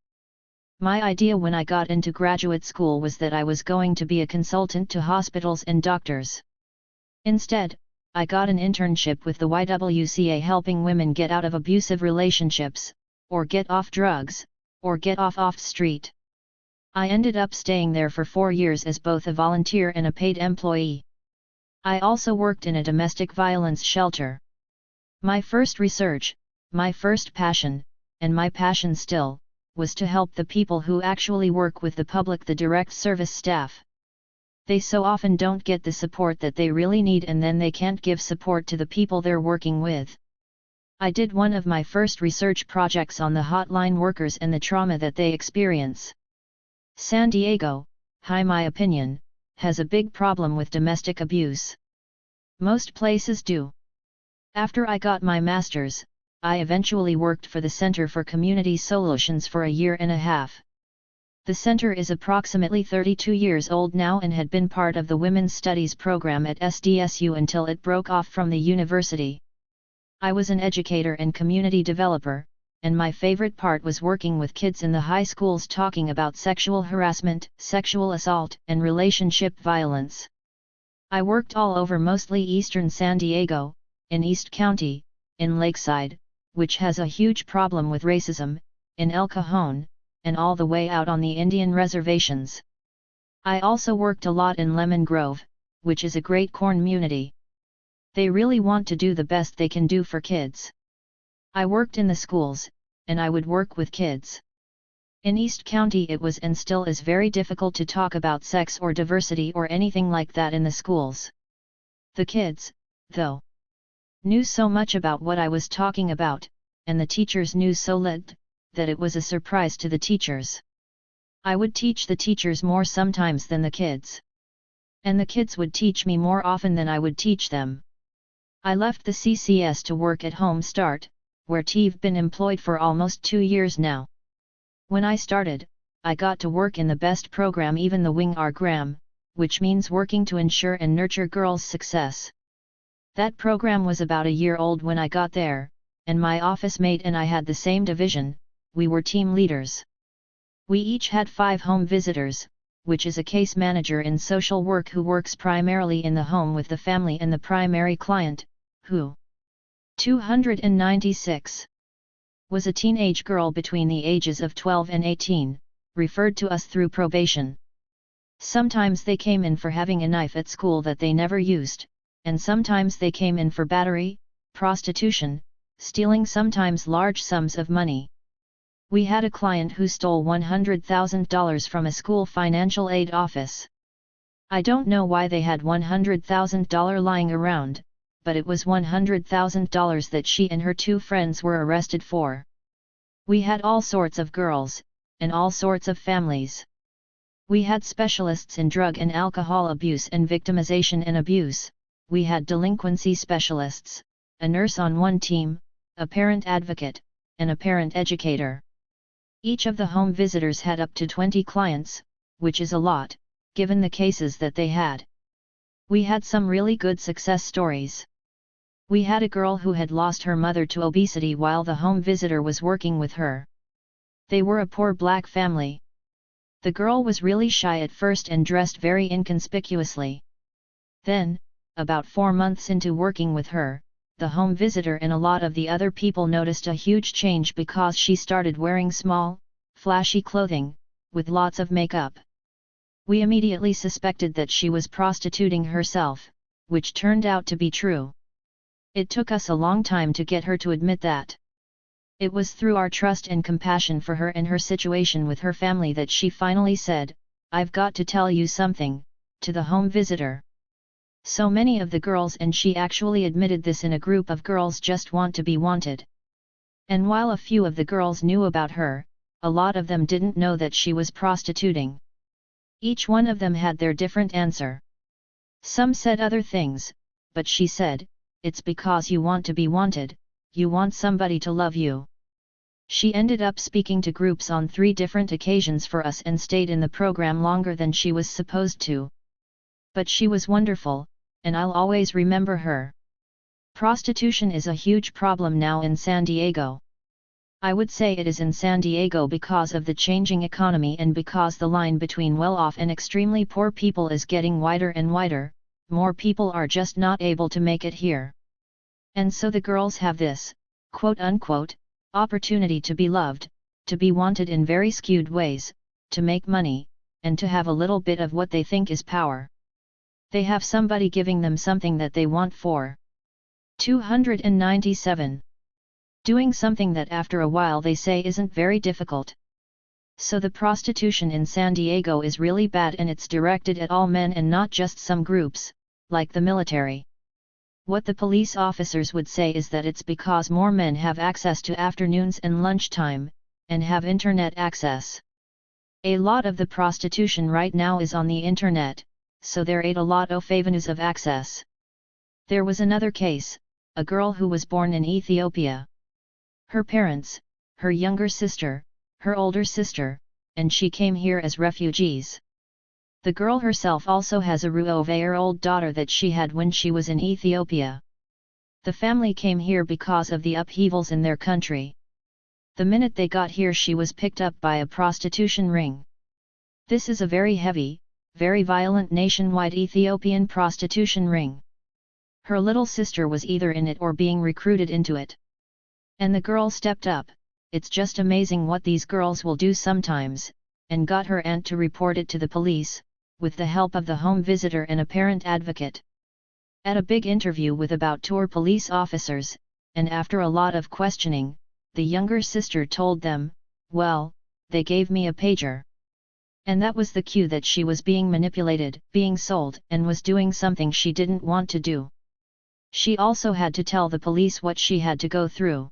A: My idea when I got into graduate school was that I was going to be a consultant to hospitals and doctors. Instead, I got an internship with the YWCA helping women get out of abusive relationships, or get off drugs, or get off street. I ended up staying there for 4 years as both a volunteer and a paid employee. I also worked in a domestic violence shelter. My first research, my first passion, and my passion still, was to help the people who actually work with the public, the direct service staff. They so often don't get the support that they really need, and then they can't give support to the people they're working with. I did one of my first research projects on the hotline workers and the trauma that they experience. San Diego, my opinion, has a big problem with domestic abuse. Most places do. After I got my master's, I eventually worked for the Center for Community Solutions for a year and a half. The center is approximately 32 years old now and had been part of the Women's Studies program at SDSU until it broke off from the university. I was an educator and community developer, and my favorite part was working with kids in the high schools talking about sexual harassment, sexual assault, and relationship violence. I worked all over, mostly eastern San Diego, in East County, in Lakeside, which has a huge problem with racism, in El Cajon, and all the way out on the Indian reservations. I also worked a lot in Lemon Grove, which is a great corn community. They really want to do the best they can do for kids. I worked in the schools, and I would work with kids. In East County it was and still is very difficult to talk about sex or diversity or anything like that in the schools. The kids, though, knew so much about what I was talking about, and the teachers knew so little, that it was a surprise to the teachers. I would teach the teachers more sometimes than the kids. And the kids would teach me more often than I would teach them. I left the CCS to work at Home Start, where I've been employed for almost 2 years now. When I started, I got to work in the best program, even the Wing Gram, which means working to ensure and nurture girls' success. That program was about a year old when I got there, and my office mate and I had the same division. We were team leaders. We each had 5 home visitors, which is a case manager in social work who works primarily in the home with the family and the primary client, who 296 was a teenage girl between the ages of 12 and 18, referred to us through probation. Sometimes they came in for having a knife at school that they never used, and sometimes they came in for battery, prostitution, stealing sometimes large sums of money. We had a client who stole $100,000 from a school financial aid office. I don't know why they had $100,000 lying around, but it was $100,000 that she and her 2 friends were arrested for. We had all sorts of girls, and all sorts of families. We had specialists in drug and alcohol abuse and victimization and abuse, we had delinquency specialists, a nurse on one team, a parent advocate, and a parent educator. Each of the home visitors had up to 20 clients, which is a lot, given the cases that they had. We had some really good success stories. We had a girl who had lost her mother to obesity while the home visitor was working with her. They were a poor black family. The girl was really shy at first and dressed very inconspicuously. Then, about 4 months into working with her, the home visitor and a lot of the other people noticed a huge change because she started wearing small, flashy clothing, with lots of makeup. We immediately suspected that she was prostituting herself, which turned out to be true. It took us a long time to get her to admit that. It was through our trust and compassion for her and her situation with her family that she finally said, "I've got to tell you something," to the home visitor. So many of the girls, and she actually admitted this in a group of girls, just want to be wanted. And while a few of the girls knew about her, a lot of them didn't know that she was prostituting. Each one of them had their different answer. Some said other things, but she said, "It's because you want to be wanted, you want somebody to love you." She ended up speaking to groups on 3 different occasions for us and stayed in the program longer than she was supposed to. But she was wonderful, and I'll always remember her. Prostitution is a huge problem now in San Diego. I would say it is in San Diego because of the changing economy and because the line between well-off and extremely poor people is getting wider and wider. More people are just not able to make it here. And so the girls have this, quote-unquote, opportunity to be loved, to be wanted in very skewed ways, to make money, and to have a little bit of what they think is power. They have somebody giving them something that they want for. 297. Doing something that after a while they say isn't very difficult. So the prostitution in San Diego is really bad, and it's directed at all men and not just some groups, like the military. What the police officers would say is that it's because more men have access to afternoons and lunchtime, and have internet access. A lot of the prostitution right now is on the internet, so there are a lot of avenues of access. There was another case, a girl who was born in Ethiopia. Her parents, her younger sister, her older sister, and she came here as refugees. The girl herself also has a 2-year-old daughter that she had when she was in Ethiopia. The family came here because of the upheavals in their country. The minute they got here, she was picked up by a prostitution ring. This is a very heavy, very violent nationwide Ethiopian prostitution ring. Her little sister was either in it or being recruited into it. And the girl stepped up. It's just amazing what these girls will do sometimes, and got her aunt to report it to the police, with the help of the home visitor and a parent advocate. At a big interview with about 2 police officers, and after a lot of questioning, the younger sister told them, "Well, they gave me a pager." And that was the cue that she was being manipulated, being sold, and was doing something she didn't want to do. She also had to tell the police what she had to go through.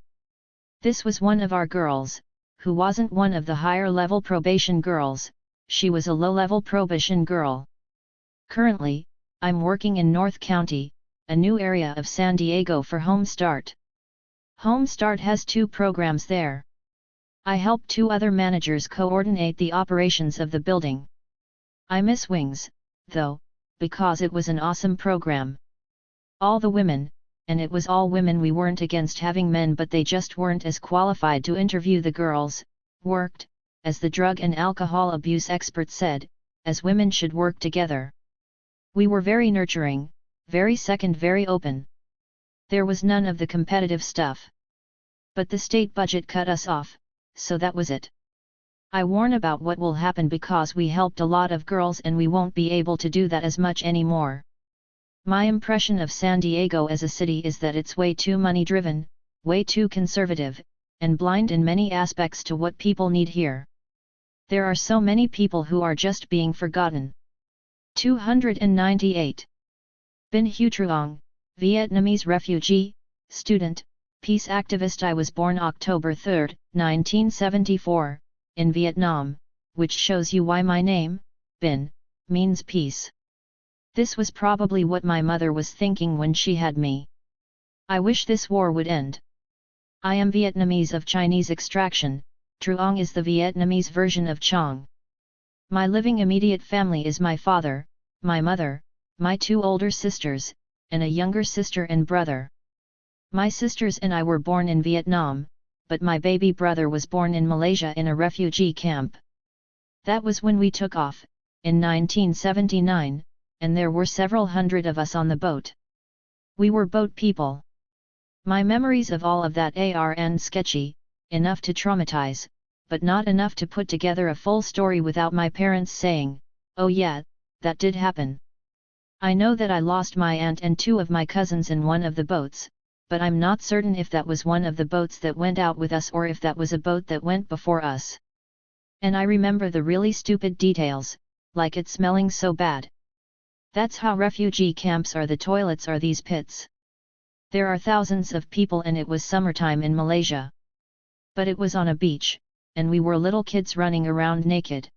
A: This was one of our girls, who wasn't one of the higher level probation girls. She was a low-level probation girl. Currently, I'm working in North County, a new area of San Diego, for Home Start. Home Start has 2 programs there. I help 2 other managers coordinate the operations of the building. I miss Wings, though, because it was an awesome program. All the women, and it was all women, we weren't against having men, but they just weren't as qualified to interview the girls, worked, as the drug and alcohol abuse expert said, as women should work together. We were very nurturing, very very open. There was none of the competitive stuff. But the state budget cut us off, so that was it. I warn about what will happen because we helped a lot of girls and we won't be able to do that as much anymore. My impression of San Diego as a city is that it's way too money-driven, way too conservative, and blind in many aspects to what people need here. There are so many people who are just being forgotten. 298. Binh Hue Truong, Vietnamese refugee, student, peace activist. I was born October 3, 1974, in Vietnam, which shows you why my name, Binh, means peace. This was probably what my mother was thinking when she had me. I wish this war would end. I am Vietnamese of Chinese extraction. Truong is the Vietnamese version of Chong. My living immediate family is my father, my mother, my 2 older sisters, and a younger sister and brother. My sisters and I were born in Vietnam, but my baby brother was born in Malaysia in a refugee camp. That was when we took off, in 1979, and there were several hundred of us on the boat. We were boat people. My memories of all of that are sketchy, enough to traumatize, but not enough to put together a full story without my parents saying, "Oh yeah, that did happen." I know that I lost my aunt and 2 of my cousins in one of the boats, but I'm not certain if that was one of the boats that went out with us or if that was a boat that went before us. And I remember the really stupid details, like it smelling so bad. That's how refugee camps are. The toilets are these pits. There are thousands of people and it was summertime in Malaysia. But it was on a beach, and we were little kids running around naked.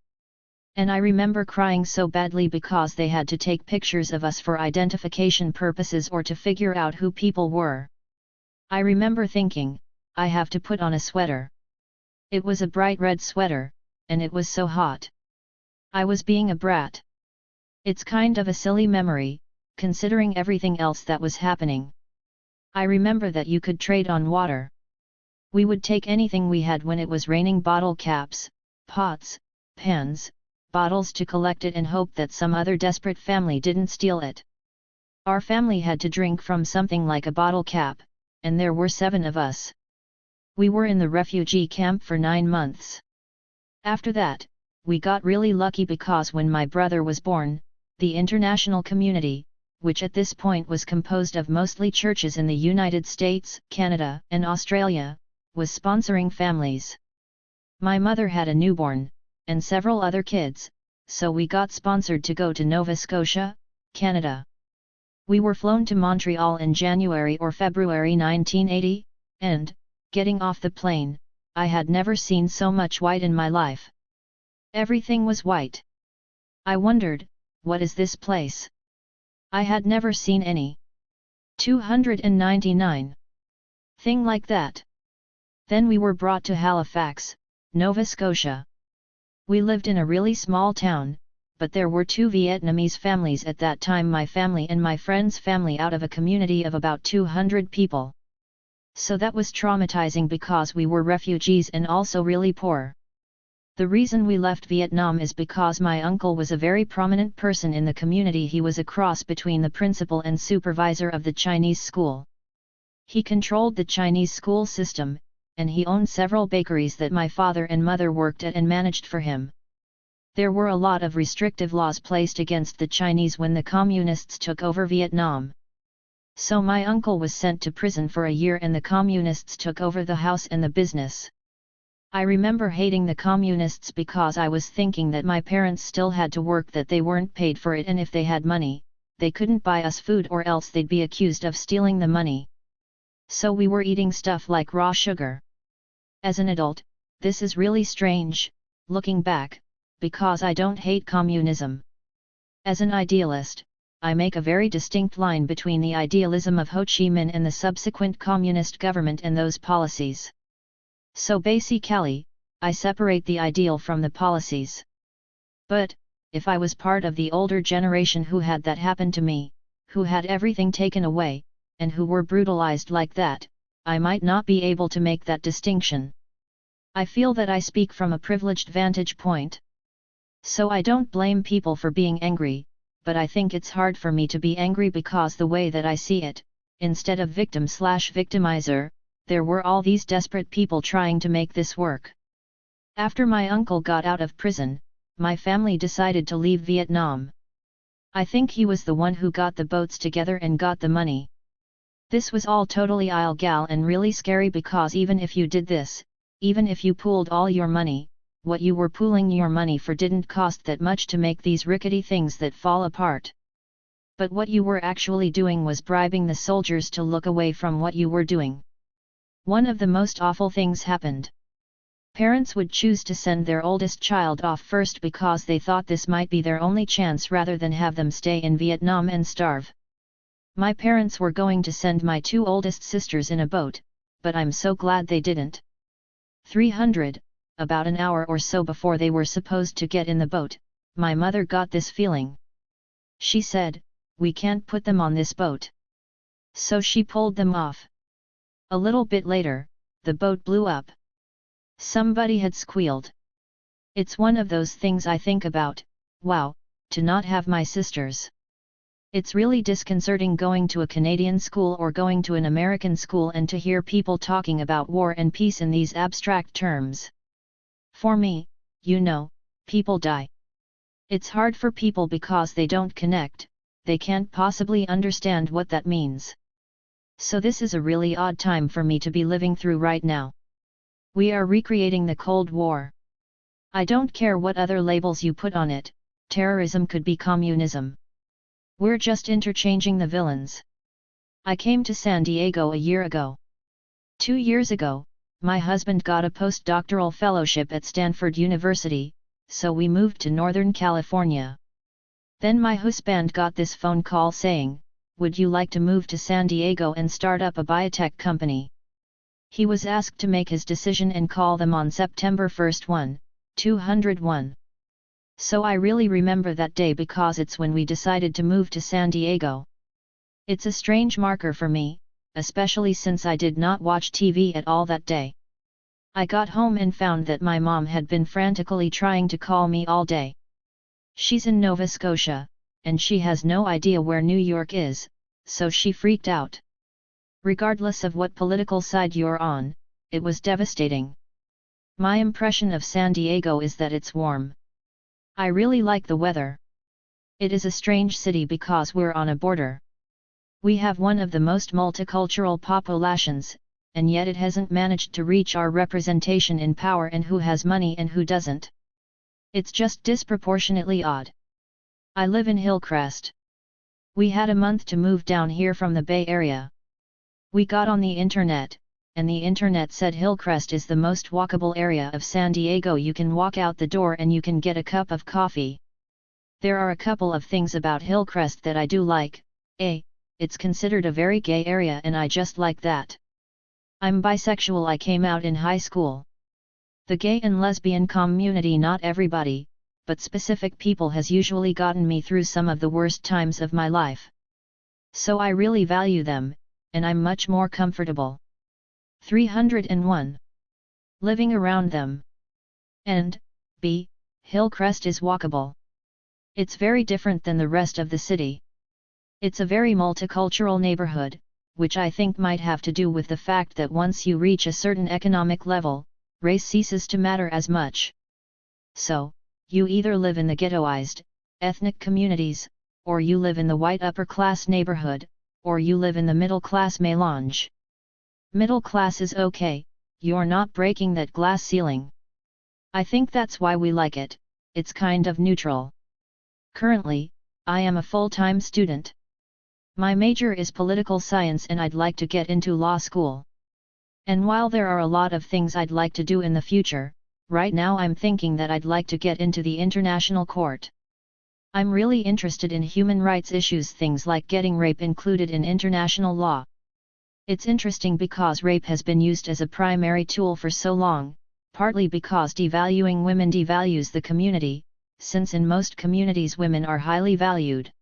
A: And I remember crying so badly because they had to take pictures of us for identification purposes or to figure out who people were. I remember thinking, I have to put on a sweater. It was a bright red sweater, and it was so hot. I was being a brat. It's kind of a silly memory, considering everything else that was happening. I remember that you could trade on water. We would take anything we had when it was raining: bottle caps, pots, pans, bottles, to collect it and hope that some other desperate family didn't steal it. Our family had to drink from something like a bottle cap, and there were 7 of us. We were in the refugee camp for 9 months. After that, we got really lucky because when my brother was born, the international community, which at this point was composed of mostly churches in the United States, Canada, and Australia, was sponsoring families. My mother had a newborn, and several other kids, so we got sponsored to go to Nova Scotia, Canada. We were flown to Montreal in January or February 1980, and, getting off the plane, I had never seen so much white in my life. Everything was white. I wondered, what is this place? I had never seen any 299 thing like that. Then we were brought to Halifax, Nova Scotia. We lived in a really small town, but there were 2 Vietnamese families at that time, my family and my friend's family, out of a community of about 200 people. So that was traumatizing because we were refugees and also really poor. The reason we left Vietnam is because my uncle was a very prominent person in the community. He was a cross between the principal and supervisor of the Chinese school. He controlled the Chinese school system, and he owned several bakeries that my father and mother worked at and managed for him. There were a lot of restrictive laws placed against the Chinese when the communists took over Vietnam. So my uncle was sent to prison for a year and the communists took over the house and the business. I remember hating the communists because I was thinking that my parents still had to work, that they weren't paid for it, and if they had money, they couldn't buy us food or else they'd be accused of stealing the money. So we were eating stuff like raw sugar. As an adult, this is really strange, looking back, because I don't hate communism. As an idealist, I make a very distinct line between the idealism of Ho Chi Minh and the subsequent communist government and those policies. So basically, I separate the ideal from the policies. But, if I was part of the older generation who had that happen to me, who had everything taken away, and who were brutalized like that, I might not be able to make that distinction. I feel that I speak from a privileged vantage point. So I don't blame people for being angry, but I think it's hard for me to be angry because the way that I see it, instead of victim/victimizer, there were all these desperate people trying to make this work. After my uncle got out of prison, my family decided to leave Vietnam. I think he was the one who got the boats together and got the money. This was all totally illegal and really scary because even if you did this, even if you pooled all your money, what you were pooling your money for didn't cost that much to make these rickety things that fall apart. But what you were actually doing was bribing the soldiers to look away from what you were doing. One of the most awful things happened. Parents would choose to send their oldest child off first because they thought this might be their only chance rather than have them stay in Vietnam and starve. My parents were going to send my 2 oldest sisters in a boat, but I'm so glad they didn't. 300, about an hour or so before they were supposed to get in the boat, my mother got this feeling. She said, "We can't put them on this boat." So she pulled them off. A little bit later, the boat blew up. Somebody had squealed. It's one of those things I think about, wow, to not have my sisters. It's really disconcerting going to a Canadian school or going to an American school and to hear people talking about war and peace in these abstract terms. For me, people die. It's hard for people because they don't connect, they can't possibly understand what that means. So this is a really odd time for me to be living through right now. We are recreating the Cold War. I don't care what other labels you put on it, terrorism could be communism. We're just interchanging the villains. I came to San Diego a year ago. 2 years ago, my husband got a postdoctoral fellowship at Stanford University, so we moved to Northern California. Then my husband got this phone call saying, "Would you like to move to San Diego and start up a biotech company?" He was asked to make his decision and call them on September 1, 201. So I really remember that day because it's when we decided to move to San Diego. It's a strange marker for me, especially since I did not watch TV at all that day. I got home and found that my mom had been frantically trying to call me all day. She's in Nova Scotia, and she has no idea where New York is, so she freaked out. Regardless of what political side you're on, it was devastating. My impression of San Diego is that it's warm. I really like the weather. It is a strange city because we're on a border. We have one of the most multicultural populations, and yet it hasn't managed to reach our representation in power and who has money and who doesn't. It's just disproportionately odd. I live in Hillcrest. We had a month to move down here from the Bay Area. We got on the internet, and the internet said Hillcrest is the most walkable area of San Diego. You can walk out the door and you can get a cup of coffee. There are a couple of things about Hillcrest that I do like. It's considered a very gay area and I just like that. I'm bisexual. I came out in high school. The gay and lesbian community, not everybody, but specific people, has usually gotten me through some of the worst times of my life. So I really value them, and I'm much more comfortable. 301. Living around them. And, b. Hillcrest is walkable. It's very different than the rest of the city. It's a very multicultural neighborhood, which I think might have to do with the fact that once you reach a certain economic level, race ceases to matter as much. So, you either live in the ghettoized, ethnic communities, or you live in the white upper-class neighborhood, or you live in the middle-class melange. Middle class is okay, you're not breaking that glass ceiling. I think that's why we like it, it's kind of neutral. Currently, I am a full-time student. My major is political science and I'd like to get into law school. And while there are a lot of things I'd like to do in the future, right now I'm thinking that I'd like to get into the international court. I'm really interested in human rights issues, things like getting rape included in international law. It's interesting because rape has been used as a primary tool for so long, partly because devaluing women devalues the community, since in most communities women are highly valued.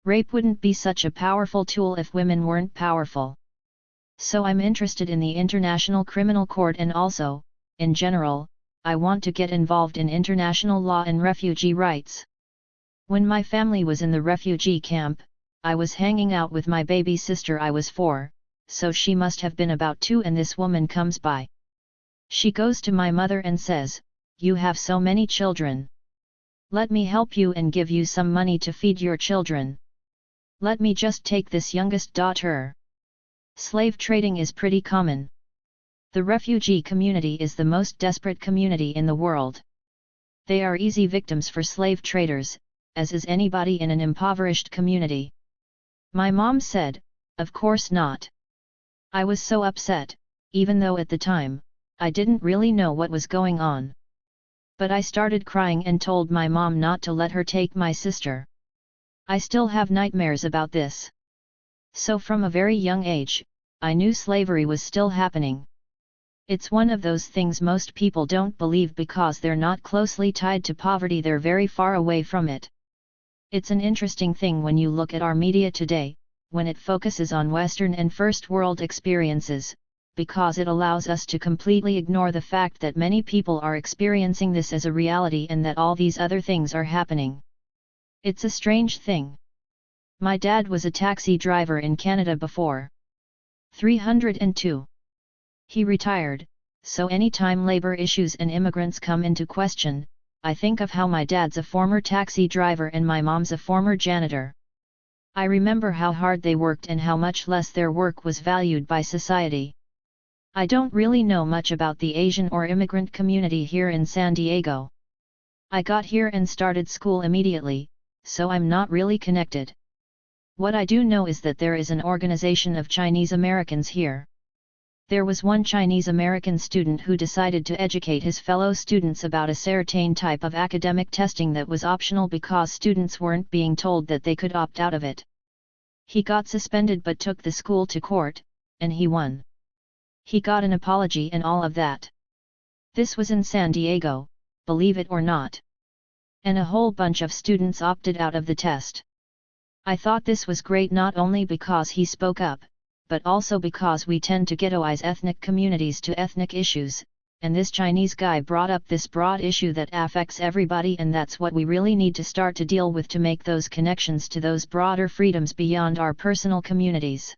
A: Rape wouldn't be such a powerful tool if women weren't powerful. So I'm interested in the International Criminal Court, and also, in general, I want to get involved in international law and refugee rights. When my family was in the refugee camp, I was hanging out with my baby sister. I was 4, so she must have been about 2, and this woman comes by. She goes to my mother and says, "You have so many children. Let me help you and give you some money to feed your children. Let me just take this youngest daughter." Slave trading is pretty common. The refugee community is the most desperate community in the world. They are easy victims for slave traders, as is anybody in an impoverished community. My mom said, "Of course not." I was so upset, even though at the time, I didn't really know what was going on. But I started crying and told my mom not to let her take my sister. I still have nightmares about this. So from a very young age, I knew slavery was still happening. It's one of those things most people don't believe because they're not closely tied to poverty, they're very far away from it. It's an interesting thing when you look at our media today, when it focuses on Western and First World experiences, because it allows us to completely ignore the fact that many people are experiencing this as a reality and that all these other things are happening. It's a strange thing. My dad was a taxi driver in Canada before. 302. He retired, so anytime labor issues and immigrants come into question, I think of how my dad's a former taxi driver and my mom's a former janitor. I remember how hard they worked and how much less their work was valued by society. I don't really know much about the Asian or immigrant community here in San Diego. I got here and started school immediately, so I'm not really connected. What I do know is that there is an organization of Chinese Americans here. There was one Chinese American student who decided to educate his fellow students about a certain type of academic testing that was optional because students weren't being told that they could opt out of it. He got suspended but took the school to court, and he won. He got an apology and all of that. This was in San Diego, believe it or not. And a whole bunch of students opted out of the test. I thought this was great not only because he spoke up, but also because we tend to ghettoize ethnic communities to ethnic issues, and this Chinese guy brought up this broad issue that affects everybody, and that's what we really need to start to deal with to make those connections to those broader freedoms beyond our personal communities.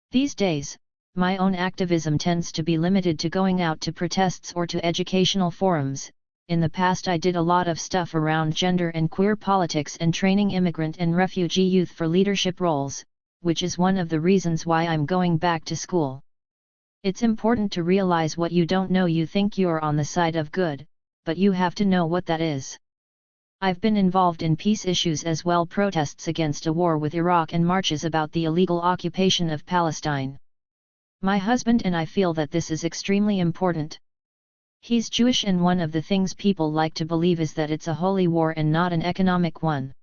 A: These days, my own activism tends to be limited to going out to protests or to educational forums. In the past I did a lot of stuff around gender and queer politics and training immigrant and refugee youth for leadership roles, which is one of the reasons why I'm going back to school. It's important to realize what you don't know. You think you're on the side of good, but you have to know what that is. I've been involved in peace issues as well, protests against a war with Iraq and marches about the illegal occupation of Palestine. My husband and I feel that this is extremely important. He's Jewish, and one of the things people like to believe is that it's a holy war and not an economic one.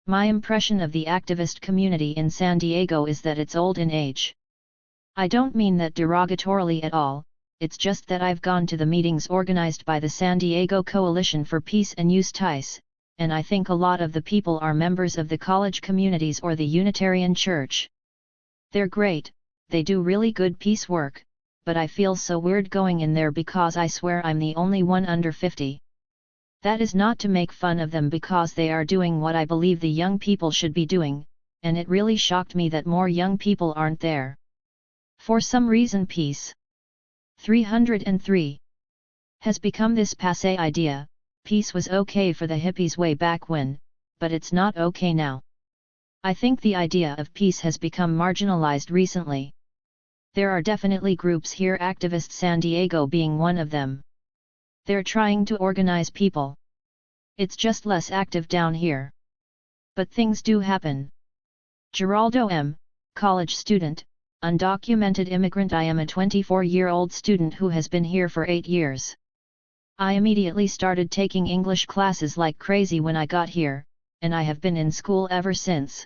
A: My impression of the activist community in San Diego is that it's old in age. I don't mean that derogatorily at all, it's just that I've gone to the meetings organized by the San Diego Coalition for Peace and Justice, and I think a lot of the people are members of the college communities or the Unitarian Church. They're great, they do really good peace work, but I feel so weird going in there because I swear I'm the only one under 50. That is not to make fun of them because they are doing what I believe the young people should be doing, and it really shocked me that more young people aren't there. For some reason peace 303 has become this passé idea. Peace was okay for the hippies way back when, but it's not okay now. I think the idea of peace has become marginalized recently. There are definitely groups here, Activist San Diego being one of them. They're trying to organize people. It's just less active down here. But things do happen. Geraldo M., college student, undocumented immigrant. I am a 24-year-old student who has been here for 8 years. I immediately started taking English classes like crazy when I got here, and I have been in school ever since.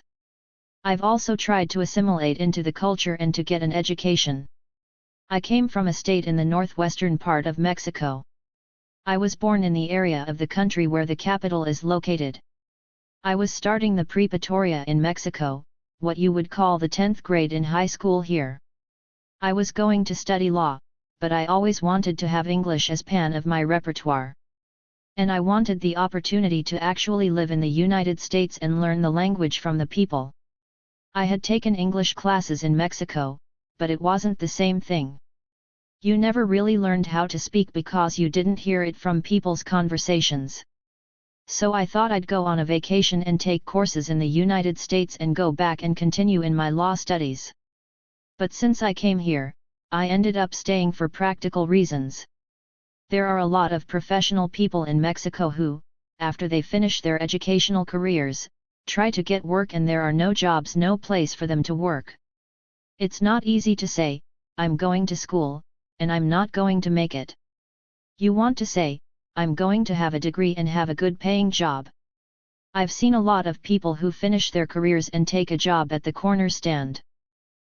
A: I've also tried to assimilate into the culture and to get an education. I came from a state in the northwestern part of Mexico. I was born in the area of the country where the capital is located. I was starting the preparatoria in Mexico, what you would call the 10th grade in high school here. I was going to study law, but I always wanted to have English as part of my repertoire. And I wanted the opportunity to actually live in the United States and learn the language from the people. I had taken English classes in Mexico, but it wasn't the same thing. You never really learned how to speak because you didn't hear it from people's conversations. So I thought I'd go on a vacation and take courses in the United States and go back and continue in my law studies. But since I came here, I ended up staying for practical reasons. There are a lot of professional people in Mexico who, after they finish their educational careers, try to get work and there are no jobs, no place for them to work. It's not easy to say, I'm going to school, and I'm not going to make it. You want to say, I'm going to have a degree and have a good paying job. I've seen a lot of people who finish their careers and take a job at the corner stand.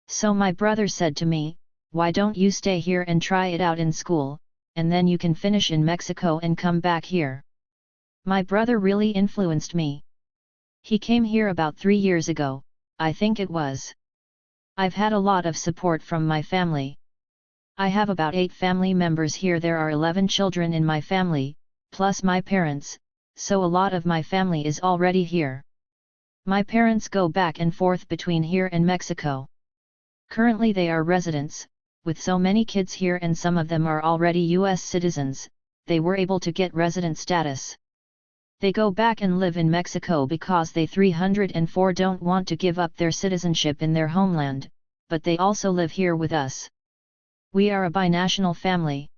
A: So my brother said to me, why don't you stay here and try it out in school, and then you can finish in Mexico and come back here. My brother really influenced me. He came here about 3 years ago, I think it was. I've had a lot of support from my family. I have about 8 family members here. There are 11 children in my family, plus my parents, so a lot of my family is already here. My parents go back and forth between here and Mexico. Currently they are residents, with so many kids here and some of them are already US citizens, they were able to get resident status. They go back and live in Mexico because they 304 don't want to give up their citizenship in their homeland, but they also live here with us. We are a binational family.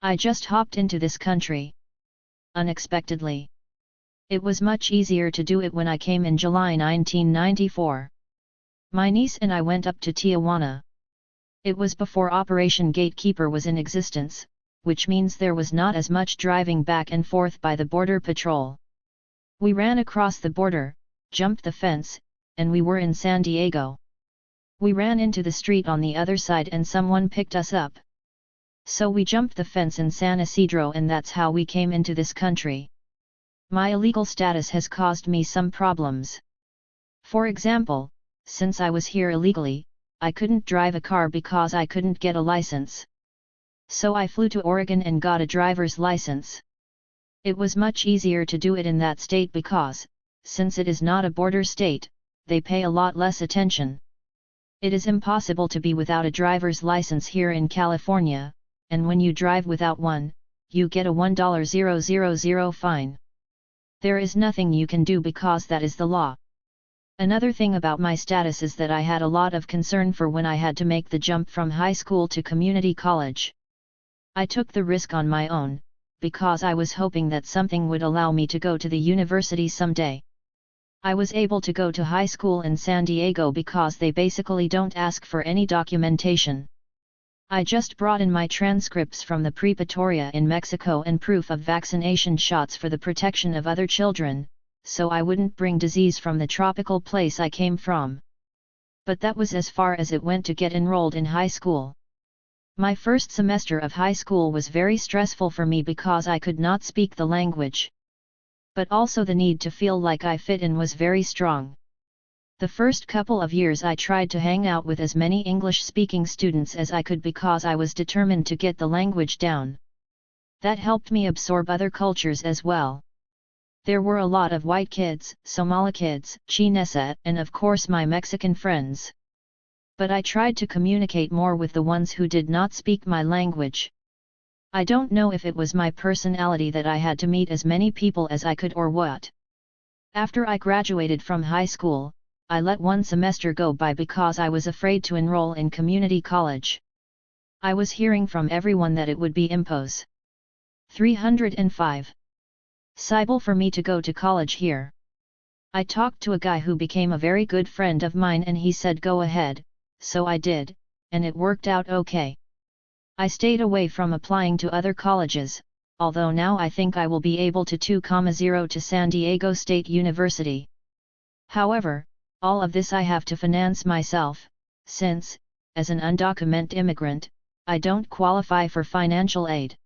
A: I just hopped into this country unexpectedly. It was much easier to do it when I came in July 1994. My niece and I went up to Tijuana. It was before Operation Gatekeeper was in existence, which means there was not as much driving back and forth by the Border Patrol. We ran across the border, jumped the fence, and we were in San Diego. We ran into the street on the other side and someone picked us up. So we jumped the fence in San Isidro and that's how we came into this country. My illegal status has caused me some problems. For example, since I was here illegally, I couldn't drive a car because I couldn't get a license. So I flew to Oregon and got a driver's license. It was much easier to do it in that state because, since it is not a border state, they pay a lot less attention. It is impossible to be without a driver's license here in California, and when you drive without one, you get a $1,000 fine. There is nothing you can do because that is the law. Another thing about my status is that I had a lot of concern for when I had to make the jump from high school to community college. I took the risk on my own, because I was hoping that something would allow me to go to the university someday. I was able to go to high school in San Diego because they basically don't ask for any documentation. I just brought in my transcripts from the preparatoria in Mexico and proof of vaccination shots for the protection of other children, so I wouldn't bring disease from the tropical place I came from. But that was as far as it went to get enrolled in high school. My first semester of high school was very stressful for me because I could not speak the language. But also the need to feel like I fit in was very strong. The first couple of years I tried to hang out with as many English-speaking students as I could because I was determined to get the language down. That helped me absorb other cultures as well. There were a lot of white kids, Somali kids, Chinesa, and of course my Mexican friends. But I tried to communicate more with the ones who did not speak my language. I don't know if it was my personality that I had to meet as many people as I could or what. After I graduated from high school, I let one semester go by because I was afraid to enroll in community college. I was hearing from everyone that it would be impose. 305. Sible for me to go to college here. I talked to a guy who became a very good friend of mine and he said go ahead, so I did, and it worked out okay. I stayed away from applying to other colleges, although now I think I will be able to 2,0 to San Diego State University. However, all of this I have to finance myself, since, as an undocumented immigrant, I don't qualify for financial aid.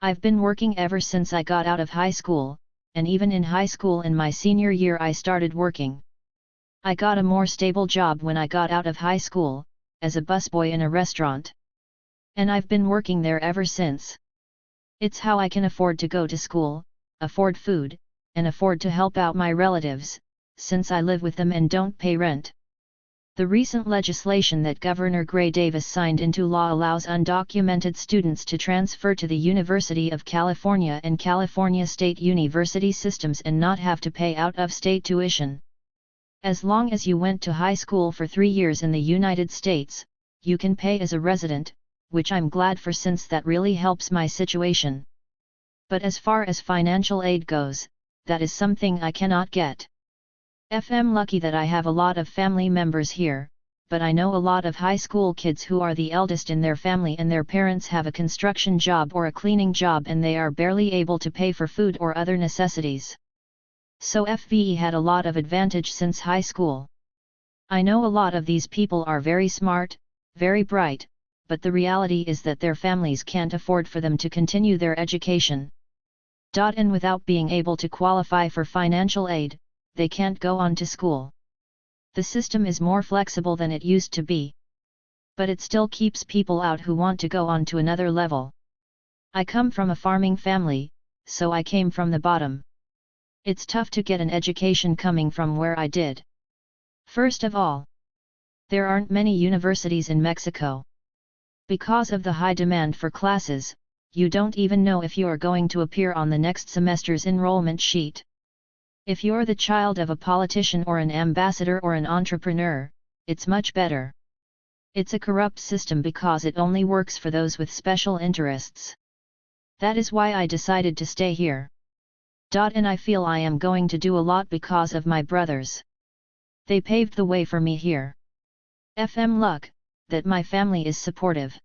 A: I've been working ever since I got out of high school, and even in high school in my senior year I started working. I got a more stable job when I got out of high school, as a busboy in a restaurant. And I've been working there ever since. It's how I can afford to go to school, afford food, and afford to help out my relatives, since I live with them and don't pay rent. The recent legislation that Governor Gray Davis signed into law allows undocumented students to transfer to the University of California and California State University systems and not have to pay out-of-state tuition. As long as you went to high school for 3 years in the United States, you can pay as a resident, which I'm glad for since that really helps my situation. But as far as financial aid goes, that is something I cannot get. I'm lucky that I have a lot of family members here, but I know a lot of high school kids who are the eldest in their family and their parents have a construction job or a cleaning job and they are barely able to pay for food or other necessities. So FVE had a lot of advantage since high school. I know a lot of these people are very smart, very bright, but the reality is that their families can't afford for them to continue their education. And without being able to qualify for financial aid, they can't go on to school. The system is more flexible than it used to be. But it still keeps people out who want to go on to another level. I come from a farming family, so I came from the bottom. It's tough to get an education coming from where I did. First of all, there aren't many universities in Mexico. Because of the high demand for classes, you don't even know if you're going to appear on the next semester's enrollment sheet. If you're the child of a politician or an ambassador or an entrepreneur, it's much better. It's a corrupt system because it only works for those with special interests. That is why I decided to stay here. And I feel I am going to do a lot because of my brothers. They paved the way for me here. FM luck, that my family is supportive.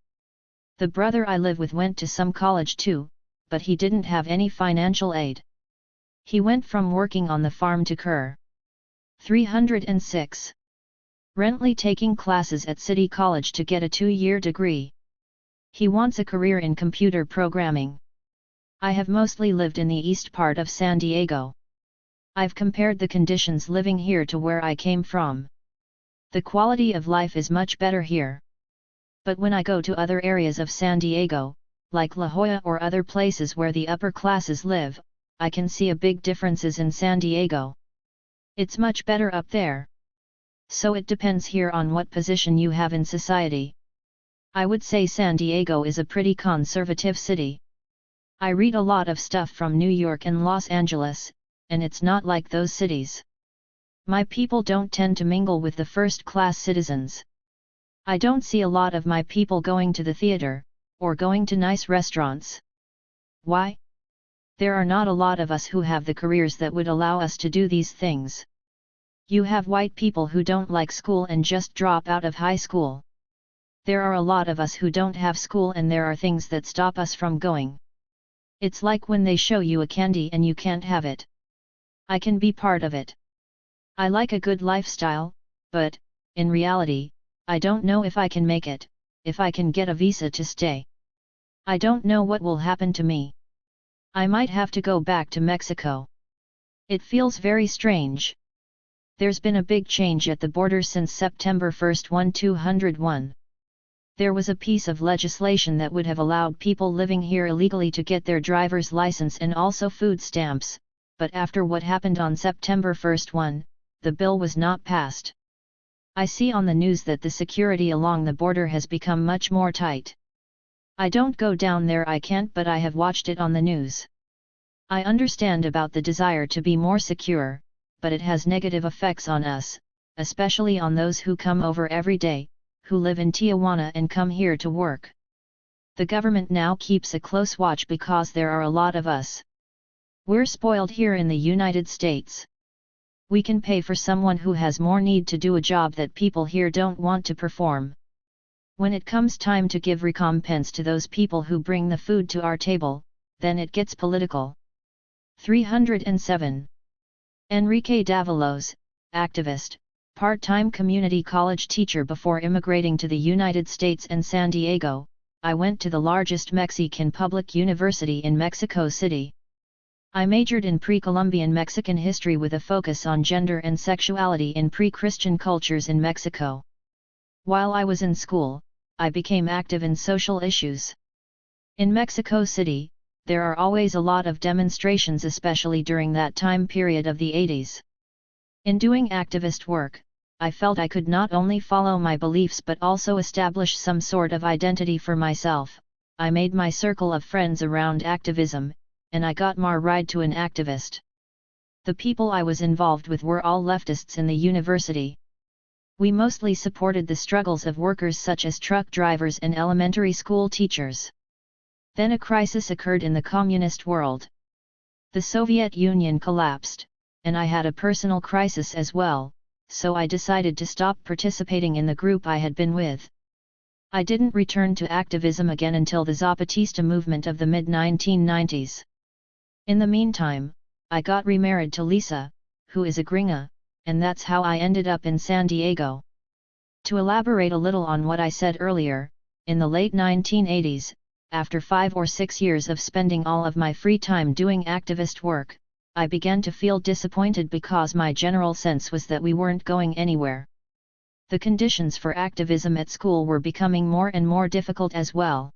A: The brother I live with went to some college too, but he didn't have any financial aid. He went from working on the farm to Cur. 306. Rentley taking classes at City College to get a 2-year degree. He wants a career in computer programming. I have mostly lived in the east part of San Diego. I've compared the conditions living here to where I came from. The quality of life is much better here. But when I go to other areas of San Diego, like La Jolla or other places where the upper classes live, I can see a big differences in San Diego. It's much better up there. So it depends here on what position you have in society. I would say San Diego is a pretty conservative city. I read a lot of stuff from New York and Los Angeles, and it's not like those cities. My people don't tend to mingle with the first-class citizens. I don't see a lot of my people going to the theater, or going to nice restaurants. Why? There are not a lot of us who have the careers that would allow us to do these things. You have white people who don't like school and just drop out of high school. There are a lot of us who don't have school and there are things that stop us from going. It's like when they show you a candy and you can't have it. I can be part of it. I like a good lifestyle, but, in reality, I don't know if I can make it, if I can get a visa to stay. I don't know what will happen to me. I might have to go back to Mexico. It feels very strange. There's been a big change at the border since September 1, 2001. There was a piece of legislation that would have allowed people living here illegally to get their driver's license and also food stamps, but after what happened on September 1, the bill was not passed. I see on the news that the security along the border has become much more tight. I don't go down there, I can't, but I have watched it on the news. I understand about the desire to be more secure, but it has negative effects on us, especially on those who come over every day, who live in Tijuana and come here to work. The government now keeps a close watch because there are a lot of us. We're spoiled here in the United States. We can pay for someone who has more need to do a job that people here don't want to perform. When it comes time to give recompense to those people who bring the food to our table, then it gets political. 307. Enrique Davalos, activist, part-time community college teacher. Before immigrating to the United States and San Diego, I went to the largest Mexican public university in Mexico City. I majored in pre-Columbian Mexican history with a focus on gender and sexuality in pre-Christian cultures in Mexico. While I was in school, I became active in social issues. In Mexico City, there are always a lot of demonstrations, especially during that time period of the 80s. In doing activist work, I felt I could not only follow my beliefs but also establish some sort of identity for myself. I made my circle of friends around activism, and I got married to an activist. The people I was involved with were all leftists in the university. We mostly supported the struggles of workers such as truck drivers and elementary school teachers. Then a crisis occurred in the communist world. The Soviet Union collapsed, and I had a personal crisis as well, so I decided to stop participating in the group I had been with. I didn't return to activism again until the Zapatista movement of the mid-1990s. In the meantime, I got remarried to Lisa, who is a gringa, and that's how I ended up in San Diego. To elaborate a little on what I said earlier, in the late 1980s, after 5 or 6 years of spending all of my free time doing activist work, I began to feel disappointed because my general sense was that we weren't going anywhere. The conditions for activism at school were becoming more and more difficult as well.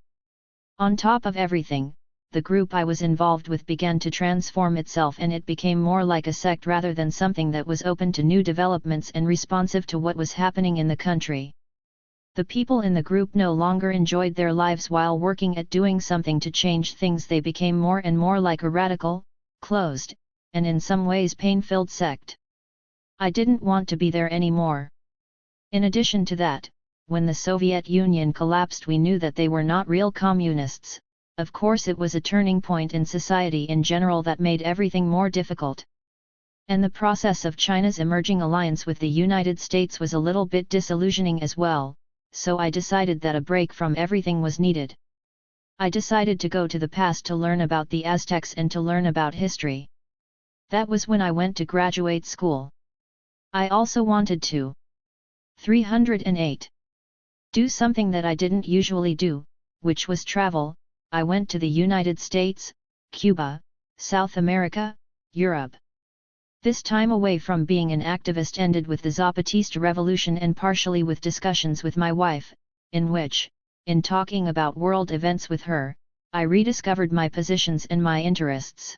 A: On top of everything, the group I was involved with began to transform itself and it became more like a sect rather than something that was open to new developments and responsive to what was happening in the country. The people in the group no longer enjoyed their lives while working at doing something to change things. They became more and more like a radical, closed, and in some ways pain-filled sect. I didn't want to be there anymore. In addition to that, when the Soviet Union collapsed, we knew that they were not real communists. Of course, it was a turning point in society in general that made everything more difficult. And the process of China's emerging alliance with the United States was a little bit disillusioning as well, so I decided that a break from everything was needed. I decided to go to the past to learn about the Aztecs and to learn about history. That was when I went to graduate school. I also wanted to 308. Do something that I didn't usually do, which was travel. I went to the United States, Cuba, South America, Europe. This time away from being an activist ended with the Zapatista revolution and partially with discussions with my wife, in which, in talking about world events with her, I rediscovered my positions and my interests.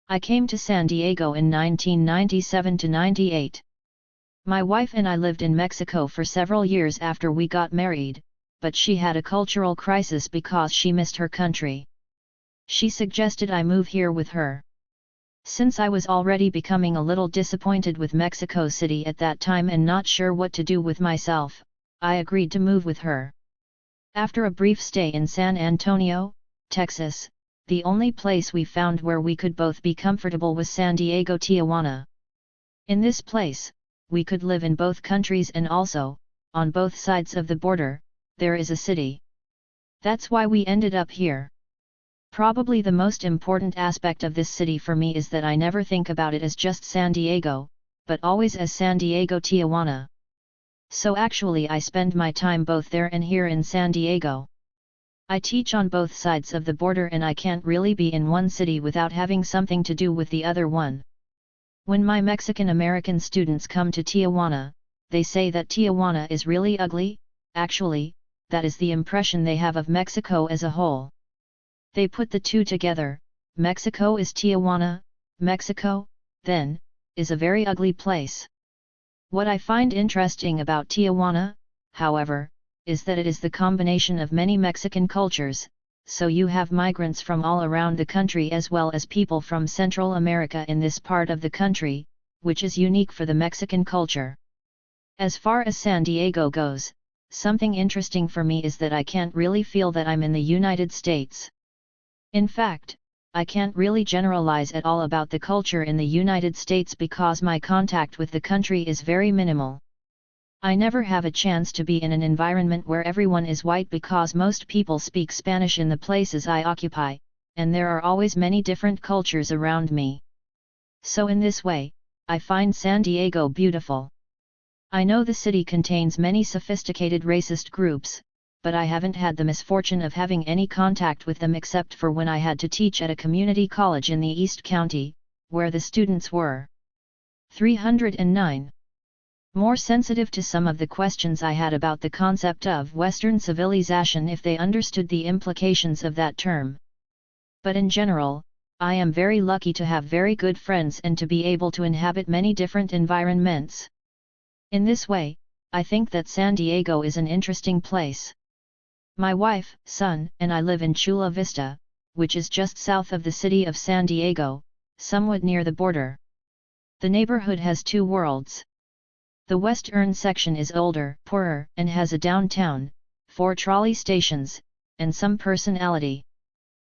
A: I came to San Diego in 1997–98. My wife and I lived in Mexico for several years after we got married, but she had a cultural crisis because she missed her country. She suggested I move here with her. Since I was already becoming a little disappointed with Mexico City at that time and not sure what to do with myself, I agreed to move with her. After a brief stay in San Antonio, Texas, the only place we found where we could both be comfortable was San Diego Tijuana. In this place, we could live in both countries, and also, on both sides of the border, there is a city. That's why we ended up here. Probably the most important aspect of this city for me is that I never think about it as just San Diego, but always as San Diego Tijuana. So actually I spend my time both there and here in San Diego. I teach on both sides of the border and I can't really be in one city without having something to do with the other one. When my Mexican-American students come to Tijuana, they say that Tijuana is really ugly. Actually, that is the impression they have of Mexico as a whole. They put the two together. Mexico is Tijuana. Mexico, then, is a very ugly place. What I find interesting about Tijuana, however, is that it is the combination of many Mexican cultures, so you have migrants from all around the country as well as people from Central America in this part of the country, which is unique for the Mexican culture. As far as San Diego goes, something interesting for me is that I can't really feel that I'm in the United States. In fact, I can't really generalize at all about the culture in the United States because my contact with the country is very minimal. I never have a chance to be in an environment where everyone is white because most people speak Spanish in the places I occupy, and there are always many different cultures around me. So in this way, I find San Diego beautiful. I know the city contains many sophisticated racist groups, but I haven't had the misfortune of having any contact with them except for when I had to teach at a community college in the East County, where the students were 309. More sensitive to some of the questions I had about the concept of Western civilization if they understood the implications of that term. But in general, I am very lucky to have very good friends and to be able to inhabit many different environments. In this way, I think that San Diego is an interesting place. My wife, son, and I live in Chula Vista, which is just south of the city of San Diego, somewhat near the border. The neighborhood has two worlds. The western section is older, poorer, and has a downtown, 4 trolley stations, and some personality.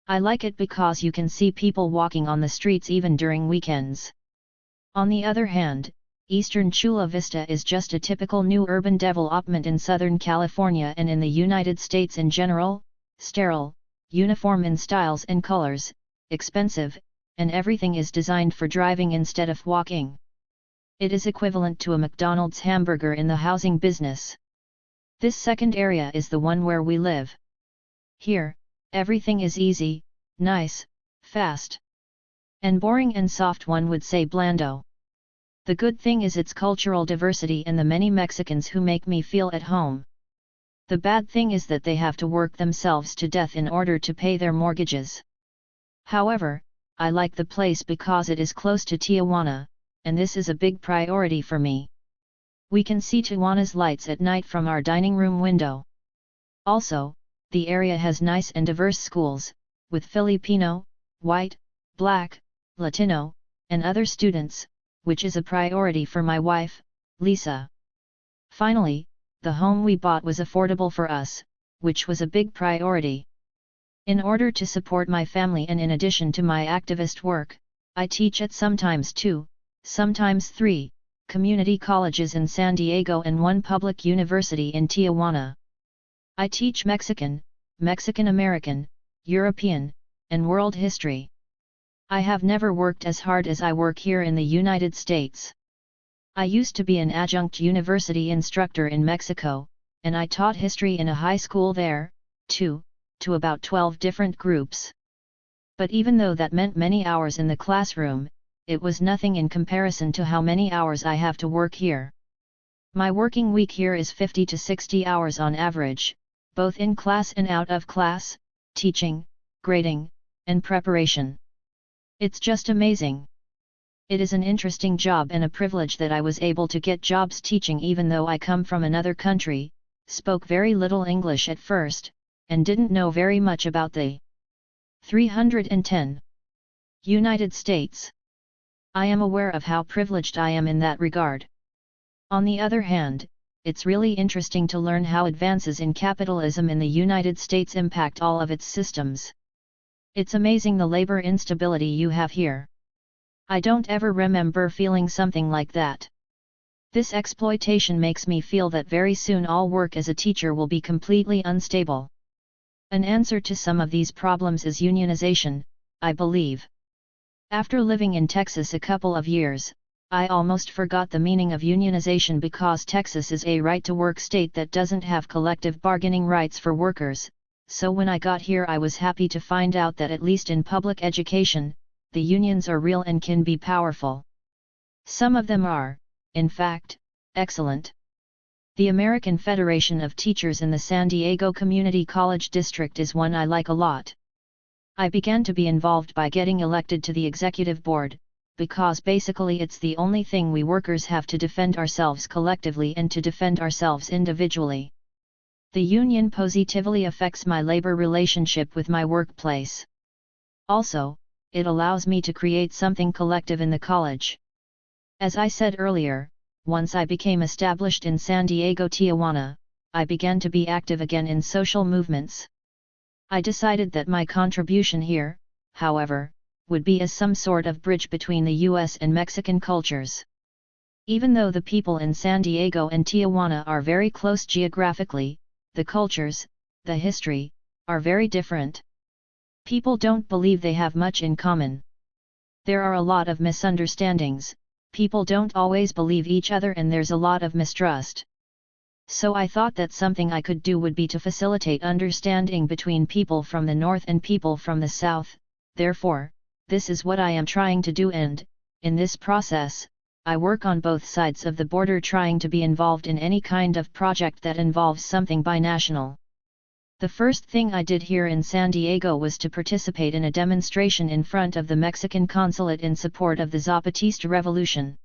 A: I like it because you can see people walking on the streets even during weekends. On the other hand, Eastern Chula Vista is just a typical new urban development in Southern California and in the United States in general, sterile, uniform in styles and colors, expensive, and everything is designed for driving instead of walking. It is equivalent to a McDonald's hamburger in the housing business. This second area is the one where we live. Here, everything is easy, nice, fast, and boring and soft, one would say blando. The good thing is its cultural diversity and the many Mexicans who make me feel at home. The bad thing is that they have to work themselves to death in order to pay their mortgages. However, I like the place because it is close to Tijuana, and this is a big priority for me. We can see Tijuana's lights at night from our dining room window. Also, the area has nice and diverse schools, with Filipino, white, black, Latino, and other students, which is a priority for my wife, Lisa. Finally, the home we bought was affordable for us, which was a big priority. In order to support my family and in addition to my activist work, I teach at sometimes 2, sometimes 3, community colleges in San Diego and one public university in Tijuana. I teach Mexican, Mexican American, European, and world history. I have never worked as hard as I work here in the United States. I used to be an adjunct university instructor in Mexico, and I taught history in a high school there, too, to about 12 different groups. But even though that meant many hours in the classroom, it was nothing in comparison to how many hours I have to work here. My working week here is 50 to 60 hours on average, both in class and out of class, teaching, grading, and preparation. It's just amazing. It is an interesting job and a privilege that I was able to get jobs teaching even though I come from another country, spoke very little English at first, and didn't know very much about the 310 United States. I am aware of how privileged I am in that regard. On the other hand, it's really interesting to learn how advances in capitalism in the United States impact all of its systems. It's amazing the labor instability you have here. I don't ever remember feeling something like that. This exploitation makes me feel that very soon all work as a teacher will be completely unstable. An answer to some of these problems is unionization, I believe. After living in Texas a couple of years, I almost forgot the meaning of unionization because Texas is a right-to-work state that doesn't have collective bargaining rights for workers, so when I got here I was happy to find out that at least in public education, the unions are real and can be powerful. Some of them are, in fact, excellent. The American Federation of Teachers in the San Diego Community College District is one I like a lot. I began to be involved by getting elected to the executive board, because basically it's the only thing we workers have to defend ourselves collectively and to defend ourselves individually. The union positively affects my labor relationship with my workplace. Also, it allows me to create something collective in the college. As I said earlier, once I became established in San Diego, Tijuana, I began to be active again in social movements. I decided that my contribution here, however, would be as some sort of bridge between the US and Mexican cultures. Even though the people in San Diego and Tijuana are very close geographically, the cultures, the history, are very different. People don't believe they have much in common. There are a lot of misunderstandings, people don't always believe each other and there's a lot of mistrust. So I thought that something I could do would be to facilitate understanding between people from the north and people from the south, therefore, this is what I am trying to do and, in this process, I work on both sides of the border trying to be involved in any kind of project that involves something binational. The first thing I did here in San Diego was to participate in a demonstration in front of the Mexican consulate in support of the Zapatista Revolution.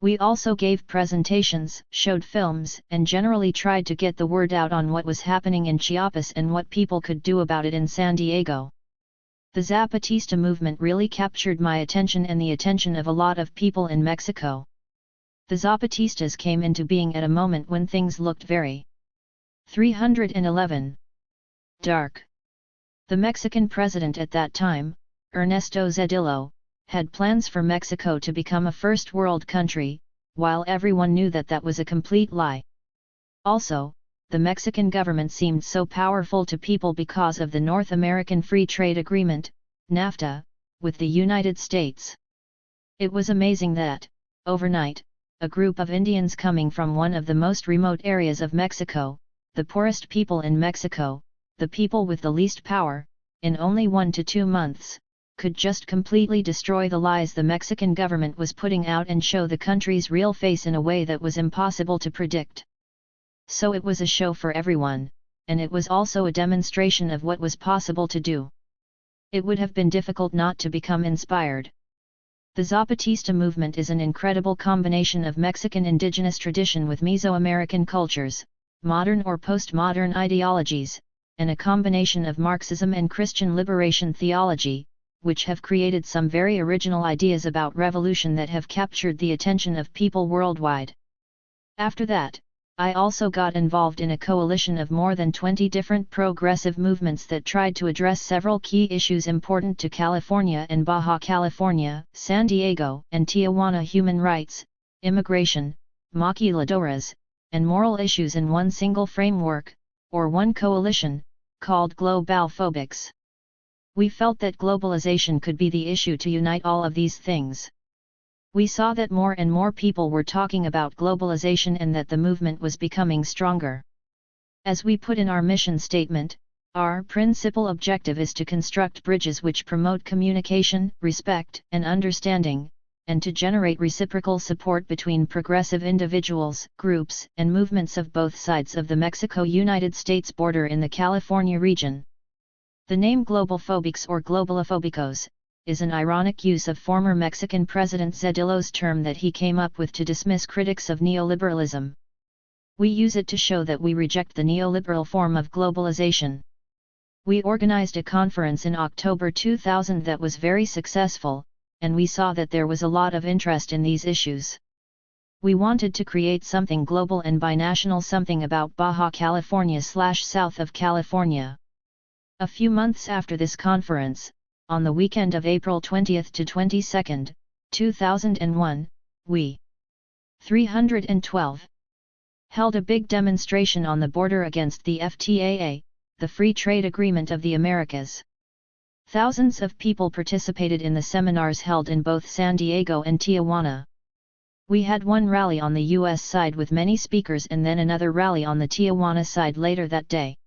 A: We also gave presentations, showed films, and generally tried to get the word out on what was happening in Chiapas and what people could do about it in San Diego. The Zapatista movement really captured my attention and the attention of a lot of people in Mexico. The Zapatistas came into being at a moment when things looked very 311. Dark. The Mexican president at that time, Ernesto Zedillo, had plans for Mexico to become a first world country, while everyone knew that that was a complete lie. Also, the Mexican government seemed so powerful to people because of the North American Free Trade Agreement, NAFTA, with the United States. It was amazing that, overnight, a group of Indians coming from one of the most remote areas of Mexico, the poorest people in Mexico, the people with the least power, in only 1 to 2 months, could just completely destroy the lies the Mexican government was putting out and show the country's real face in a way that was impossible to predict. So it was a show for everyone, and it was also a demonstration of what was possible to do. It would have been difficult not to become inspired. The Zapatista movement is an incredible combination of Mexican indigenous tradition with Mesoamerican cultures, modern or postmodern ideologies, and a combination of Marxism and Christian liberation theology, which have created some very original ideas about revolution that have captured the attention of people worldwide. After that, I also got involved in a coalition of more than 20 different progressive movements that tried to address several key issues important to California and Baja California, San Diego and Tijuana: human rights, immigration, maquiladoras, and moral issues in one single framework, or one coalition, called Globalphobics. We felt that globalization could be the issue to unite all of these things. We saw that more and more people were talking about globalization and that the movement was becoming stronger. As we put in our mission statement, our principal objective is to construct bridges which promote communication, respect, and understanding, and to generate reciprocal support between progressive individuals, groups, and movements of both sides of the Mexico-United States border in the California region. The name Globalphobics or Globalophobicos is an ironic use of former Mexican President Zedillo's term that he came up with to dismiss critics of neoliberalism. We use it to show that we reject the neoliberal form of globalization. We organized a conference in October 2000 that was very successful, and we saw that there was a lot of interest in these issues. We wanted to create something global and binational, something about Baja California/South of California. A few months after this conference, on the weekend of April 20 to 22, 2001, we 312 held a big demonstration on the border against the FTAA, the Free Trade Agreement of the Americas. Thousands of people participated in the seminars held in both San Diego and Tijuana. We had one rally on the US side with many speakers and then another rally on the Tijuana side later that day.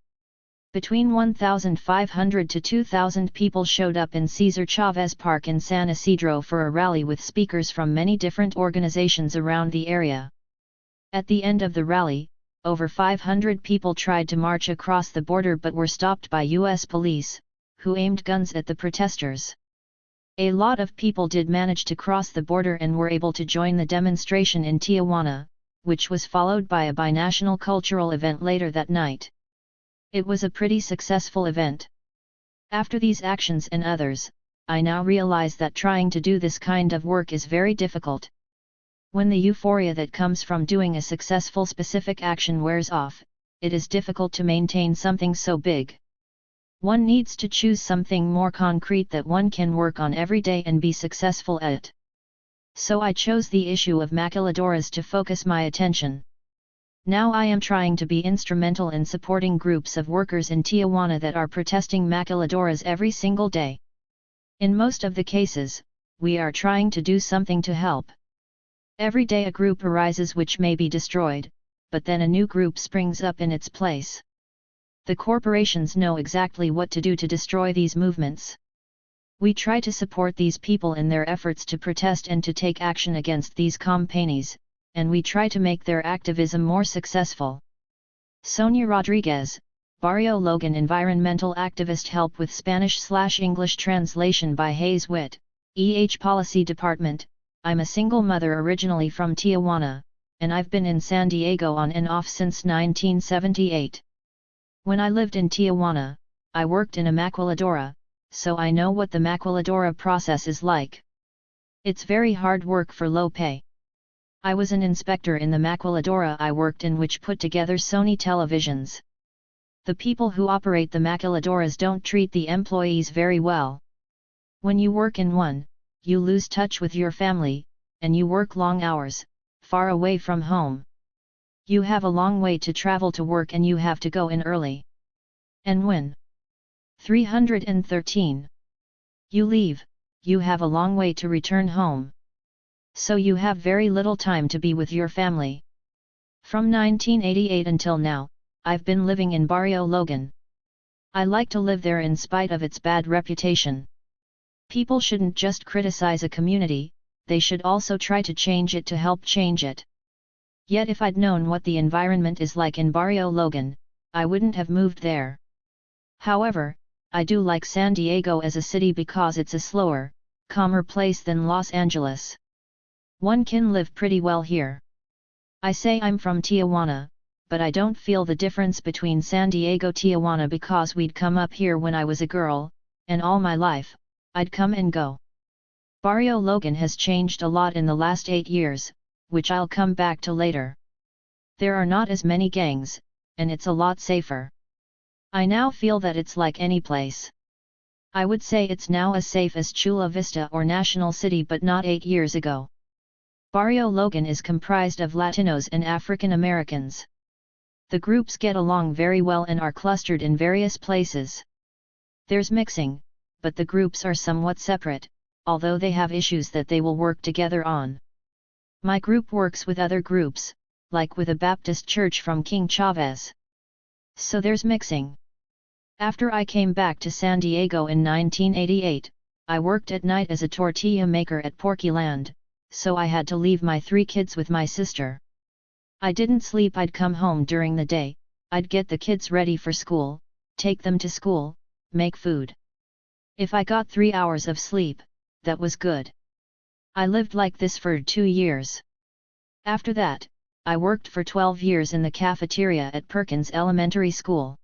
A: Between 1,500 to 2,000 people showed up in Cesar Chavez Park in San Isidro for a rally with speakers from many different organizations around the area. At the end of the rally, over 500 people tried to march across the border but were stopped by US police, who aimed guns at the protesters. A lot of people did manage to cross the border and were able to join the demonstration in Tijuana, which was followed by a binational cultural event later that night. It was a pretty successful event. After these actions and others, I now realize that trying to do this kind of work is very difficult. When the euphoria that comes from doing a successful specific action wears off, it is difficult to maintain something so big. One needs to choose something more concrete that one can work on every day and be successful at. So I chose the issue of maquiladoras to focus my attention. Now I am trying to be instrumental in supporting groups of workers in Tijuana that are protesting maquiladoras every single day. In most of the cases, we are trying to do something to help. Every day a group arises which may be destroyed, but then a new group springs up in its place. The corporations know exactly what to do to destroy these movements. We try to support these people in their efforts to protest and to take action against these companies, and we try to make their activism more successful. Sonia Rodriguez, Barrio Logan environmental activist, help with Spanish/English translation by Hayes Witt, Policy Department. I'm a single mother originally from Tijuana, and I've been in San Diego on and off since 1978. When I lived in Tijuana, I worked in a maquiladora, so I know what the maquiladora process is like. It's very hard work for low pay. I was an inspector in the maquiladora I worked in, which put together Sony televisions. The people who operate the maquiladoras don't treat the employees very well. When you work in one, you lose touch with your family, and you work long hours, far away from home. You have a long way to travel to work and you have to go in early. And when 313 you leave, you have a long way to return home. So you have very little time to be with your family. From 1988 until now, I've been living in Barrio Logan. I like to live there in spite of its bad reputation. People shouldn't just criticize a community, they should also try to change it to help change it. Yet if I'd known what the environment is like in Barrio Logan, I wouldn't have moved there. However, I do like San Diego as a city because it's a slower, calmer place than Los Angeles. One can live pretty well here. I say I'm from Tijuana, but I don't feel the difference between San Diego Tijuana because we'd come up here when I was a girl, and all my life, I'd come and go. Barrio Logan has changed a lot in the last 8 years, which I'll come back to later. There are not as many gangs, and it's a lot safer. I now feel that it's like any place. I would say it's now as safe as Chula Vista or National City, but not 8 years ago. Barrio Logan is comprised of Latinos and African Americans. The groups get along very well and are clustered in various places. There's mixing, but the groups are somewhat separate, although they have issues that they will work together on. My group works with other groups, like with a Baptist church from King Chavez. So there's mixing. After I came back to San Diego in 1988, I worked at night as a tortilla maker at Porkyland, so I had to leave my 3 kids with my sister. I didn't sleep. I'd come home during the day, I'd get the kids ready for school, take them to school, make food. If I got 3 hours of sleep, that was good. I lived like this for 2 years. After that, I worked for 12 years in the cafeteria at Perkins Elementary School.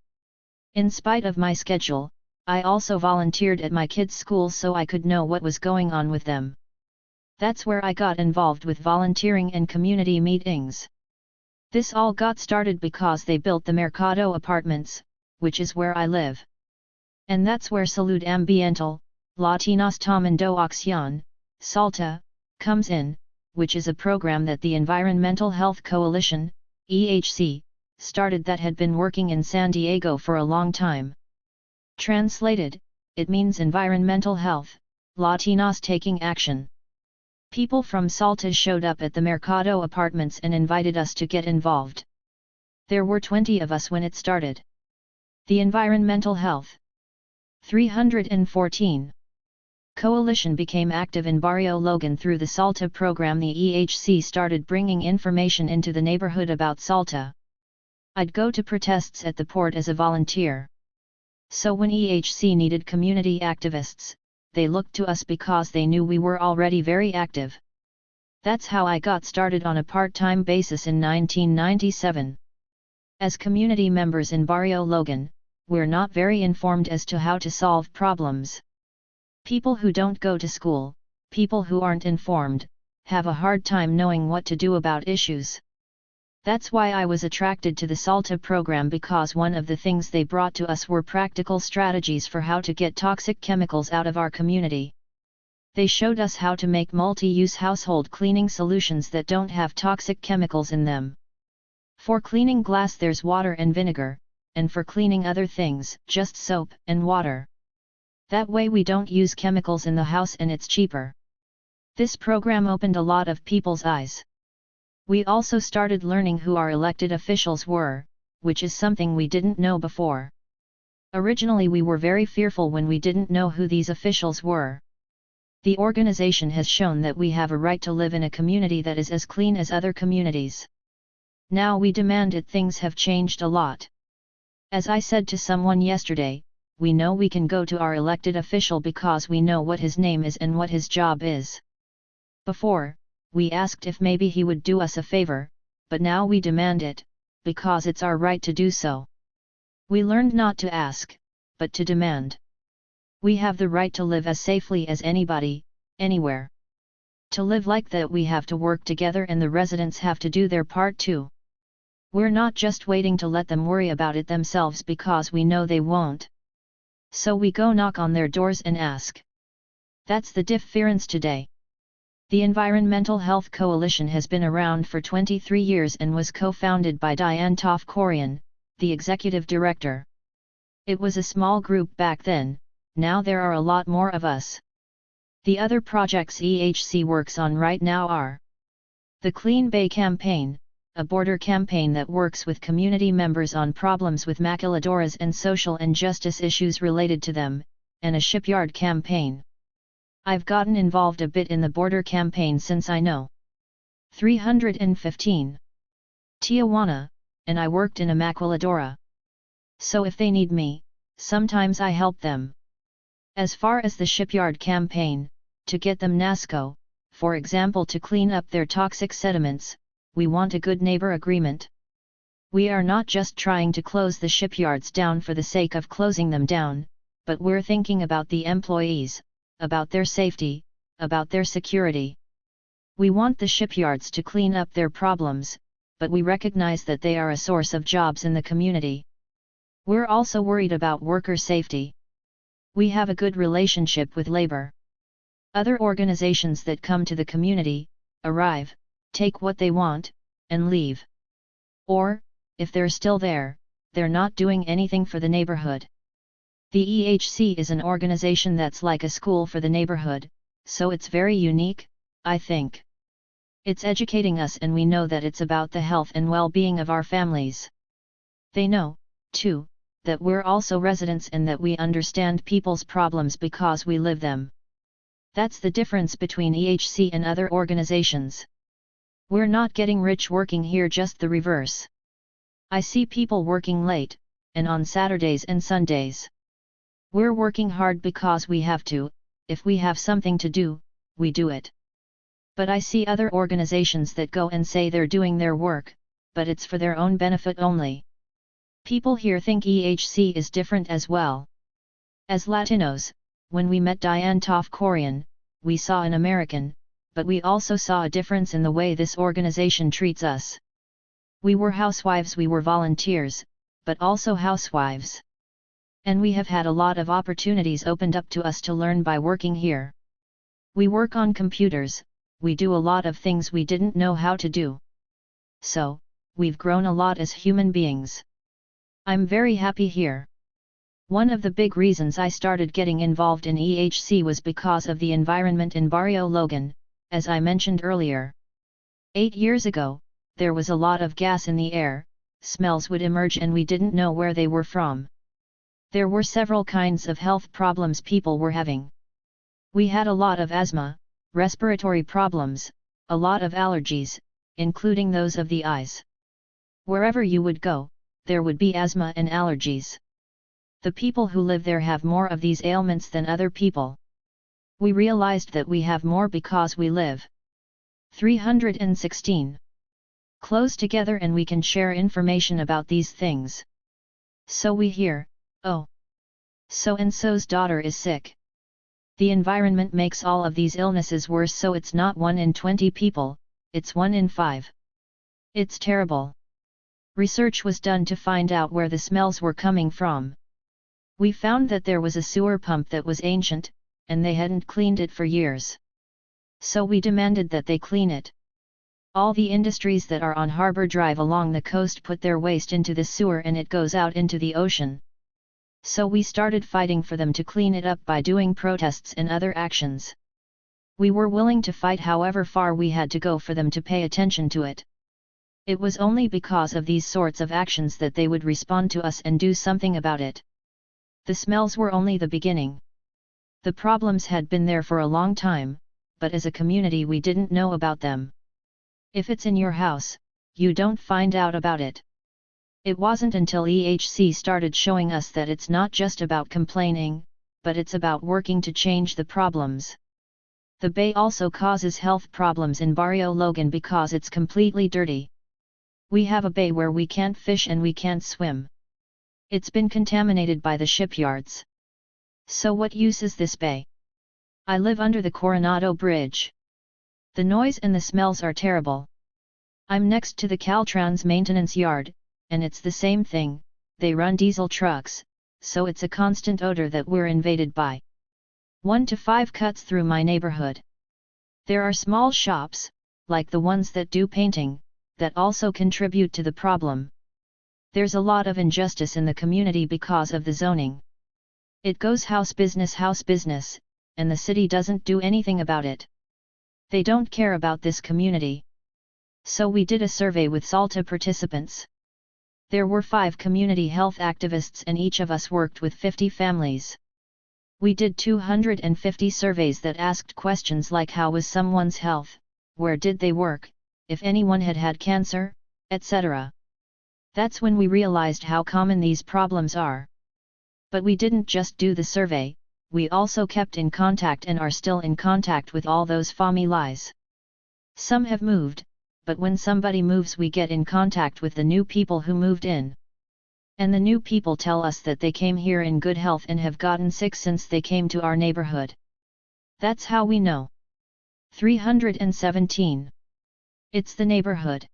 A: In spite of my schedule, I also volunteered at my kids' school so I could know what was going on with them. That's where I got involved with volunteering and community meetings. This all got started because they built the Mercado apartments, which is where I live. And that's where Salud Ambiental, Latinos Tomando Acción, SALTA, comes in, which is a program that the Environmental Health Coalition, EHC, started that had been working in San Diego for a long time. Translated, it means environmental health, Latinos taking action. People from SALTA showed up at the Mercado apartments and invited us to get involved. There were 20 of us when it started. The Environmental Health 314 Coalition became active in Barrio Logan through the SALTA program. The EHC started bringing information into the neighborhood about SALTA. I'd go to protests at the port as a volunteer. So when EHC needed community activists, they looked to us because they knew we were already very active. That's how I got started on a part-time basis in 1997. As community members in Barrio Logan, we're not very informed as to how to solve problems. People who don't go to school, people who aren't informed, have a hard time knowing what to do about issues. That's why I was attracted to the SALTA program, because one of the things they brought to us were practical strategies for how to get toxic chemicals out of our community. They showed us how to make multi-use household cleaning solutions that don't have toxic chemicals in them. For cleaning glass there's water and vinegar, and for cleaning other things, just soap and water. That way we don't use chemicals in the house and it's cheaper. This program opened a lot of people's eyes. We also started learning who our elected officials were, which is something we didn't know before. Originally we were very fearful when we didn't know who these officials were. The organization has shown that we have a right to live in a community that is as clean as other communities. Now we demand it. Things have changed a lot. As I said to someone yesterday, we know we can go to our elected official because we know what his name is and what his job is. Before, we asked if maybe he would do us a favor, but now we demand it, because it's our right to do so. We learned not to ask, but to demand. We have the right to live as safely as anybody, anywhere. To live like that we have to work together and the residents have to do their part too. We're not just waiting to let them worry about it themselves because we know they won't. So we go knock on their doors and ask. That's the difference today. The Environmental Health Coalition has been around for 23 years and was co-founded by Diane Tofkorian, the executive director. It was a small group back then, now there are a lot more of us. The other projects EHC works on right now are the Clean Bay Campaign, a border campaign that works with community members on problems with maquiladoras and social injustice issues related to them, and a shipyard campaign. I've gotten involved a bit in the border campaign since I know 315 Tijuana, and I worked in a maquiladora. So if they need me, sometimes I help them. As far as the shipyard campaign, to get them NASCO, for example to clean up their toxic sediments, we want a good neighbor agreement. We are not just trying to close the shipyards down for the sake of closing them down, but we're thinking about the employees, about their safety, about their security. We want the shipyards to clean up their problems, but we recognize that they are a source of jobs in the community. We're also worried about worker safety. We have a good relationship with labor. Other organizations that come to the community, arrive, take what they want, and leave. Or, if they're still there, they're not doing anything for the neighborhood. The EHC is an organization that's like a school for the neighborhood, so it's very unique, I think. It's educating us and we know that it's about the health and well-being of our families. They know, too, that we're also residents and that we understand people's problems because we live them. That's the difference between EHC and other organizations. We're not getting rich working here, just the reverse. I see people working late, and on Saturdays and Sundays. We're working hard because we have to. If we have something to do, we do it. But I see other organizations that go and say they're doing their work, but it's for their own benefit only. People here think EHC is different as well. As Latinos, when we met Diane Tofkorian, we saw an American, but we also saw a difference in the way this organization treats us. We were housewives, we were volunteers, but also housewives. And we have had a lot of opportunities opened up to us to learn by working here. We work on computers, we do a lot of things we didn't know how to do. So, we've grown a lot as human beings. I'm very happy here. One of the big reasons I started getting involved in EHC was because of the environment in Barrio Logan, as I mentioned earlier. 8 years ago, there was a lot of gas in the air, smells would emerge and we didn't know where they were from. There were several kinds of health problems people were having. We had a lot of asthma, respiratory problems, a lot of allergies, including those of the eyes. Wherever you would go, there would be asthma and allergies. The people who live there have more of these ailments than other people. We realized that we have more because we live 316 close together and we can share information about these things. So we hear, oh, so-and-so's daughter is sick. The environment makes all of these illnesses worse, so it's not 1 in 20 people, it's 1 in 5. It's terrible. Research was done to find out where the smells were coming from. We found that there was a sewer pump that was ancient, and they hadn't cleaned it for years. So we demanded that they clean it. All the industries that are on Harbor Drive along the coast put their waste into the sewer and it goes out into the ocean. So we started fighting for them to clean it up by doing protests and other actions. We were willing to fight however far we had to go for them to pay attention to it. It was only because of these sorts of actions that they would respond to us and do something about it. The smells were only the beginning. The problems had been there for a long time, but as a community we didn't know about them. If it's in your house, you don't find out about it. It wasn't until EHC started showing us that it's not just about complaining, but it's about working to change the problems. The bay also causes health problems in Barrio Logan because it's completely dirty. We have a bay where we can't fish and we can't swim. It's been contaminated by the shipyards. So what use is this bay? I live under the Coronado Bridge. The noise and the smells are terrible. I'm next to the Caltrans maintenance yard, and it's the same thing, they run diesel trucks, so it's a constant odor that we're invaded by. 1 to 5 cuts through my neighborhood. There are small shops, like the ones that do painting, that also contribute to the problem. There's a lot of injustice in the community because of the zoning. It goes house business, and the city doesn't do anything about it. They don't care about this community. So we did a survey with SALTA participants. There were 5 community health activists and each of us worked with 50 families. We did 250 surveys that asked questions like how was someone's health, where did they work, if anyone had had cancer, etc. That's when we realized how common these problems are. But we didn't just do the survey, we also kept in contact and are still in contact with all those families. Some have moved, but when somebody moves we get in contact with the new people who moved in. And the new people tell us that they came here in good health and have gotten sick since they came to our neighborhood. That's how we know. 317. It's the neighborhood.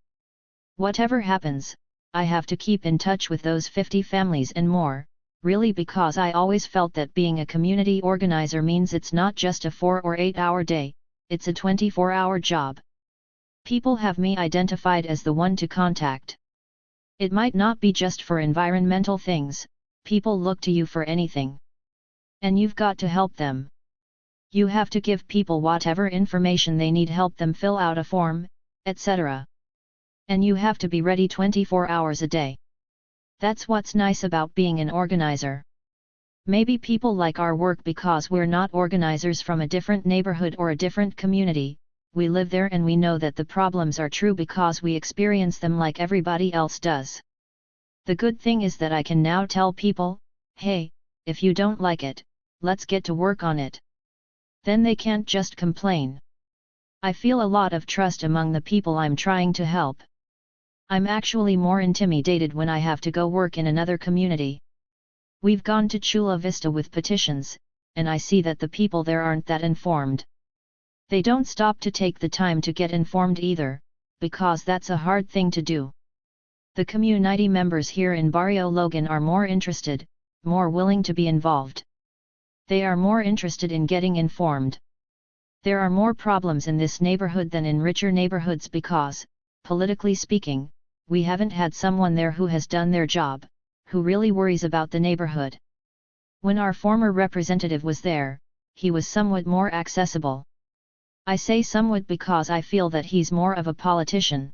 A: Whatever happens, I have to keep in touch with those 50 families and more, really, because I always felt that being a community organizer means it's not just a 4 or 8 hour day, it's a 24-hour job. People have me identified as the one to contact. It might not be just for environmental things, people look to you for anything. And you've got to help them. You have to give people whatever information they need, help them fill out a form, etc. And you have to be ready 24 hours a day. That's what's nice about being an organizer. Maybe people like our work because we're not organizers from a different neighborhood or a different community, we live there and we know that the problems are true because we experience them like everybody else does. The good thing is that I can now tell people, hey, if you don't like it, let's get to work on it. Then they can't just complain. I feel a lot of trust among the people I'm trying to help. I'm actually more intimidated when I have to go work in another community. We've gone to Chula Vista with petitions, and I see that the people there aren't that informed. They don't stop to take the time to get informed either, because that's a hard thing to do. The community members here in Barrio Logan are more interested, more willing to be involved. They are more interested in getting informed. There are more problems in this neighborhood than in richer neighborhoods because, politically speaking, we haven't had someone there who has done their job, who really worries about the neighborhood. When our former representative was there, he was somewhat more accessible. I say somewhat because I feel that he's more of a politician.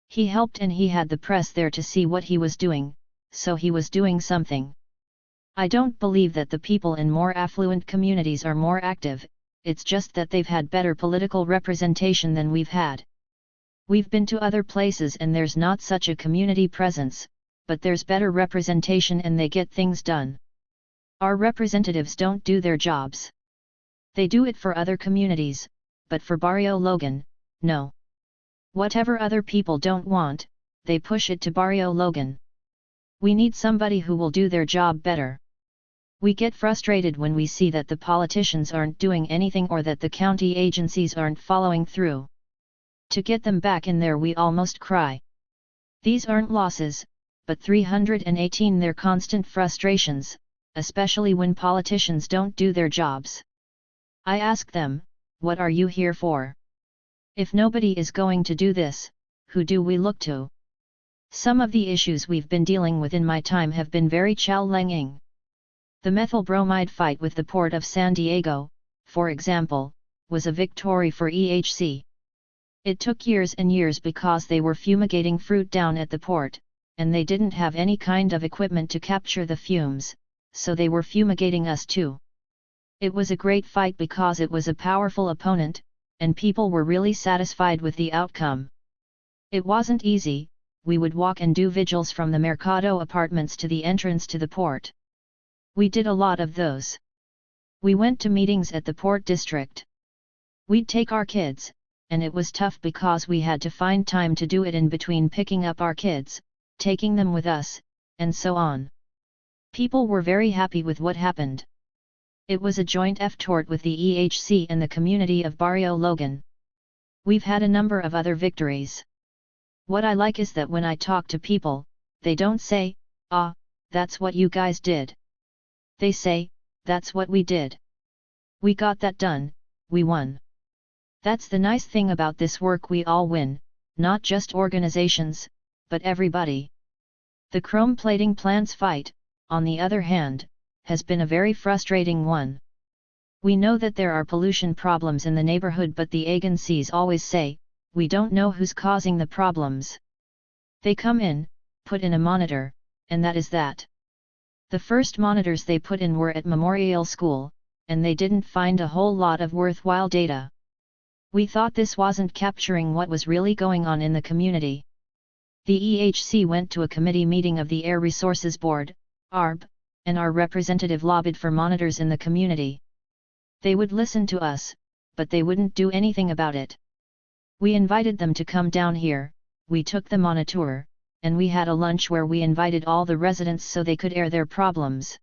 A: He helped and he had the press there to see what he was doing, so he was doing something. I don't believe that the people in more affluent communities are more active, it's just that they've had better political representation than we've had. We've been to other places and there's not such a community presence, but there's better representation and they get things done. Our representatives don't do their jobs. They do it for other communities, but for Barrio Logan, no. Whatever other people don't want, they push it to Barrio Logan. We need somebody who will do their job better. We get frustrated when we see that the politicians aren't doing anything or that the county agencies aren't following through. To get them back in there we almost cry. These aren't losses, but 318 they're constant frustrations, especially when politicians don't do their jobs. I ask them, what are you here for? If nobody is going to do this, who do we look to? Some of the issues we've been dealing with in my time have been very challenging. The methyl bromide fight with the Port of San Diego, for example, was a victory for EHC. It took years and years because they were fumigating fruit down at the port, and they didn't have any kind of equipment to capture the fumes, so they were fumigating us too. It was a great fight because it was a powerful opponent, and people were really satisfied with the outcome. It wasn't easy, we would walk and do vigils from the Mercado apartments to the entrance to the port. We did a lot of those. We went to meetings at the port district. We'd take our kids, and it was tough because we had to find time to do it in between picking up our kids, taking them with us, and so on. People were very happy with what happened. It was a joint effort with the EHC and the community of Barrio Logan. We've had a number of other victories. What I like is that when I talk to people, they don't say, "Ah, that's what you guys did." They say, "That's what we did. We got that done, we won." That's the nice thing about this work, we all win, not just organizations, but everybody. The chrome plating plants fight, on the other hand, has been a very frustrating one. We know that there are pollution problems in the neighborhood, but the agencies always say, "We don't know who's causing the problems." They come in, put in a monitor, and that is that. The first monitors they put in were at Memorial School, and they didn't find a whole lot of worthwhile data. We thought this wasn't capturing what was really going on in the community. The EHC went to a committee meeting of the Air Resources Board, ARB, and our representative lobbied for monitors in the community. They would listen to us, but they wouldn't do anything about it. We invited them to come down here, we took them on a tour, and we had a lunch where we invited all the residents so they could air their problems.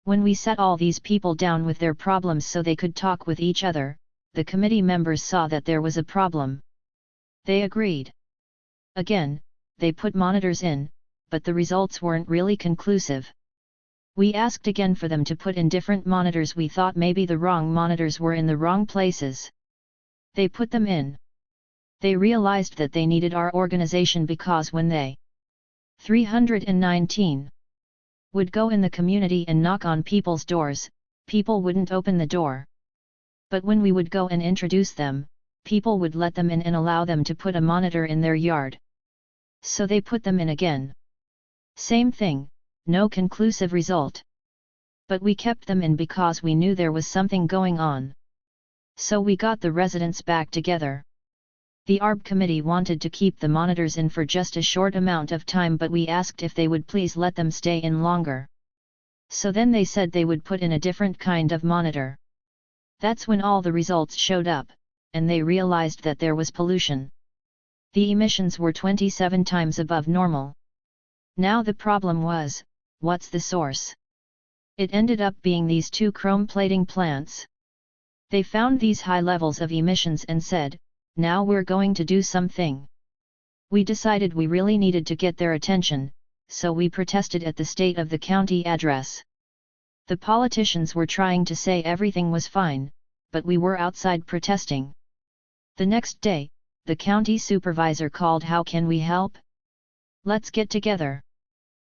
A: When we sat all these people down with their problems so they could talk with each other, the committee members saw that there was a problem. They agreed. Again, they put monitors in, but the results weren't really conclusive. We asked again for them to put in different monitors. We thought maybe the wrong monitors were in the wrong places. They put them in. They realized that they needed our organization because when they 319 would go in the community and knock on people's doors, people wouldn't open the door. But when we would go and introduce them, people would let them in and allow them to put a monitor in their yard. So they put them in again. Same thing, no conclusive result. But we kept them in because we knew there was something going on. So we got the residents back together. The ARB committee wanted to keep the monitors in for just a short amount of time, but we asked if they would please let them stay in longer. So then they said they would put in a different kind of monitor. That's when all the results showed up, and they realized that there was pollution. The emissions were 27 times above normal. Now the problem was, what's the source? It ended up being these two chrome plating plants. They found these high levels of emissions and said, now we're going to do something. We decided we really needed to get their attention, so we protested at the state of the county address. The politicians were trying to say everything was fine, but we were outside protesting. The next day, the county supervisor called. How can we help? Let's get together.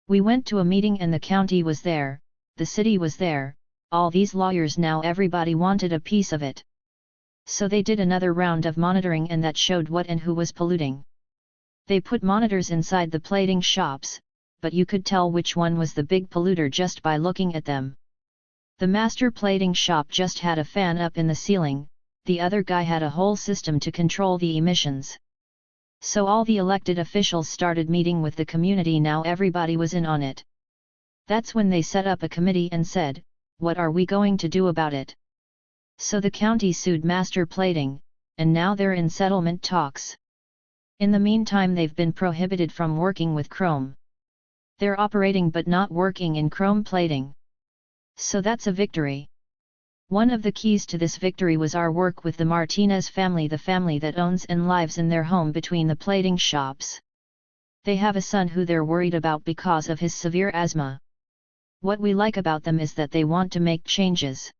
A: We went to a meeting and the county was there, the city was there, all these lawyers. Now everybody wanted a piece of it. So they did another round of monitoring and that showed what and who was polluting. They put monitors inside the plating shops, but you could tell which one was the big polluter just by looking at them. The master plating shop just had a fan up in the ceiling, the other guy had a whole system to control the emissions. So all the elected officials started meeting with the community. Now everybody was in on it. That's when they set up a committee and said, what are we going to do about it? So the county sued Master Plating, and now they're in settlement talks. In the meantime they've been prohibited from working with chrome. They're operating but not working in chrome plating. So that's a victory. One of the keys to this victory was our work with the Martinez family, the family that owns and lives in their home between the plating shops. They have a son who they're worried about because of his severe asthma. What we like about them is that they want to make changes.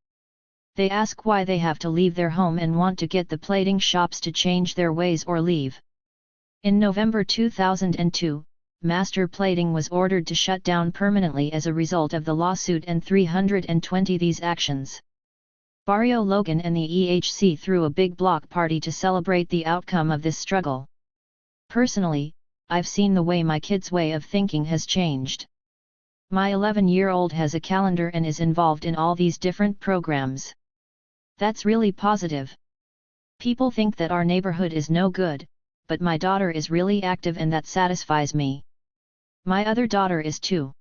A: They ask why they have to leave their home and want to get the plating shops to change their ways or leave. In November 2002, Master Plating was ordered to shut down permanently as a result of the lawsuit and 320 these actions. Barrio Logan and the EHC threw a big block party to celebrate the outcome of this struggle. Personally, I've seen the way my kids' way of thinking has changed. My 11-year-old has a calendar and is involved in all these different programs. That's really positive. People think that our neighborhood is no good, but my daughter is really active and that satisfies me. My other daughter is too.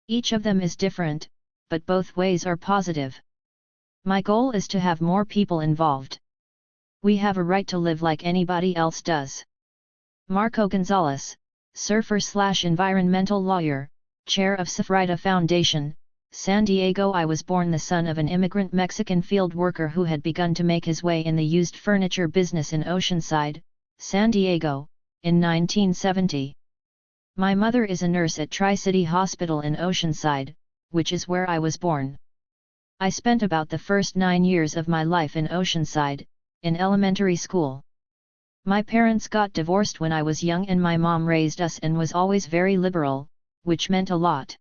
A: Each of them is different, but both ways are positive. My goal is to have more people involved. We have a right to live like anybody else does. Marco Gonzalez, surfer/environmental lawyer, chair of Safrida Foundation, San Diego. I was born the son of an immigrant Mexican field worker who had begun to make his way in the used furniture business in Oceanside, San Diego, in 1970. My mother is a nurse at Tri-City Hospital in Oceanside, which is where I was born. I spent about the first 9 years of my life in Oceanside, in elementary school. My parents got divorced when I was young and my mom raised us and was always very liberal, which meant a lot.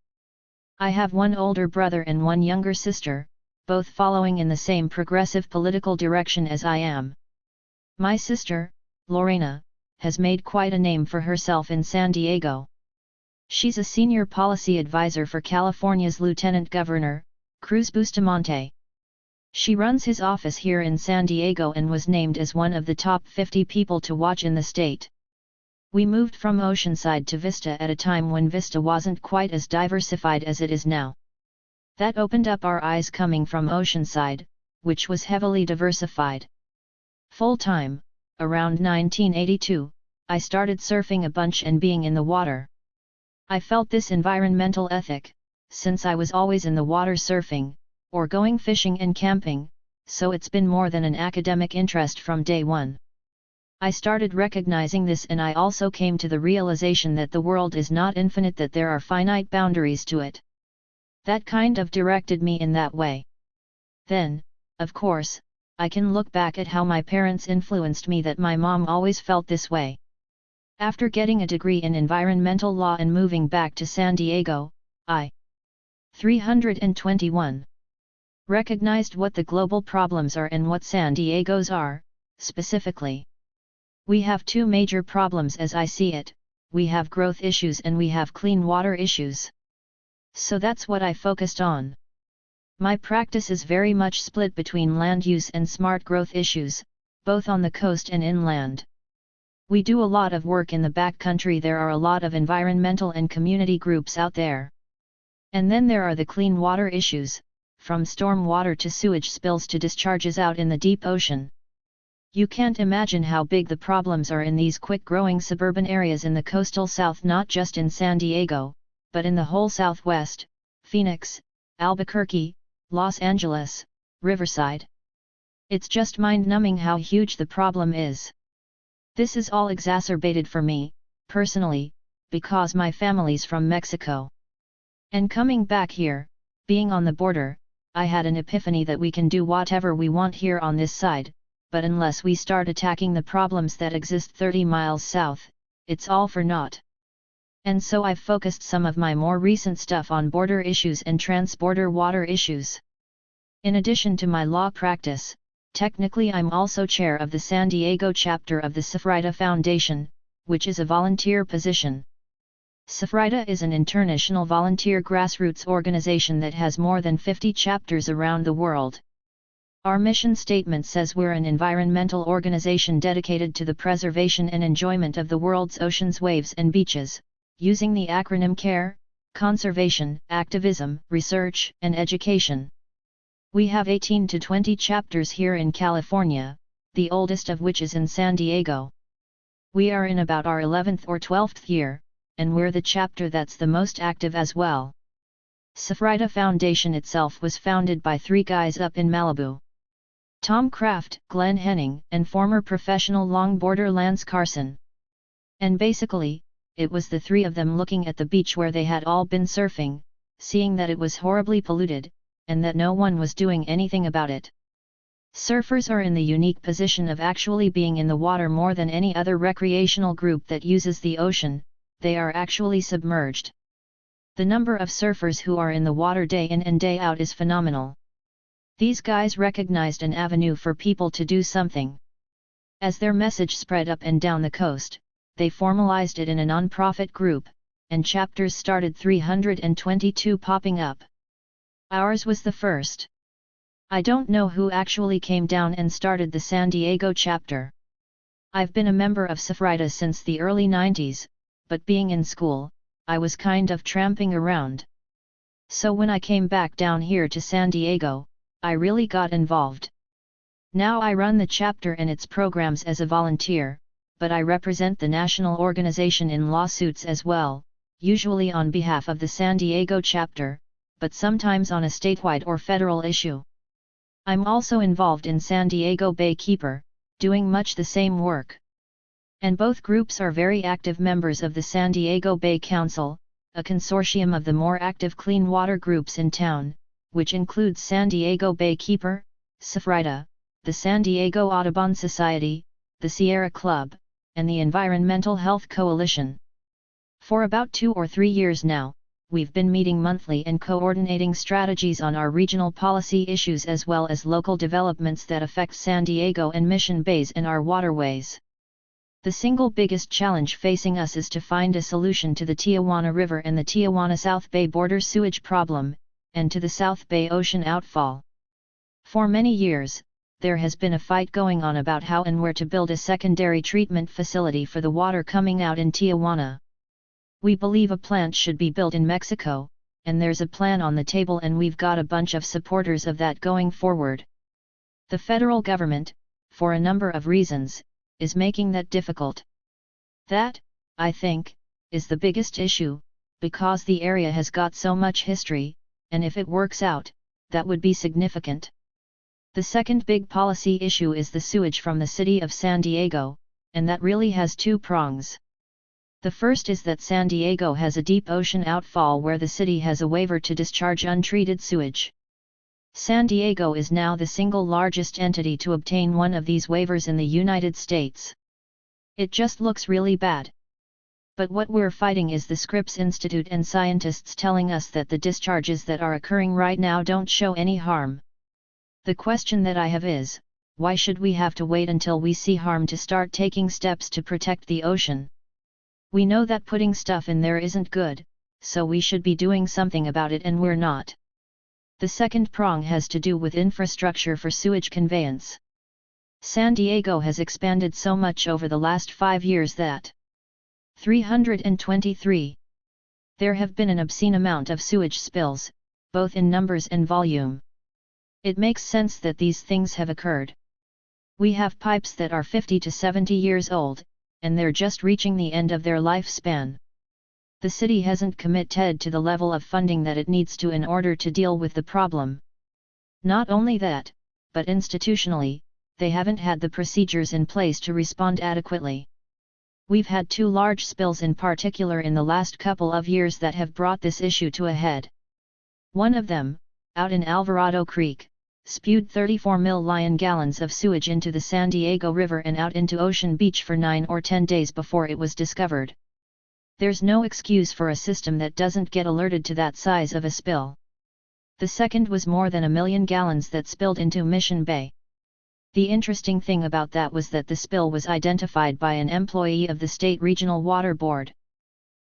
A: I have one older brother and one younger sister, both following in the same progressive political direction as I am. My sister, Lorena, has made quite a name for herself in San Diego. She's a senior policy advisor for California's Lieutenant Governor, Cruz Bustamante. She runs his office here in San Diego and was named as one of the top 50 people to watch in the state. We moved from Oceanside to Vista at a time when Vista wasn't quite as diversified as it is now. That opened up our eyes coming from Oceanside, which was heavily diversified. Full-time, around 1982, I started surfing a bunch and being in the water. I felt this environmental ethic, since I was always in the water surfing, or going fishing and camping, so it's been more than an academic interest from day one. I started recognizing this, and I also came to the realization that the world is not infinite, that there are finite boundaries to it. That kind of directed me in that way. Then, of course, I can look back at how my parents influenced me, that my mom always felt this way. After getting a degree in environmental law and moving back to San Diego, I 321 recognized what the global problems are and what San Diego's are, specifically. We have two major problems as I see it: we have growth issues and we have clean water issues. So that's what I focused on. My practice is very much split between land use and smart growth issues, both on the coast and inland. We do a lot of work in the backcountry. There are a lot of environmental and community groups out there. And then there are the clean water issues, from storm water to sewage spills to discharges out in the deep ocean. You can't imagine how big the problems are in these quick-growing suburban areas in the coastal South, not just in San Diego, but in the whole Southwest, Phoenix, Albuquerque, Los Angeles, Riverside. It's just mind-numbing how huge the problem is. This is all exacerbated for me, personally, because my family's from Mexico. And coming back here, being on the border, I had an epiphany that we can do whatever we want here on this side, but unless we start attacking the problems that exist 30 miles south, it's all for naught. And so I've focused some of my more recent stuff on border issues and trans-border water issues. In addition to my law practice, technically I'm also chair of the San Diego chapter of the SFRIDA Foundation, which is a volunteer position. SFRIDA is an international volunteer grassroots organization that has more than 50 chapters around the world. Our mission statement says we're an environmental organization dedicated to the preservation and enjoyment of the world's oceans, waves and beaches, using the acronym CARE: conservation, activism, research, and education. We have 18 to 20 chapters here in California, the oldest of which is in San Diego. We are in about our 11th or 12th year, and we're the chapter that's the most active as well. SFRIDA Foundation itself was founded by three guys up in Malibu: Tom Kraft, Glenn Henning, and former professional longboarder Lance Carson. And basically, it was the three of them looking at the beach where they had all been surfing, seeing that it was horribly polluted, and that no one was doing anything about it. Surfers are in the unique position of actually being in the water more than any other recreational group that uses the ocean. They are actually submerged. The number of surfers who are in the water day in and day out is phenomenal. These guys recognized an avenue for people to do something. As their message spread up and down the coast, they formalized it in a non-profit group, and chapters started 322 popping up. Ours was the first. I don't know who actually came down and started the San Diego chapter. I've been a member of SFRIDA since the early 90s, but being in school, I was kind of tramping around. So when I came back down here to San Diego, I really got involved. Now I run the chapter and its programs as a volunteer, but I represent the national organization in lawsuits as well, usually on behalf of the San Diego chapter, but sometimes on a statewide or federal issue. I'm also involved in San Diego Bay Keeper, doing much the same work. And both groups are very active members of the San Diego Bay Council, a consortium of the more active clean water groups in town, which includes San Diego Bay Keeper, SFRIDA, the San Diego Audubon Society, the Sierra Club, and the Environmental Health Coalition. For about 2 or 3 years now, we've been meeting monthly and coordinating strategies on our regional policy issues as well as local developments that affect San Diego and Mission Bays and our waterways. The single biggest challenge facing us is to find a solution to the Tijuana River and the Tijuana South Bay border sewage problem, and to the South Bay ocean outfall. For many years, there has been a fight going on about how and where to build a secondary treatment facility for the water coming out in Tijuana. We believe a plant should be built in Mexico, and there's a plan on the table and we've got a bunch of supporters of that going forward. The federal government, for a number of reasons, is making that difficult. That, I think, is the biggest issue, because the area has got so much history, and if it works out, that would be significant. The second big policy issue is the sewage from the city of San Diego, and that really has two prongs. The first is that San Diego has a deep ocean outfall where the city has a waiver to discharge untreated sewage. San Diego is now the single largest entity to obtain one of these waivers in the United States. It just looks really bad. But what we're fighting is the Scripps Institute and scientists telling us that the discharges that are occurring right now don't show any harm. The question that I have is, why should we have to wait until we see harm to start taking steps to protect the ocean? We know that putting stuff in there isn't good, so we should be doing something about it and we're not. The second prong has to do with infrastructure for sewage conveyance. San Diego has expanded so much over the last 5 years that 323. There have been an obscene amount of sewage spills, both in numbers and volume. It makes sense that these things have occurred. We have pipes that are 50 to 70 years old, and they're just reaching the end of their lifespan. The city hasn't committed to the level of funding that it needs to in order to deal with the problem. Not only that, but institutionally, they haven't had the procedures in place to respond adequately. We've had 2 large spills in particular in the last couple of years that have brought this issue to a head. One of them, out in Alvarado Creek, spewed 34 million gallons of sewage into the San Diego River and out into Ocean Beach for 9 or 10 days before it was discovered. There's no excuse for a system that doesn't get alerted to that size of a spill. The second was more than 1 million gallons that spilled into Mission Bay. The interesting thing about that was that the spill was identified by an employee of the State Regional Water Board.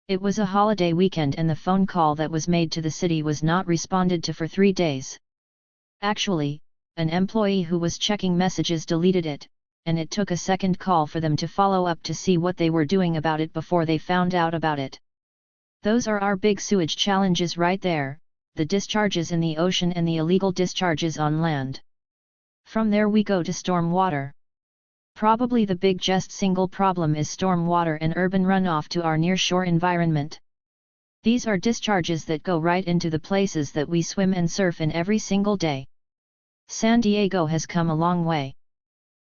A: It was a holiday weekend and the phone call that was made to the city was not responded to for 3 days. Actually, an employee who was checking messages deleted it, and it took a second call for them to follow up to see what they were doing about it before they found out about it. Those are our big sewage challenges right there, the discharges in the ocean and the illegal discharges on land. From there we go to stormwater. Probably the biggest single problem is stormwater and urban runoff to our nearshore environment. These are discharges that go right into the places that we swim and surf in every single day. San Diego has come a long way.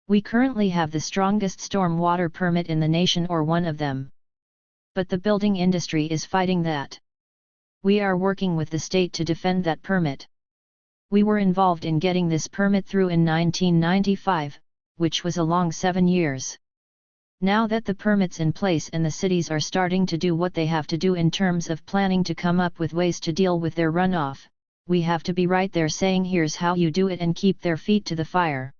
A: We currently have the strongest stormwater permit in the nation or one of them. But the building industry is fighting that. We are working with the state to defend that permit. We were involved in getting this permit through in 1995, which was a long 7 years. Now that the permit's in place and the cities are starting to do what they have to do in terms of planning to come up with ways to deal with their runoff, we have to be right there saying here's how you do it and keep their feet to the fire.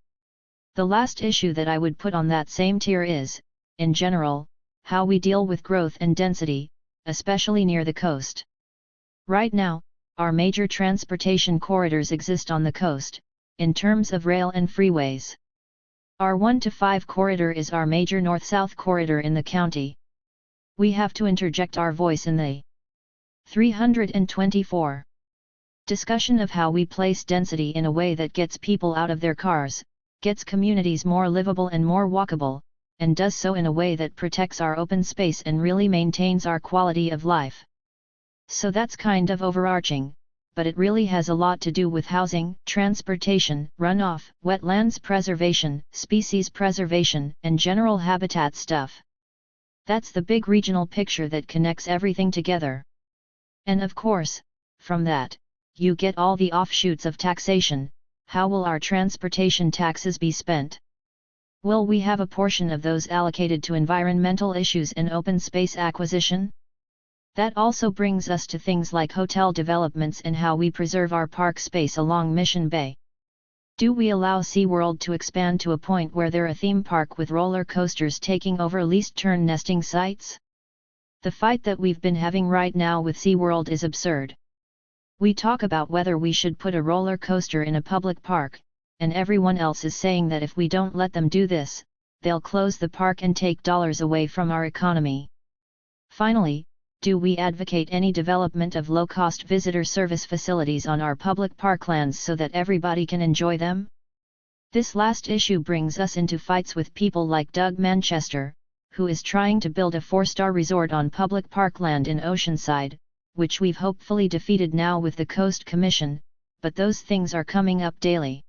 A: The last issue that I would put on that same tier is, in general, how we deal with growth and density, especially near the coast. Right now, our major transportation corridors exist on the coast, in terms of rail and freeways. Our 1 to 5 corridor is our major north-south corridor in the county. We have to interject our voice in the 324 discussion of how we place density in a way that gets people out of their cars, gets communities more livable and more walkable, and does so in a way that protects our open space and really maintains our quality of life. So that's kind of overarching, but it really has a lot to do with housing, transportation, runoff, wetlands preservation, species preservation, and general habitat stuff. That's the big regional picture that connects everything together. And of course, from that, you get all the offshoots of taxation. How will our transportation taxes be spent? Will we have a portion of those allocated to environmental issues and open space acquisition? That also brings us to things like hotel developments and how we preserve our park space along Mission Bay. Do we allow SeaWorld to expand to a point where they're a theme park with roller coasters taking over leased turn nesting sites? The fight that we've been having right now with SeaWorld is absurd. We talk about whether we should put a roller coaster in a public park, and everyone else is saying that if we don't let them do this, they'll close the park and take dollars away from our economy. Finally, Do we advocate any development of low-cost visitor service facilities on our public parklands so that everybody can enjoy them? This last issue brings us into fights with people like Doug Manchester, who is trying to build a 4-star resort on public parkland in Oceanside, which we've hopefully defeated now with the Coast Commission, but those things are coming up daily.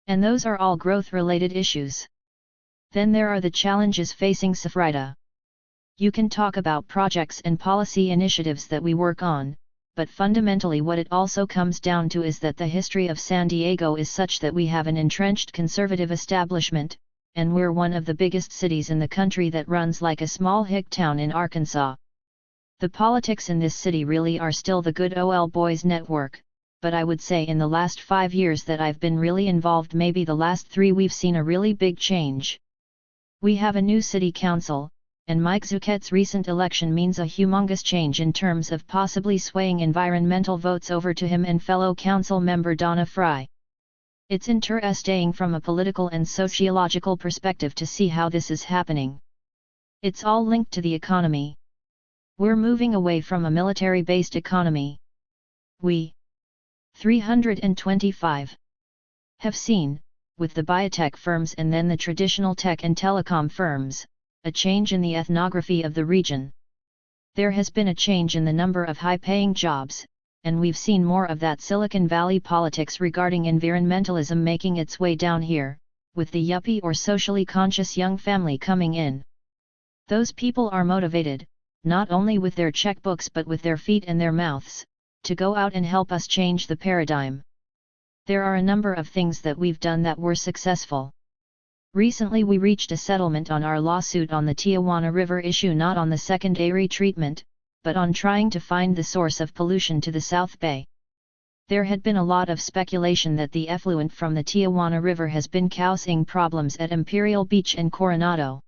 A: And those are all growth-related issues. Then there are the challenges facing SFRIDA. You can talk about projects and policy initiatives that we work on, but fundamentally what it also comes down to is that the history of San Diego is such that we have an entrenched conservative establishment, and we're one of the biggest cities in the country that runs like a small hick town in Arkansas. The politics in this city really are still the good old boys network, but I would say in the last 5 years that I've been really involved, maybe the last 3, we've seen a really big change. We have a new city council, and Mike Zucchette's recent election means a humongous change in terms of possibly swaying environmental votes over to him and fellow council member Donna Fry. It's interesting from a political and sociological perspective to see how this is happening. It's all linked to the economy. We're moving away from a military-based economy. We 325 have seen, with the biotech firms and then the traditional tech and telecom firms, a change in the ethnography of the region. There has been a change in the number of high-paying jobs, and we've seen more of that Silicon Valley politics regarding environmentalism making its way down here, with the yuppie or socially conscious young family coming in. Those people are motivated, not only with their checkbooks but with their feet and their mouths, to go out and help us change the paradigm. There are a number of things that we've done that were successful. Recently we reached a settlement on our lawsuit on the Tijuana River issue, not on the secondary treatment, but on trying to find the source of pollution to the South Bay. There had been a lot of speculation that the effluent from the Tijuana River has been causing problems at Imperial Beach and Coronado.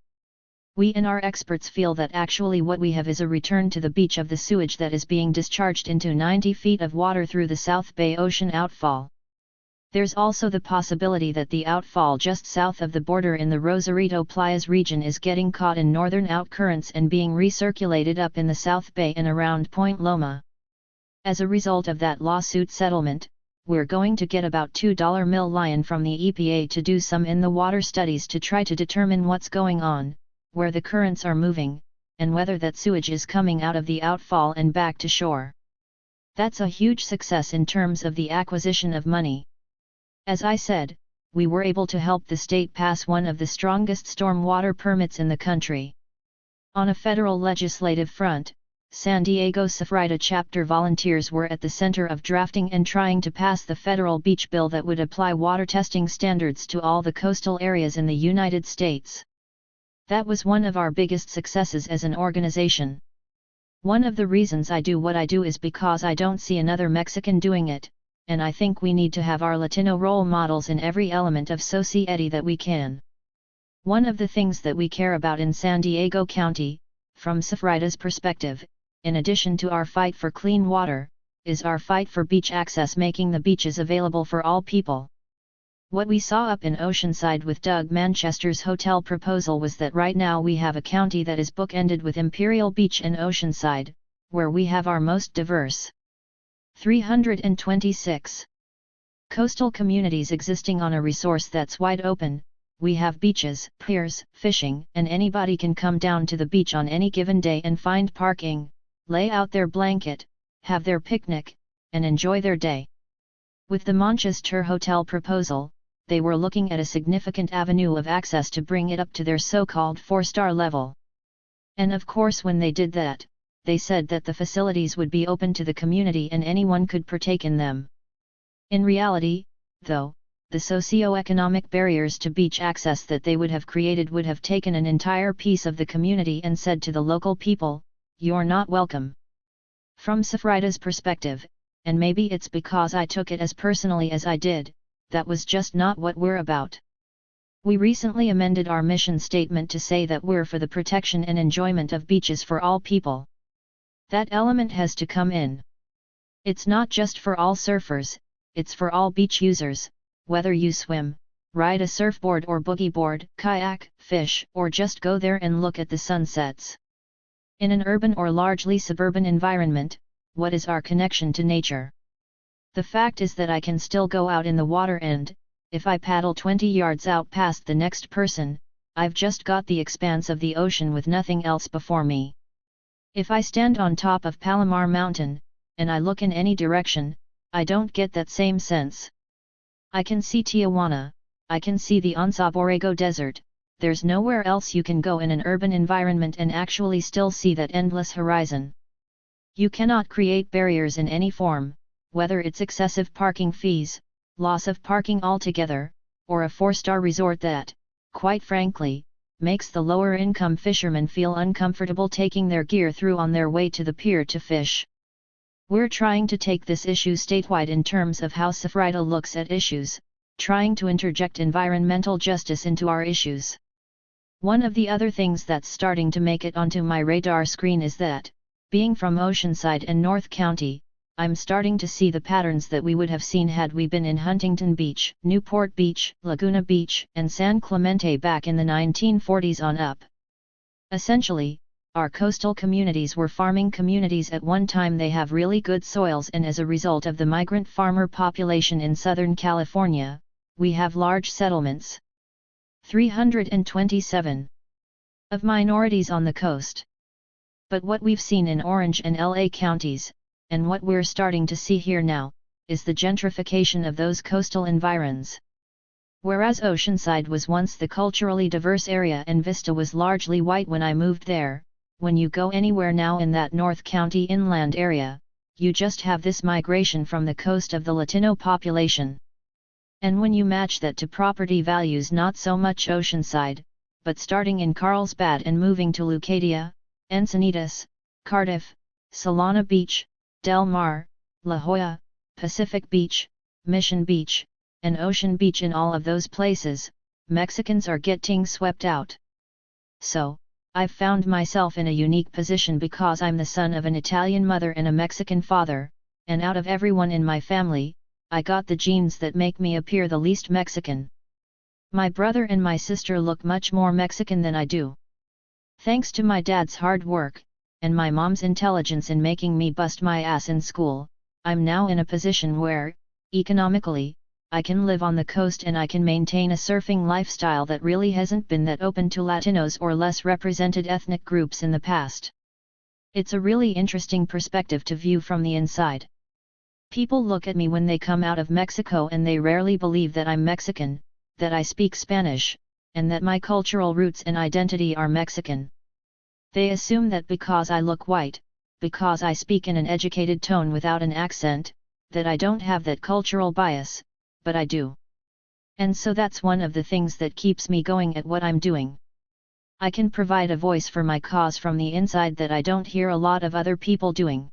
A: We and our experts feel that actually what we have is a return to the beach of the sewage that is being discharged into 90 feet of water through the South Bay Ocean outfall. There's also the possibility that the outfall just south of the border in the Rosarito Playas region is getting caught in northern outcurrents and being recirculated up in the South Bay and around Point Loma. As a result of that lawsuit settlement, we're going to get about $2 million from the EPA to do some in-the-water studies to try to determine what's going on, where the currents are moving, and whether that sewage is coming out of the outfall and back to shore. That's a huge success in terms of the acquisition of money. As I said, we were able to help the state pass one of the strongest stormwater permits in the country. On a federal legislative front, San Diego SFRIDA chapter volunteers were at the center of drafting and trying to pass the federal beach bill that would apply water testing standards to all the coastal areas in the United States. That was one of our biggest successes as an organization. One of the reasons I do what I do is because I don't see another Mexican doing it, and I think we need to have our Latino role models in every element of society that we can. One of the things that we care about in San Diego County, from SFRIDA's perspective, in addition to our fight for clean water, is our fight for beach access, making the beaches available for all people. What we saw up in Oceanside with Doug Manchester's hotel proposal was that right now we have a county that is bookended with Imperial Beach and Oceanside, where we have our most diverse 326 coastal communities existing on a resource that's wide open. We have beaches, piers, fishing, and anybody can come down to the beach on any given day and find parking, lay out their blanket, have their picnic, and enjoy their day. With the Manchester Hotel proposal, they were looking at a significant avenue of access to bring it up to their so-called 4-star level. And of course when they did that, they said that the facilities would be open to the community and anyone could partake in them. In reality, though, the socio-economic barriers to beach access that they would have created would have taken an entire piece of the community and said to the local people, "You're not welcome." From SFRIDA's perspective, and maybe it's because I took it as personally as I did, that was just not what we're about. We recently amended our mission statement to say that we're for the protection and enjoyment of beaches for all people. That element has to come in. It's not just for all surfers, it's for all beach users, whether you swim, ride a surfboard or boogie board, kayak, fish, or just go there and look at the sunsets. In an urban or largely suburban environment, what is our connection to nature? The fact is that I can still go out in the water and, if I paddle 20 yards out past the next person, I've just got the expanse of the ocean with nothing else before me. If I stand on top of Palomar Mountain, and I look in any direction, I don't get that same sense. I can see Tijuana, I can see the Anza Borrego Desert. There's nowhere else you can go in an urban environment and actually still see that endless horizon. You cannot create barriers in any form, whether it's excessive parking fees, loss of parking altogether, or a 4-star resort that, quite frankly, makes the lower-income fishermen feel uncomfortable taking their gear through on their way to the pier to fish. We're trying to take this issue statewide in terms of how SFRITA looks at issues, trying to interject environmental justice into our issues. One of the other things that's starting to make it onto my radar screen is that, being from Oceanside and North County, I'm starting to see the patterns that we would have seen had we been in Huntington Beach, Newport Beach, Laguna Beach, and San Clemente back in the 1940s on up. Essentially, our coastal communities were farming communities at one time. They have really good soils, and as a result of the migrant farmer population in Southern California, we have large settlements. 327 of minorities on the coast. But what we've seen in Orange and LA counties, and what we're starting to see here now, is the gentrification of those coastal environs. Whereas Oceanside was once the culturally diverse area and Vista was largely white when I moved there, when you go anywhere now in that North County inland area, you just have this migration from the coast of the Latino population. And when you match that to property values, not so much Oceanside, but starting in Carlsbad and moving to Leucadia, Encinitas, Cardiff, Solana Beach, Del Mar, La Jolla, Pacific Beach, Mission Beach, and Ocean Beach, in all of those places, Mexicans are getting swept out. So, I've found myself in a unique position because I'm the son of an Italian mother and a Mexican father, and out of everyone in my family, I got the genes that make me appear the least Mexican. My brother and my sister look much more Mexican than I do. Thanks to my dad's hard work, and my mom's intelligence in making me bust my ass in school, I'm now in a position where, economically, I can live on the coast and I can maintain a surfing lifestyle that really hasn't been that open to Latinos or less represented ethnic groups in the past. It's a really interesting perspective to view from the inside. People look at me when they come out of Mexico and they rarely believe that I'm Mexican, that I speak Spanish, and that my cultural roots and identity are Mexican. They assume that because I look white, because I speak in an educated tone without an accent, that I don't have that cultural bias, but I do. And so that's one of the things that keeps me going at what I'm doing. I can provide a voice for my cause from the inside that I don't hear a lot of other people doing.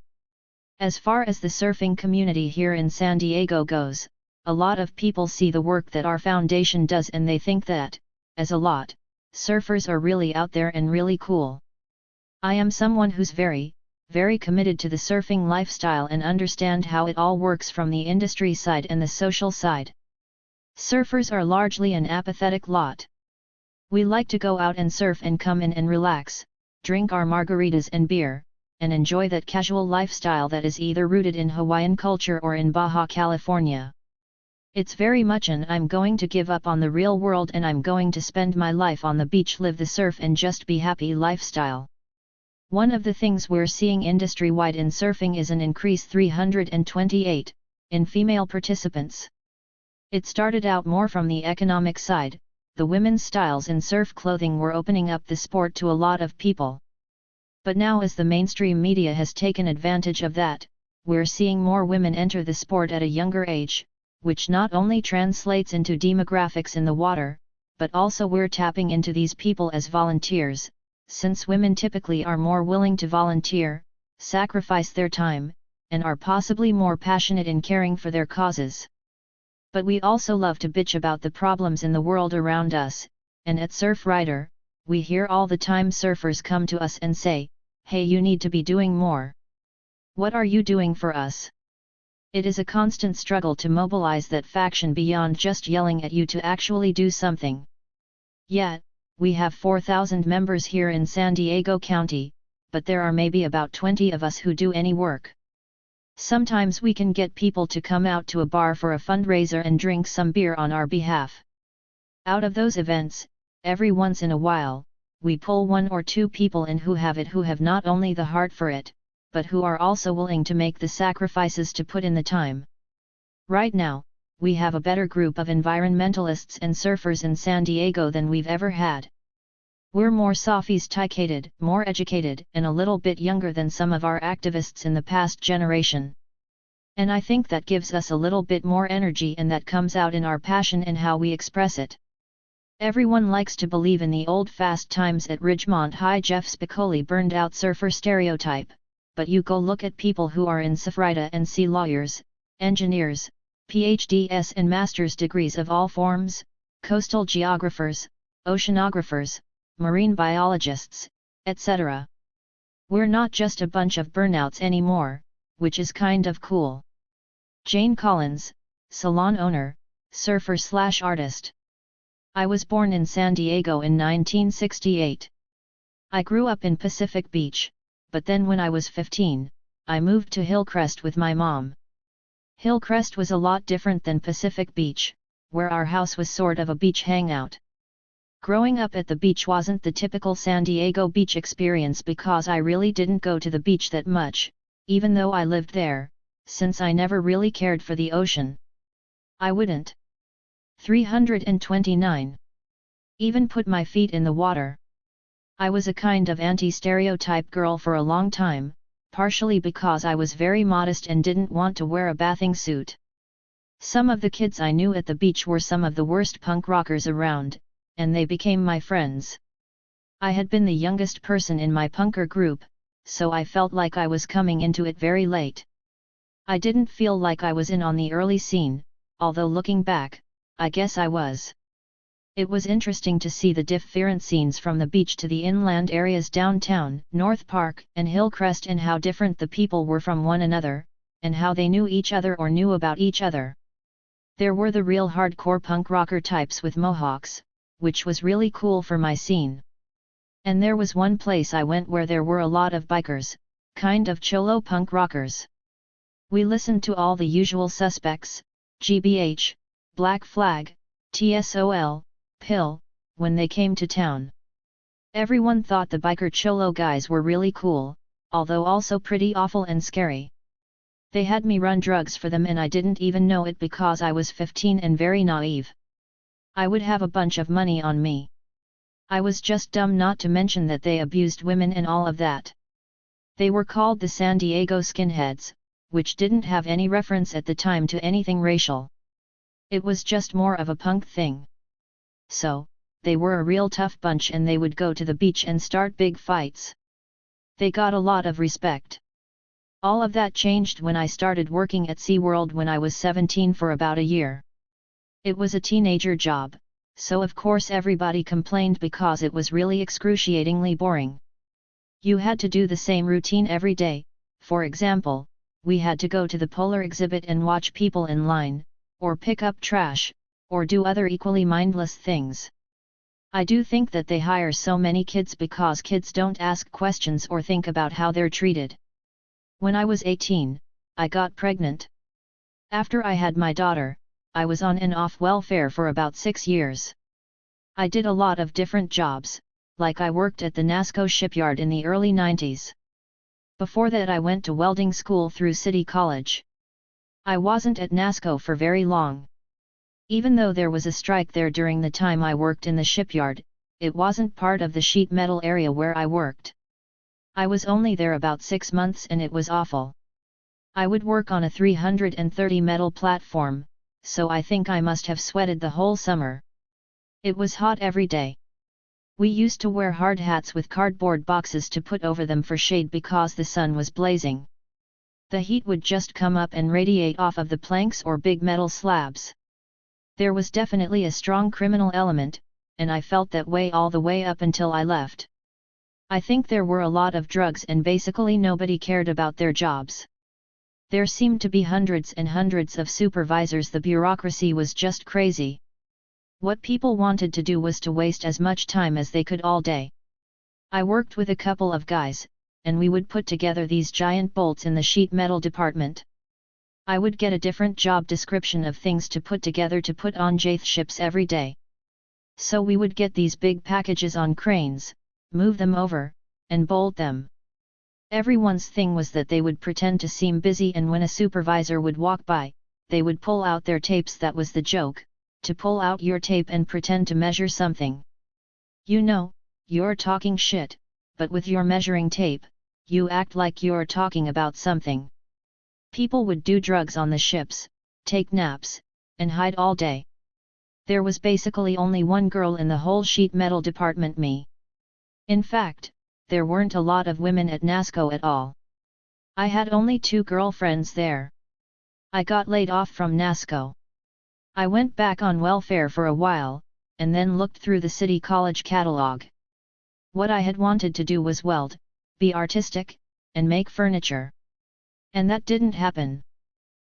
A: As far as the surfing community here in San Diego goes, a lot of people see the work that our foundation does and they think that, as a lot, surfers are really out there and really cool. I am someone who's very, very committed to the surfing lifestyle and understand how it all works from the industry side and the social side. Surfers are largely an apathetic lot. We like to go out and surf and come in and relax, drink our margaritas and beer, and enjoy that casual lifestyle that is either rooted in Hawaiian culture or in Baja California. It's very much an I'm going to give up on the real world and I'm going to spend my life on the beach, live the surf and just be happy lifestyle. One of the things we're seeing industry-wide in surfing is an increase 328 in female participants. It started out more from the economic side. The women's styles in surf clothing were opening up the sport to a lot of people. But now, as the mainstream media has taken advantage of that, we're seeing more women enter the sport at a younger age, which not only translates into demographics in the water, but also we're tapping into these people as volunteers, since women typically are more willing to volunteer, sacrifice their time, and are possibly more passionate in caring for their causes. But we also love to bitch about the problems in the world around us, and at Surfrider, we hear all the time surfers come to us and say, "Hey, you need to be doing more. What are you doing for us?" It is a constant struggle to mobilize that faction beyond just yelling at you to actually do something. Yet, we have 4,000 members here in San Diego County, but there are maybe about 20 of us who do any work. Sometimes we can get people to come out to a bar for a fundraiser and drink some beer on our behalf. Out of those events, every once in a while, we pull one or two people in who have not only the heart for it, but who are also willing to make the sacrifices to put in the time. Right now, we have a better group of environmentalists and surfers in San Diego than we've ever had. We're more sophisticated, more educated, and a little bit younger than some of our activists in the past generation. And I think that gives us a little bit more energy, and that comes out in our passion and how we express it. Everyone likes to believe in the old fast times at Ridgemont High Jeff Spicoli burned out surfer stereotype, but you go look at people who are in SFRITA and see lawyers, engineers, PhDs and master's degrees of all forms, coastal geographers, oceanographers, marine biologists, etc. We're not just a bunch of burnouts anymore, which is kind of cool. Jane Collins, salon owner, surfer/artist. I was born in San Diego in 1968. I grew up in Pacific Beach, but then when I was 15, I moved to Hillcrest with my mom. Hillcrest was a lot different than Pacific Beach, where our house was sort of a beach hangout. Growing up at the beach wasn't the typical San Diego beach experience because I really didn't go to the beach that much, even though I lived there, since I never really cared for the ocean. I wouldn't 329 even put my feet in the water. I was a kind of anti-stereotype girl for a long time, partially because I was very modest and didn't want to wear a bathing suit. Some of the kids I knew at the beach were some of the worst punk rockers around, and they became my friends. I had been the youngest person in my punker group, so I felt like I was coming into it very late. I didn't feel like I was in on the early scene, although looking back, I guess I was. It was interesting to see the different scenes from the beach to the inland areas downtown, North Park, and Hillcrest, and how different the people were from one another, and how they knew each other or knew about each other. There were the real hardcore punk rocker types with mohawks, which was really cool for my scene. And there was one place I went where there were a lot of bikers, kind of cholo punk rockers. We listened to all the usual suspects, GBH, Black Flag, TSOL, Pill, when they came to town. Everyone thought the biker cholo guys were really cool, although also pretty awful and scary. They had me run drugs for them and I didn't even know it because I was 15 and very naive. I would have a bunch of money on me. I was just dumb, not to mention that they abused women and all of that. They were called the San Diego skinheads, which didn't have any reference at the time to anything racial. It was just more of a punk thing. So, they were a real tough bunch and they would go to the beach and start big fights. They got a lot of respect. All of that changed when I started working at SeaWorld when I was 17 for about a year. It was a teenager job, so of course everybody complained because it was really excruciatingly boring. You had to do the same routine every day. For example, we had to go to the polar exhibit and watch people in line, or pick up trash, or do other equally mindless things. I do think that they hire so many kids because kids don't ask questions or think about how they're treated. When I was 18, I got pregnant. After I had my daughter, I was on and off welfare for about 6 years. I did a lot of different jobs, like I worked at the NASCO shipyard in the early 90s. Before that I went to welding school through City College. I wasn't at NASCO for very long. Even though there was a strike there during the time I worked in the shipyard, it wasn't part of the sheet metal area where I worked. I was only there about 6 months and it was awful. I would work on a 330 metal platform, so I think I must have sweated the whole summer. It was hot every day. We used to wear hard hats with cardboard boxes to put over them for shade because the sun was blazing. The heat would just come up and radiate off of the planks or big metal slabs. There was definitely a strong criminal element, and I felt that way all the way up until I left. I think there were a lot of drugs and basically nobody cared about their jobs. There seemed to be hundreds and hundreds of supervisors. The bureaucracy was just crazy. What people wanted to do was to waste as much time as they could all day. I worked with a couple of guys, and we would put together these giant bolts in the sheet metal department. I would get a different job description of things to put together to put on Jaith ships every day. So we would get these big packages on cranes, move them over, and bolt them. Everyone's thing was that they would pretend to seem busy, and when a supervisor would walk by, they would pull out their tapes. That was the joke, to pull out your tape and pretend to measure something. You know, you're talking shit, but with your measuring tape, you act like you're talking about something. People would do drugs on the ships, take naps, and hide all day. There was basically only one girl in the whole sheet metal department, me. In fact, there weren't a lot of women at NASCO at all. I had only 2 girlfriends there. I got laid off from NASCO. I went back on welfare for a while, and then looked through the city college catalog. What I had wanted to do was weld, be artistic, and make furniture. And that didn't happen.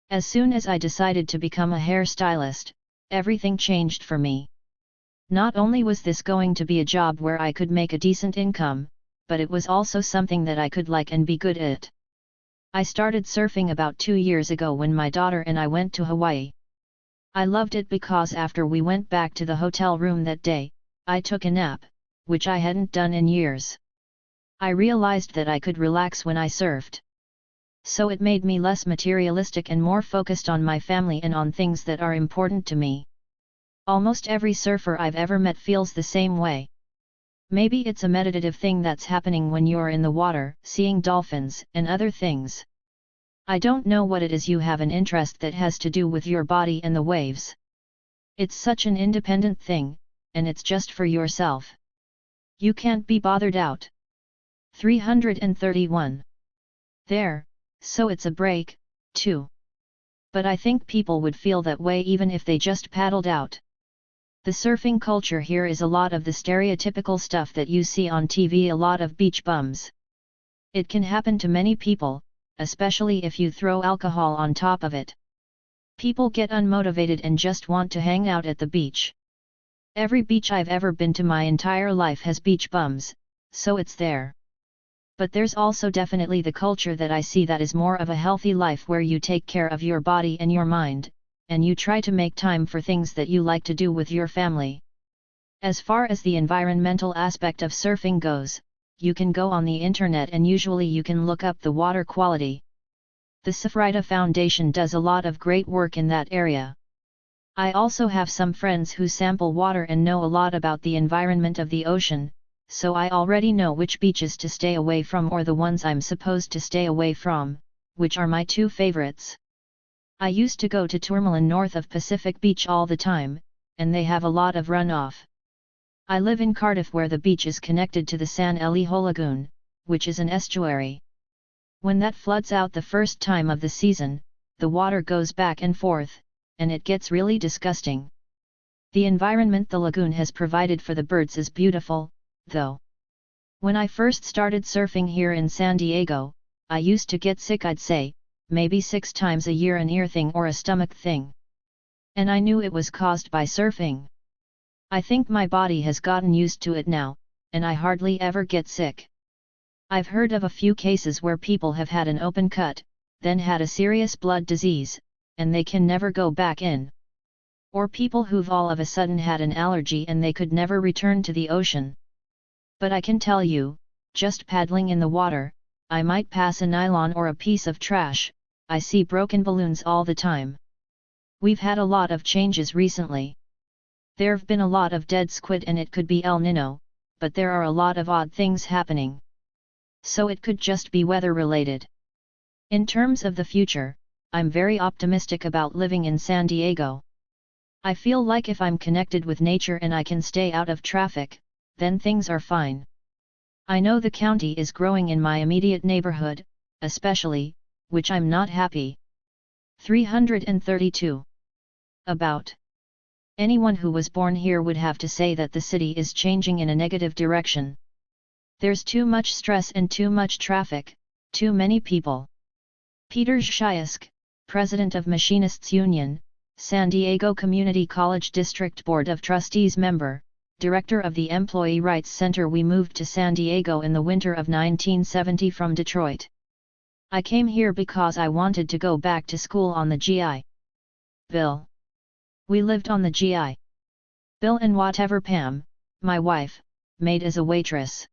A: As soon as I decided to become a hairstylist, everything changed for me. Not only was this going to be a job where I could make a decent income, but it was also something that I could like and be good at. I started surfing about 2 years ago when my daughter and I went to Hawaii. I loved it because after we went back to the hotel room that day, I took a nap, which I hadn't done in years. I realized that I could relax when I surfed. So it made me less materialistic and more focused on my family and on things that are important to me. Almost every surfer I've ever met feels the same way. Maybe it's a meditative thing that's happening when you're in the water, seeing dolphins, and other things. I don't know what it is. You have an interest that has to do with your body and the waves. It's such an independent thing, and it's just for yourself. You can't be bothered out. 331. There, so it's a break, too. But I think people would feel that way even if they just paddled out. The surfing culture here is a lot of the stereotypical stuff that you see on TV, a lot of beach bums. It can happen to many people, especially if you throw alcohol on top of it. People get unmotivated and just want to hang out at the beach. Every beach I've ever been to my entire life has beach bums, so it's there. But there's also definitely the culture that I see that is more of a healthy life where you take care of your body and your mind, and you try to make time for things that you like to do with your family. As far as the environmental aspect of surfing goes, you can go on the internet and usually you can look up the water quality. The Surfrida Foundation does a lot of great work in that area. I also have some friends who sample water and know a lot about the environment of the ocean, so I already know which beaches to stay away from or the ones I'm supposed to stay away from, which are my 2 favorites. I used to go to Tourmaline north of Pacific Beach all the time, and they have a lot of runoff. I live in Cardiff where the beach is connected to the San Elijo Lagoon, which is an estuary. When that floods out the first time of the season, the water goes back and forth, and it gets really disgusting. The environment the lagoon has provided for the birds is beautiful, though. When I first started surfing here in San Diego, I used to get sick, I'd say, maybe 6 times a year, an ear thing or a stomach thing. And I knew it was caused by surfing. I think my body has gotten used to it now, and I hardly ever get sick. I've heard of a few cases where people have had an open cut, then had a serious blood disease, and they can never go back in. Or people who've all of a sudden had an allergy and they could never return to the ocean. But I can tell you, just paddling in the water, I might pass a nylon or a piece of trash. I see broken balloons all the time. We've had a lot of changes recently. There've been a lot of dead squid and it could be El Niño, but there are a lot of odd things happening. So it could just be weather related. In terms of the future, I'm very optimistic about living in San Diego. I feel like if I'm connected with nature and I can stay out of traffic, then things are fine. I know the county is growing in my immediate neighborhood, especially, which I'm not happy. 332. About. Anyone who was born here would have to say that the city is changing in a negative direction. There's too much stress and too much traffic, too many people. Peter Zhyask, President of Machinists Union, San Diego Community College District Board of Trustees member, director of the Employee Rights Center. We moved to San Diego in the winter of 1970 from Detroit. I came here because I wanted to go back to school on the GI Bill. We lived on the GI Bill and whatever Pam, my wife, made as a waitress.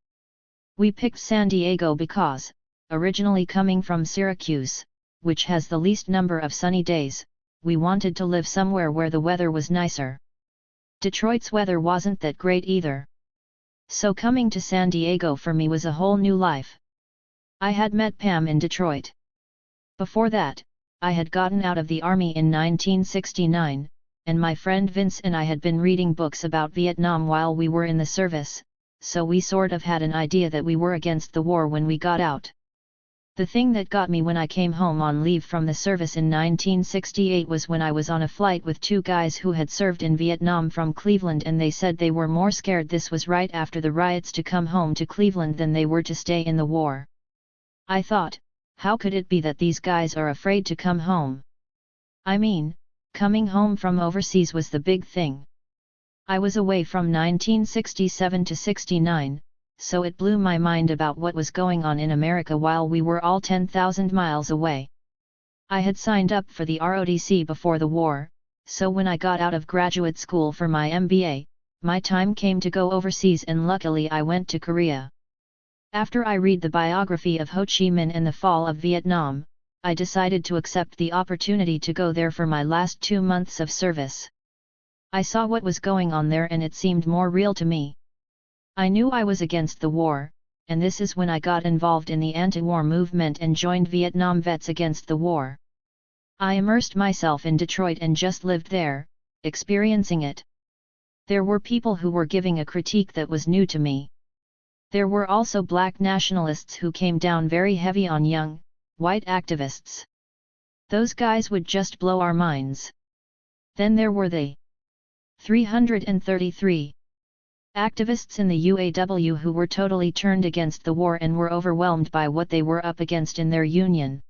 A: We picked San Diego because, originally coming from Syracuse, which has the least number of sunny days, we wanted to live somewhere where the weather was nicer. Detroit's weather wasn't that great either. So coming to San Diego for me was a whole new life. I had met Pam in Detroit. Before that, I had gotten out of the army in 1969, and my friend Vince and I had been reading books about Vietnam while we were in the service, so we sort of had an idea that we were against the war when we got out. The thing that got me when I came home on leave from the service in 1968 was when I was on a flight with two guys who had served in Vietnam from Cleveland, and they said they were more scared this was right after the riots to come home to Cleveland than they were to stay in the war. I thought, how could it be that these guys are afraid to come home? I mean, coming home from overseas was the big thing. I was away from 1967 to 69, so it blew my mind about what was going on in America while we were all 10,000 miles away. I had signed up for the ROTC before the war, so when I got out of graduate school for my MBA, my time came to go overseas, and luckily I went to Korea. After I read the biography of Ho Chi Minh and the fall of Vietnam, I decided to accept the opportunity to go there for my last 2 months of service. I saw what was going on there and it seemed more real to me. I knew I was against the war, and this is when I got involved in the anti-war movement and joined Vietnam Vets Against the War. I immersed myself in Detroit and just lived there, experiencing it. There were people who were giving a critique that was new to me. There were also black nationalists who came down very heavy on young, white activists. Those guys would just blow our minds. Then there were the 333 activists in the UAW who were totally turned against the war and were overwhelmed by what they were up against in their union.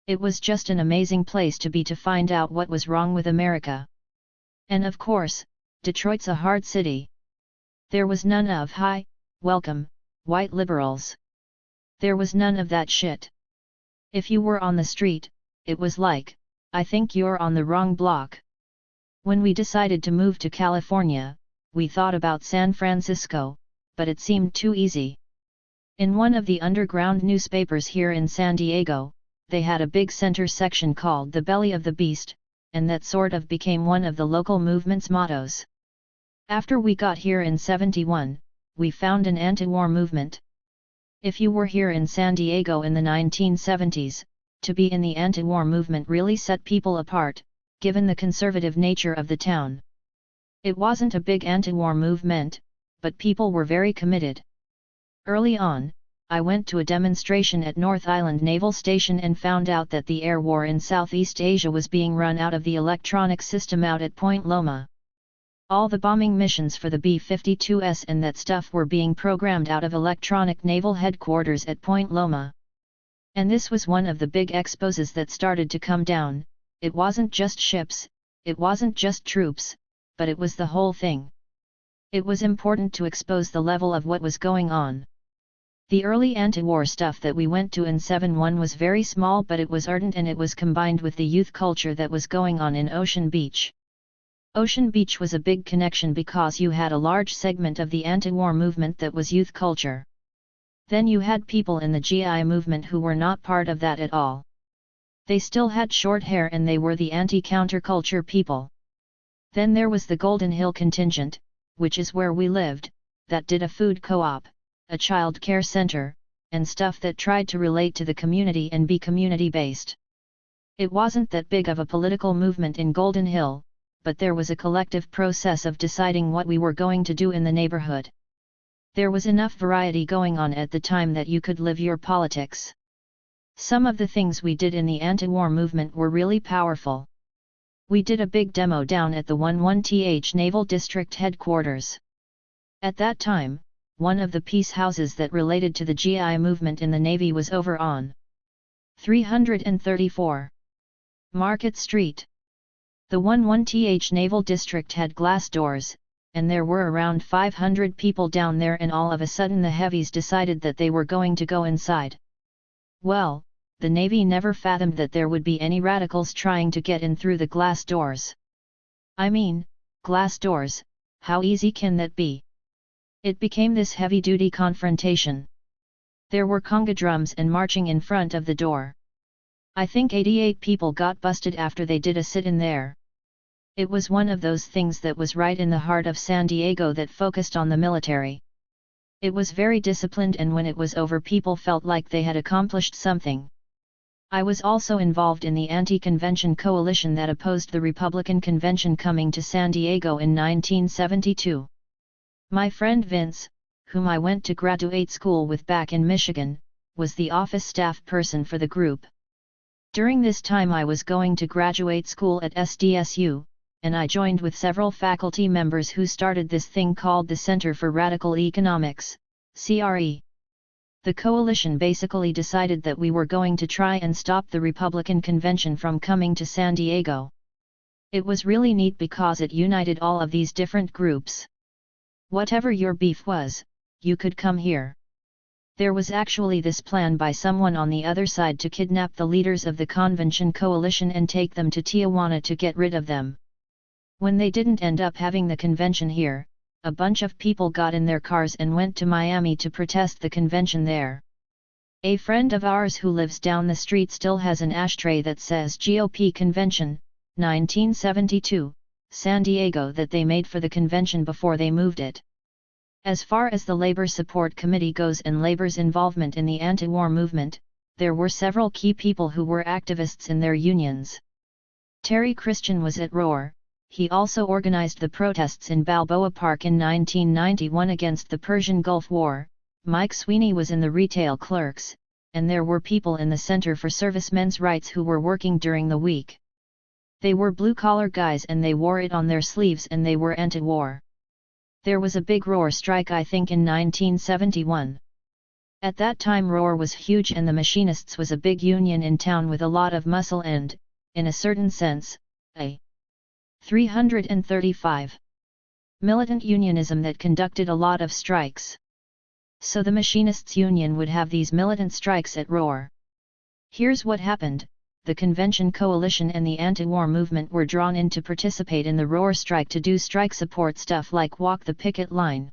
A: It was just an amazing place to be to find out what was wrong with America. And of course, Detroit's a hard city. There was none of hi, welcome, white liberals. There was none of that shit. If you were on the street, it was like, I think you're on the wrong block. When we decided to move to California, we thought about San Francisco, but it seemed too easy. In one of the underground newspapers here in San Diego, they had a big center section called The Belly of the Beast, and that sort of became one of the local movement's mottos. After we got here in '71, we found an anti-war movement. If you were here in San Diego in the 1970s, to be in the anti-war movement really set people apart, given the conservative nature of the town. It wasn't a big anti-war movement, but people were very committed. Early on, I went to a demonstration at North Island Naval Station and found out that the air war in Southeast Asia was being run out of the electronic system out at Point Loma. All the bombing missions for the B-52s and that stuff were being programmed out of electronic naval headquarters at Point Loma. And this was one of the big exposes that started to come down. It wasn't just ships, it wasn't just troops, but it was the whole thing. It was important to expose the level of what was going on. The early anti-war stuff that we went to in '71 was very small, but it was ardent and it was combined with the youth culture that was going on in Ocean Beach. Ocean Beach was a big connection because you had a large segment of the anti-war movement that was youth culture. Then you had people in the GI movement who were not part of that at all. They still had short hair and they were the anti-counterculture people. Then there was the Golden Hill contingent, which is where we lived, that did a food co-op, a child care center, and stuff that tried to relate to the community and be community-based. It wasn't that big of a political movement in Golden Hill, but there was a collective process of deciding what we were going to do in the neighborhood. There was enough variety going on at the time that you could live your politics. Some of the things we did in the anti-war movement were really powerful. We did a big demo down at the 11th Naval District headquarters. At that time, one of the peace houses that related to the GI movement in the Navy was over on 334 Market Street. The 11th Naval District had glass doors, and there were around 500 people down there, and all of a sudden the heavies decided that they were going to go inside. Well, the Navy never fathomed that there would be any radicals trying to get in through the glass doors. I mean, glass doors, how easy can that be? It became this heavy-duty confrontation. There were conga drums and marching in front of the door. I think 88 people got busted after they did a sit-in there. It was one of those things that was right in the heart of San Diego that focused on the military. It was very disciplined, and when it was over people felt like they had accomplished something. I was also involved in the anti-convention coalition that opposed the Republican convention coming to San Diego in 1972. My friend Vince, whom I went to graduate school with back in Michigan, was the office staff person for the group. During this time I was going to graduate school at SDSU, and I joined with several faculty members who started this thing called the Center for Radical Economics, CRE. The coalition basically decided that we were going to try and stop the Republican convention from coming to San Diego. It was really neat because it united all of these different groups. Whatever your beef was, you could come here. There was actually this plan by someone on the other side to kidnap the leaders of the convention coalition and take them to Tijuana to get rid of them. When they didn't end up having the convention here, a bunch of people got in their cars and went to Miami to protest the convention there. A friend of ours who lives down the street still has an ashtray that says GOP Convention, 1972, San Diego, that they made for the convention before they moved it. As far as the Labor Support Committee goes and Labor's involvement in the anti-war movement, there were several key people who were activists in their unions. Terry Christian was at ROAR. He also organized the protests in Balboa Park in 1991 against the Persian Gulf War. Mike Sweeney was in the retail clerks, and there were people in the Center for Servicemen's Rights who were working during the week. They were blue-collar guys and they wore it on their sleeves, and they were anti-war. There was a big ROAR strike, I think in 1971. At that time ROAR was huge, and the machinists was a big union in town with a lot of muscle and, in a certain sense, a 335 militant unionism that conducted a lot of strikes. So the machinists union would have these militant strikes at ROAR. Here's what happened. The convention coalition and the anti-war movement were drawn in to participate in the ROAR strike to do strike support stuff like walk the picket line.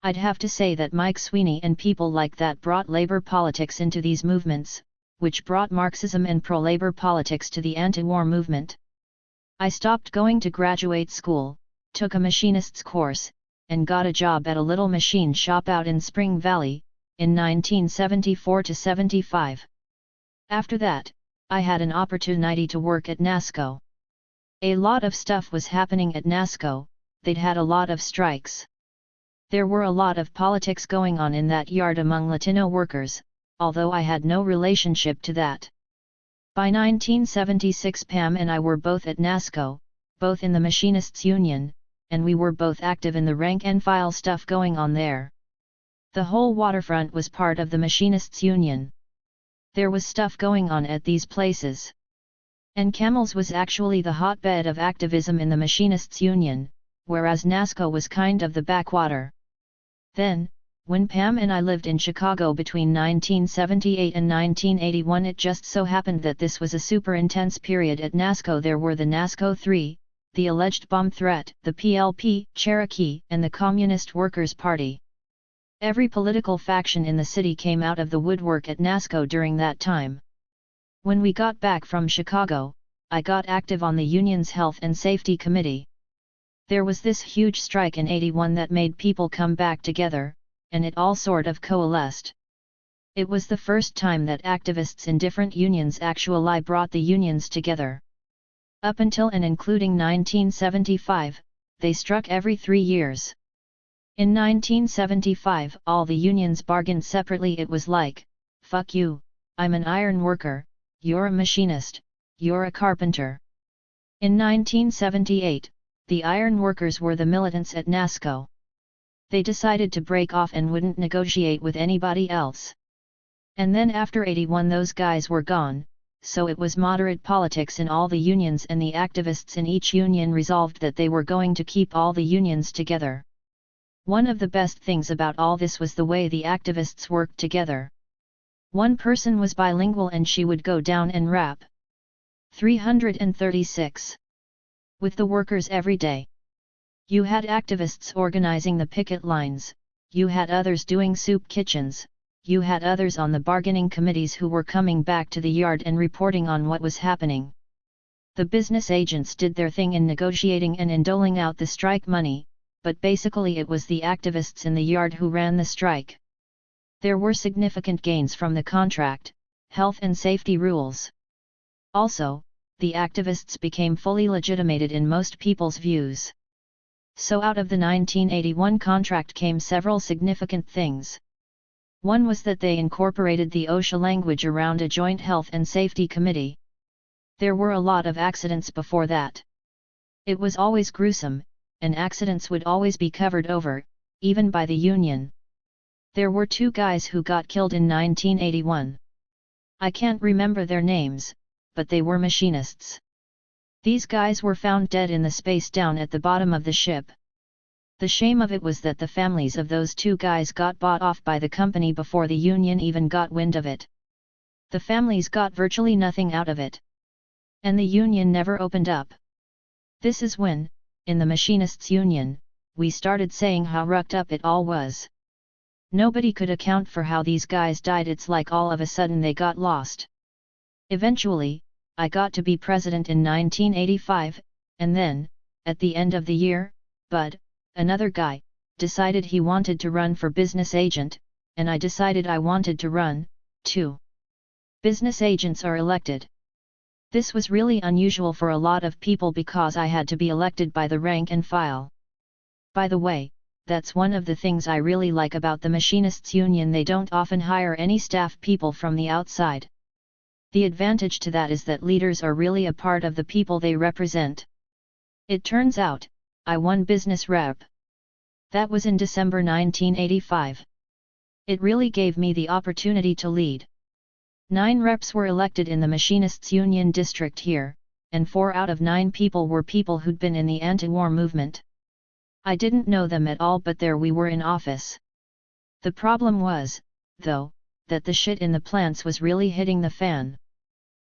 A: I'd have to say that Mike Sweeney and people like that brought labor politics into these movements, which brought Marxism and pro-labor politics to the anti-war movement. I stopped going to graduate school, took a machinist's course, and got a job at a little machine shop out in Spring Valley, in 1974–75. After that, I had an opportunity to work at NASCO. A lot of stuff was happening at NASCO, they'd had a lot of strikes. There were a lot of politics going on in that yard among Latino workers, although I had no relationship to that. By 1976 Pam and I were both at NASCO, both in the Machinists Union, and we were both active in the rank-and-file stuff going on there. The whole waterfront was part of the Machinists Union. There was stuff going on at these places. And Camels was actually the hotbed of activism in the Machinists Union, whereas NASCO was kind of the backwater. Then, when Pam and I lived in Chicago between 1978 and 1981, it just so happened that this was a super intense period at NASCO. There were the NASCO 3, the alleged bomb threat, the PLP, Cherokee, and the Communist Workers' Party. Every political faction in the city came out of the woodwork at NASCO during that time. When we got back from Chicago, I got active on the union's Health and Safety Committee. There was this huge strike in '81 that made people come back together, and it all sort of coalesced. It was the first time that activists in different unions actually brought the unions together. Up until and including 1975, they struck every 3 years. In 1975, all the unions bargained separately. It was like, fuck you, I'm an iron worker, you're a machinist, you're a carpenter. In 1978, the iron workers were the militants at NASCO. They decided to break off and wouldn't negotiate with anybody else. And then after '81 those guys were gone, so it was moderate politics in all the unions, and the activists in each union resolved that they were going to keep all the unions together. One of the best things about all this was the way the activists worked together. One person was bilingual and she would go down and rap 336 with the workers every day. You had activists organizing the picket lines, you had others doing soup kitchens, you had others on the bargaining committees who were coming back to the yard and reporting on what was happening. The business agents did their thing in negotiating and in doling out the strike money, but basically it was the activists in the yard who ran the strike. There were significant gains from the contract, health and safety rules. Also, the activists became fully legitimated in most people's views. So out of the 1981 contract came several significant things. One was that they incorporated the OSHA language around a joint health and safety committee. There were a lot of accidents before that. It was always gruesome, and accidents would always be covered over, even by the union. There were 2 guys who got killed in 1981. I can't remember their names, but they were machinists. These guys were found dead in the space down at the bottom of the ship. The shame of it was that the families of those 2 guys got bought off by the company before the union even got wind of it. The families got virtually nothing out of it. And the union never opened up. This is when, in the machinists' union, we started saying how rucked up it all was. Nobody could account for how these guys died. It's like all of a sudden they got lost. Eventually, I got to be president in 1985, and then, at the end of the year, Bud, another guy, decided he wanted to run for business agent, and I decided I wanted to run, too. Business agents are elected. This was really unusual for a lot of people because I had to be elected by the rank and file. By the way, that's one of the things I really like about the machinists union. They don't often hire any staff people from the outside. The advantage to that is that leaders are really a part of the people they represent. It turns out, I won business rep. That was in December 1985. It really gave me the opportunity to lead. 9 reps were elected in the machinists union district here, and 4 out of 9 people were people who'd been in the anti-war movement. I didn't know them at all, but there we were in office. The problem was, though, that the shit in the plants was really hitting the fan.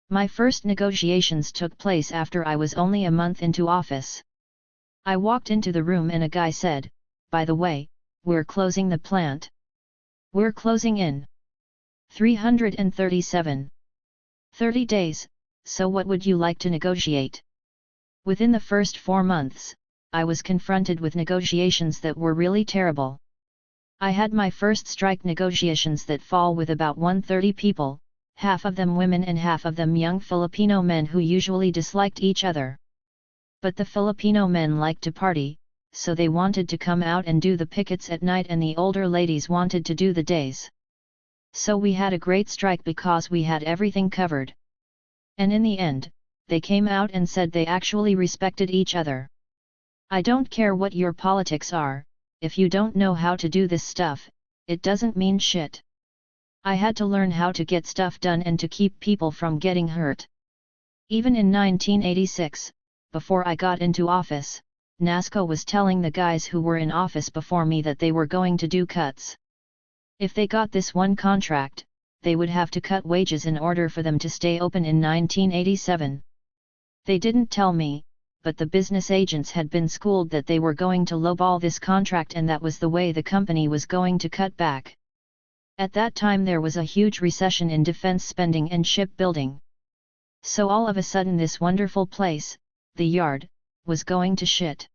A: My first negotiations took place after I was only a month into office. I walked into the room and a guy said, "By the way, we're closing the plant. We're closing in 337. 30 days, so what would you like to negotiate?" Within the first 4 months, I was confronted with negotiations that were really terrible. I had my first strike negotiations that fall with about 130 people, half of them women and half of them young Filipino men who usually disliked each other. But the Filipino men liked to party, so they wanted to come out and do the pickets at night, and the older ladies wanted to do the days. So we had a great strike because we had everything covered. And in the end, they came out and said they actually respected each other. I don't care what your politics are, if you don't know how to do this stuff, it doesn't mean shit. I had to learn how to get stuff done and to keep people from getting hurt. Even in 1986, before I got into office, NASCO was telling the guys who were in office before me that they were going to do cuts. If they got this one contract, they would have to cut wages in order for them to stay open in 1987. They didn't tell me, but the business agents had been schooled that they were going to lowball this contract, and that was the way the company was going to cut back. At that time there was a huge recession in defense spending and shipbuilding. So all of a sudden this wonderful place, the yard, was going to shit.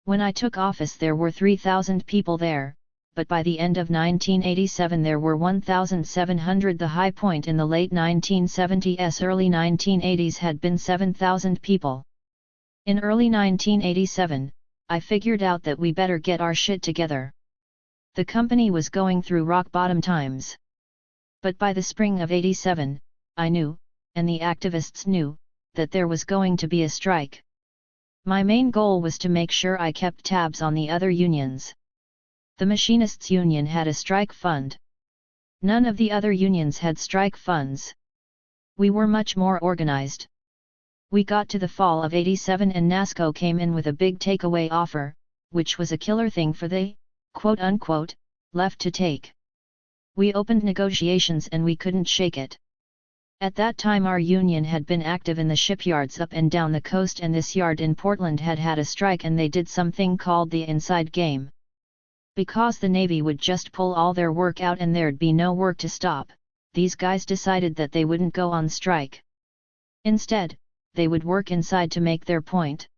A: When I took office there were 3,000 people there, but by the end of 1987 there were 1,700. The high point in the late 1970s, early 1980s had been 7,000 people. In early 1987, I figured out that we better get our shit together. The company was going through rock bottom times. But by the spring of '87, I knew, and the activists knew, that there was going to be a strike. My main goal was to make sure I kept tabs on the other unions. The Machinists' Union had a strike fund. None of the other unions had strike funds. We were much more organized. We got to the fall of '87 and NASCO came in with a big takeaway offer, which was a killer thing for the, quote-unquote, left to take. We opened negotiations and we couldn't shake it. At that time our union had been active in the shipyards up and down the coast, and this yard in Portland had had a strike, and they did something called the inside game. Because the Navy would just pull all their work out and there'd be no work to stop, these guys decided that they wouldn't go on strike. Instead, they would work inside to make their point.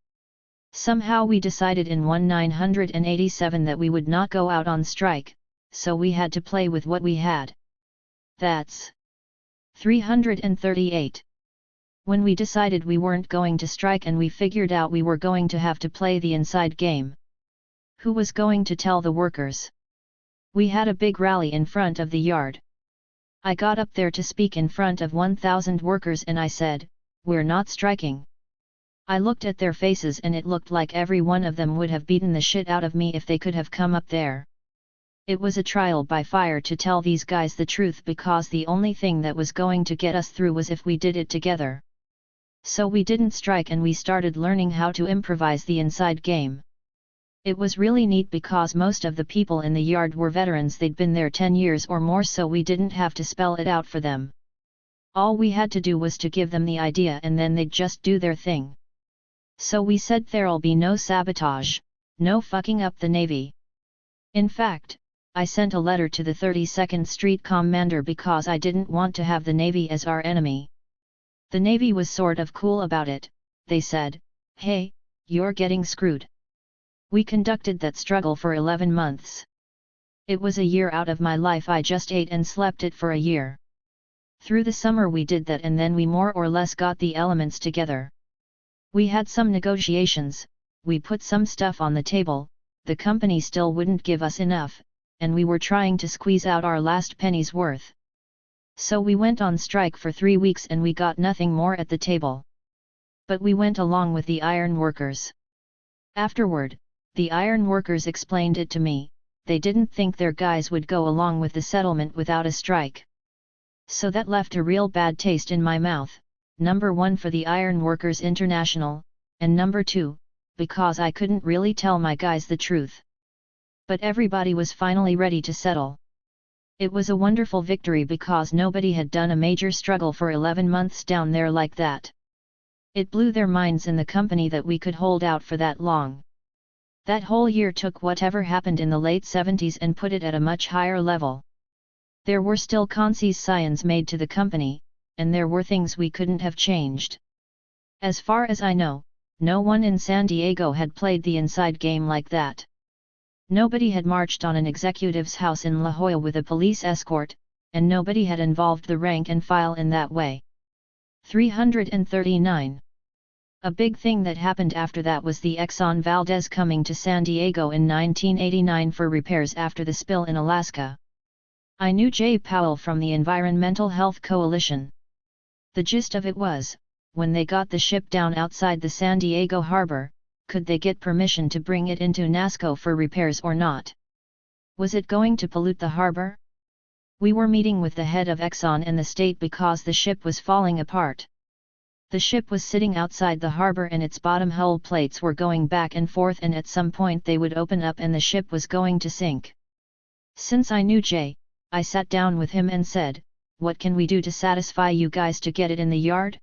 A: Somehow we decided in 1987 that we would not go out on strike, so we had to play with what we had. That's 338. When we decided we weren't going to strike and we figured out we were going to have to play the inside game. Who was going to tell the workers? We had a big rally in front of the yard. I got up there to speak in front of 1,000 workers and I said, "We're not striking." I looked at their faces and it looked like every one of them would have beaten the shit out of me if they could have come up there. It was a trial by fire to tell these guys the truth, because the only thing that was going to get us through was if we did it together. So we didn't strike and we started learning how to improvise the inside game. It was really neat because most of the people in the yard were veterans, they'd been there 10 years or more, so we didn't have to spell it out for them. All we had to do was to give them the idea and then they'd just do their thing. So we said there'll be no sabotage, no fucking up the Navy. In fact, I sent a letter to the 32nd Street commander because I didn't want to have the Navy as our enemy. The Navy was sort of cool about it. They said, "Hey, you're getting screwed." We conducted that struggle for 11 months. It was a year out of my life. I just ate and slept it for a year. Through the summer we did that and then we more or less got the elements together. We had some negotiations, we put some stuff on the table, the company still wouldn't give us enough, and we were trying to squeeze out our last penny's worth. So we went on strike for 3 weeks and we got nothing more at the table. But we went along with the iron workers. Afterward, the iron workers explained it to me, they didn't think their guys would go along with the settlement without a strike. So that left a real bad taste in my mouth, number 1 for the Iron Workers International, and number 2, because I couldn't really tell my guys the truth. But everybody was finally ready to settle. It was a wonderful victory because nobody had done a major struggle for 11 months down there like that. It blew their minds in the company that we could hold out for that long. That whole year took whatever happened in the late 70s and put it at a much higher level. There were still concessions made to the company, and there were things we couldn't have changed. As far as I know, no one in San Diego had played the inside game like that. Nobody had marched on an executive's house in La Jolla with a police escort, and nobody had involved the rank and file in that way. 339. A big thing that happened after that was the Exxon Valdez coming to San Diego in 1989 for repairs after the spill in Alaska. I knew Jay Powell from the Environmental Health Coalition. The gist of it was, when they got the ship down outside the San Diego harbor, could they get permission to bring it into NASCO for repairs or not? Was it going to pollute the harbor? We were meeting with the head of Exxon and the state because the ship was falling apart. The ship was sitting outside the harbor and its bottom hull plates were going back and forth, and at some point they would open up and the ship was going to sink. Since I knew Jay, I sat down with him and said, "What can we do to satisfy you guys to get it in the yard?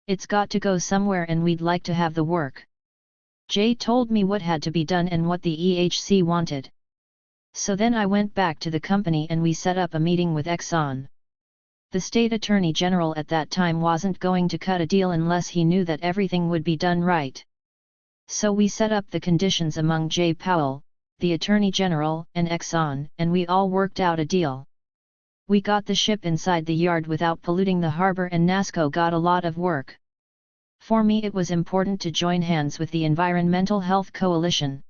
A: It's got to go somewhere and we'd like to have the work." Jay told me what had to be done and what the EHC wanted. So then I went back to the company and we set up a meeting with Exxon. The state attorney general at that time wasn't going to cut a deal unless he knew that everything would be done right. So we set up the conditions among Jay Powell, the attorney general, and Exxon, and we all worked out a deal. We got the ship inside the yard without polluting the harbor, and NASCO got a lot of work. For me it was important to join hands with the Environmental Health Coalition.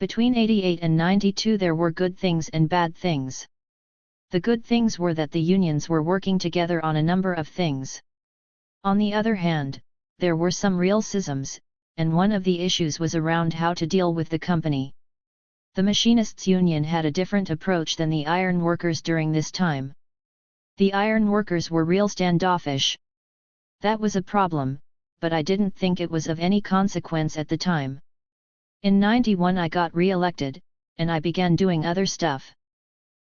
A: Between 88 and 92 there were good things and bad things. The good things were that the unions were working together on a number of things. On the other hand, there were some real schisms, and one of the issues was around how to deal with the company. The machinists' union had a different approach than the iron workers during this time. The iron workers were real standoffish. That was a problem, but I didn't think it was of any consequence at the time. In 91 I got re-elected, and I began doing other stuff.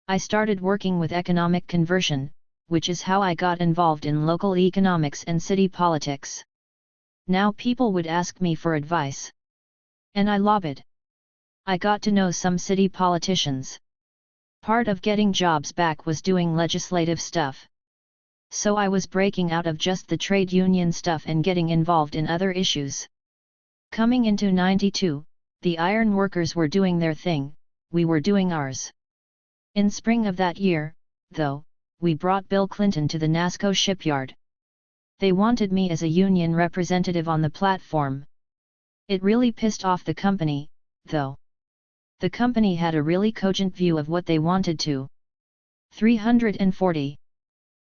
A: I started working with economic conversion, which is how I got involved in local economics and city politics. Now people would ask me for advice. And I lobbied. I got to know some city politicians. Part of getting jobs back was doing legislative stuff. So I was breaking out of just the trade union stuff and getting involved in other issues. Coming into 92, the iron workers were doing their thing, we were doing ours. In spring of that year, though, we brought Bill Clinton to the NASCO shipyard. They wanted me as a union representative on the platform. It really pissed off the company, though. The company had a really cogent view of what they wanted to. 340.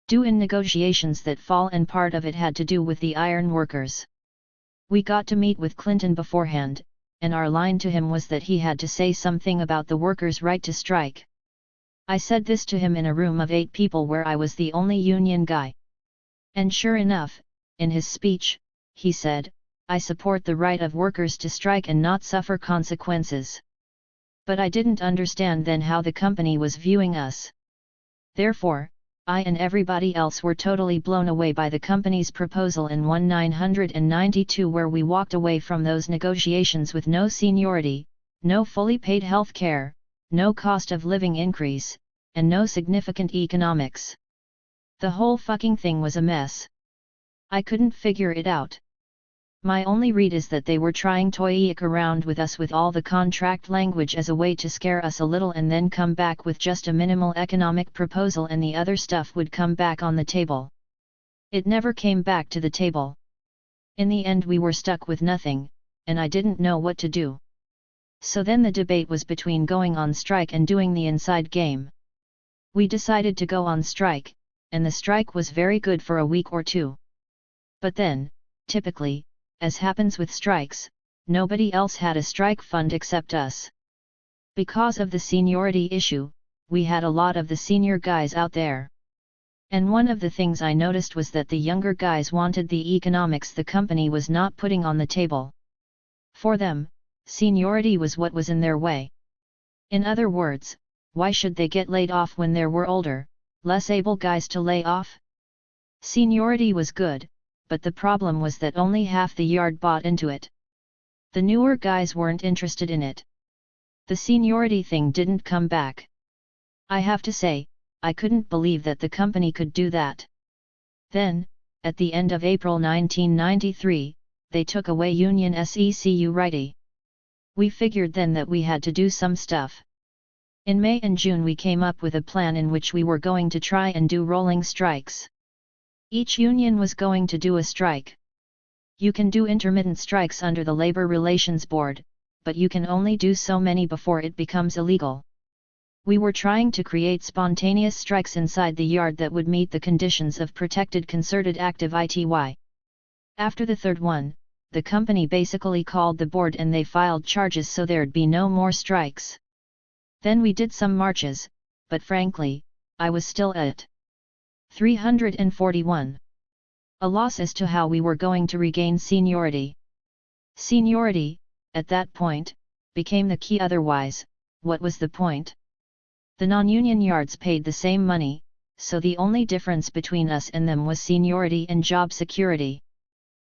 A: Do in negotiations that fall, and part of it had to do with the iron workers. We got to meet with Clinton beforehand, and our line to him was that he had to say something about the workers' right to strike. I said this to him in a room of 8 people where I was the only union guy. And sure enough, in his speech, he said, "I support the right of workers to strike and not suffer consequences." But I didn't understand then how the company was viewing us. Therefore, I and everybody else were totally blown away by the company's proposal in 1992, where we walked away from those negotiations with no seniority, no fully paid health care, no cost of living increase, and no significant economics. The whole fucking thing was a mess. I couldn't figure it out. My only read is that they were trying to yuck around with us with all the contract language as a way to scare us a little, and then come back with just a minimal economic proposal and the other stuff would come back on the table. It never came back to the table. In the end we were stuck with nothing, and I didn't know what to do. So then the debate was between going on strike and doing the inside game. We decided to go on strike, and the strike was very good for a week or two. But then, typically, as happens with strikes, nobody else had a strike fund except us. Because of the seniority issue, we had a lot of the senior guys out there. And one of the things I noticed was that the younger guys wanted the economics the company was not putting on the table. For them, seniority was what was in their way. In other words, why should they get laid off when there were older, less able guys to lay off? Seniority was good, but the problem was that only half the yard bought into it. The newer guys weren't interested in it. The seniority thing didn't come back. I have to say, I couldn't believe that the company could do that. Then, at the end of April 1993, they took away union SECU righty. We figured then that we had to do some stuff. In May and June we came up with a plan in which we were going to try and do rolling strikes. Each union was going to do a strike. You can do intermittent strikes under the Labor Relations Board, but you can only do so many before it becomes illegal. We were trying to create spontaneous strikes inside the yard that would meet the conditions of protected concerted active ITY. After the third one, the company basically called the board and they filed charges so there'd be no more strikes. Then we did some marches, but frankly, I was still at 341. A loss as to how we were going to regain seniority. Seniority, at that point, became the key, otherwise, what was the point? The non-union yards paid the same money, so the only difference between us and them was seniority and job security.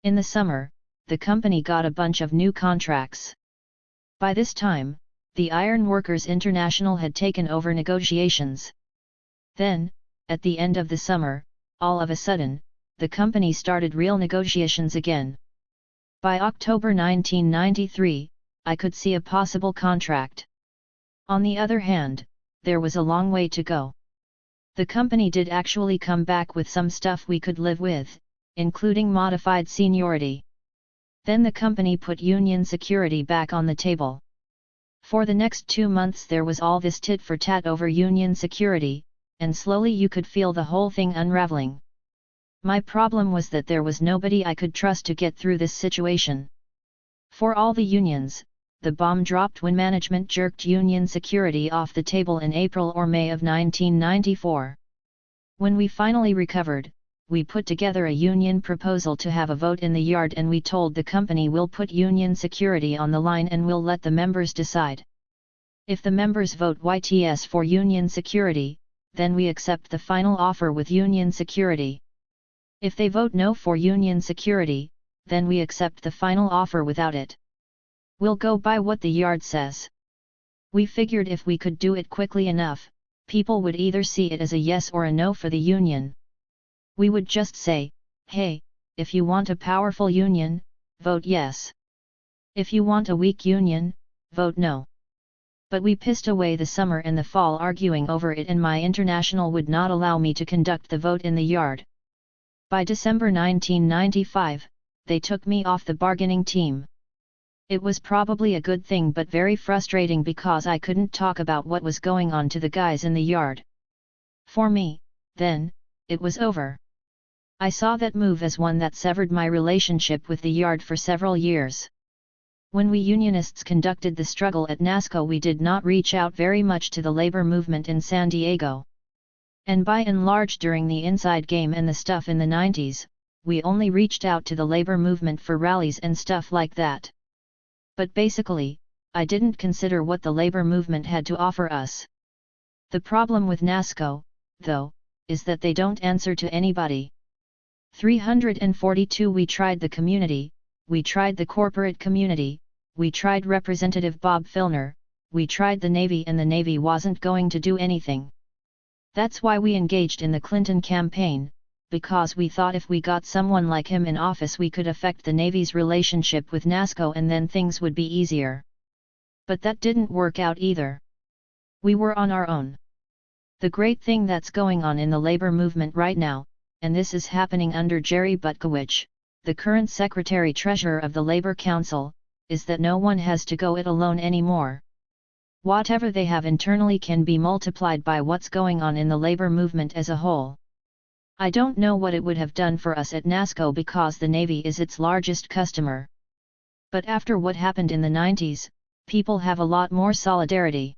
A: In the summer, the company got a bunch of new contracts. By this time, the Iron Workers International had taken over negotiations. Then, at the end of the summer, all of a sudden, the company started real negotiations again. By October 1993, I could see a possible contract. On the other hand, there was a long way to go. The company did actually come back with some stuff we could live with, including modified seniority. Then the company put union security back on the table. For the next 2 months there was all this tit for tat over union security, and slowly you could feel the whole thing unraveling. My problem was that there was nobody I could trust to get through this situation. For all the unions, the bomb dropped when management jerked union security off the table in April or May of 1994. When we finally recovered, we put together a union proposal to have a vote in the yard, and we told the company we'll put union security on the line and we'll let the members decide. If the members vote YTS for union security, then we accept the final offer with union security. If they vote no for union security, then we accept the final offer without it. We'll go by what the yard says. We figured if we could do it quickly enough, people would either see it as a yes or a no for the union. We would just say, hey, if you want a powerful union, vote yes. If you want a weak union, vote no. But we pissed away the summer and the fall arguing over it, and my international would not allow me to conduct the vote in the yard. By December 1995, they took me off the bargaining team. It was probably a good thing but very frustrating because I couldn't talk about what was going on to the guys in the yard. For me, then, it was over. I saw that move as one that severed my relationship with the yard for several years. When we unionists conducted the struggle at NASCO, we did not reach out very much to the labor movement in San Diego. And by and large during the inside game and the stuff in the 90s, we only reached out to the labor movement for rallies and stuff like that. But basically, I didn't consider what the labor movement had to offer us. The problem with NASCO, though, is that they don't answer to anybody. 342 We tried the community, we tried the corporate community, we tried Representative Bob Filner, we tried the Navy, and the Navy wasn't going to do anything. That's why we engaged in the Clinton campaign, because we thought if we got someone like him in office we could affect the Navy's relationship with NASCO and then things would be easier. But that didn't work out either. We were on our own. The great thing that's going on in the labor movement right now, and this is happening under Jerry Butkowicz, the current Secretary-Treasurer of the Labor Council, is that no one has to go it alone anymore. Whatever they have internally can be multiplied by what's going on in the labor movement as a whole. I don't know what it would have done for us at NASCO because the Navy is its largest customer. But after what happened in the 90s, people have a lot more solidarity.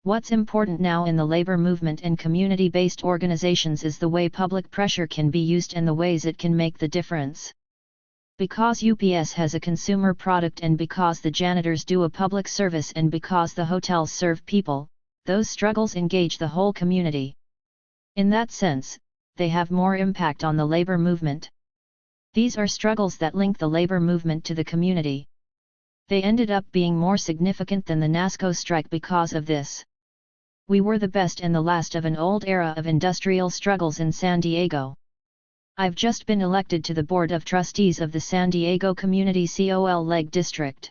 A: What's important now in the labor movement and community-based organizations is the way public pressure can be used and the ways it can make the difference. Because UPS has a consumer product, and because the janitors do a public service, and because the hotels serve people, those struggles engage the whole community. In that sense, they have more impact on the labor movement. These are struggles that link the labor movement to the community. They ended up being more significant than the NASCO strike because of this. We were the best and the last of an old era of industrial struggles in San Diego. I've just been elected to the Board of Trustees of the San Diego Community COL Leg District.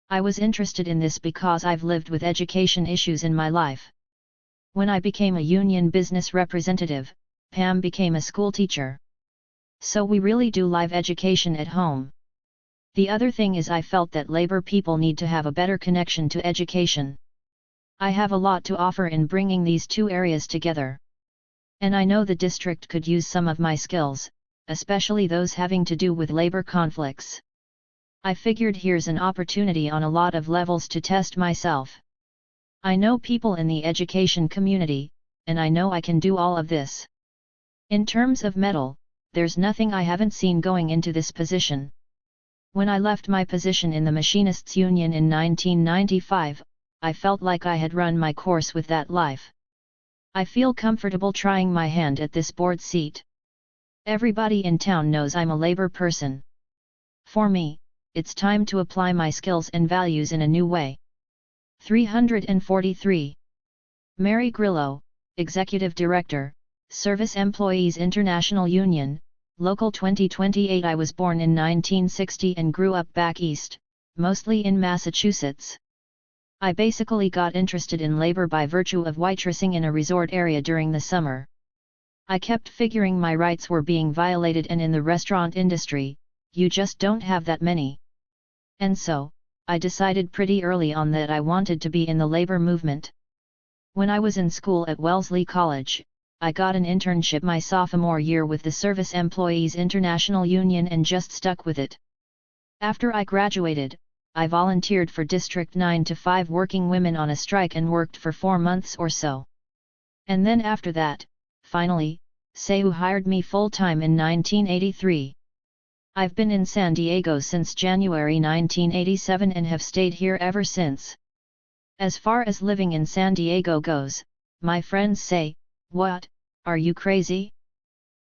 A: I was interested in this because I've lived with education issues in my life. When I became a union business representative, Pam became a school teacher. So we really do live education at home. The other thing is I felt that labor people need to have a better connection to education. I have a lot to offer in bringing these two areas together. And I know the district could use some of my skills, especially those having to do with labor conflicts. I figured here's an opportunity on a lot of levels to test myself. I know people in the education community, and I know I can do all of this. In terms of metal, there's nothing I haven't seen going into this position. When I left my position in the Machinists Union in 1995, I felt like I had run my course with that life. I feel comfortable trying my hand at this board seat. Everybody in town knows I'm a labor person. For me, it's time to apply my skills and values in a new way. 343. Mary Grillo, Executive Director, Service Employees International Union, Local 2028. I was born in 1960 and grew up back east, mostly in Massachusetts. I basically got interested in labor by virtue of waitressing in a resort area during the summer. I kept figuring my rights were being violated, and in the restaurant industry, you just don't have that many. And so, I decided pretty early on that I wanted to be in the labor movement. When I was in school at Wellesley College, I got an internship my sophomore year with the Service Employees International Union and just stuck with it. After I graduated, I volunteered for District 9 to 5 working women on a strike and worked for 4 months or so. And then after that, Finally, Seu hired me full-time in 1983. I've been in San Diego since January 1987 and have stayed here ever since. As far as living in San Diego goes, my friends say, "What, are you crazy?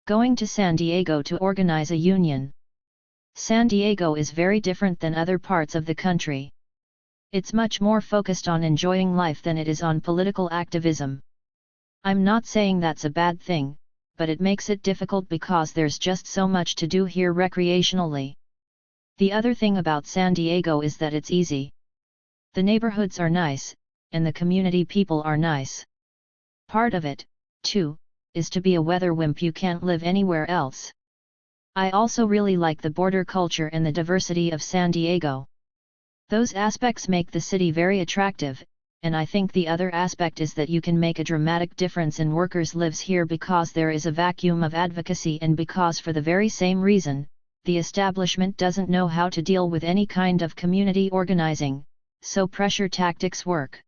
A: Going to San Diego to organize a union?" San Diego is very different than other parts of the country. It's much more focused on enjoying life than it is on political activism. I'm not saying that's a bad thing, but it makes it difficult because there's just so much to do here recreationally. The other thing about San Diego is that it's easy. The neighborhoods are nice, and the community people are nice. Part of it, too, is to be a weather wimp. You can't live anywhere else. I also really like the border culture and the diversity of San Diego. Those aspects make the city very attractive, and I think the other aspect is that you can make a dramatic difference in workers' lives here because there is a vacuum of advocacy, and because for the very same reason, the establishment doesn't know how to deal with any kind of community organizing, so pressure tactics work.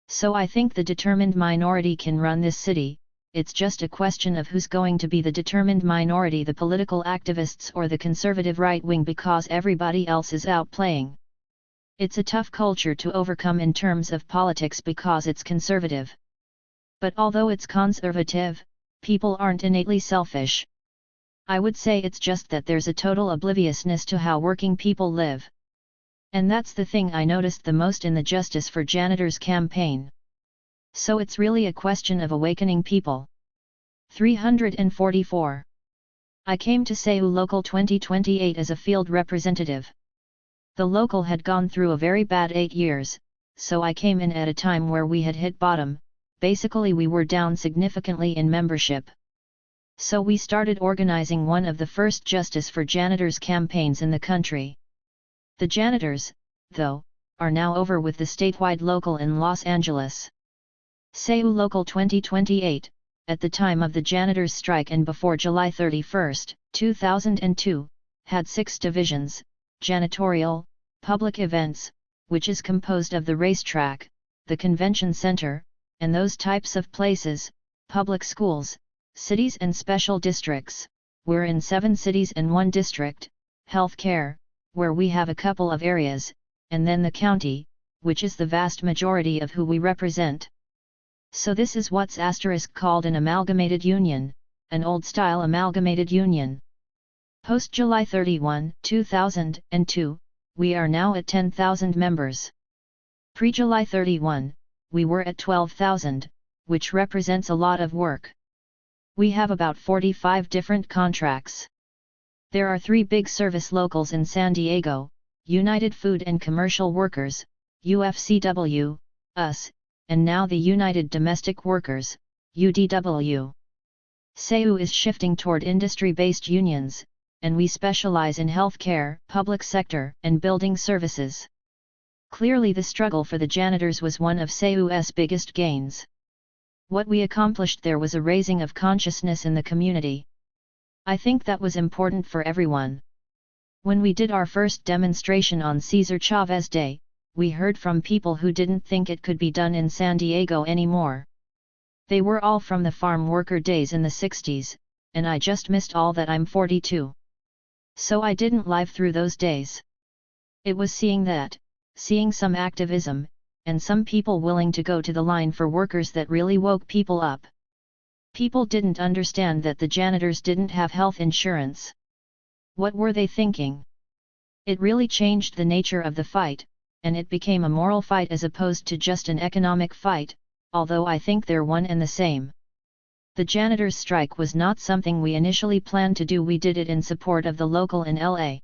A: So I think the determined minority can run this city. It's just a question of who's going to be the determined minority, the political activists or the conservative right wing, because everybody else is out playing. It's a tough culture to overcome in terms of politics because it's conservative. But although it's conservative, people aren't innately selfish. I would say it's just that there's a total obliviousness to how working people live. And that's the thing I noticed the most in the Justice for Janitors campaign. So it's really a question of awakening people. 344. I came to Seu Local 2028 as a field representative. The local had gone through a very bad 8 years, so I came in at a time where we had hit bottom. Basically we were down significantly in membership. So we started organizing one of the first Justice for Janitors campaigns in the country. The janitors, though, are now over with the statewide local in Los Angeles. Seu Local 2028, at the time of the janitors' strike and before July 31, 2002, had 6 divisions: janitorial, public events, which is composed of the racetrack, the convention center, and those types of places, public schools, cities and special districts. We're in 7 cities and 1 district, healthcare, where we have a couple of areas, and then the county, which is the vast majority of who we represent. So this is what's called an amalgamated union, an old-style amalgamated union. Post-July 31, 2002, we are now at 10,000 members. Pre-July 31, we were at 12,000, which represents a lot of work. We have about 45 different contracts. There are 3 big service locals in San Diego: United Food and Commercial Workers, UFCW, US, and now the United Domestic Workers, UDW. Seu is shifting toward industry-based unions, and we specialize in healthcare, public sector, and building services. Clearly the struggle for the janitors was one of Seu's biggest gains. What we accomplished there was a raising of consciousness in the community. I think that was important for everyone. When we did our first demonstration on Cesar Chavez Day, we heard from people who didn't think it could be done in San Diego anymore. They were all from the farm worker days in the 60s, and I just missed all that. I'm 42. So I didn't live through those days. It was seeing some activism, and some people willing to go to the line for workers that really woke people up. People didn't understand that the janitors didn't have health insurance. What were they thinking? It really changed the nature of the fight, and it became a moral fight as opposed to just an economic fight, although I think they're one and the same. The janitors' strike was not something we initially planned to do. We did it in support of the local in LA.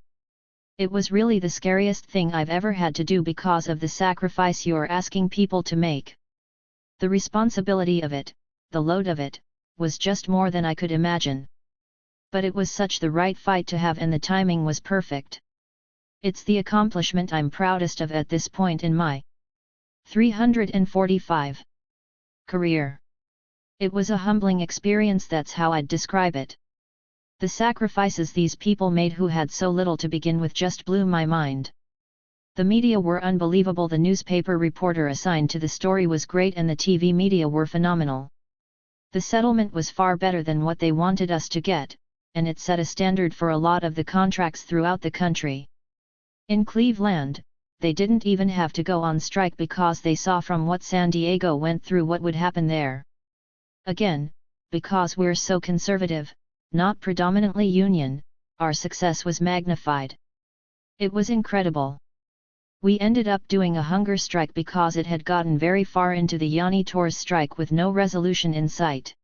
A: It was really the scariest thing I've ever had to do because of the sacrifice you're asking people to make. The responsibility of it, the load of it, was just more than I could imagine. But it was such the right fight to have, and the timing was perfect. It's the accomplishment I'm proudest of at this point in my 345 career. It was a humbling experience, that's how I'd describe it. The sacrifices these people made who had so little to begin with just blew my mind. The media were unbelievable. The newspaper reporter assigned to the story was great, and the TV media were phenomenal. The settlement was far better than what they wanted us to get, and it set a standard for a lot of the contracts throughout the country. In Cleveland, they didn't even have to go on strike because they saw from what San Diego went through what would happen there. Again, because we're so conservative, not predominantly union, our success was magnified. It was incredible. We ended up doing a hunger strike because it had gotten very far into the Yanni Torres strike with no resolution in sight.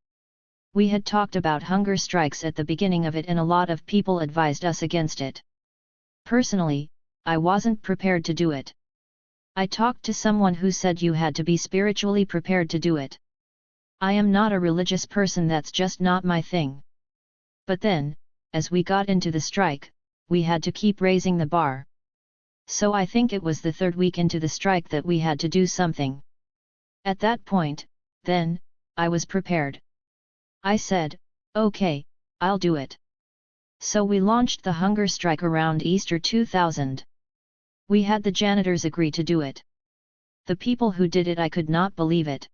A: We had talked about hunger strikes at the beginning of it and a lot of people advised us against it. Personally, I wasn't prepared to do it. I talked to someone who said you had to be spiritually prepared to do it. I am not a religious person, that's just not my thing. But then, as we got into the strike, we had to keep raising the bar. So I think it was the third week into the strike that we had to do something. At that point, then, I was prepared. I said, okay, I'll do it. So we launched the hunger strike around Easter 2000. We had the janitors agree to do it. The people who did it, I could not believe it.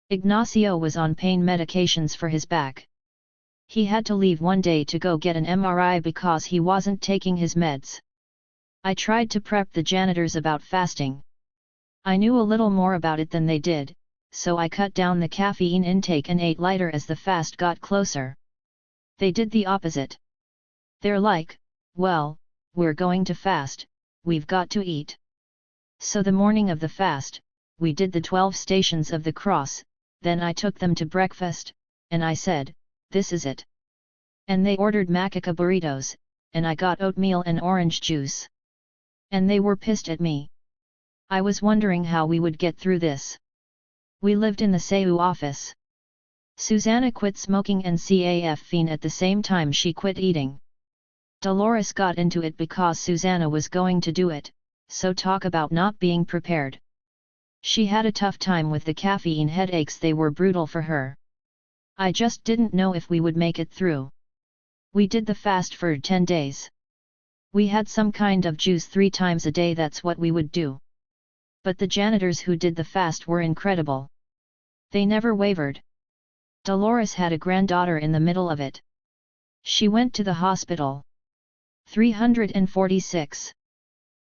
A: Ignacio was on pain medications for his back. He had to leave one day to go get an MRI because he wasn't taking his meds. I tried to prep the janitors about fasting. I knew a little more about it than they did, so I cut down the caffeine intake and ate lighter as the fast got closer. They did the opposite. They're like, well, we're going to fast, we've got to eat. So the morning of the fast, we did the 12 stations of the cross, then I took them to breakfast, and I said, this is it. And they ordered macaca burritos, and I got oatmeal and orange juice. And they were pissed at me. I was wondering how we would get through this. We lived in the CEU office. Susanna quit smoking and caffeine at the same time she quit eating. Dolores got into it because Susanna was going to do it, so talk about not being prepared. She had a tough time with the caffeine headaches, they were brutal for her. I just didn't know if we would make it through. We did the fast for 10 days. We had some kind of juice 3 times a day, that's what we would do. But the janitors who did the fast were incredible. They never wavered. Dolores had a granddaughter in the middle of it. She went to the hospital. 346.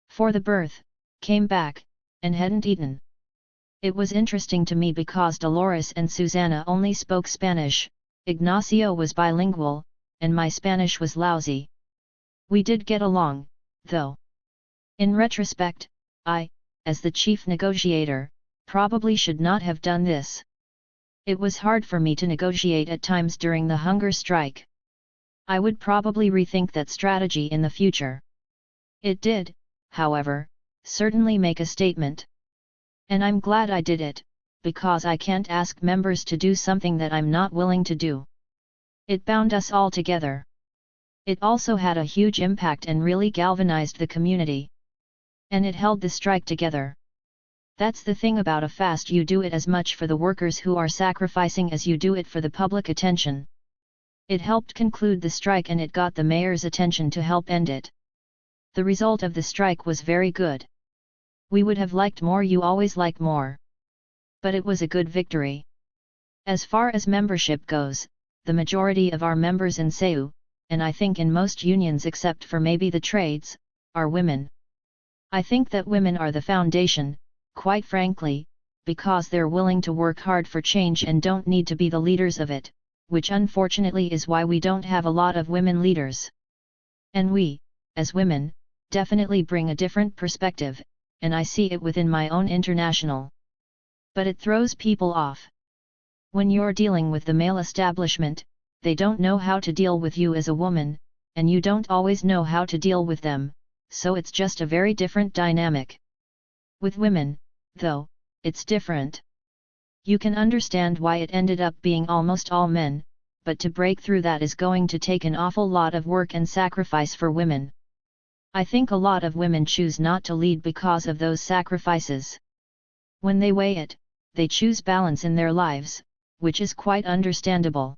A: For the birth, came back, and hadn't eaten. It was interesting to me because Dolores and Susanna only spoke Spanish, Ignacio was bilingual, and my Spanish was lousy. We did get along, though. In retrospect, I, as the chief negotiator, probably should not have done this. It was hard for me to negotiate at times during the hunger strike. I would probably rethink that strategy in the future. It did, however, certainly make a statement. And I'm glad I did it, because I can't ask members to do something that I'm not willing to do. It bound us all together. It also had a huge impact and really galvanized the community. And it held the strike together. That's the thing about a fast, you do it as much for the workers who are sacrificing as you do it for the public attention. It helped conclude the strike and it got the mayor's attention to help end it. The result of the strike was very good. We would have liked more, you always like more. But it was a good victory. As far as membership goes, the majority of our members in CEU, and I think in most unions except for maybe the trades, are women. I think that women are the foundation, quite frankly, because they're willing to work hard for change and don't need to be the leaders of it, which unfortunately is why we don't have a lot of women leaders. And we, as women, definitely bring a different perspective, and I see it within my own international. But it throws people off. When you're dealing with the male establishment, they don't know how to deal with you as a woman, and you don't always know how to deal with them, so it's just a very different dynamic. With women, though, it's different. You can understand why it ended up being almost all men, but to break through that is going to take an awful lot of work and sacrifice for women. I think a lot of women choose not to lead because of those sacrifices. When they weigh it, they choose balance in their lives, which is quite understandable.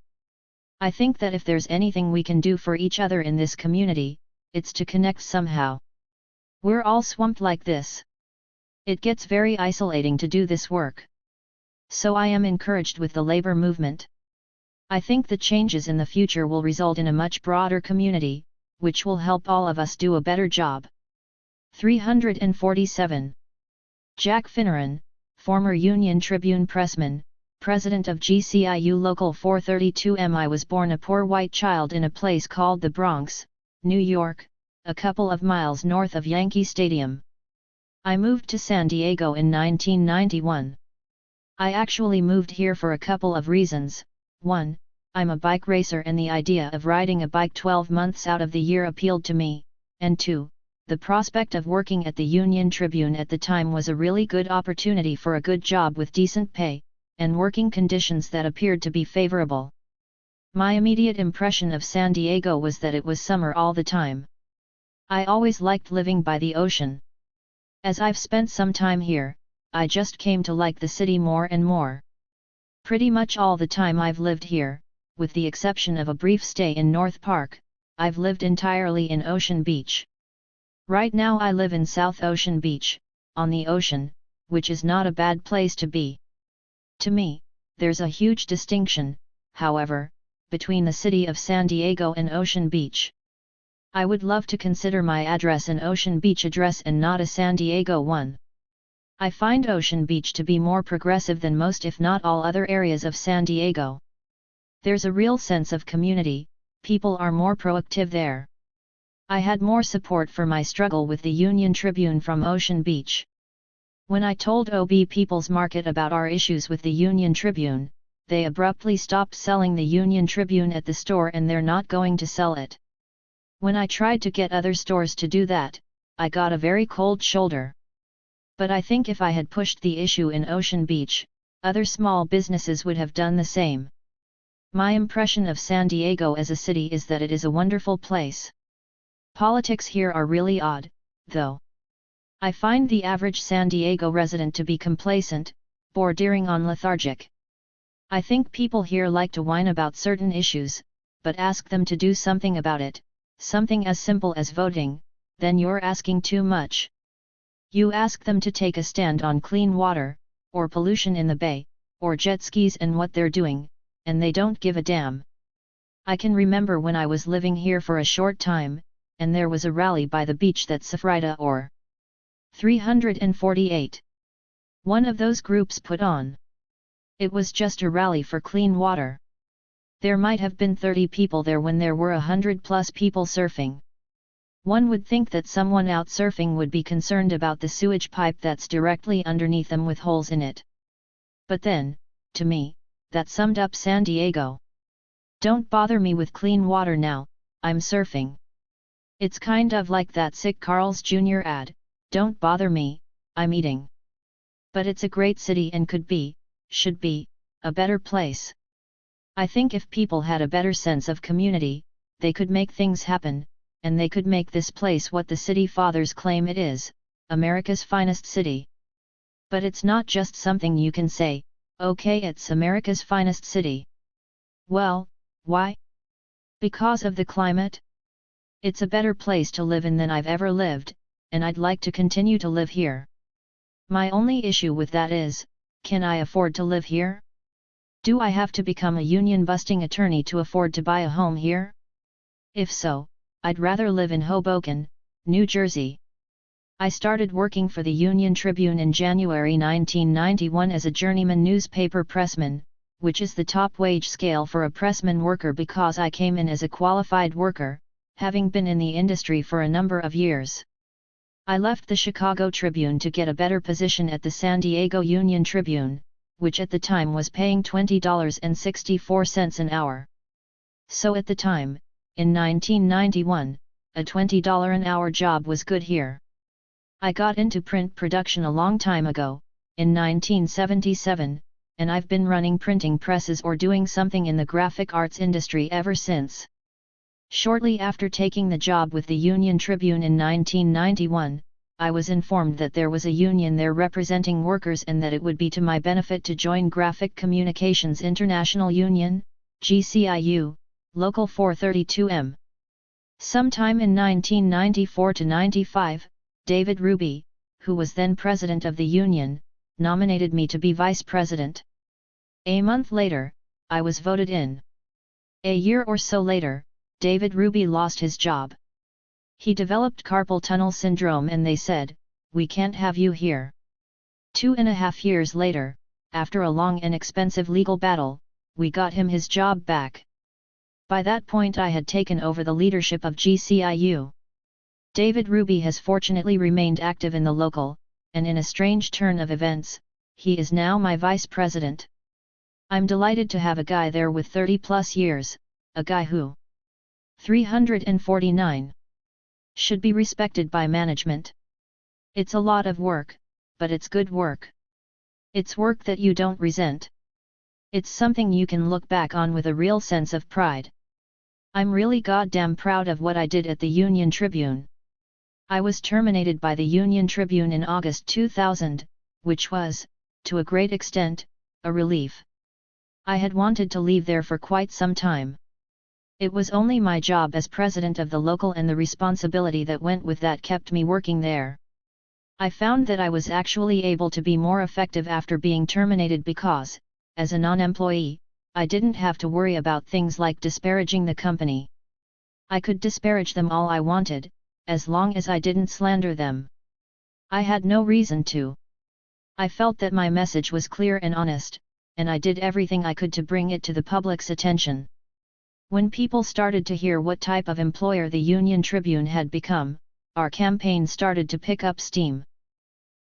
A: I think that if there's anything we can do for each other in this community, it's to connect somehow. We're all swamped like this. It gets very isolating to do this work. So I am encouraged with the labor movement. I think the changes in the future will result in a much broader community, which will help all of us do a better job. 347. Jack Finneran, former Union Tribune pressman, president of GCIU Local 432M. I was born a poor white child in a place called the Bronx, New York, a couple of miles north of Yankee Stadium. I moved to San Diego in 1991. I actually moved here for a couple of reasons. 1. I'm a bike racer and the idea of riding a bike 12 months out of the year appealed to me, and 2. The prospect of working at the Union Tribune at the time was a really good opportunity for a good job with decent pay, and working conditions that appeared to be favorable. My immediate impression of San Diego was that it was summer all the time. I always liked living by the ocean. As I've spent some time here, I just came to like the city more and more. Pretty much all the time I've lived here, with the exception of a brief stay in North Park, I've lived entirely in Ocean Beach. Right now I live in South Ocean Beach, on the ocean, which is not a bad place to be. To me, there's a huge distinction, however, between the city of San Diego and Ocean Beach. I would love to consider my address an Ocean Beach address and not a San Diego one. I find Ocean Beach to be more progressive than most if not all other areas of San Diego. There's a real sense of community, people are more proactive there. I had more support for my struggle with the Union Tribune from Ocean Beach. When I told OB People's Market about our issues with the Union Tribune, they abruptly stopped selling the Union Tribune at the store and they're not going to sell it. When I tried to get other stores to do that, I got a very cold shoulder. But I think if I had pushed the issue in Ocean Beach, other small businesses would have done the same. My impression of San Diego as a city is that it is a wonderful place. Politics here are really odd, though. I find the average San Diego resident to be complacent, bordering on lethargic. I think people here like to whine about certain issues, but ask them to do something about it, something as simple as voting, then you're asking too much. You ask them to take a stand on clean water, or pollution in the bay, or jet skis and what they're doing, and they don't give a damn. I can remember when I was living here for a short time, and there was a rally by the beach that Safrida or 348. One of those groups put on. It was just a rally for clean water. There might have been 30 people there when there were 100+ people surfing. One would think that someone out surfing would be concerned about the sewage pipe that's directly underneath them with holes in it. But then, to me, that summed up San Diego. Don't bother me with clean water now, I'm surfing. It's kind of like that sick Carl's Jr. ad, don't bother me, I'm eating. But it's a great city and could be, should be, a better place. I think if people had a better sense of community, they could make things happen, and they could make this place what the city fathers claim it is, America's finest city. But it's not just something you can say, okay, it's America's finest city. Well, why? Because of the climate? It's a better place to live in than I've ever lived, and I'd like to continue to live here. My only issue with that is, can I afford to live here? Do I have to become a union-busting attorney to afford to buy a home here? If so, I'd rather live in Hoboken, New Jersey. I started working for the Union Tribune in January 1991 as a journeyman newspaper pressman, which is the top wage scale for a pressman worker because I came in as a qualified worker, having been in the industry for a number of years. I left the Chicago Tribune to get a better position at the San Diego Union Tribune, which at the time was paying $20.64 an hour. So at the time, in 1991, a $20 an hour job was good here. I got into print production a long time ago, in 1977, and I've been running printing presses or doing something in the graphic arts industry ever since. Shortly after taking the job with the Union Tribune in 1991, I was informed that there was a union there representing workers and that it would be to my benefit to join Graphic Communications International Union, GCIU, Local 432M. Sometime in 1994–95, David Ruby, who was then president of the union, nominated me to be vice president. A month later, I was voted in. A year or so later, David Ruby lost his job. He developed carpal tunnel syndrome and they said, "We can't have you here." 2.5 years later, after a long and expensive legal battle, we got him his job back. By that point I had taken over the leadership of GCIU. David Ruby has fortunately remained active in the local, and in a strange turn of events, he is now my vice president. I'm delighted to have a guy there with 30+ years, a guy who 349 should be respected by management. It's a lot of work, but it's good work. It's work that you don't resent. It's something you can look back on with a real sense of pride. I'm really goddamn proud of what I did at the Union Tribune. I was terminated by the Union Tribune in August 2000, which was, to a great extent, a relief. I had wanted to leave there for quite some time. It was only my job as president of the local and the responsibility that went with that kept me working there. I found that I was actually able to be more effective after being terminated because, as a non-employee, I didn't have to worry about things like disparaging the company. I could disparage them all I wanted, as long as I didn't slander them. I had no reason to. I felt that my message was clear and honest, and I did everything I could to bring it to the public's attention. When people started to hear what type of employer the Union Tribune had become, our campaign started to pick up steam.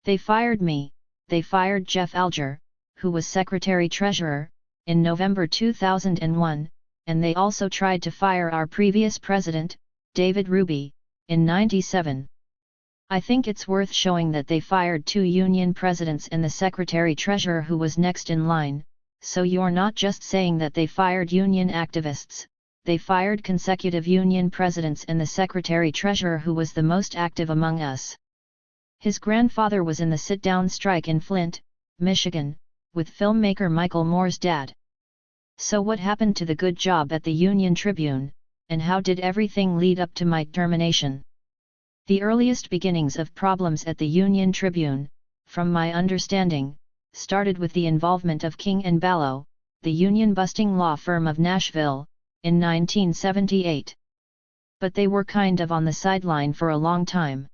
A: They fired me, they fired Jeff Alger, who was secretary-treasurer, in November 2001, and they also tried to fire our previous president, David Ruby, in '97. I think it's worth showing that they fired 2 union presidents and the secretary-treasurer who was next in line, so you're not just saying that they fired union activists, they fired consecutive union presidents and the secretary-treasurer who was the most active among us. His grandfather was in the sit-down strike in Flint, Michigan, with filmmaker Michael Moore's dad. So what happened to the good job at the Union Tribune, and how did everything lead up to my termination? The earliest beginnings of problems at the Union Tribune, from my understanding, started with the involvement of King & Ballow, the union-busting law firm of Nashville, in 1978. But they were kind of on the sideline for a long time.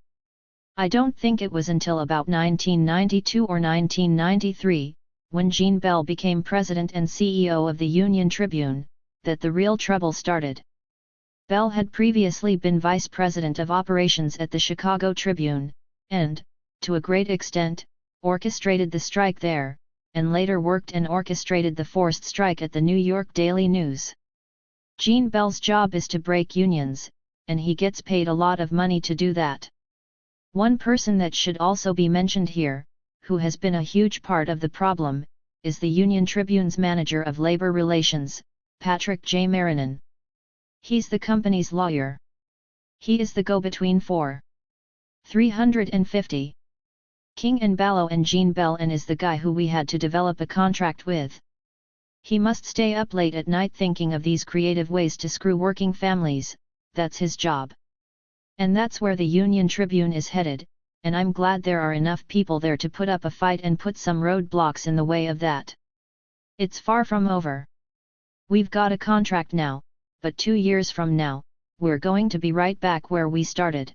A: I don't think it was until about 1992 or 1993, when Gene Bell became president and CEO of the Union Tribune, that the real trouble started. Bell had previously been vice president of operations at the Chicago Tribune, and, to a great extent, orchestrated the strike there, and later worked and orchestrated the forced strike at the New York Daily News. Gene Bell's job is to break unions, and he gets paid a lot of money to do that. One person that should also be mentioned here, who has been a huge part of the problem, is the Union Tribune's manager of labor relations, Patrick J. Marinan. He's the company's lawyer. He is the go-between for 350. King & Ballow and Gene Bell, and is the guy who we had to develop a contract with. He must stay up late at night thinking of these creative ways to screw working families, that's his job. And that's where the Union Tribune is headed, and I'm glad there are enough people there to put up a fight and put some roadblocks in the way of that. It's far from over. We've got a contract now, but 2 years from now, we're going to be right back where we started.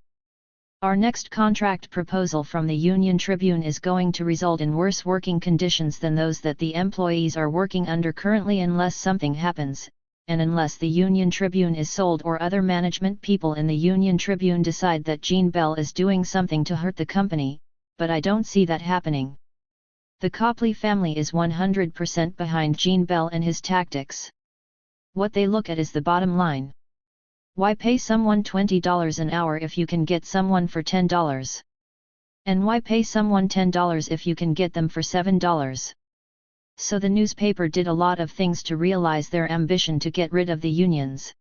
A: Our next contract proposal from the Union Tribune is going to result in worse working conditions than those that the employees are working under currently unless something happens, and unless the Union Tribune is sold or other management people in the Union Tribune decide that Gene Bell is doing something to hurt the company, but I don't see that happening. The Copley family is 100% behind Gene Bell and his tactics. What they look at is the bottom line. Why pay someone $20 an hour if you can get someone for $10? And why pay someone $10 if you can get them for $7? So the newspaper did a lot of things to realize their ambition to get rid of the unions.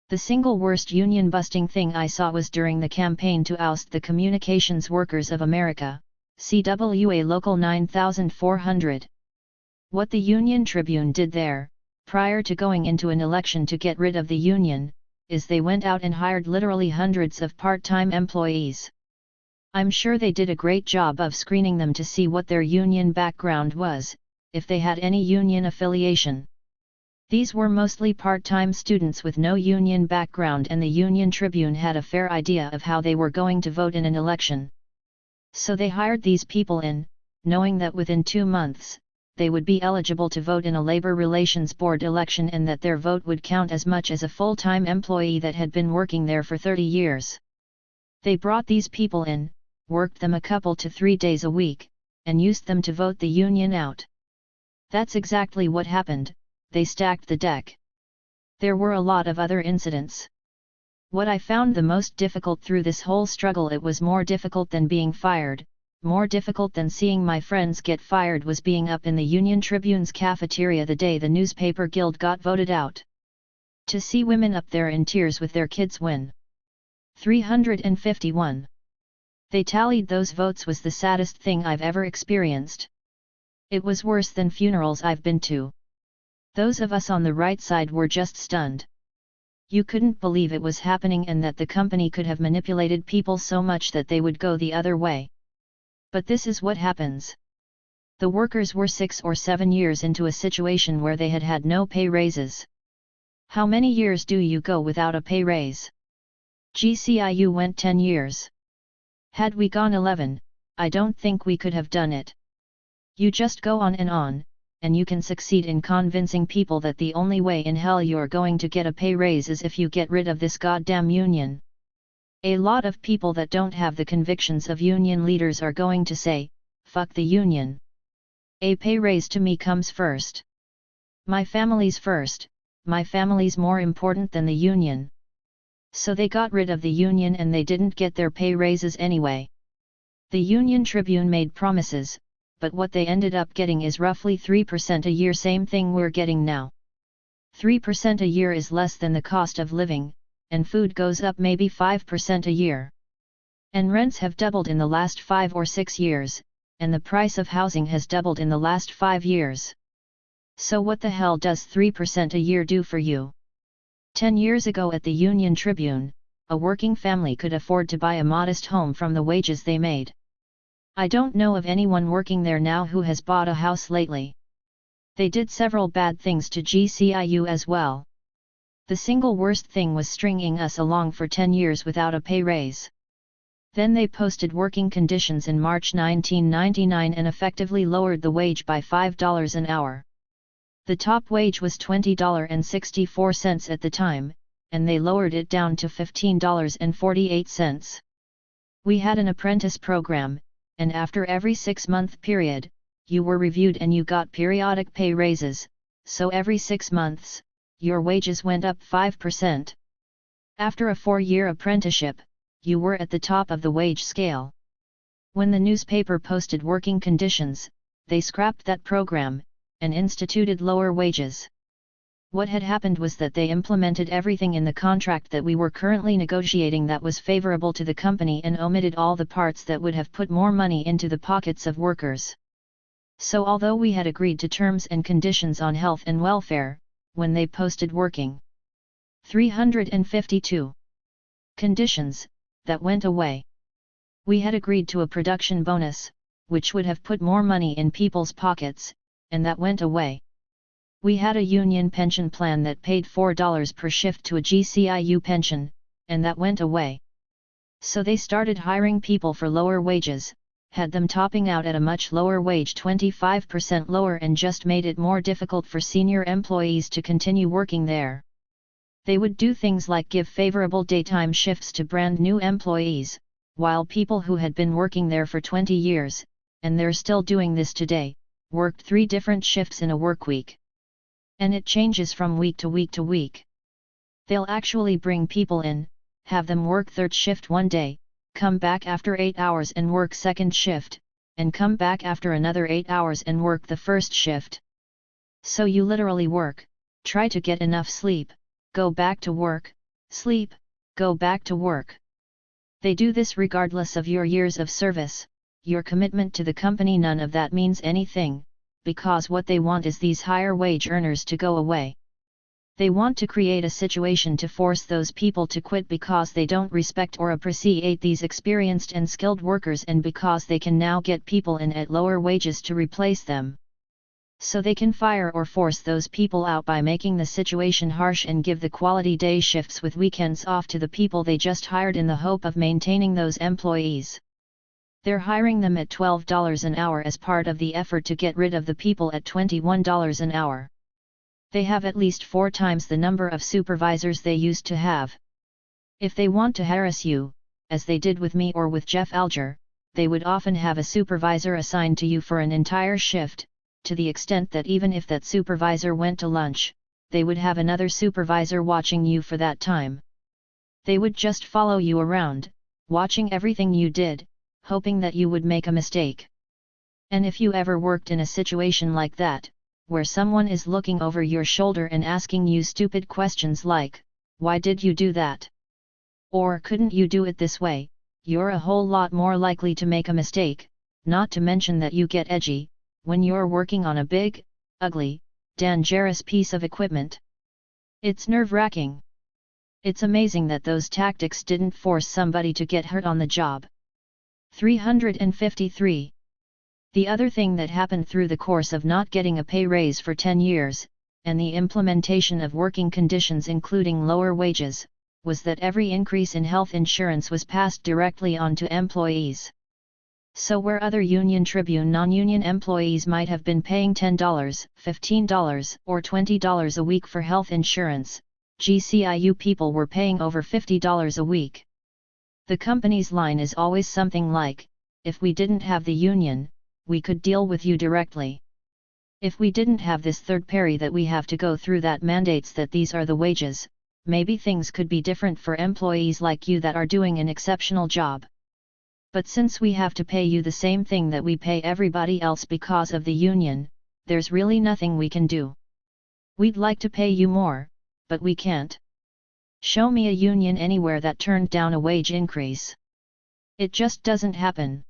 A: The single worst union-busting thing I saw was during the campaign to oust the Communications Workers of America, CWA Local 9400. What the Union Tribune did there, prior to going into an election to get rid of the union, is they went out and hired literally hundreds of part-time employees. I'm sure they did a great job of screening them to see what their union background was, if they had any union affiliation. These were mostly part-time students with no union background, and the Union Tribune had a fair idea of how they were going to vote in an election. So they hired these people in, knowing that within 2 months, they would be eligible to vote in a labor relations board election and that their vote would count as much as a full-time employee that had been working there for 30 years. They brought these people in, worked them a couple to 3 days a week, and used them to vote the union out. That's exactly what happened. They stacked the deck. There were a lot of other incidents. What I found the most difficult through this whole struggle, it was more difficult than being fired, more difficult than seeing my friends get fired, was being up in the Union Tribune's cafeteria the day the newspaper guild got voted out. To see women up there in tears with their kids win 351. They tallied those votes was the saddest thing I've ever experienced. It was worse than funerals I've been to. Those of us on the right side were just stunned. You couldn't believe it was happening and that the company could have manipulated people so much that they would go the other way. But this is what happens. The workers were 6 or 7 years into a situation where they had had no pay raises. How many years do you go without a pay raise? GCIU went 10 years. Had we gone 11, I don't think we could have done it. You just go on, and you can succeed in convincing people that the only way in hell you're going to get a pay raise is if you get rid of this goddamn union. A lot of people that don't have the convictions of union leaders are going to say, fuck the union. A pay raise to me comes first. My family's first, my family's more important than the union. So they got rid of the union and they didn't get their pay raises anyway. The Union Tribune made promises, but what they ended up getting is roughly 3% a year, same thing we're getting now. 3% a year is less than the cost of living, and food goes up maybe 5% a year. And rents have doubled in the last 5 or 6 years, and the price of housing has doubled in the last 5 years. So what the hell does 3% a year do for you? 10 years ago at the Union Tribune, a working family could afford to buy a modest home from the wages they made. I don't know of anyone working there now who has bought a house lately. They did several bad things to GCIU as well. The single worst thing was stringing us along for 10 years without a pay raise. Then they posted working conditions in March 1999 and effectively lowered the wage by $5 an hour. The top wage was $20.64 at the time, and they lowered it down to $15.48. We had an apprentice program, and after every 6-month period, you were reviewed and you got periodic pay raises, so every 6 months, your wages went up 5%. After a 4-year apprenticeship, you were at the top of the wage scale. When the newspaper posted working conditions, they scrapped that program, and instituted lower wages. What had happened was that they implemented everything in the contract that we were currently negotiating that was favorable to the company and omitted all the parts that would have put more money into the pockets of workers. So although we had agreed to terms and conditions on health and welfare, when they posted working 352 conditions, that went away. We had agreed to a production bonus, which would have put more money in people's pockets, and that went away. We had a union pension plan that paid $4 per shift to a GCIU pension, and that went away. So they started hiring people for lower wages, had them topping out at a much lower wage, 25% lower, and just made it more difficult for senior employees to continue working there. They would do things like give favorable daytime shifts to brand new employees, while people who had been working there for 20 years, and they're still doing this today, worked 3 different shifts in a work week. And it changes from week to week to week. They'll actually bring people in, have them work 3rd shift one day, come back after 8 hours and work 2nd shift, and come back after another 8 hours and work the 1st shift. So you literally work, try to get enough sleep, go back to work, sleep, go back to work. They do this regardless of your years of service, your commitment to the company. None of that means anything, because what they want is these higher wage earners to go away. They want to create a situation to force those people to quit because they don't respect or appreciate these experienced and skilled workers, and because they can now get people in at lower wages to replace them. So they can fire or force those people out by making the situation harsh and give the quality day shifts with weekends off to the people they just hired in the hope of maintaining those employees. They're hiring them at $12 an hour as part of the effort to get rid of the people at $21 an hour. They have at least 4 times the number of supervisors they used to have. If they want to harass you, as they did with me or with Jeff Alger, they would often have a supervisor assigned to you for an entire shift, to the extent that even if that supervisor went to lunch, they would have another supervisor watching you for that time. They would just follow you around, watching everything you did, hoping that you would make a mistake. And if you ever worked in a situation like that, where someone is looking over your shoulder and asking you stupid questions like, "Why did you do that?" Or "Couldn't you do it this way?" you're a whole lot more likely to make a mistake, not to mention that you get edgy, when you're working on a big, ugly, dangerous piece of equipment. It's nerve-wracking. It's amazing that those tactics didn't force somebody to get hurt on the job. 353. The other thing that happened through the course of not getting a pay raise for 10 years, and the implementation of working conditions including lower wages, was that every increase in health insurance was passed directly on to employees. So where other Union Tribune non-union employees might have been paying $10, $15, or $20 a week for health insurance, GCIU people were paying over $50 a week. The company's line is always something like, "If we didn't have the union, we could deal with you directly. If we didn't have this third party that we have to go through that mandates that these are the wages, maybe things could be different for employees like you that are doing an exceptional job. But since we have to pay you the same thing that we pay everybody else because of the union, there's really nothing we can do. We'd like to pay you more, but we can't." Show me a union anywhere that turned down a wage increase. It just doesn't happen.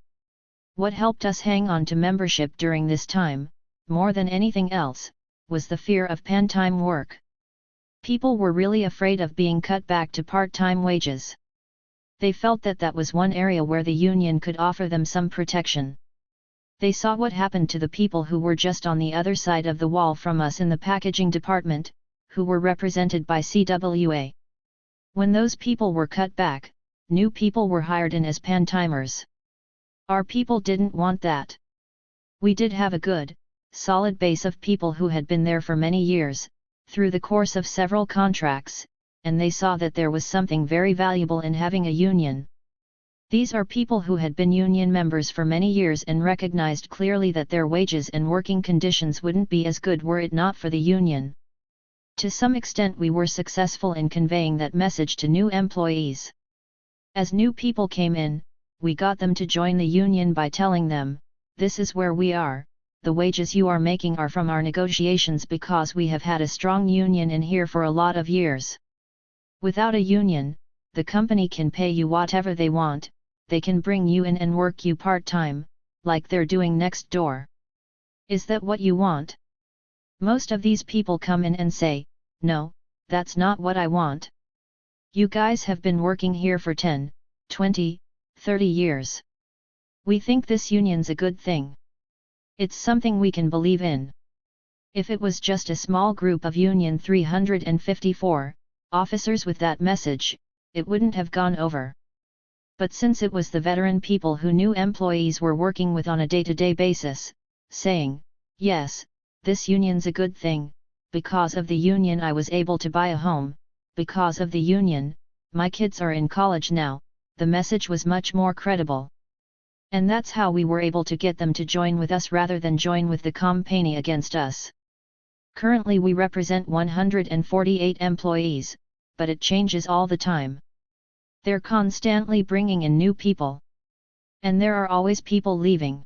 A: What helped us hang on to membership during this time, more than anything else, was the fear of part-time work. People were really afraid of being cut back to part-time wages. They felt that that was one area where the union could offer them some protection. They saw what happened to the people who were just on the other side of the wall from us in the packaging department, who were represented by CWA. When those people were cut back, new people were hired in as part-timers. Our people didn't want that. We did have a good, solid base of people who had been there for many years, through the course of several contracts, and they saw that there was something very valuable in having a union. These are people who had been union members for many years and recognized clearly that their wages and working conditions wouldn't be as good were it not for the union. To some extent we were successful in conveying that message to new employees. As new people came in, we got them to join the union by telling them, "This is where we are, the wages you are making are from our negotiations because we have had a strong union in here for a lot of years. Without a union, the company can pay you whatever they want, they can bring you in and work you part-time, like they're doing next door. Is that what you want?" Most of these people come in and say, "No, that's not what I want. You guys have been working here for 10, 20, 30 years. We think this union's a good thing. It's something we can believe in." If it was just a small group of Union 354, officers with that message, it wouldn't have gone over. But since it was the veteran people who new employees were working with on a day-to-day basis, saying, "Yes, this union's a good thing, because of the union I was able to buy a home, because of the union, my kids are in college now," the message was much more credible. And that's how we were able to get them to join with us rather than join with the company against us. Currently we represent 148 employees, but it changes all the time. They're constantly bringing in new people. And there are always people leaving.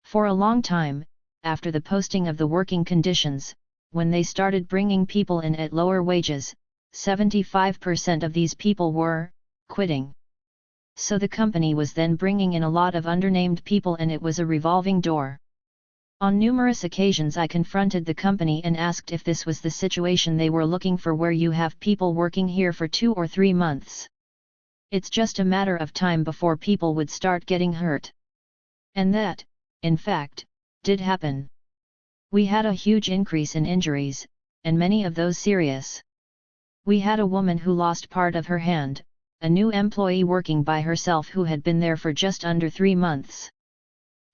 A: For a long time, after the posting of the working conditions, when they started bringing people in at lower wages, 75% of these people were quitting. So the company was then bringing in a lot of undernamed people and it was a revolving door. On numerous occasions I confronted the company and asked if this was the situation they were looking for, where you have people working here for 2 or 3 months. It's just a matter of time before people would start getting hurt. And that, in fact, did happen. We had a huge increase in injuries, and many of those serious. We had a woman who lost part of her hand, a new employee working by herself who had been there for just under 3 months.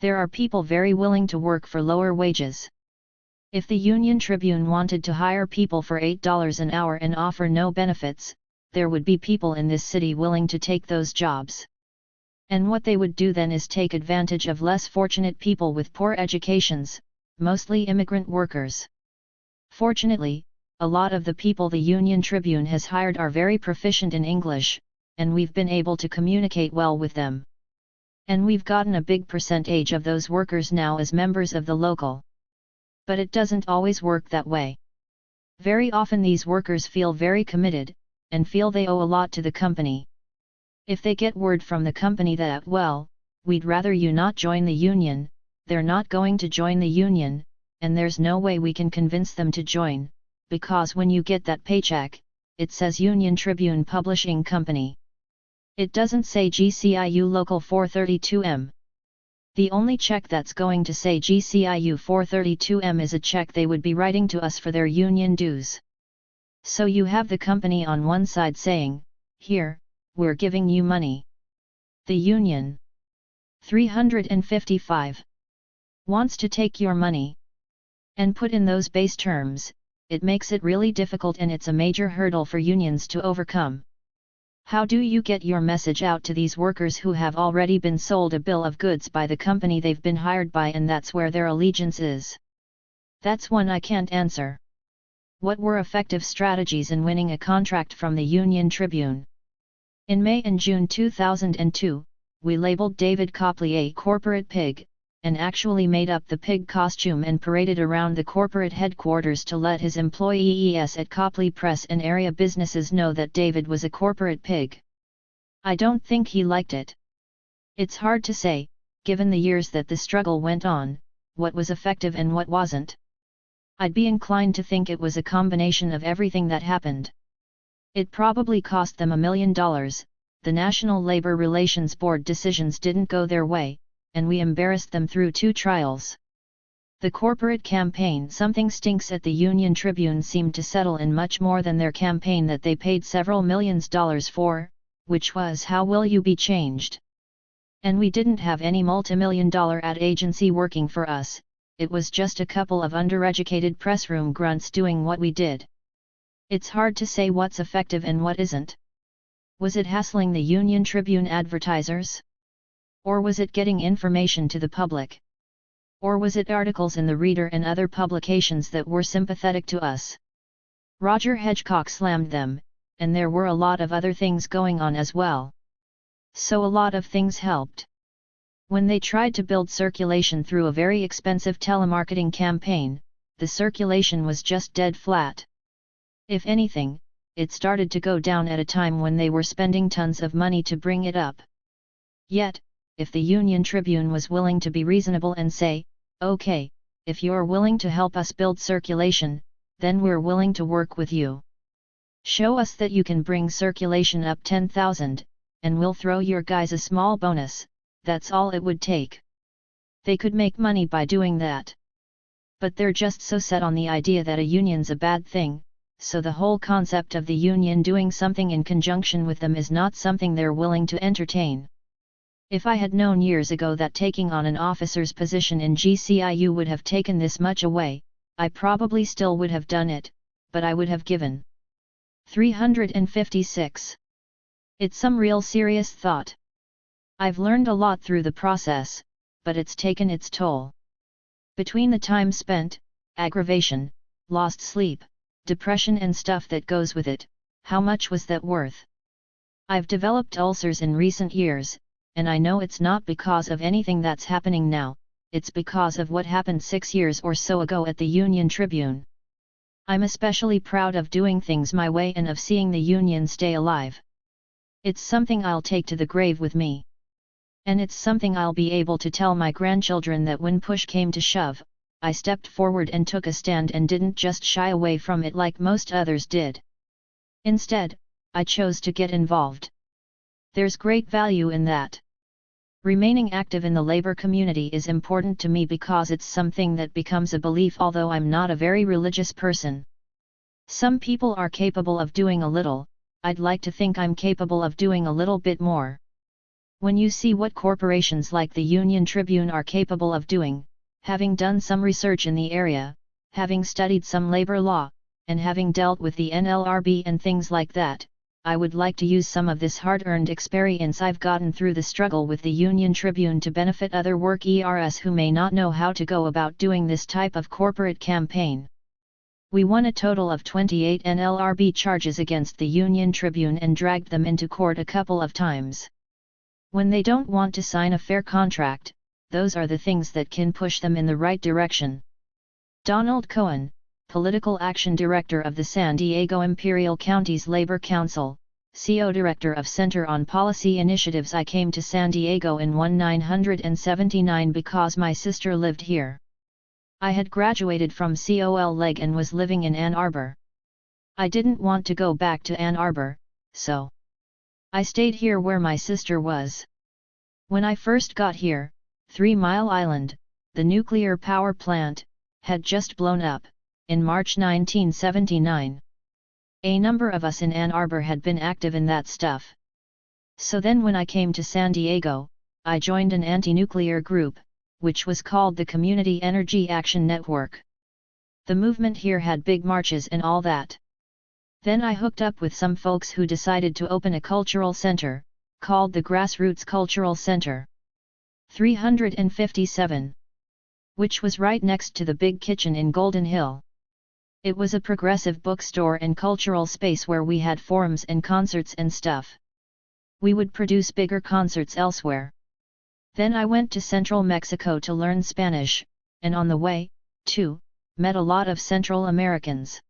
A: There are people very willing to work for lower wages. If the Union Tribune wanted to hire people for $8 an hour and offer no benefits, there would be people in this city willing to take those jobs. And what they would do then is take advantage of less fortunate people with poor educations, mostly immigrant workers. Fortunately, a lot of the people the Union Tribune has hired are very proficient in English, and we've been able to communicate well with them. And we've gotten a big percentage of those workers now as members of the local. But it doesn't always work that way. Very often these workers feel very committed, and feel they owe a lot to the company. If they get word from the company that, well, we'd rather you not join the union, they're not going to join the union, and there's no way we can convince them to join, because when you get that paycheck, it says Union Tribune Publishing Company. It doesn't say GCIU Local 432M. The only check that's going to say GCIU 432M is a check they would be writing to us for their union dues. So you have the company on one side saying, here, we're giving you money. The union 355 wants to take your money. And put in those base terms, it makes it really difficult and it's a major hurdle for unions to overcome. How do you get your message out to these workers who have already been sold a bill of goods by the company they've been hired by and that's where their allegiance is? That's one I can't answer. What were effective strategies in winning a contract from the Union Tribune? In May and June 2002, we labeled David Copley a corporate pig, and actually made up the pig costume and paraded around the corporate headquarters to let his employees at Copley Press and area businesses know that David was a corporate pig. I don't think he liked it. It's hard to say, given the years that the struggle went on, what was effective and what wasn't. I'd be inclined to think it was a combination of everything that happened. It probably cost them $1 million, the National Labor Relations Board decisions didn't go their way, and we embarrassed them through 2 trials. The corporate campaign Something Stinks at the Union Tribune seemed to settle in much more than their campaign that they paid several millions dollars for, which was How Will You Be Changed? And we didn't have any multimillion-dollar ad agency working for us, it was just a couple of undereducated pressroom grunts doing what we did. It's hard to say what's effective and what isn't. Was it hassling the Union Tribune advertisers? Or was it getting information to the public? Or was it articles in the Reader and other publications that were sympathetic to us? Roger Hedgecock slammed them, and there were a lot of other things going on as well. So a lot of things helped. When they tried to build circulation through a very expensive telemarketing campaign, the circulation was just dead flat. If anything, it started to go down at a time when they were spending tons of money to bring it up. Yet, if the Union Tribune was willing to be reasonable and say, okay, if you're willing to help us build circulation, then we're willing to work with you. Show us that you can bring circulation up 10,000, and we'll throw your guys a small bonus, that's all it would take. They could make money by doing that. But they're just so set on the idea that a union's a bad thing, so the whole concept of the union doing something in conjunction with them is not something they're willing to entertain. If I had known years ago that taking on an officer's position in GCIU would have taken this much away, I probably still would have done it, but I would have given. 356. It's some real serious thought. I've learned a lot through the process, but it's taken its toll. Between the time spent, aggravation, lost sleep, depression and stuff that goes with it, how much was that worth? I've developed ulcers in recent years, and I know it's not because of anything that's happening now, it's because of what happened 6 years or so ago at the Union Tribune. I'm especially proud of doing things my way and of seeing the union stay alive. It's something I'll take to the grave with me. And it's something I'll be able to tell my grandchildren that when push came to shove, I stepped forward and took a stand and didn't just shy away from it like most others did. Instead, I chose to get involved. There's great value in that. Remaining active in the labor community is important to me because it's something that becomes a belief, although I'm not a very religious person. Some people are capable of doing a little, I'd like to think I'm capable of doing a little bit more. When you see what corporations like the Union Tribune are capable of doing, having done some research in the area, having studied some labor law, and having dealt with the NLRB and things like that, I would like to use some of this hard-earned experience I've gotten through the struggle with the Union Tribune to benefit other workers who may not know how to go about doing this type of corporate campaign. We won a total of 28 NLRB charges against the Union Tribune and dragged them into court a couple of times. When they don't want to sign a fair contract, those are the things that can push them in the right direction. Donald Cohen, Political Action Director of the San Diego Imperial County's Labor Council, CO Director of Center on Policy Initiatives. I came to San Diego in 1979 because my sister lived here. I had graduated from COL and was living in Ann Arbor. I didn't want to go back to Ann Arbor, so I stayed here where my sister was. When I first got here, 3 Mile Island, the nuclear power plant, had just blown up, in March 1979. A number of us in Ann Arbor had been active in that stuff. So then when I came to San Diego, I joined an anti-nuclear group, which was called the Community Energy Action Network. The movement here had big marches and all that. Then I hooked up with some folks who decided to open a cultural center, called the Grassroots Cultural Center 357, which was right next to the Big Kitchen in Golden Hill. It was a progressive bookstore and cultural space where we had forums and concerts and stuff. We would produce bigger concerts elsewhere. Then I went to Central Mexico to learn Spanish, and on the way, too, met a lot of Central Americans.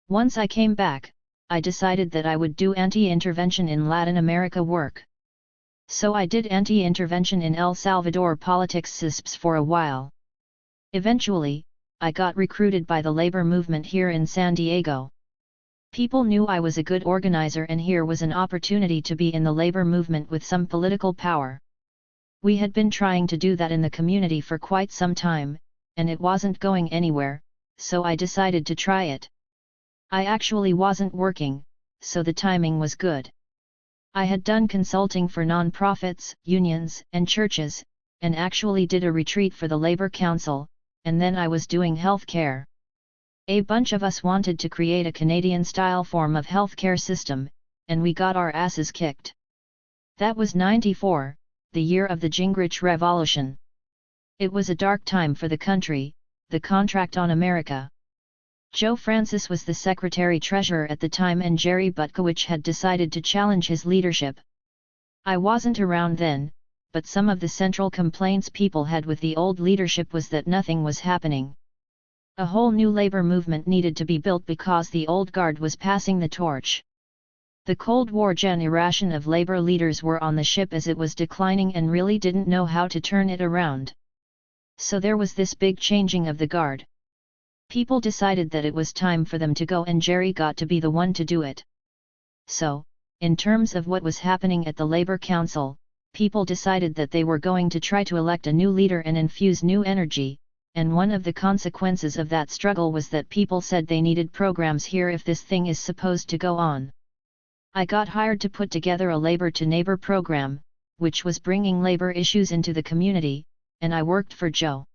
A: Once I came back, I decided that I would do anti-intervention in Latin America work. So I did anti-intervention in El Salvador politics CISPs for a while. Eventually, I got recruited by the labor movement here in San Diego. People knew I was a good organizer and here was an opportunity to be in the labor movement with some political power. We had been trying to do that in the community for quite some time, and it wasn't going anywhere, so I decided to try it. I actually wasn't working, so the timing was good. I had done consulting for non-profits, unions, and churches, and actually did a retreat for the Labor Council, and then I was doing healthcare. A bunch of us wanted to create a Canadian-style form of healthcare system, and we got our asses kicked. That was 94, the year of the Gingrich Revolution. It was a dark time for the country, the contract on America. Joe Francis was the secretary-treasurer at the time and Jerry Butkowicz had decided to challenge his leadership. I wasn't around then, but some of the central complaints people had with the old leadership was that nothing was happening. A whole new labor movement needed to be built because the old guard was passing the torch. The Cold War generation of labor leaders were on the ship as it was declining and really didn't know how to turn it around. So there was this big changing of the guard. People decided that it was time for them to go and Jerry got to be the one to do it. So, in terms of what was happening at the Labor Council, people decided that they were going to try to elect a new leader and infuse new energy, and one of the consequences of that struggle was that people said they needed programs here if this thing is supposed to go on. I got hired to put together a Labor to Neighbor program, which was bringing labor issues into the community, and I worked for Joe.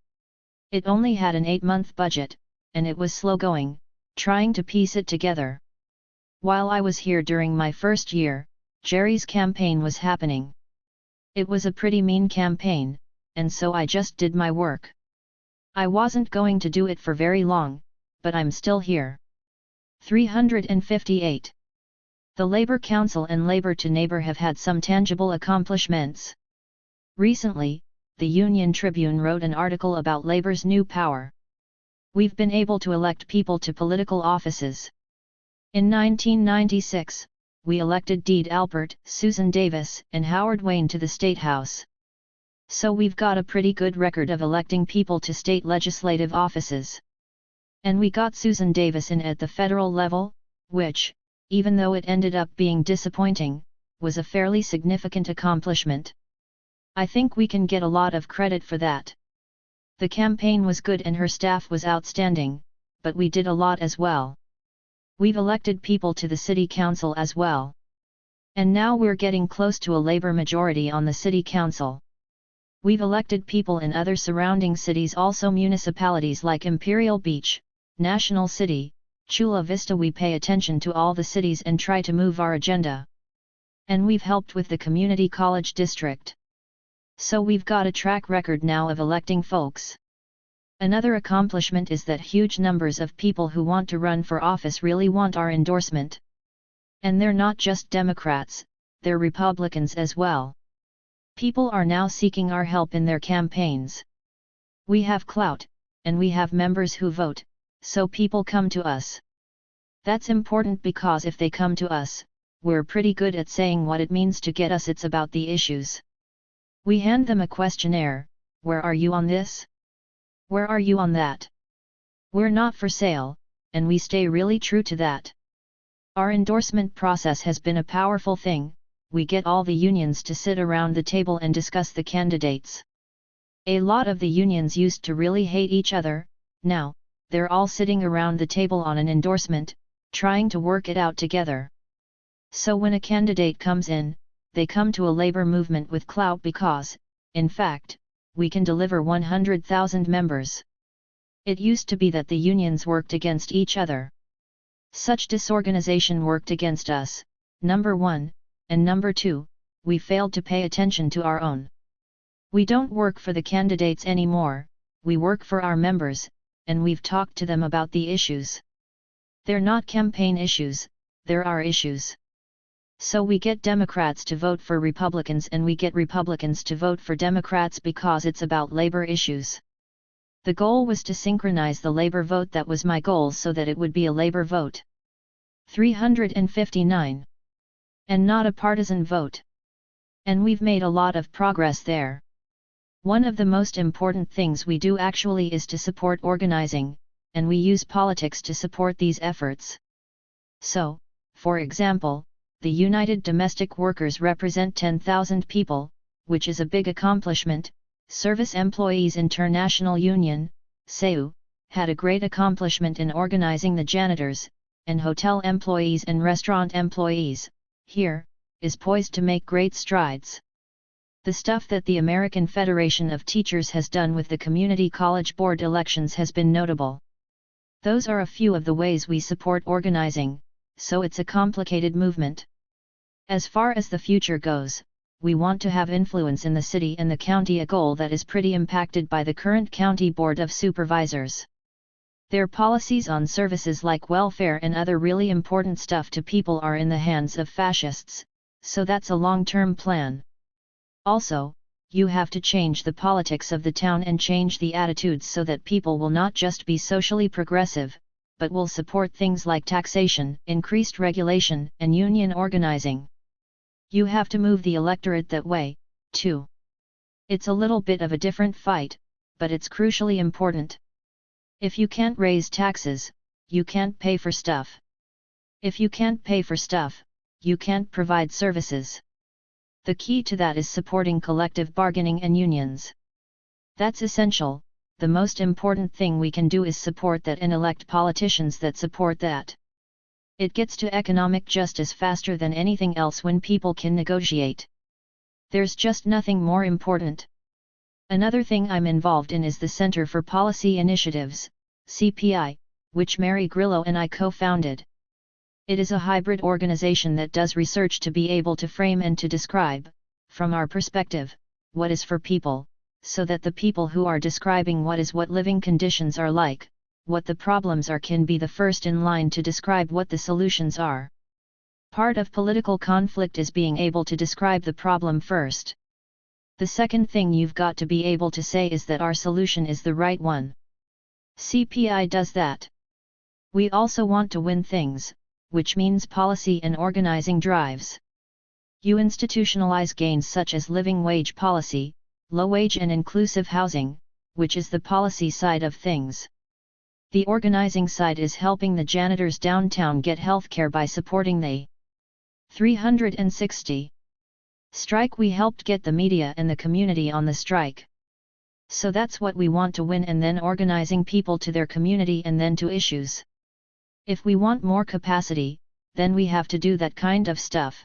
A: It only had an 8-month budget, and it was slow going, trying to piece it together. While I was here during my first year, Jerry's campaign was happening. It was a pretty mean campaign, and so I just did my work. I wasn't going to do it for very long, but I'm still here. 358. The Labor Council and Labor to Neighbor have had some tangible accomplishments. Recently, the Union Tribune wrote an article about labor's new power. We've been able to elect people to political offices. In 1996, we elected Deed Alpert, Susan Davis, and Howard Wayne to the State House. So we've got a pretty good record of electing people to state legislative offices. And we got Susan Davis in at the federal level, which, even though it ended up being disappointing, was a fairly significant accomplishment. I think we can get a lot of credit for that. The campaign was good and her staff was outstanding, but we did a lot as well. We've elected people to the city council as well. And now we're getting close to a Labour majority on the city council. We've elected people in other surrounding cities, also municipalities like Imperial Beach, National City, Chula Vista. We pay attention to all the cities and try to move our agenda. And we've helped with the community college district. So we've got a track record now of electing folks. Another accomplishment is that huge numbers of people who want to run for office really want our endorsement. And they're not just Democrats, they're Republicans as well. People are now seeking our help in their campaigns. We have clout, and we have members who vote, so people come to us. That's important because if they come to us, we're pretty good at saying what it means to get us. It's about the issues. We hand them a questionnaire: where are you on this? Where are you on that? We're not for sale, and we stay really true to that. Our endorsement process has been a powerful thing. We get all the unions to sit around the table and discuss the candidates. A lot of the unions used to really hate each other. Now, they're all sitting around the table on an endorsement, trying to work it out together. So when a candidate comes in, they come to a labor movement with clout because, in fact, we can deliver 100,000 members. It used to be that the unions worked against each other. Such disorganization worked against us, number one, and number two, we failed to pay attention to our own. We don't work for the candidates anymore, we work for our members, and we've talked to them about the issues. They're not campaign issues, they're our issues. So we get Democrats to vote for Republicans and we get Republicans to vote for Democrats because it's about labor issues. The goal was to synchronize the labor vote. That was my goal, so that it would be a labor vote. 359. And not a partisan vote. And we've made a lot of progress there. One of the most important things we do actually is to support organizing, and we use politics to support these efforts. So, for example, the United Domestic Workers represent 10,000 people, which is a big accomplishment. Service Employees International Union, SEU, had a great accomplishment in organizing the janitors, and hotel employees and restaurant employees, here, is poised to make great strides. The stuff that the American Federation of Teachers has done with the Community College Board elections has been notable. Those are a few of the ways we support organizing, so it's a complicated movement. As far as the future goes, we want to have influence in the city and the county, a goal that is pretty impacted by the current County Board of Supervisors. Their policies on services like welfare and other really important stuff to people are in the hands of fascists, so that's a long-term plan. Also, you have to change the politics of the town and change the attitudes so that people will not just be socially progressive, but will support things like taxation, increased regulation, and union organizing. You have to move the electorate that way, too. It's a little bit of a different fight, but it's crucially important. If you can't raise taxes, you can't pay for stuff. If you can't pay for stuff, you can't provide services. The key to that is supporting collective bargaining and unions. That's essential. The most important thing we can do is support that and elect politicians that support that. It gets to economic justice faster than anything else when people can negotiate. There's just nothing more important. Another thing I'm involved in is the Center for Policy Initiatives, CPI, which Mary Grillo and I co-founded. It is a hybrid organization that does research to be able to frame and to describe, from our perspective, what is for people, so that the people who are describing what living conditions are like, what the problems are, can be the first in line to describe what the solutions are. Part of political conflict is being able to describe the problem first. The second thing you've got to be able to say is that our solution is the right one. CPI does that. We also want to win things, which means policy and organizing drives. You institutionalize gains such as living wage policy, low wage and inclusive housing, which is the policy side of things. The organizing side is helping the janitors downtown get healthcare by supporting the 360 Strike, we helped get the media and the community on the strike. So that's what we want to win, and then organizing people to their community and then to issues. If we want more capacity, then we have to do that kind of stuff.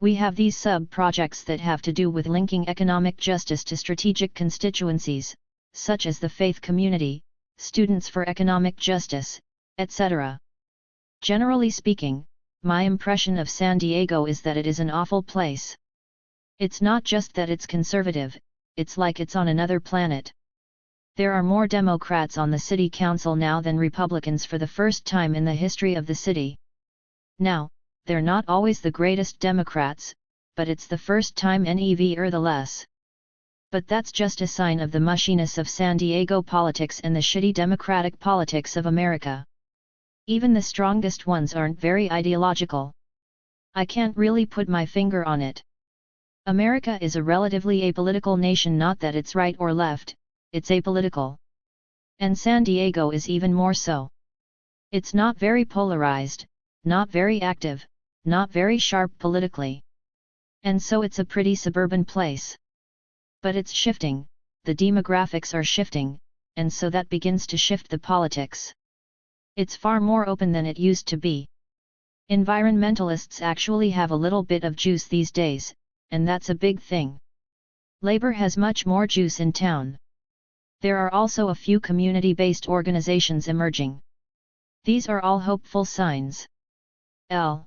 A: We have these sub-projects that have to do with linking economic justice to strategic constituencies, such as the faith community, Students for Economic Justice, etc. Generally speaking, my impression of San Diego is that it is an awful place. It's not just that it's conservative, it's like it's on another planet. There are more Democrats on the city council now than Republicans for the first time in the history of the city. Now, they're not always the greatest Democrats, but it's the first time nevertheless. But that's just a sign of the mushiness of San Diego politics and the shitty democratic politics of America. Even the strongest ones aren't very ideological. I can't really put my finger on it. America is a relatively apolitical nation, not that it's right or left, it's apolitical. And San Diego is even more so. It's not very polarized, not very active, not very sharp politically. And so it's a pretty suburban place. But it's shifting, the demographics are shifting, and so that begins to shift the politics. It's far more open than it used to be. Environmentalists actually have a little bit of juice these days, and that's a big thing. Labor has much more juice in town. There are also a few community-based organizations emerging. These are all hopeful signs. L.